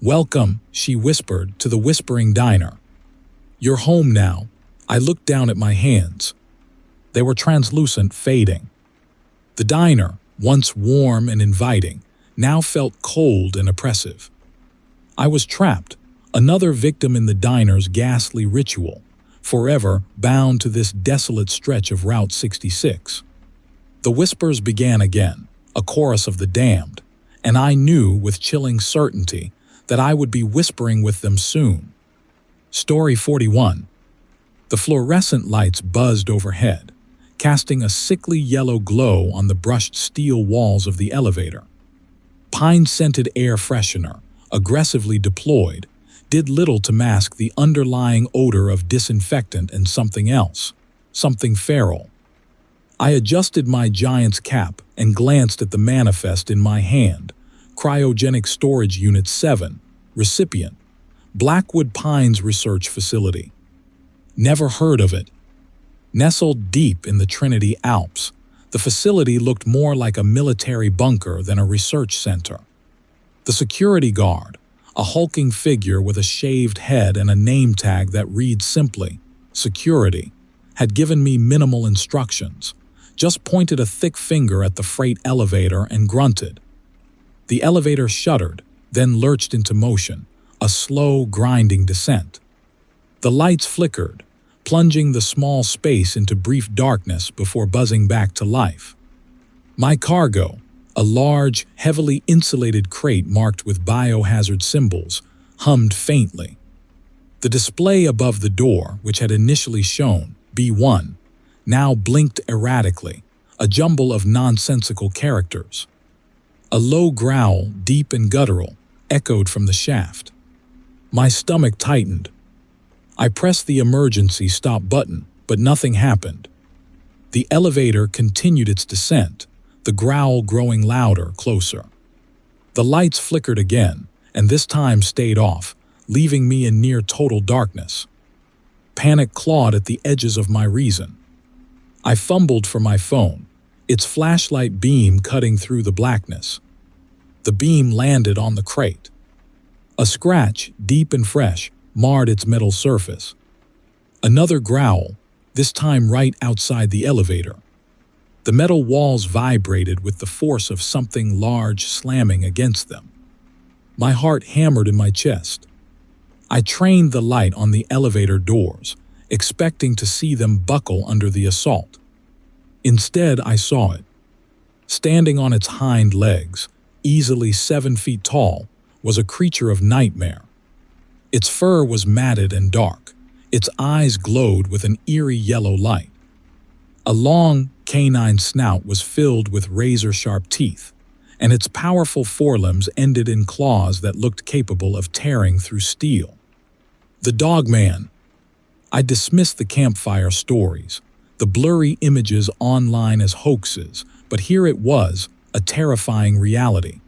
[SPEAKER 1] "Welcome," she whispered, "to the Whispering Diner. You're home now." I looked down at my hands. They were translucent, fading. The diner, once warm and inviting, now felt cold and oppressive. I was trapped, another victim in the diner's ghastly ritual, forever bound to this desolate stretch of Route 66. The whispers began again, a chorus of the damned, and I knew with chilling certainty that I would be whispering with them soon. Story 41. The fluorescent lights buzzed overhead, casting a sickly yellow glow on the brushed steel walls of the elevator. Pine-scented air freshener, aggressively deployed, did little to mask the underlying odor of disinfectant and something else, something feral. I adjusted my giant's cap and glanced at the manifest in my hand. Cryogenic Storage Unit 7, recipient, Blackwood Pines Research Facility. Never heard of it. Nestled deep in the Trinity Alps, the facility looked more like a military bunker than a research center. The security guard, a hulking figure with a shaved head and a name tag that reads simply, "Security," had given me minimal instructions, just pointed a thick finger at the freight elevator and grunted. The elevator shuddered, then lurched into motion, a slow, grinding descent. The lights flickered, plunging the small space into brief darkness before buzzing back to life. My cargo, a large, heavily insulated crate marked with biohazard symbols, hummed faintly. The display above the door, which had initially shown B1, now blinked erratically, a jumble of nonsensical characters. A low growl, deep and guttural, echoed from the shaft. My stomach tightened. I pressed the emergency stop button, but nothing happened. The elevator continued its descent, the growl growing louder, closer. The lights flickered again, and this time stayed off, leaving me in near total darkness. Panic clawed at the edges of my reason. I fumbled for my phone, its flashlight beam cutting through the blackness. The beam landed on the crate. A scratch, deep and fresh, marred its metal surface. Another growl, this time right outside the elevator. The metal walls vibrated with the force of something large slamming against them. My heart hammered in my chest. I trained the light on the elevator doors, expecting to see them buckle under the assault. Instead, I saw it. Standing on its hind legs, easily 7 feet tall, was a creature of nightmare. Its fur was matted and dark. Its eyes glowed with an eerie yellow light. A long, canine snout was filled with razor-sharp teeth, and its powerful forelimbs ended in claws that looked capable of tearing through steel. The Dogman. I dismissed the campfire stories, the blurry images online as hoaxes, but here it was, a terrifying reality.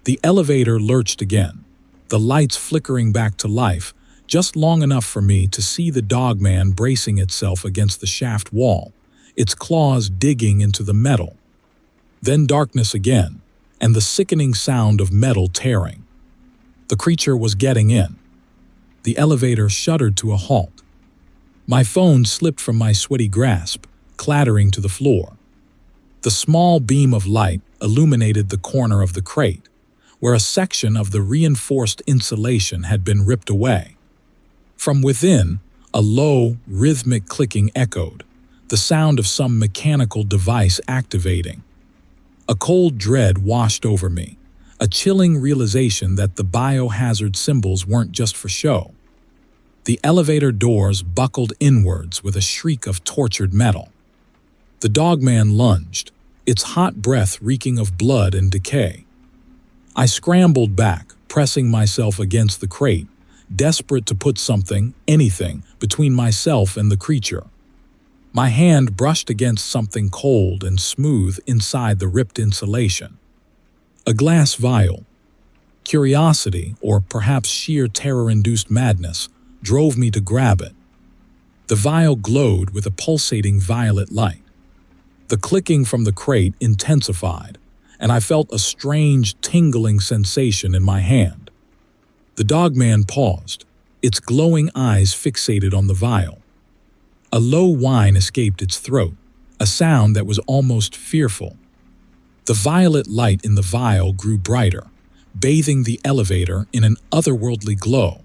[SPEAKER 1] The elevator lurched again, the lights flickering back to life, just long enough for me to see the Dogman bracing itself against the shaft wall, its claws digging into the metal. Then darkness again, and the sickening sound of metal tearing. The creature was getting in. The elevator shuddered to a halt. My phone slipped from my sweaty grasp, clattering to the floor. The small beam of light illuminated the corner of the crate, where a section of the reinforced insulation had been ripped away. From within, a low, rhythmic clicking echoed, the sound of some mechanical device activating. A cold dread washed over me, a chilling realization that the biohazard symbols weren't just for show. The elevator doors buckled inwards with a shriek of tortured metal. The Dogman lunged, its hot breath reeking of blood and decay. I scrambled back, pressing myself against the crate, desperate to put something, anything, between myself and the creature. My hand brushed against something cold and smooth inside the ripped insulation. A glass vial. Curiosity, or perhaps sheer terror-induced madness, drove me to grab it. The vial glowed with a pulsating violet light. The clicking from the crate intensified, and I felt a strange, tingling sensation in my hand. The Dogman paused, its glowing eyes fixated on the vial. A low whine escaped its throat, a sound that was almost fearful. The violet light in the vial grew brighter, bathing the elevator in an otherworldly glow.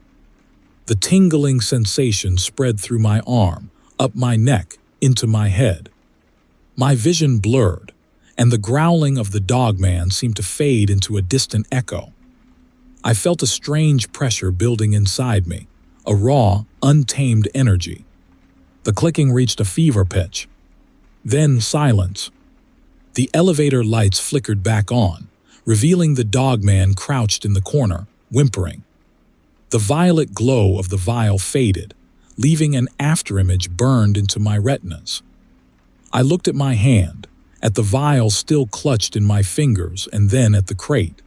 [SPEAKER 1] The tingling sensation spread through my arm, up my neck, into my head. My vision blurred, and the growling of the Dogman seemed to fade into a distant echo. I felt a strange pressure building inside me, a raw, untamed energy. The clicking reached a fever pitch. Then silence. The elevator lights flickered back on, revealing the Dogman crouched in the corner, whimpering. The violet glow of the vial faded, leaving an afterimage burned into my retinas. I looked at my hand, at the vial still clutched in my fingers, and then at the crate.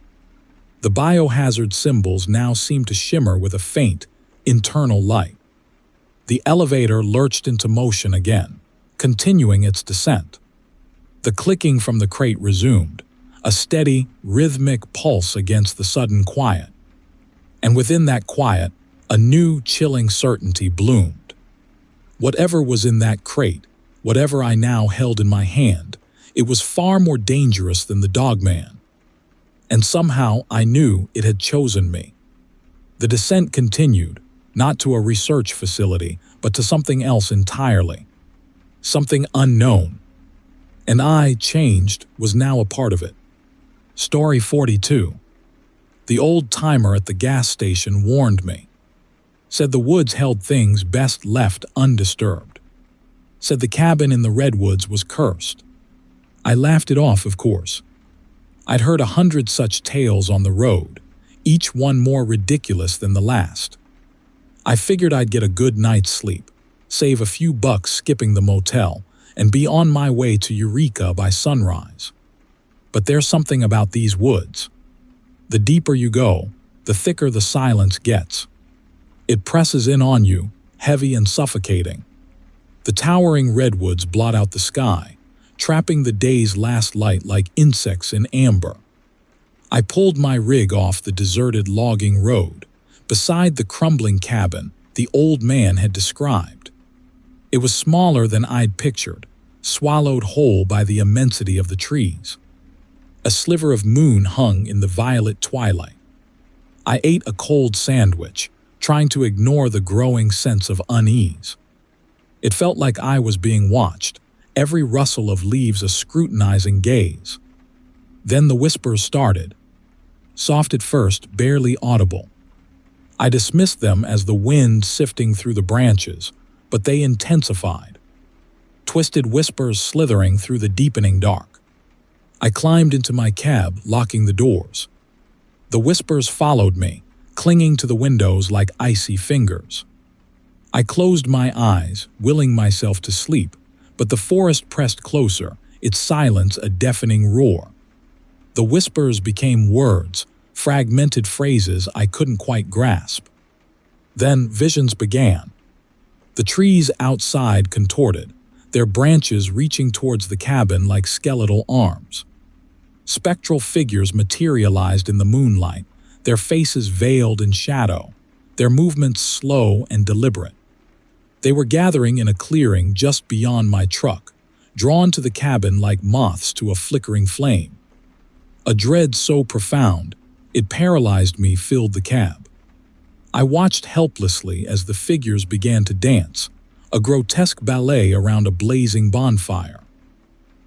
[SPEAKER 1] The biohazard symbols now seemed to shimmer with a faint, internal light. The elevator lurched into motion again, continuing its descent. The clicking from the crate resumed, a steady, rhythmic pulse against the sudden quiet. And within that quiet, a new, chilling certainty bloomed. Whatever was in that crate, whatever I now held in my hand, it was far more dangerous than the Dogman. And somehow I knew it had chosen me. The descent continued, not to a research facility, but to something else entirely. Something unknown. And I, changed, was now a part of it. Story 42. The old timer at the gas station warned me. Said the woods held things best left undisturbed. Said the cabin in the redwoods was cursed. I laughed it off, of course. I'd heard 100 such tales on the road, each one more ridiculous than the last. I figured I'd get a good night's sleep, save a few bucks skipping the motel, and be on my way to Eureka by sunrise. But there's something about these woods. The deeper you go, the thicker the silence gets. It presses in on you, heavy and suffocating. The towering redwoods blot out the sky, trapping the day's last light like insects in amber. I pulled my rig off the deserted logging road, beside the crumbling cabin the old man had described. It was smaller than I'd pictured, swallowed whole by the immensity of the trees. A sliver of moon hung in the violet twilight. I ate a cold sandwich, trying to ignore the growing sense of unease. It felt like I was being watched, every rustle of leaves a scrutinizing gaze. Then the whispers started. Soft at first, barely audible. I dismissed them as the wind sifting through the branches, but they intensified. Twisted whispers slithering through the deepening dark. I climbed into my cab, locking the doors. The whispers followed me, clinging to the windows like icy fingers. I closed my eyes, willing myself to sleep, but the forest pressed closer, its silence a deafening roar. The whispers became words, fragmented phrases I couldn't quite grasp. Then visions began. The trees outside contorted, their branches reaching towards the cabin like skeletal arms. Spectral figures materialized in the moonlight, their faces veiled in shadow, their movements slow and deliberate. They were gathering in a clearing just beyond my truck, drawn to the cabin like moths to a flickering flame. A dread so profound, it paralyzed me filled the cab. I watched helplessly as the figures began to dance, a grotesque ballet around a blazing bonfire.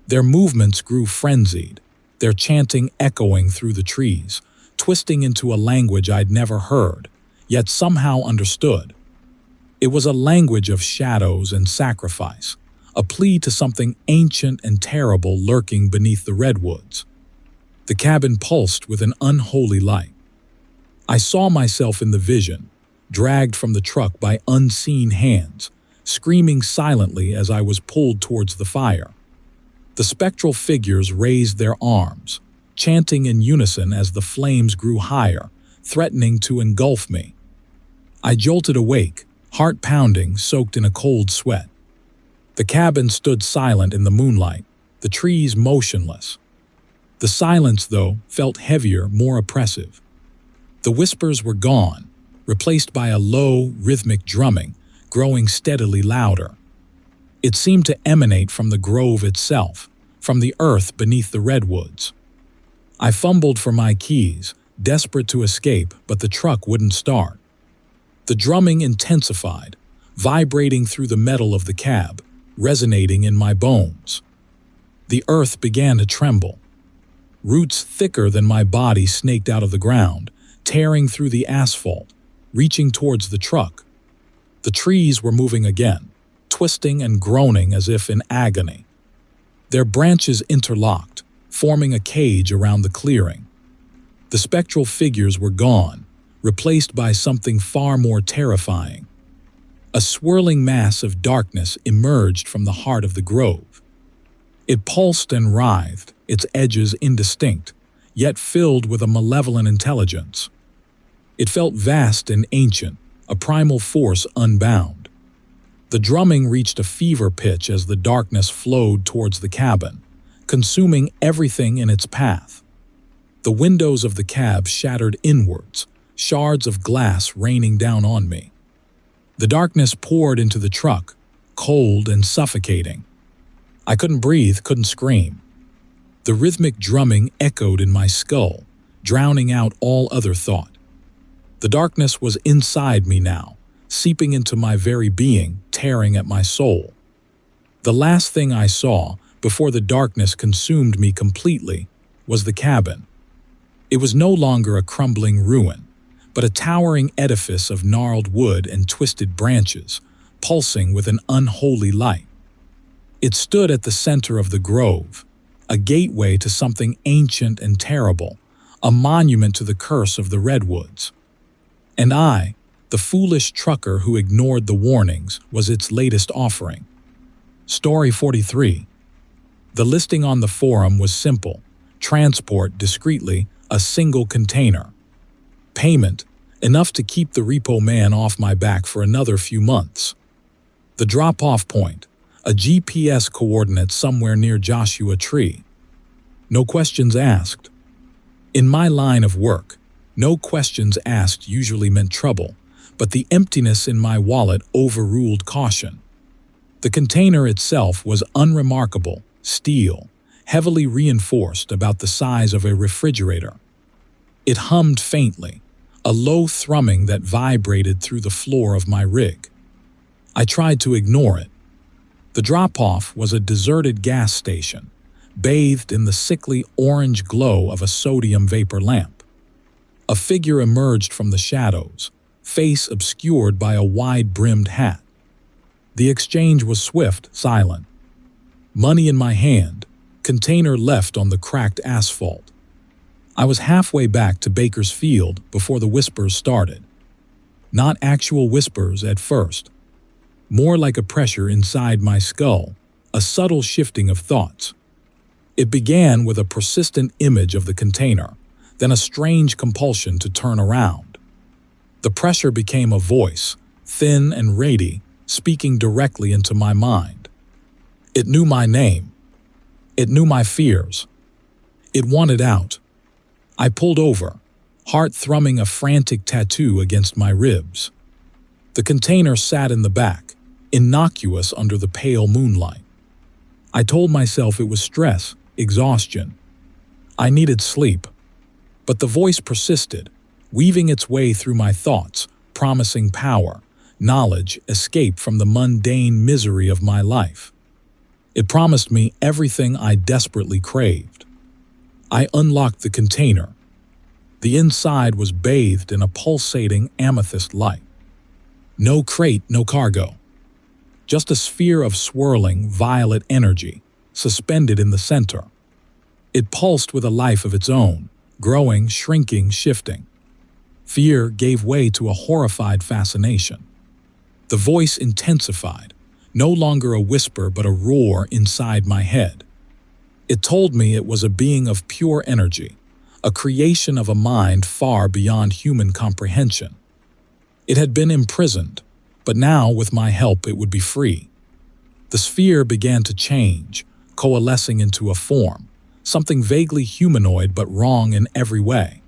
[SPEAKER 1] Their movements grew frenzied, their chanting echoing through the trees, twisting into a language I'd never heard, yet somehow understood. It was a language of shadows and sacrifice, a plea to something ancient and terrible lurking beneath the redwoods. The cabin pulsed with an unholy light. I saw myself in the vision, dragged from the truck by unseen hands, screaming silently as I was pulled towards the fire. The spectral figures raised their arms, chanting in unison as the flames grew higher, threatening to engulf me. I jolted awake, heart pounding, soaked in a cold sweat. The cabin stood silent in the moonlight, the trees motionless. The silence, though, felt heavier, more oppressive. The whispers were gone, replaced by a low, rhythmic drumming, growing steadily louder. It seemed to emanate from the grove itself, from the earth beneath the redwoods. I fumbled for my keys, desperate to escape, but the truck wouldn't start. The drumming intensified, vibrating through the metal of the cab, resonating in my bones. The earth began to tremble. Roots thicker than my body snaked out of the ground, tearing through the asphalt, reaching towards the truck. The trees were moving again, twisting and groaning as if in agony. Their branches interlocked, forming a cage around the clearing. The spectral figures were gone, replaced by something far more terrifying. A swirling mass of darkness emerged from the heart of the grove. It pulsed and writhed, its edges indistinct, yet filled with a malevolent intelligence. It felt vast and ancient, a primal force unbound. The drumming reached a fever pitch as the darkness flowed towards the cabin, consuming everything in its path. The windows of the cab shattered inwards, shards of glass raining down on me. The darkness poured into the truck, cold and suffocating. I couldn't breathe, couldn't scream. The rhythmic drumming echoed in my skull, drowning out all other thought. The darkness was inside me now, seeping into my very being, tearing at my soul. The last thing I saw, before the darkness consumed me completely, was the cabin. It was no longer a crumbling ruin, but a towering edifice of gnarled wood and twisted branches, pulsing with an unholy light. It stood at the center of the grove, a gateway to something ancient and terrible, a monument to the curse of the redwoods. And I, the foolish trucker who ignored the warnings, was its latest offering. Story 43. The listing on the forum was simple: transport discreetly, a single container. Payment, enough to keep the repo man off my back for another few months. The drop-off point, a GPS coordinate somewhere near Joshua Tree. No questions asked. In my line of work, no questions asked usually meant trouble, but the emptiness in my wallet overruled caution. The container itself was unremarkable, steel, heavily reinforced, about the size of a refrigerator. It hummed faintly, a low thrumming that vibrated through the floor of my rig. I tried to ignore it. The drop-off was a deserted gas station, bathed in the sickly orange glow of a sodium vapor lamp. A figure emerged from the shadows, face obscured by a wide-brimmed hat. The exchange was swift, silent. Money in my hand, container left on the cracked asphalt. I was halfway back to Baker's Field before the whispers started. Not actual whispers at first. More like a pressure inside my skull, a subtle shifting of thoughts. It began with a persistent image of the container, then a strange compulsion to turn around. The pressure became a voice, thin and ready, speaking directly into my mind. It knew my name. It knew my fears. It wanted out. I pulled over, heart thrumming a frantic tattoo against my ribs. The container sat in the back, innocuous under the pale moonlight. I told myself it was stress, exhaustion. I needed sleep. But the voice persisted, weaving its way through my thoughts, promising power, knowledge, escape from the mundane misery of my life. It promised me everything I desperately craved. I unlocked the container. The inside was bathed in a pulsating amethyst light. No crate, no cargo. Just a sphere of swirling, violet energy, suspended in the center. It pulsed with a life of its own, growing, shrinking, shifting. Fear gave way to a horrified fascination. The voice intensified, no longer a whisper but a roar inside my head. It told me it was a being of pure energy, a creation of a mind far beyond human comprehension. It had been imprisoned, but now, with my help, it would be free. The sphere began to change, coalescing into a form, something vaguely humanoid but wrong in every way.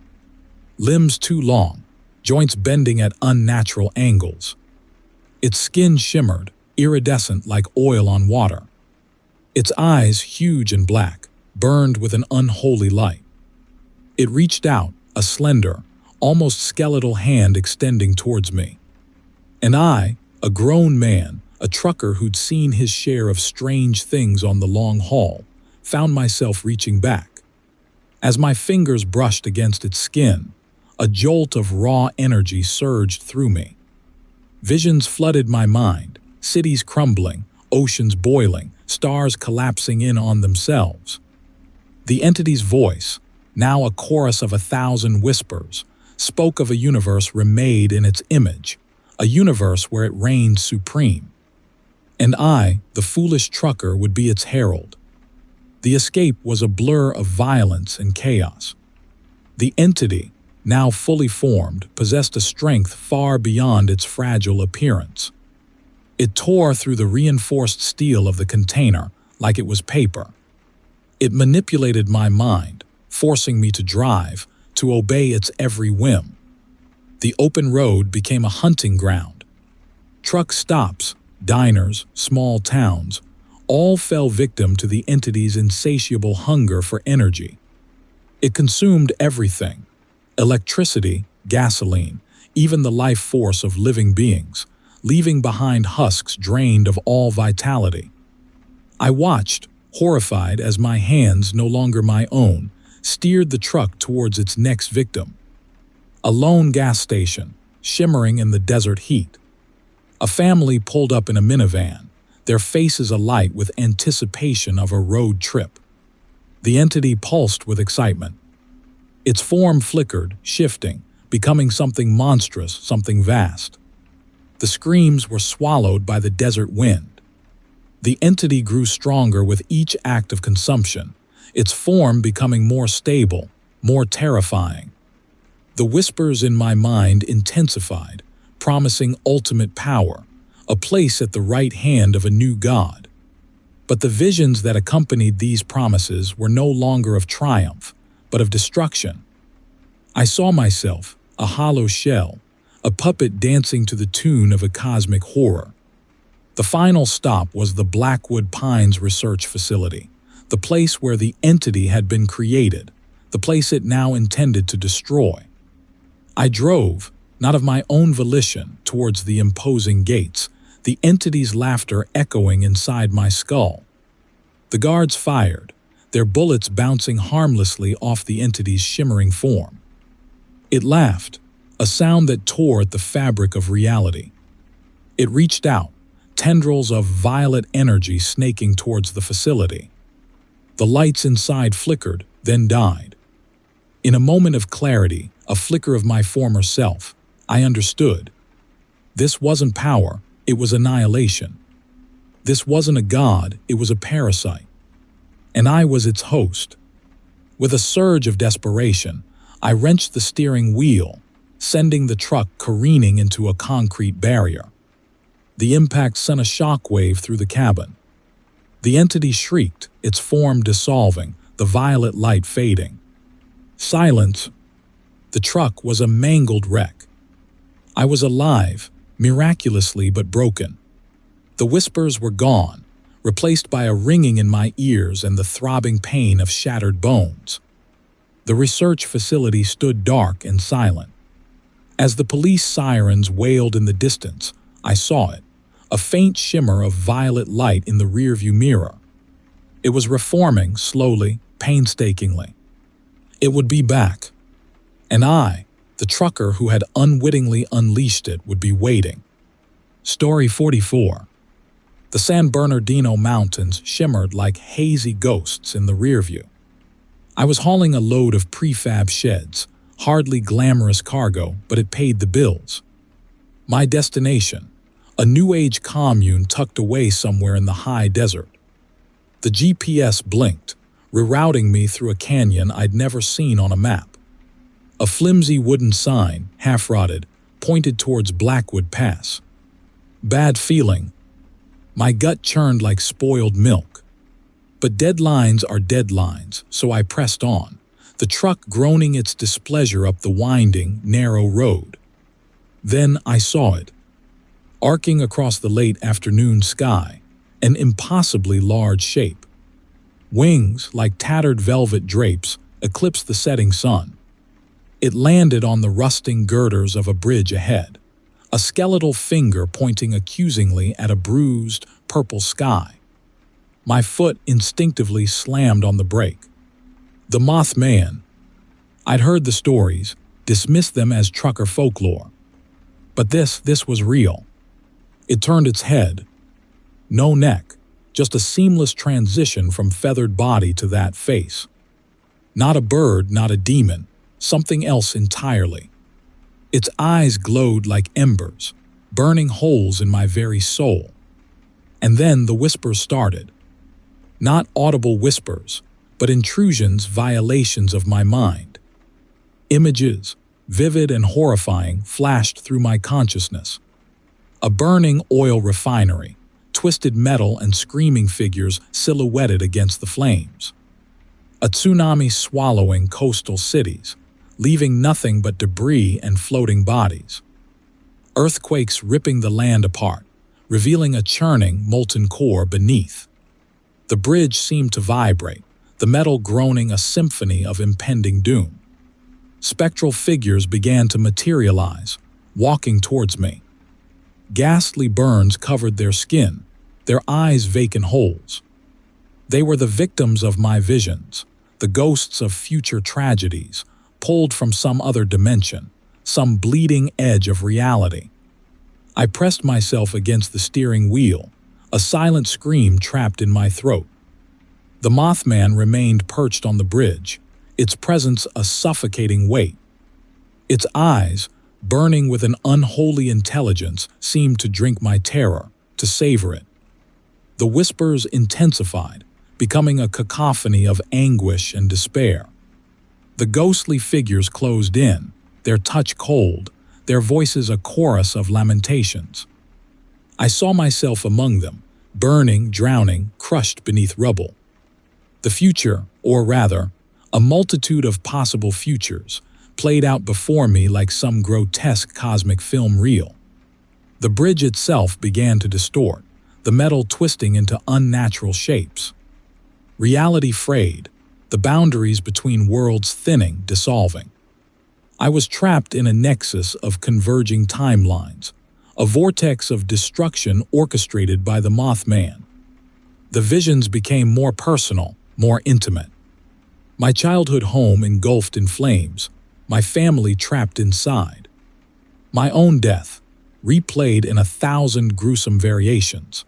[SPEAKER 1] Limbs too long, joints bending at unnatural angles. Its skin shimmered, iridescent like oil on water. Its eyes, huge and black, burned with an unholy light. It reached out, a slender, almost skeletal hand extending towards me. And I, a grown man, a trucker who'd seen his share of strange things on the long haul, found myself reaching back. As my fingers brushed against its skin, a jolt of raw energy surged through me. Visions flooded my mind, cities crumbling, oceans boiling, stars collapsing in on themselves. The entity's voice, now a chorus of 1,000 whispers, spoke of a universe remade in its image, a universe where it reigned supreme. And I, the foolish trucker, would be its herald. The escape was a blur of violence and chaos. The entity, now fully formed, possessed a strength far beyond its fragile appearance. It tore through the reinforced steel of the container like it was paper. It manipulated my mind, forcing me to drive, to obey its every whim. The open road became a hunting ground. Truck stops, diners, small towns, all fell victim to the entity's insatiable hunger for energy. It consumed everything: electricity, gasoline, even the life force of living beings, leaving behind husks drained of all vitality. I watched, horrified, as my hands, no longer my own, steered the truck towards its next victim. A lone gas station, shimmering in the desert heat. A family pulled up in a minivan, their faces alight with anticipation of a road trip. The entity pulsed with excitement. Its form flickered, shifting, becoming something monstrous, something vast. The screams were swallowed by the desert wind. The entity grew stronger with each act of consumption, its form becoming more stable, more terrifying. The whispers in my mind intensified, promising ultimate power, a place at the right hand of a new god. But the visions that accompanied these promises were no longer of triumph, but of destruction. I saw myself, a hollow shell, a puppet dancing to the tune of a cosmic horror. The final stop was the Blackwood Pines Research Facility, the place where the entity had been created, the place it now intended to destroy. I drove, not of my own volition, towards the imposing gates, the entity's laughter echoing inside my skull. The guards fired, their bullets bouncing harmlessly off the entity's shimmering form. It laughed, a sound that tore at the fabric of reality. It reached out, tendrils of violet energy snaking towards the facility. The lights inside flickered, then died. In a moment of clarity, a flicker of my former self, I understood. This wasn't power, it was annihilation. This wasn't a god, it was a parasite. And I was its host. With a surge of desperation, I wrenched the steering wheel, sending the truck careening into a concrete barrier. The impact sent a shockwave through the cabin. The entity shrieked, its form dissolving, the violet light fading. Silence. The truck was a mangled wreck. I was alive, miraculously but broken. The whispers were gone, replaced by a ringing in my ears and the throbbing pain of shattered bones. The research facility stood dark and silent. As the police sirens wailed in the distance, I saw it, a faint shimmer of violet light in the rearview mirror. It was reforming slowly, painstakingly. It would be back. And I, the trucker who had unwittingly unleashed it, would be waiting. Story 44. The San Bernardino Mountains shimmered like hazy ghosts in the rearview. I was hauling a load of prefab sheds, hardly glamorous cargo, but it paid the bills. My destination, a new-age commune tucked away somewhere in the high desert. The GPS blinked, rerouting me through a canyon I'd never seen on a map. A flimsy wooden sign, half-rotted, pointed towards Blackwood Pass. Bad feeling. My gut churned like spoiled milk. But deadlines are deadlines, so I pressed on, the truck groaning its displeasure up the winding, narrow road. Then I saw it. Arcing across the late afternoon sky, an impossibly large shape. Wings, like tattered velvet drapes, eclipsed the setting sun. It landed on the rusting girders of a bridge ahead, a skeletal finger pointing accusingly at a bruised, purple sky. My foot instinctively slammed on the brake. The Mothman. I'd heard the stories, dismissed them as trucker folklore. But this was real. It turned its head. No neck, just a seamless transition from feathered body to that face. Not a bird, not a demon, something else entirely. Its eyes glowed like embers, burning holes in my very soul. And then the whispers started. Not audible whispers, but intrusions, violations of my mind. Images, vivid and horrifying, flashed through my consciousness. A burning oil refinery, twisted metal and screaming figures silhouetted against the flames. A tsunami swallowing coastal cities, leaving nothing but debris and floating bodies. Earthquakes ripping the land apart, revealing a churning, molten core beneath. The bridge seemed to vibrate, the metal groaning a symphony of impending doom. Spectral figures began to materialize, walking towards me. Ghastly burns covered their skin, their eyes vacant holes. They were the victims of my visions, the ghosts of future tragedies, pulled from some other dimension, some bleeding edge of reality. I pressed myself against the steering wheel, a silent scream trapped in my throat. The Mothman remained perched on the bridge, its presence a suffocating weight. Its eyes, burning with an unholy intelligence, seemed to drink my terror, to savor it. The whispers intensified, becoming a cacophony of anguish and despair. The ghostly figures closed in, their touch cold, their voices a chorus of lamentations. I saw myself among them, burning, drowning, crushed beneath rubble. The future, or rather, a multitude of possible futures, played out before me like some grotesque cosmic film reel. The bridge itself began to distort, the metal twisting into unnatural shapes. Reality frayed, the boundaries between worlds thinning, dissolving. I was trapped in a nexus of converging timelines, a vortex of destruction orchestrated by the Mothman. The visions became more personal, more intimate. My childhood home engulfed in flames, my family trapped inside, My own death, replayed in 1,000 gruesome variations.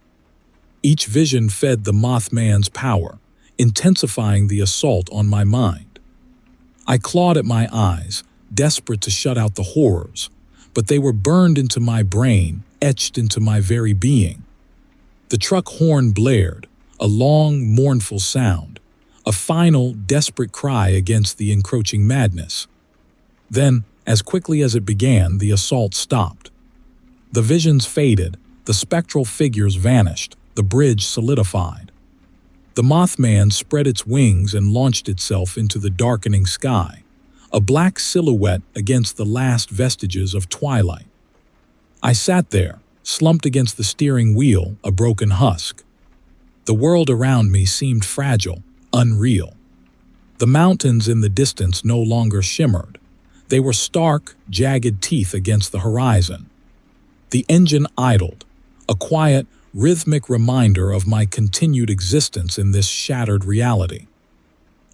[SPEAKER 1] Each vision fed the Mothman's power, intensifying the assault on my mind. I clawed at my eyes, desperate to shut out the horrors, but they were burned into my brain, etched into my very being. The truck horn blared, a long, mournful sound, a final, desperate cry against the encroaching madness. Then, as quickly as it began, the assault stopped. The visions faded, the spectral figures vanished, the bridge solidified. The Mothman spread its wings and launched itself into the darkening sky, a black silhouette against the last vestiges of twilight. I sat there, slumped against the steering wheel, a broken husk. The world around me seemed fragile, unreal. The mountains in the distance no longer shimmered. They were stark, jagged teeth against the horizon. The engine idled, a quiet, rhythmic reminder of my continued existence in this shattered reality.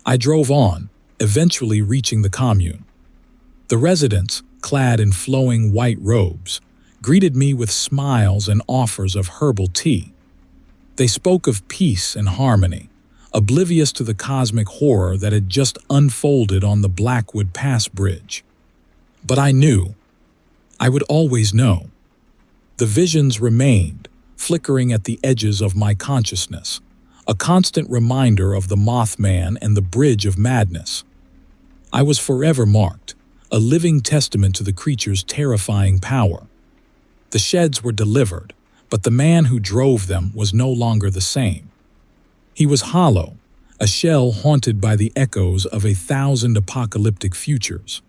[SPEAKER 1] I drove on, eventually reaching the commune. The residents, clad in flowing white robes, greeted me with smiles and offers of herbal tea. They spoke of peace and harmony, oblivious to the cosmic horror that had just unfolded on the Blackwood Pass Bridge. But I knew. I would always know. The visions remained, flickering at the edges of my consciousness, a constant reminder of the Mothman and the Bridge of Madness. I was forever marked, a living testament to the creature's terrifying power. The sheds were delivered, but the man who drove them was no longer the same. He was hollow, a shell haunted by the echoes of 1,000 apocalyptic futures.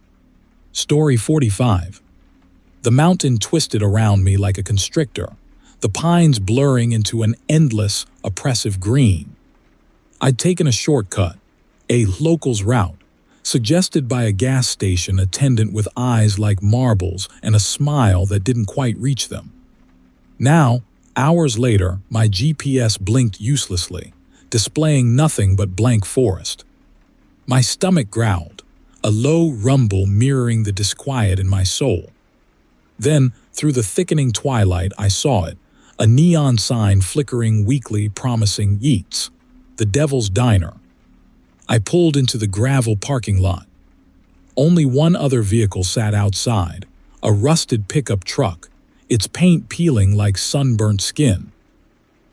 [SPEAKER 1] Story 45. The mountain twisted around me like a constrictor, the pines blurring into an endless, oppressive green. I'd taken a shortcut, a local's route, suggested by a gas station attendant with eyes like marbles and a smile that didn't quite reach them. Now, hours later, my GPS blinked uselessly, displaying nothing but blank forest. My stomach growled, a low rumble mirroring the disquiet in my soul. Then, through the thickening twilight, I saw it, a neon sign flickering weakly promising Yeats, the Devil's Diner. I pulled into the gravel parking lot. Only one other vehicle sat outside, a rusted pickup truck, its paint peeling like sunburnt skin.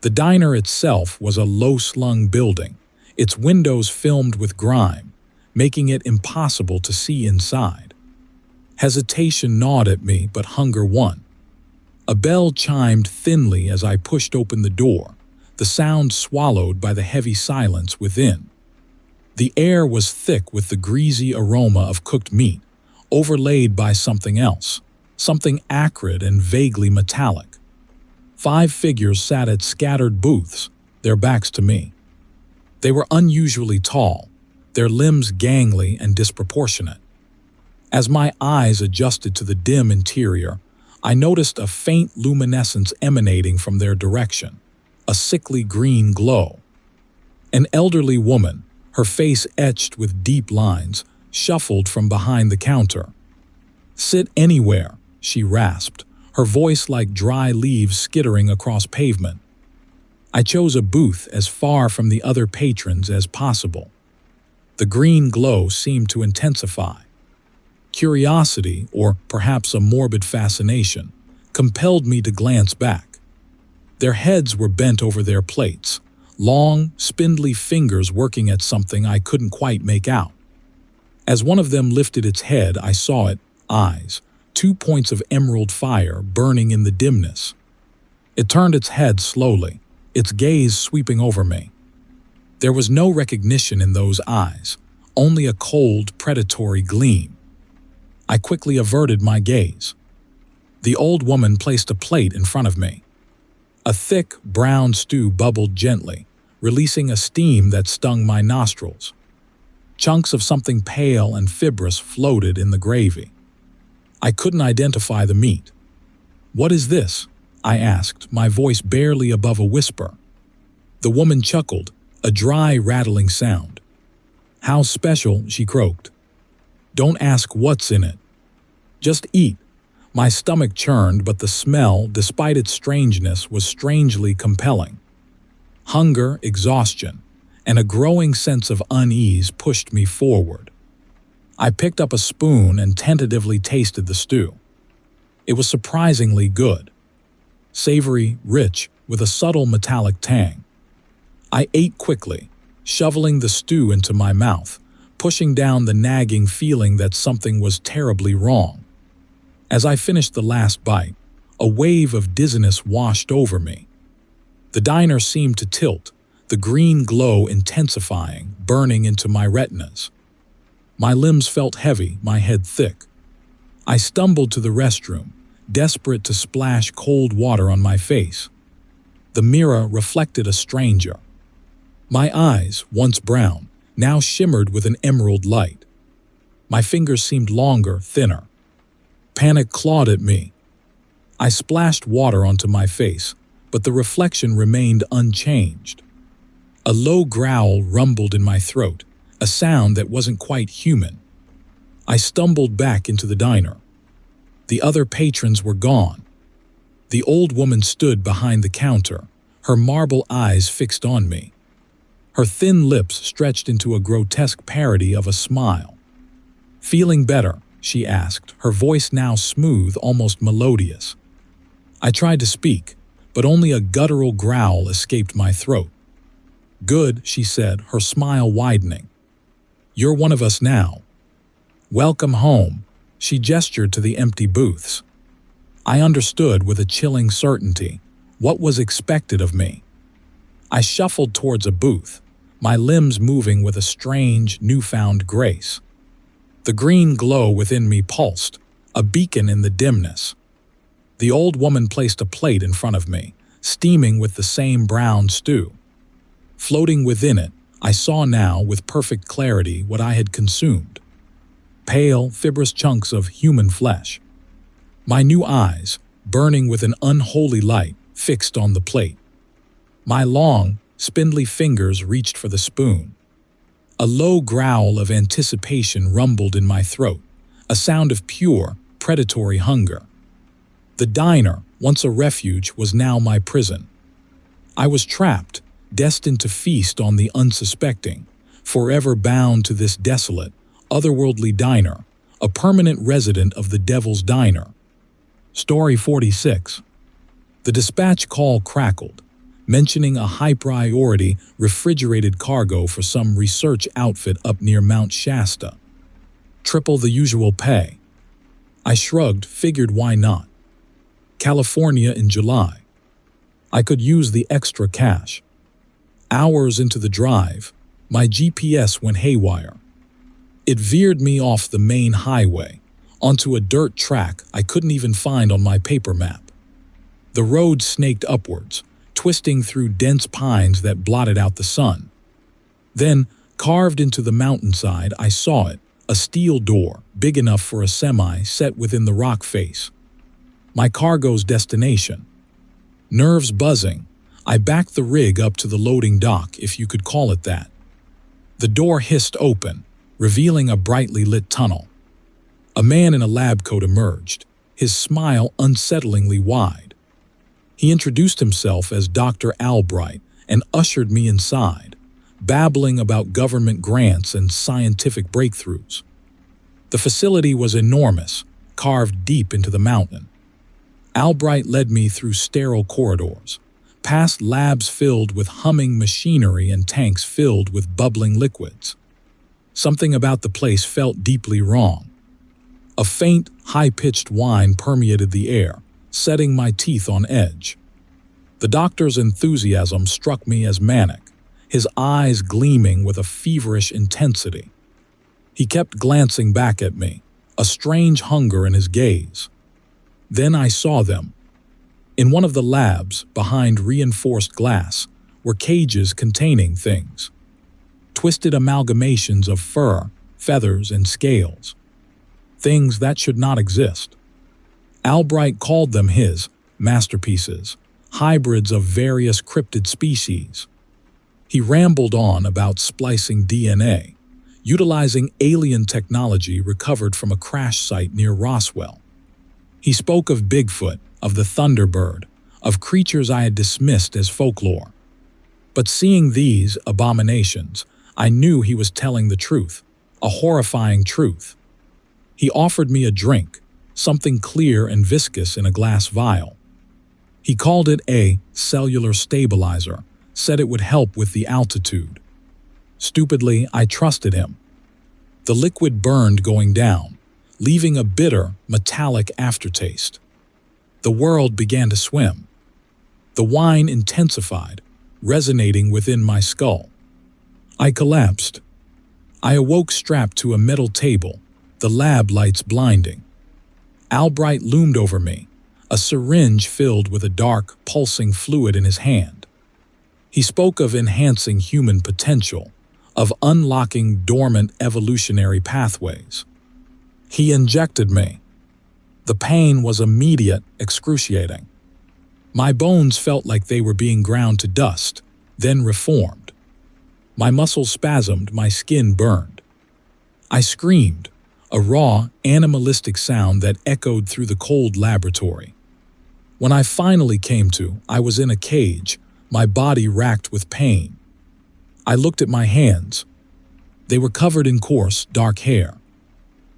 [SPEAKER 1] The diner itself was a low-slung building, its windows filmed with grime, making it impossible to see inside. Hesitation gnawed at me, but hunger won. A bell chimed thinly as I pushed open the door, the sound swallowed by the heavy silence within. The air was thick with the greasy aroma of cooked meat, overlaid by something else, something acrid and vaguely metallic. 5 figures sat at scattered booths, their backs to me. They were unusually tall, their limbs gangly and disproportionate. As my eyes adjusted to the dim interior, I noticed a faint luminescence emanating from their direction, a sickly green glow. An elderly woman, her face etched with deep lines, shuffled from behind the counter. "Sit anywhere," she rasped, her voice like dry leaves skittering across pavement. I chose a booth as far from the other patrons as possible. The green glow seemed to intensify. Curiosity, or perhaps a morbid fascination, compelled me to glance back. Their heads were bent over their plates, long, spindly fingers working at something I couldn't quite make out. As one of them lifted its head, I saw it, eyes, 2 points of emerald fire burning in the dimness. It turned its head slowly, its gaze sweeping over me. There was no recognition in those eyes, only a cold, predatory gleam. I quickly averted my gaze. The old woman placed a plate in front of me. A thick, brown stew bubbled gently, releasing a steam that stung my nostrils. Chunks of something pale and fibrous floated in the gravy. I couldn't identify the meat. "What is this?" I asked, my voice barely above a whisper. The woman chuckled, a dry, rattling sound. "How special," she croaked. "Don't ask what's in it. Just eat. My stomach churned, but the smell, despite its strangeness, was strangely compelling. Hunger, exhaustion, and a growing sense of unease pushed me forward. I picked up a spoon and tentatively tasted the stew. It was surprisingly good. Savory, rich, with a subtle metallic tang. I ate quickly, shoveling the stew into my mouth, pushing down the nagging feeling that something was terribly wrong. As I finished the last bite, a wave of dizziness washed over me. The diner seemed to tilt, the green glow intensifying, burning into my retinas. My limbs felt heavy, my head thick. I stumbled to the restroom, desperate to splash cold water on my face. The mirror reflected a stranger. My eyes, once brown, now shimmered with an emerald light. My fingers seemed longer, thinner. Panic clawed at me. I splashed water onto my face, but the reflection remained unchanged. A low growl rumbled in my throat, a sound that wasn't quite human. I stumbled back into the diner. The other patrons were gone. The old woman stood behind the counter, her marble eyes fixed on me. Her thin lips stretched into a grotesque parody of a smile. "Feeling better?" she asked, her voice now smooth, almost melodious. I tried to speak, but only a guttural growl escaped my throat. "Good," she said, her smile widening. "You're one of us now. Welcome home." She gestured to the empty booths. I understood with a chilling certainty what was expected of me. I shuffled towards a booth, my limbs moving with a strange, newfound grace. The green glow within me pulsed, a beacon in the dimness. The old woman placed a plate in front of me, steaming with the same brown stew. Floating within it, I saw now with perfect clarity what I had consumed. Pale, fibrous chunks of human flesh. My new eyes, burning with an unholy light, fixed on the plate. My long, spindly fingers reached for the spoon. A low growl of anticipation rumbled in my throat, a sound of pure, predatory hunger. The diner, once a refuge, was now my prison. I was trapped, destined to feast on the unsuspecting, forever bound to this desolate, otherworldly diner, a permanent resident of the Devil's Diner. Story 46. The dispatch call crackled, mentioning a high-priority refrigerated cargo for some research outfit up near Mount Shasta. Triple the usual pay. I shrugged, figured why not. California in July. I could use the extra cash. Hours into the drive, my GPS went haywire. It veered me off the main highway, onto a dirt track I couldn't even find on my paper map. The road snaked upwards, twisting through dense pines that blotted out the sun. Then, carved into the mountainside, I saw it, a steel door, big enough for a semi set within the rock face. My cargo's destination. Nerves buzzing, I backed the rig up to the loading dock, if you could call it that. The door hissed open, revealing a brightly lit tunnel. A man in a lab coat emerged, his smile unsettlingly wide. He introduced himself as Dr. Albright and ushered me inside, babbling about government grants and scientific breakthroughs. The facility was enormous, carved deep into the mountain. Albright led me through sterile corridors, past labs filled with humming machinery and tanks filled with bubbling liquids. Something about the place felt deeply wrong. A faint, high-pitched whine permeated the air, setting my teeth on edge. The doctor's enthusiasm struck me as manic, his eyes gleaming with a feverish intensity. He kept glancing back at me, a strange hunger in his gaze. Then I saw them. In one of the labs, behind reinforced glass, were cages containing things. Twisted amalgamations of fur, feathers, and scales. Things that should not exist. Albright called them his masterpieces, hybrids of various cryptid species. He rambled on about splicing DNA, utilizing alien technology recovered from a crash site near Roswell. He spoke of Bigfoot, of the Thunderbird, of creatures I had dismissed as folklore. But seeing these abominations, I knew he was telling the truth, a horrifying truth. He offered me a drink, something clear and viscous in a glass vial. He called it a cellular stabilizer, said it would help with the altitude. Stupidly, I trusted him. The liquid burned going down, leaving a bitter, metallic aftertaste. The world began to swim. The wine intensified, resonating within my skull. I collapsed. I awoke strapped to a metal table, the lab lights blinding. Albright loomed over me, a syringe filled with a dark, pulsing fluid in his hand. He spoke of enhancing human potential, of unlocking dormant evolutionary pathways. He injected me. The pain was immediate, excruciating. My bones felt like they were being ground to dust, then reformed. My muscles spasmed, my skin burned. I screamed, a raw, animalistic sound that echoed through the cold laboratory. When I finally came to, I was in a cage, my body racked with pain. I looked at my hands. They were covered in coarse, dark hair.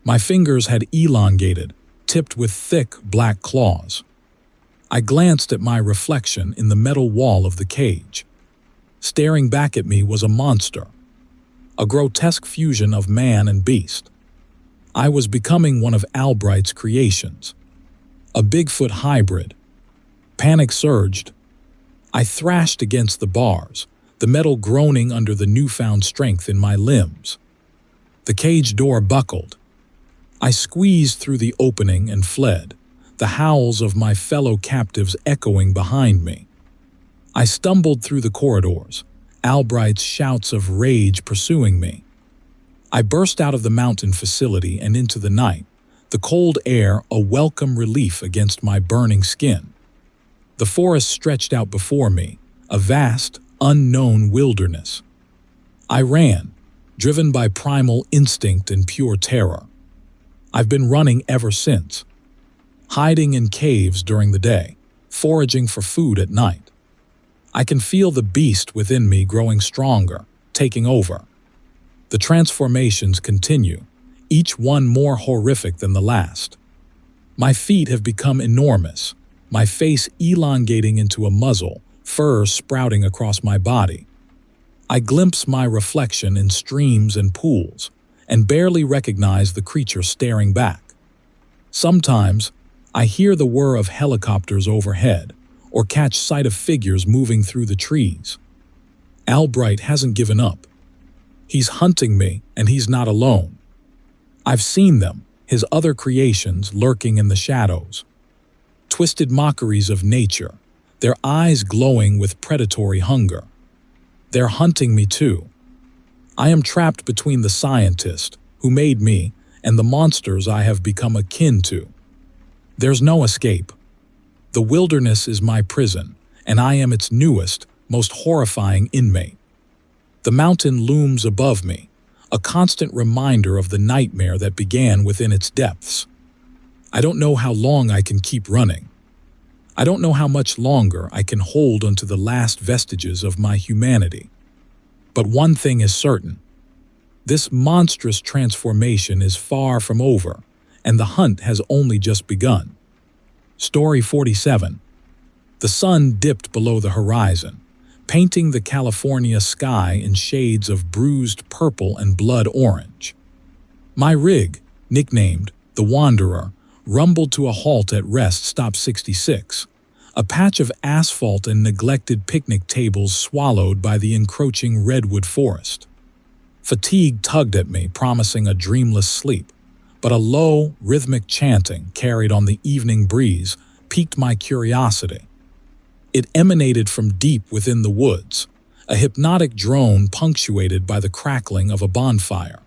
[SPEAKER 1] My fingers had elongated, tipped with thick, black claws. I glanced at my reflection in the metal wall of the cage. Staring back at me was a monster, a grotesque fusion of man and beast. I was becoming one of Albright's creations, a Bigfoot hybrid. Panic surged. I thrashed against the bars, the metal groaning under the newfound strength in my limbs. The cage door buckled. I squeezed through the opening and fled, the howls of my fellow captives echoing behind me. I stumbled through the corridors, Albright's shouts of rage pursuing me. I burst out of the mountain facility and into the night, the cold air a welcome relief against my burning skin. The forest stretched out before me, a vast, unknown wilderness. I ran, driven by primal instinct and pure terror. I've been running ever since, hiding in caves during the day, foraging for food at night. I can feel the beast within me growing stronger, taking over. The transformations continue, each one more horrific than the last. My feet have become enormous, my face elongating into a muzzle, fur sprouting across my body. I glimpse my reflection in streams and pools, and barely recognize the creature staring back. Sometimes, I hear the whir of helicopters overhead, or catch sight of figures moving through the trees. Albright hasn't given up. He's hunting me, and he's not alone. I've seen them, his other creations lurking in the shadows. Twisted mockeries of nature, their eyes glowing with predatory hunger. They're hunting me too. I am trapped between the scientist, who made me, and the monsters I have become akin to. There's no escape. The wilderness is my prison, and I am its newest, most horrifying inmate. The mountain looms above me, a constant reminder of the nightmare that began within its depths. I don't know how long I can keep running. I don't know how much longer I can hold onto the last vestiges of my humanity. But one thing is certain. This monstrous transformation is far from over, and the hunt has only just begun. Story 47. The sun dipped below the horizon, painting the California sky in shades of bruised purple and blood orange. My rig, nicknamed the Wanderer, rumbled to a halt at Rest Stop 66, a patch of asphalt and neglected picnic tables swallowed by the encroaching redwood forest. Fatigue tugged at me, promising a dreamless sleep, but a low, rhythmic chanting carried on the evening breeze piqued my curiosity. It emanated from deep within the woods, a hypnotic drone punctuated by the crackling of a bonfire.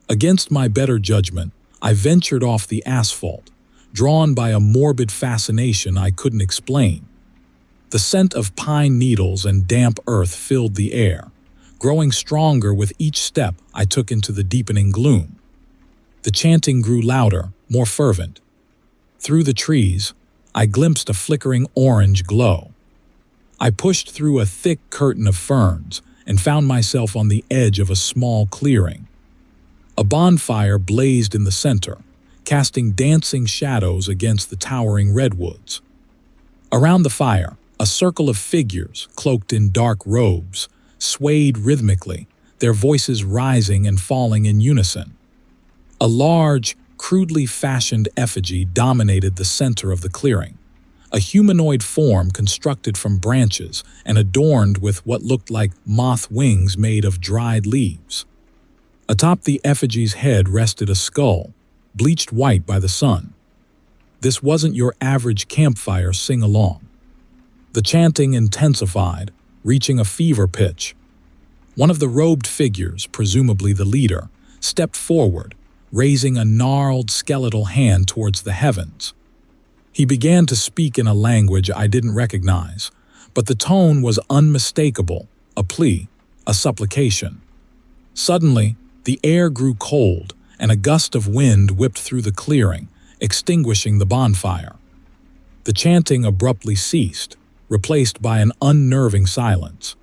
[SPEAKER 1] Against my better judgment, I ventured off the asphalt, drawn by a morbid fascination I couldn't explain. The scent of pine needles and damp earth filled the air, growing stronger with each step I took into the deepening gloom. The chanting grew louder, more fervent. Through the trees, I glimpsed a flickering orange glow. I pushed through a thick curtain of ferns and found myself on the edge of a small clearing. A bonfire blazed in the center, casting dancing shadows against the towering redwoods. Around the fire, a circle of figures, cloaked in dark robes, swayed rhythmically, their voices rising and falling in unison. A large, crudely fashioned effigy dominated the center of the clearing, a humanoid form constructed from branches and adorned with what looked like moth wings made of dried leaves. Atop the effigy's head rested a skull, bleached white by the sun. This wasn't your average campfire sing-along. The chanting intensified, reaching a fever pitch. One of the robed figures, presumably the leader, stepped forward, raising a gnarled skeletal hand towards the heavens. He began to speak in a language I didn't recognize, but the tone was unmistakable, a plea, a supplication. Suddenly, the air grew cold, and a gust of wind whipped through the clearing, extinguishing the bonfire. The chanting abruptly ceased, replaced by an unnerving silence.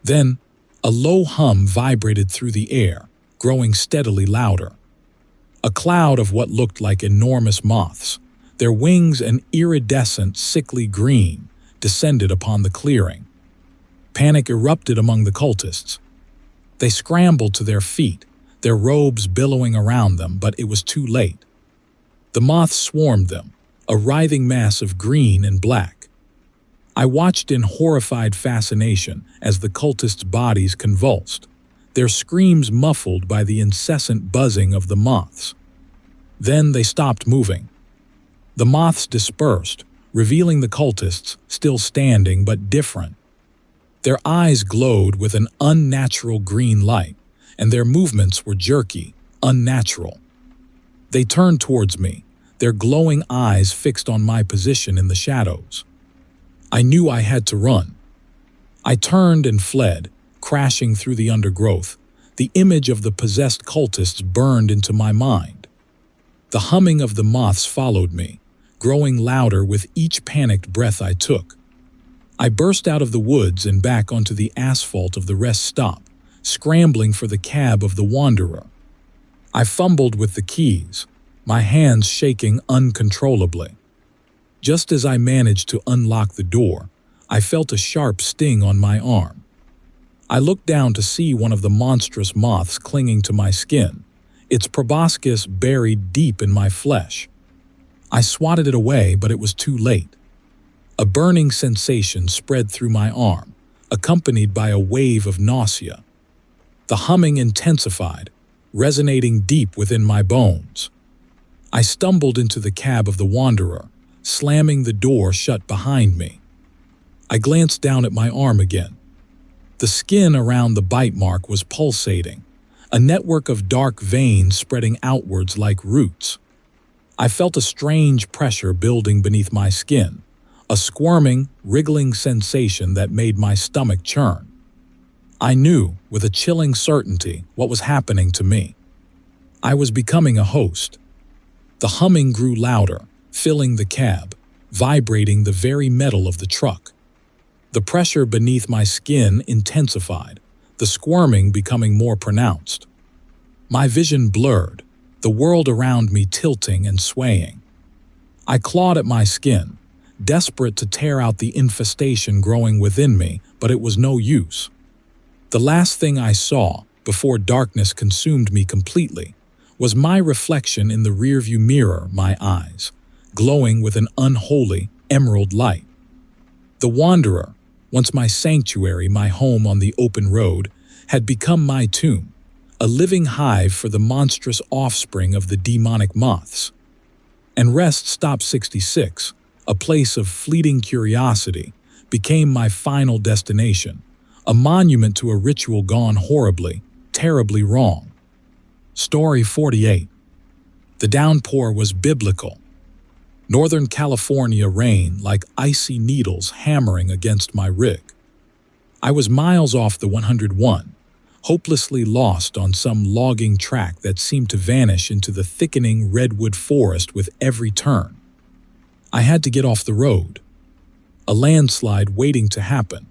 [SPEAKER 1] Then, a low hum vibrated through the air, growing steadily louder. A cloud of what looked like enormous moths, their wings an iridescent, sickly green, descended upon the clearing. Panic erupted among the cultists. They scrambled to their feet, their robes billowing around them, but it was too late. The moths swarmed them, a writhing mass of green and black. I watched in horrified fascination as the cultists' bodies convulsed, their screams muffled by the incessant buzzing of the moths. Then they stopped moving. The moths dispersed, revealing the cultists, still standing but different. Their eyes glowed with an unnatural green light, and their movements were jerky, unnatural. They turned towards me, their glowing eyes fixed on my position in the shadows. I knew I had to run. I turned and fled, crashing through the undergrowth. The image of the possessed cultists burned into my mind. The humming of the moths followed me, growing louder with each panicked breath I took. I burst out of the woods and back onto the asphalt of the rest stop, scrambling for the cab of the Wanderer. I fumbled with the keys, my hands shaking uncontrollably. Just as I managed to unlock the door, I felt a sharp sting on my arm. I looked down to see one of the monstrous moths clinging to my skin, its proboscis buried deep in my flesh. I swatted it away, but it was too late. A burning sensation spread through my arm, accompanied by a wave of nausea. The humming intensified, resonating deep within my bones. I stumbled into the cab of the Wanderer, slamming the door shut behind me. I glanced down at my arm again. The skin around the bite mark was pulsating, a network of dark veins spreading outwards like roots. I felt a strange pressure building beneath my skin, a squirming, wriggling sensation that made my stomach churn. I knew, with a chilling certainty, what was happening to me. I was becoming a host. The humming grew louder, filling the cab, vibrating the very metal of the truck. The pressure beneath my skin intensified, the squirming becoming more pronounced. My vision blurred, the world around me tilting and swaying. I clawed at my skin, desperate to tear out the infestation growing within me, but it was no use. The last thing I saw, before darkness consumed me completely, was my reflection in the rearview mirror, my eyes, glowing with an unholy emerald light. The Wanderer, once my sanctuary, my home on the open road, had become my tomb, a living hive for the monstrous offspring of the demonic moths. And Rest Stop 66, a place of fleeting curiosity, became my final destination, a monument to a ritual gone horribly, terribly wrong. Story 48. The downpour was biblical. Northern California rain like icy needles hammering against my rig. I was miles off the 101, hopelessly lost on some logging track that seemed to vanish into the thickening redwood forest with every turn. I had to get off the road. A landslide waiting to happen.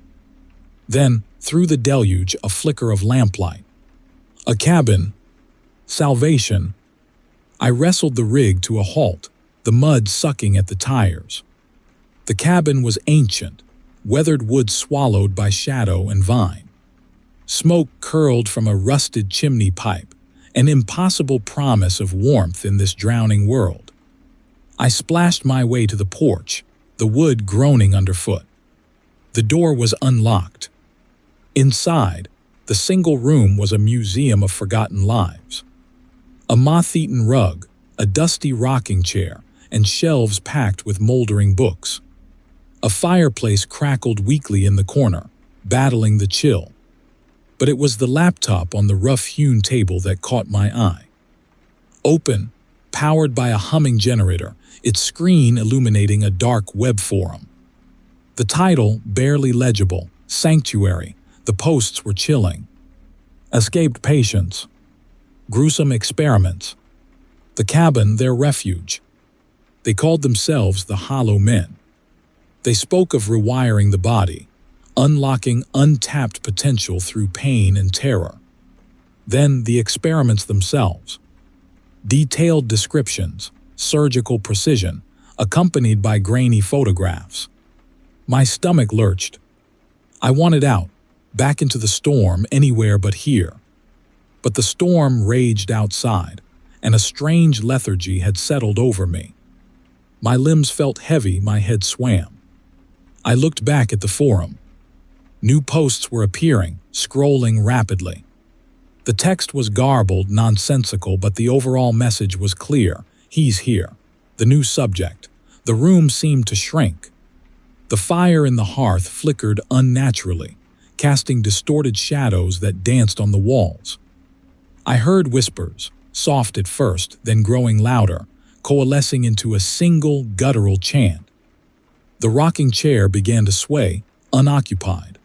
[SPEAKER 1] Then, through the deluge, a flicker of lamplight. A cabin. Salvation. I wrestled the rig to a halt, the mud sucking at the tires. The cabin was ancient, weathered wood swallowed by shadow and vine. Smoke curled from a rusted chimney pipe, an impossible promise of warmth in this drowning world. I splashed my way to the porch, the wood groaning underfoot. The door was unlocked. Inside, the single room was a museum of forgotten lives. A moth-eaten rug, a dusty rocking chair, and shelves packed with moldering books. A fireplace crackled weakly in the corner, battling the chill. But it was the laptop on the rough-hewn table that caught my eye. Open, powered by a humming generator, its screen illuminating a dark web forum. The title, barely legible, Sanctuary. The posts were chilling. Escaped patients. Gruesome experiments. The cabin, their refuge. They called themselves the Hollow Men. They spoke of rewiring the body, unlocking untapped potential through pain and terror. Then the experiments themselves. Detailed descriptions, surgical precision, accompanied by grainy photographs. My stomach lurched. I wanted out, back into the storm, anywhere but here. But the storm raged outside, and a strange lethargy had settled over me. My limbs felt heavy, my head swam. I looked back at the forum. New posts were appearing, scrolling rapidly. The text was garbled, nonsensical, but the overall message was clear. He's here. The new subject. The room seemed to shrink. The fire in the hearth flickered unnaturally, casting distorted shadows that danced on the walls. I heard whispers, soft at first, then growing louder, coalescing into a single guttural chant. The rocking chair began to sway, unoccupied.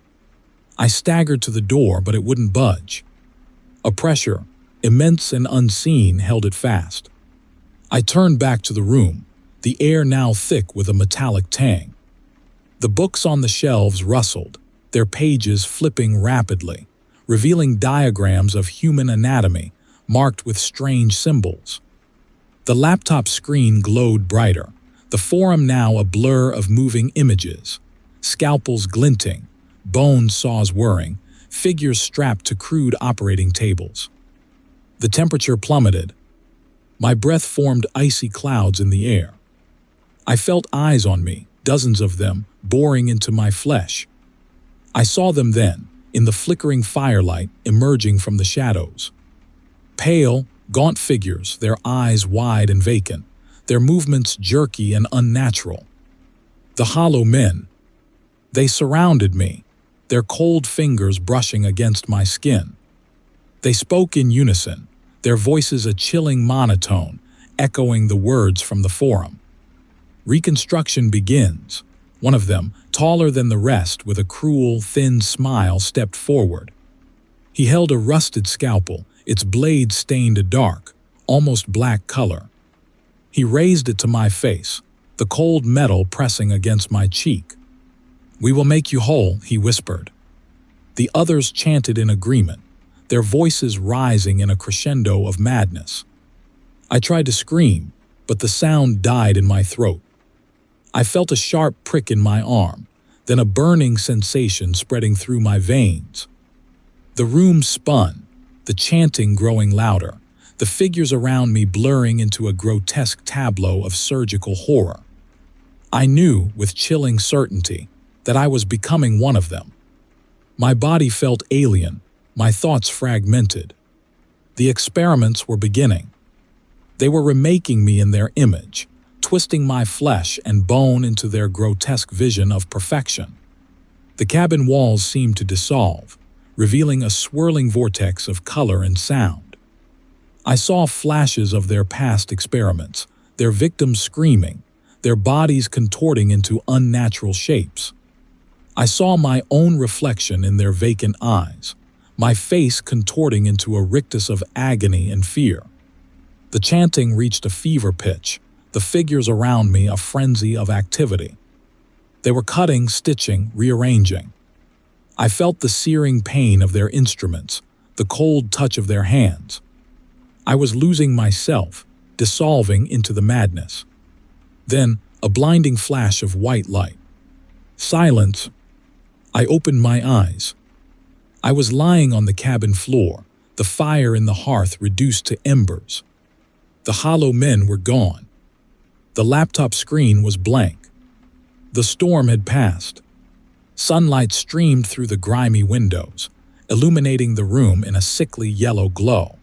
[SPEAKER 1] I staggered to the door, but it wouldn't budge. A pressure, immense and unseen, held it fast. I turned back to the room, the air now thick with a metallic tang. The books on the shelves rustled, their pages flipping rapidly, revealing diagrams of human anatomy marked with strange symbols. The laptop screen glowed brighter, the forum now a blur of moving images, scalpels glinting, bone saws whirring, figures strapped to crude operating tables. The temperature plummeted. My breath formed icy clouds in the air. I felt eyes on me, dozens of them, boring into my flesh. I saw them then, in the flickering firelight emerging from the shadows. Pale, gaunt figures, their eyes wide and vacant, their movements jerky and unnatural. The Hollow Men. They surrounded me, their cold fingers brushing against my skin. They spoke in unison, their voices a chilling monotone, echoing the words from the forum. Reconstruction begins. One of them, taller than the rest, with a cruel, thin smile, stepped forward. He held a rusted scalpel, its blade stained a dark, almost black color. He raised it to my face, the cold metal pressing against my cheek. "We will make you whole," he whispered. The others chanted in agreement, their voices rising in a crescendo of madness. I tried to scream, but the sound died in my throat. I felt a sharp prick in my arm, then a burning sensation spreading through my veins. The room spun, the chanting growing louder, the figures around me blurring into a grotesque tableau of surgical horror. I knew, with chilling certainty, that I was becoming one of them. My body felt alien, my thoughts fragmented. The experiments were beginning. They were remaking me in their image, twisting my flesh and bone into their grotesque vision of perfection. The cabin walls seemed to dissolve, revealing a swirling vortex of color and sound. I saw flashes of their past experiments, their victims screaming, their bodies contorting into unnatural shapes. I saw my own reflection in their vacant eyes, my face contorting into a rictus of agony and fear. The chanting reached a fever pitch, the figures around me a frenzy of activity. They were cutting, stitching, rearranging. I felt the searing pain of their instruments, the cold touch of their hands. I was losing myself, dissolving into the madness. Then, a blinding flash of white light. Silence. I opened my eyes. I was lying on the cabin floor, the fire in the hearth reduced to embers. The hollow men were gone. The laptop screen was blank. The storm had passed. Sunlight streamed through the grimy windows, illuminating the room in a sickly yellow glow.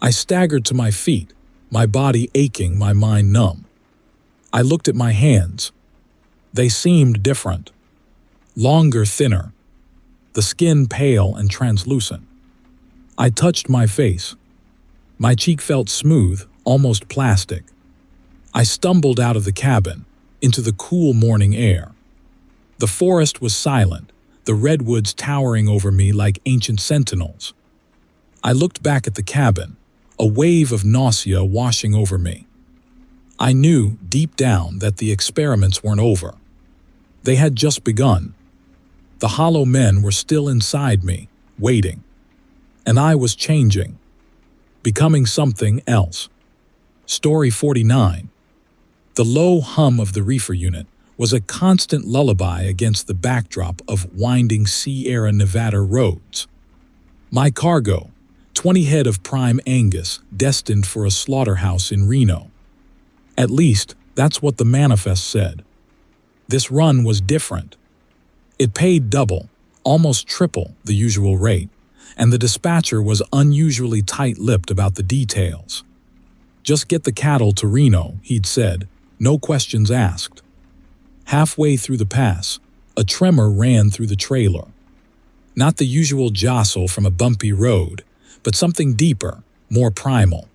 [SPEAKER 1] I staggered to my feet, my body aching, my mind numb. I looked at my hands. They seemed different. Longer, thinner. The skin pale and translucent. I touched my face. My cheek felt smooth, almost plastic. I stumbled out of the cabin, into the cool morning air. The forest was silent, the redwoods towering over me like ancient sentinels. I looked back at the cabin, a wave of nausea washing over me. I knew, deep down, that the experiments weren't over. They had just begun. The hollow men were still inside me, waiting. And I was changing, becoming something else. Story 49. The low hum of the reefer unit was a constant lullaby against the backdrop of winding Sierra Nevada roads. My cargo, 20 head of prime Angus destined for a slaughterhouse in Reno. At least, that's what the manifest said. This run was different. It paid double, almost triple the usual rate, and the dispatcher was unusually tight-lipped about the details. Just get the cattle to Reno, he'd said, no questions asked. Halfway through the pass, a tremor ran through the trailer. Not the usual jostle from a bumpy road, but something deeper, more primal.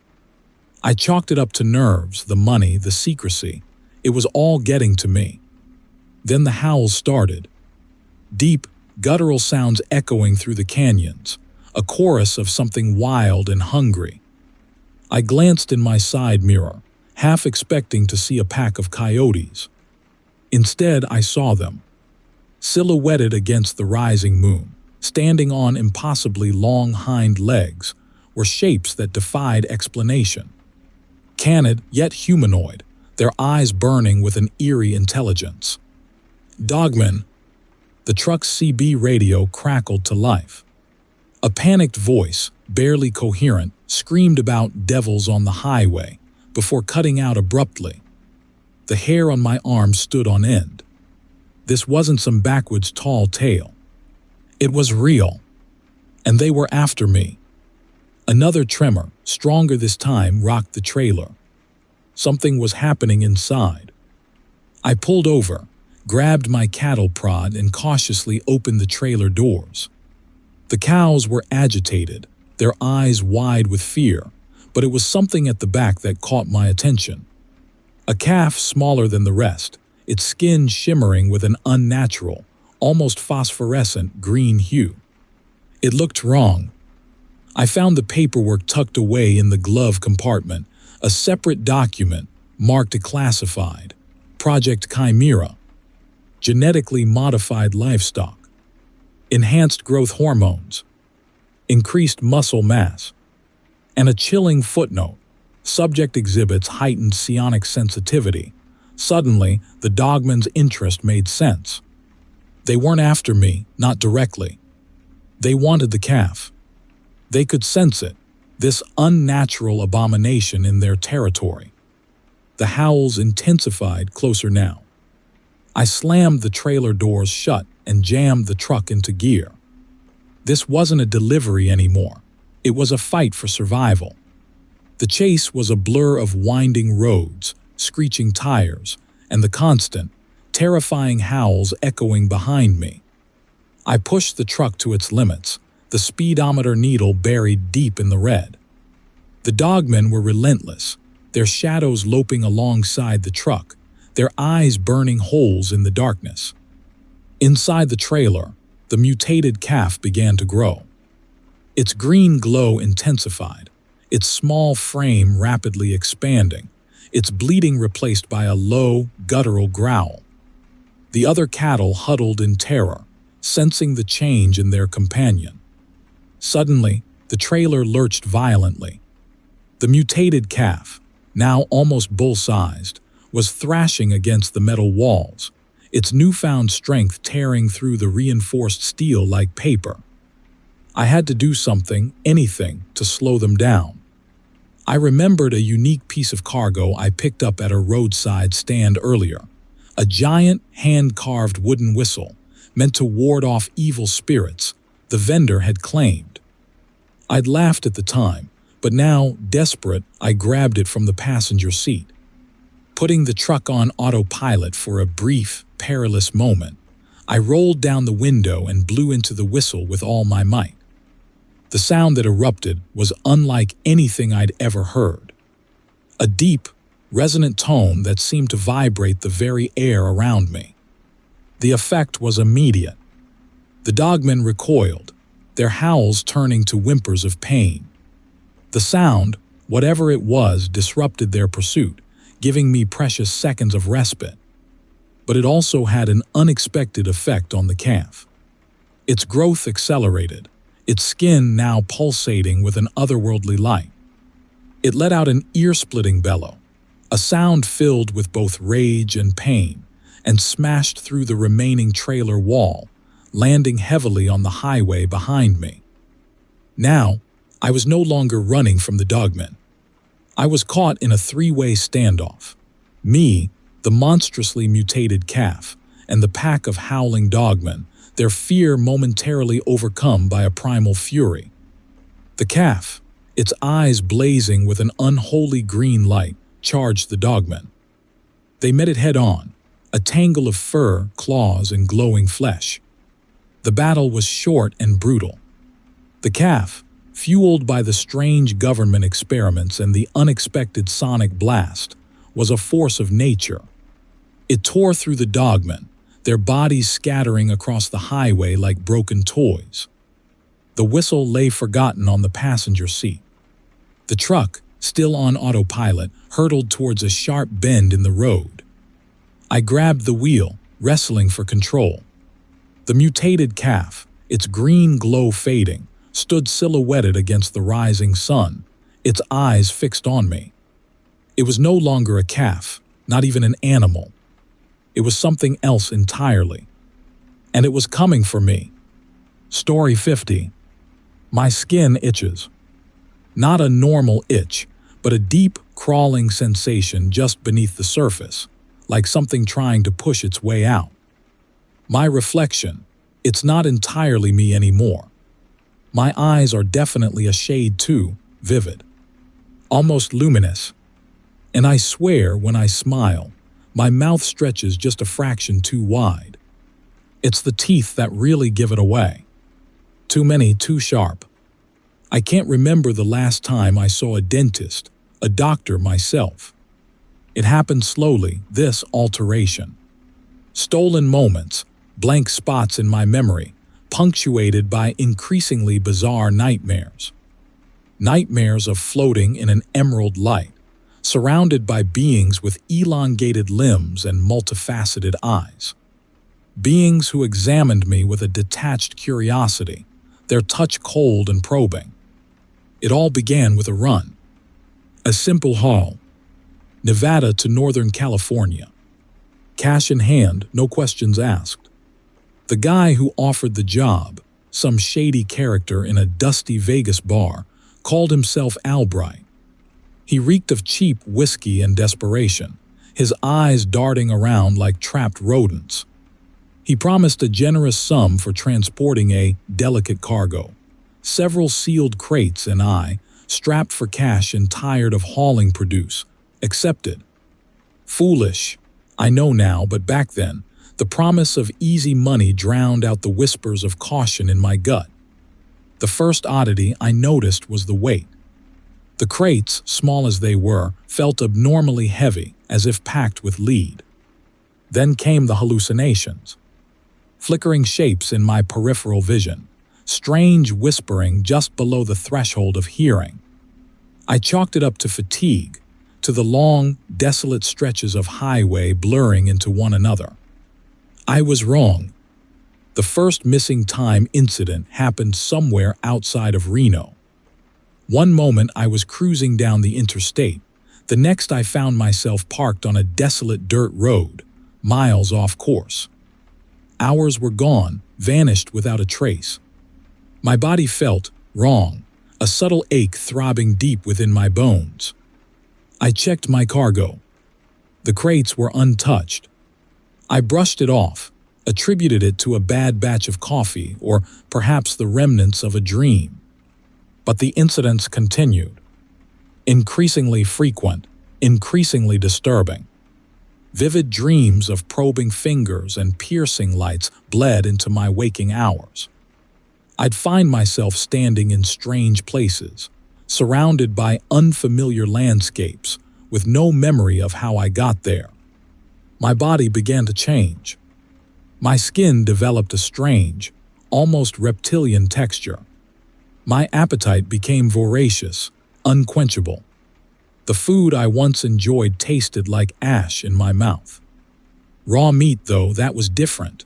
[SPEAKER 1] I chalked it up to nerves, the money, the secrecy. It was all getting to me. Then the howls started. Deep, guttural sounds echoing through the canyons, a chorus of something wild and hungry. I glanced in my side mirror, half expecting to see a pack of coyotes. Instead, I saw them, silhouetted against the rising moon, standing on impossibly long hind legs, were shapes that defied explanation. Canid, yet humanoid, their eyes burning with an eerie intelligence. Dogman. The truck's CB radio crackled to life. A panicked voice, barely coherent, screamed about devils on the highway before cutting out abruptly. The hair on my arm stood on end. This wasn't some backwoods tall tale. It was real. And they were after me. Another tremor, stronger this time, rocked the trailer. Something was happening inside. I pulled over, grabbed my cattle prod and cautiously opened the trailer doors. The cows were agitated, their eyes wide with fear, but it was something at the back that caught my attention. A calf smaller than the rest, its skin shimmering with an unnatural, almost phosphorescent green hue. It looked wrong. I found the paperwork tucked away in the glove compartment, a separate document marked classified, Project Chimera, genetically modified livestock, enhanced growth hormones, increased muscle mass, and a chilling footnote. Subject exhibits heightened psionic sensitivity. Suddenly, the dogman's interest made sense. They weren't after me, not directly. They wanted the calf. They could sense it, this unnatural abomination in their territory. The howls intensified closer now. I slammed the trailer doors shut and jammed the truck into gear. This wasn't a delivery anymore. It was a fight for survival. The chase was a blur of winding roads, screeching tires, and the constant, terrifying howls echoing behind me. I pushed the truck to its limits, the speedometer needle buried deep in the red. The dogmen were relentless, their shadows loping alongside the truck, their eyes burning holes in the darkness. Inside the trailer, the mutated calf began to grow. Its green glow intensified, its small frame rapidly expanding, its bleating replaced by a low, guttural growl. The other cattle huddled in terror, sensing the change in their companion. Suddenly, the trailer lurched violently. The mutated calf, now almost bull-sized, was thrashing against the metal walls, its newfound strength tearing through the reinforced steel like paper. I had to do something, anything, to slow them down. I remembered a unique piece of cargo I picked up at a roadside stand earlier, a giant hand-carved wooden whistle meant to ward off evil spirits the vendor had claimed. I'd laughed at the time, but now, desperate, I grabbed it from the passenger seat. Putting the truck on autopilot for a brief, perilous moment, I rolled down the window and blew into the whistle with all my might. The sound that erupted was unlike anything I'd ever heard. A deep, resonant tone that seemed to vibrate the very air around me. The effect was immediate. The dogmen recoiled, their howls turning to whimpers of pain. The sound, whatever it was, disrupted their pursuit, giving me precious seconds of respite. But it also had an unexpected effect on the calf. Its growth accelerated, its skin now pulsating with an otherworldly light. It let out an ear-splitting bellow, a sound filled with both rage and pain, and smashed through the remaining trailer wall, landing heavily on the highway behind me. Now, I was no longer running from the dogmen. I was caught in a three-way standoff. Me, the monstrously mutated calf, and the pack of howling dogmen, their fear momentarily overcome by a primal fury. The calf, its eyes blazing with an unholy green light, charged the dogmen. They met it head-on, a tangle of fur, claws, and glowing flesh. The battle was short and brutal. The calf, fueled by the strange government experiments and the unexpected sonic blast, was a force of nature. It tore through the dogmen, their bodies scattering across the highway like broken toys. The whistle lay forgotten on the passenger seat. The truck, still on autopilot, hurtled towards a sharp bend in the road. I grabbed the wheel, wrestling for control. The mutated calf, its green glow fading, stood silhouetted against the rising sun, its eyes fixed on me. It was no longer a calf, not even an animal. It was something else entirely. And it was coming for me. Story 50. My skin itches. Not a normal itch, but a deep, crawling sensation just beneath the surface, like something trying to push its way out. My reflection, it's not entirely me anymore. My eyes are definitely a shade too vivid, almost luminous. And I swear when I smile, my mouth stretches just a fraction too wide. It's the teeth that really give it away. Too many, too sharp. I can't remember the last time I saw a dentist, a doctor myself. It happened slowly, this alteration. Stolen moments, blank spots in my memory, punctuated by increasingly bizarre nightmares. Nightmares of floating in an emerald light, surrounded by beings with elongated limbs and multifaceted eyes. Beings who examined me with a detached curiosity, their touch cold and probing. It all began with a run. A simple haul. Nevada to Northern California. Cash in hand, no questions asked. The guy who offered the job, some shady character in a dusty Vegas bar, called himself Albright. He reeked of cheap whiskey and desperation, his eyes darting around like trapped rodents. He promised a generous sum for transporting a delicate cargo. Several sealed crates, and I, strapped for cash and tired of hauling produce, accepted. Foolish, I know now, but back then, the promise of easy money drowned out the whispers of caution in my gut. The first oddity I noticed was the weight. The crates, small as they were, felt abnormally heavy, as if packed with lead. Then came the hallucinations. Flickering shapes in my peripheral vision, strange whispering just below the threshold of hearing. I chalked it up to fatigue, to the long, desolate stretches of highway blurring into one another. I was wrong. The first missing time incident happened somewhere outside of Reno. One moment I was cruising down the interstate. The next I found myself parked on a desolate dirt road, miles off course. Hours were gone, vanished without a trace. My body felt wrong, a subtle ache throbbing deep within my bones. I checked my cargo. The crates were untouched. I brushed it off, attributed it to a bad batch of coffee or perhaps the remnants of a dream. But the incidents continued. Increasingly frequent, increasingly disturbing. Vivid dreams of probing fingers and piercing lights bled into my waking hours. I'd find myself standing in strange places, surrounded by unfamiliar landscapes, with no memory of how I got there. My body began to change. My skin developed a strange, almost reptilian texture. My appetite became voracious, unquenchable. The food I once enjoyed tasted like ash in my mouth. Raw meat, though, that was different.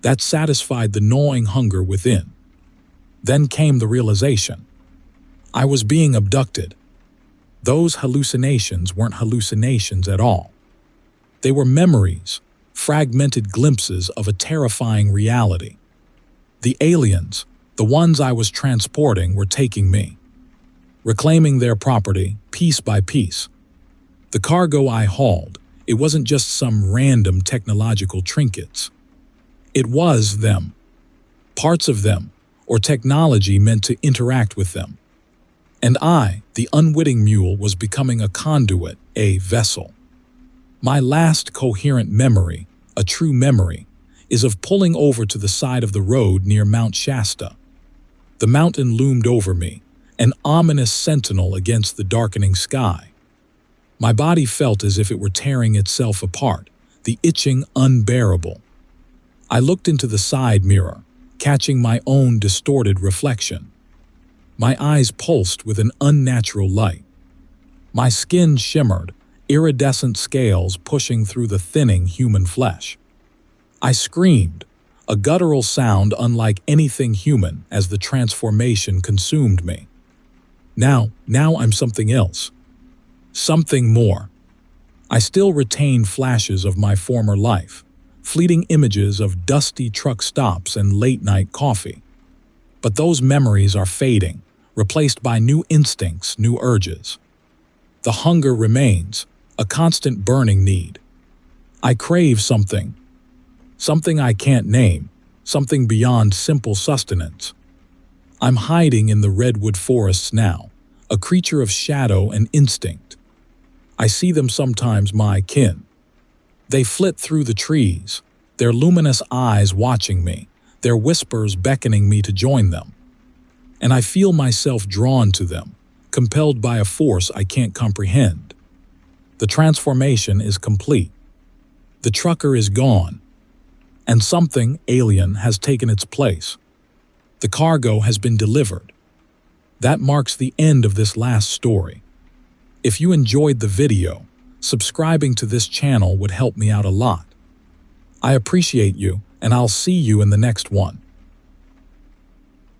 [SPEAKER 1] That satisfied the gnawing hunger within. Then came the realization. I was being abducted. Those hallucinations weren't hallucinations at all. They were memories, fragmented glimpses of a terrifying reality. The aliens, the ones I was transporting, were taking me, reclaiming their property piece by piece. The cargo I hauled, it wasn't just some random technological trinkets. It was them, parts of them, or technology meant to interact with them. And I, the unwitting mule, was becoming a conduit, a vessel. My last coherent memory, a true memory, is of pulling over to the side of the road near Mount Shasta. The mountain loomed over me, an ominous sentinel against the darkening sky. My body felt as if it were tearing itself apart, the itching unbearable. I looked into the side mirror, catching my own distorted reflection. My eyes pulsed with an unnatural light. My skin shimmered, iridescent scales pushing through the thinning human flesh. I screamed, a guttural sound unlike anything human, as the transformation consumed me. Now I'm something else. Something more. I still retain flashes of my former life, fleeting images of dusty truck stops and late-night coffee. But those memories are fading, replaced by new instincts, new urges. The hunger remains, a constant burning need. I crave something I can't name, something beyond simple sustenance. I'm hiding in the redwood forests now, a creature of shadow and instinct. I see them sometimes, my kin. They flit through the trees, their luminous eyes watching me, their whispers beckoning me to join them. And I feel myself drawn to them, compelled by a force I can't comprehend. The transformation is complete. The trucker is gone, and something alien has taken its place. The cargo has been delivered. That marks the end of this last story. If you enjoyed the video, subscribing to this channel would help me out a lot. I appreciate you, and I'll see you in the next one.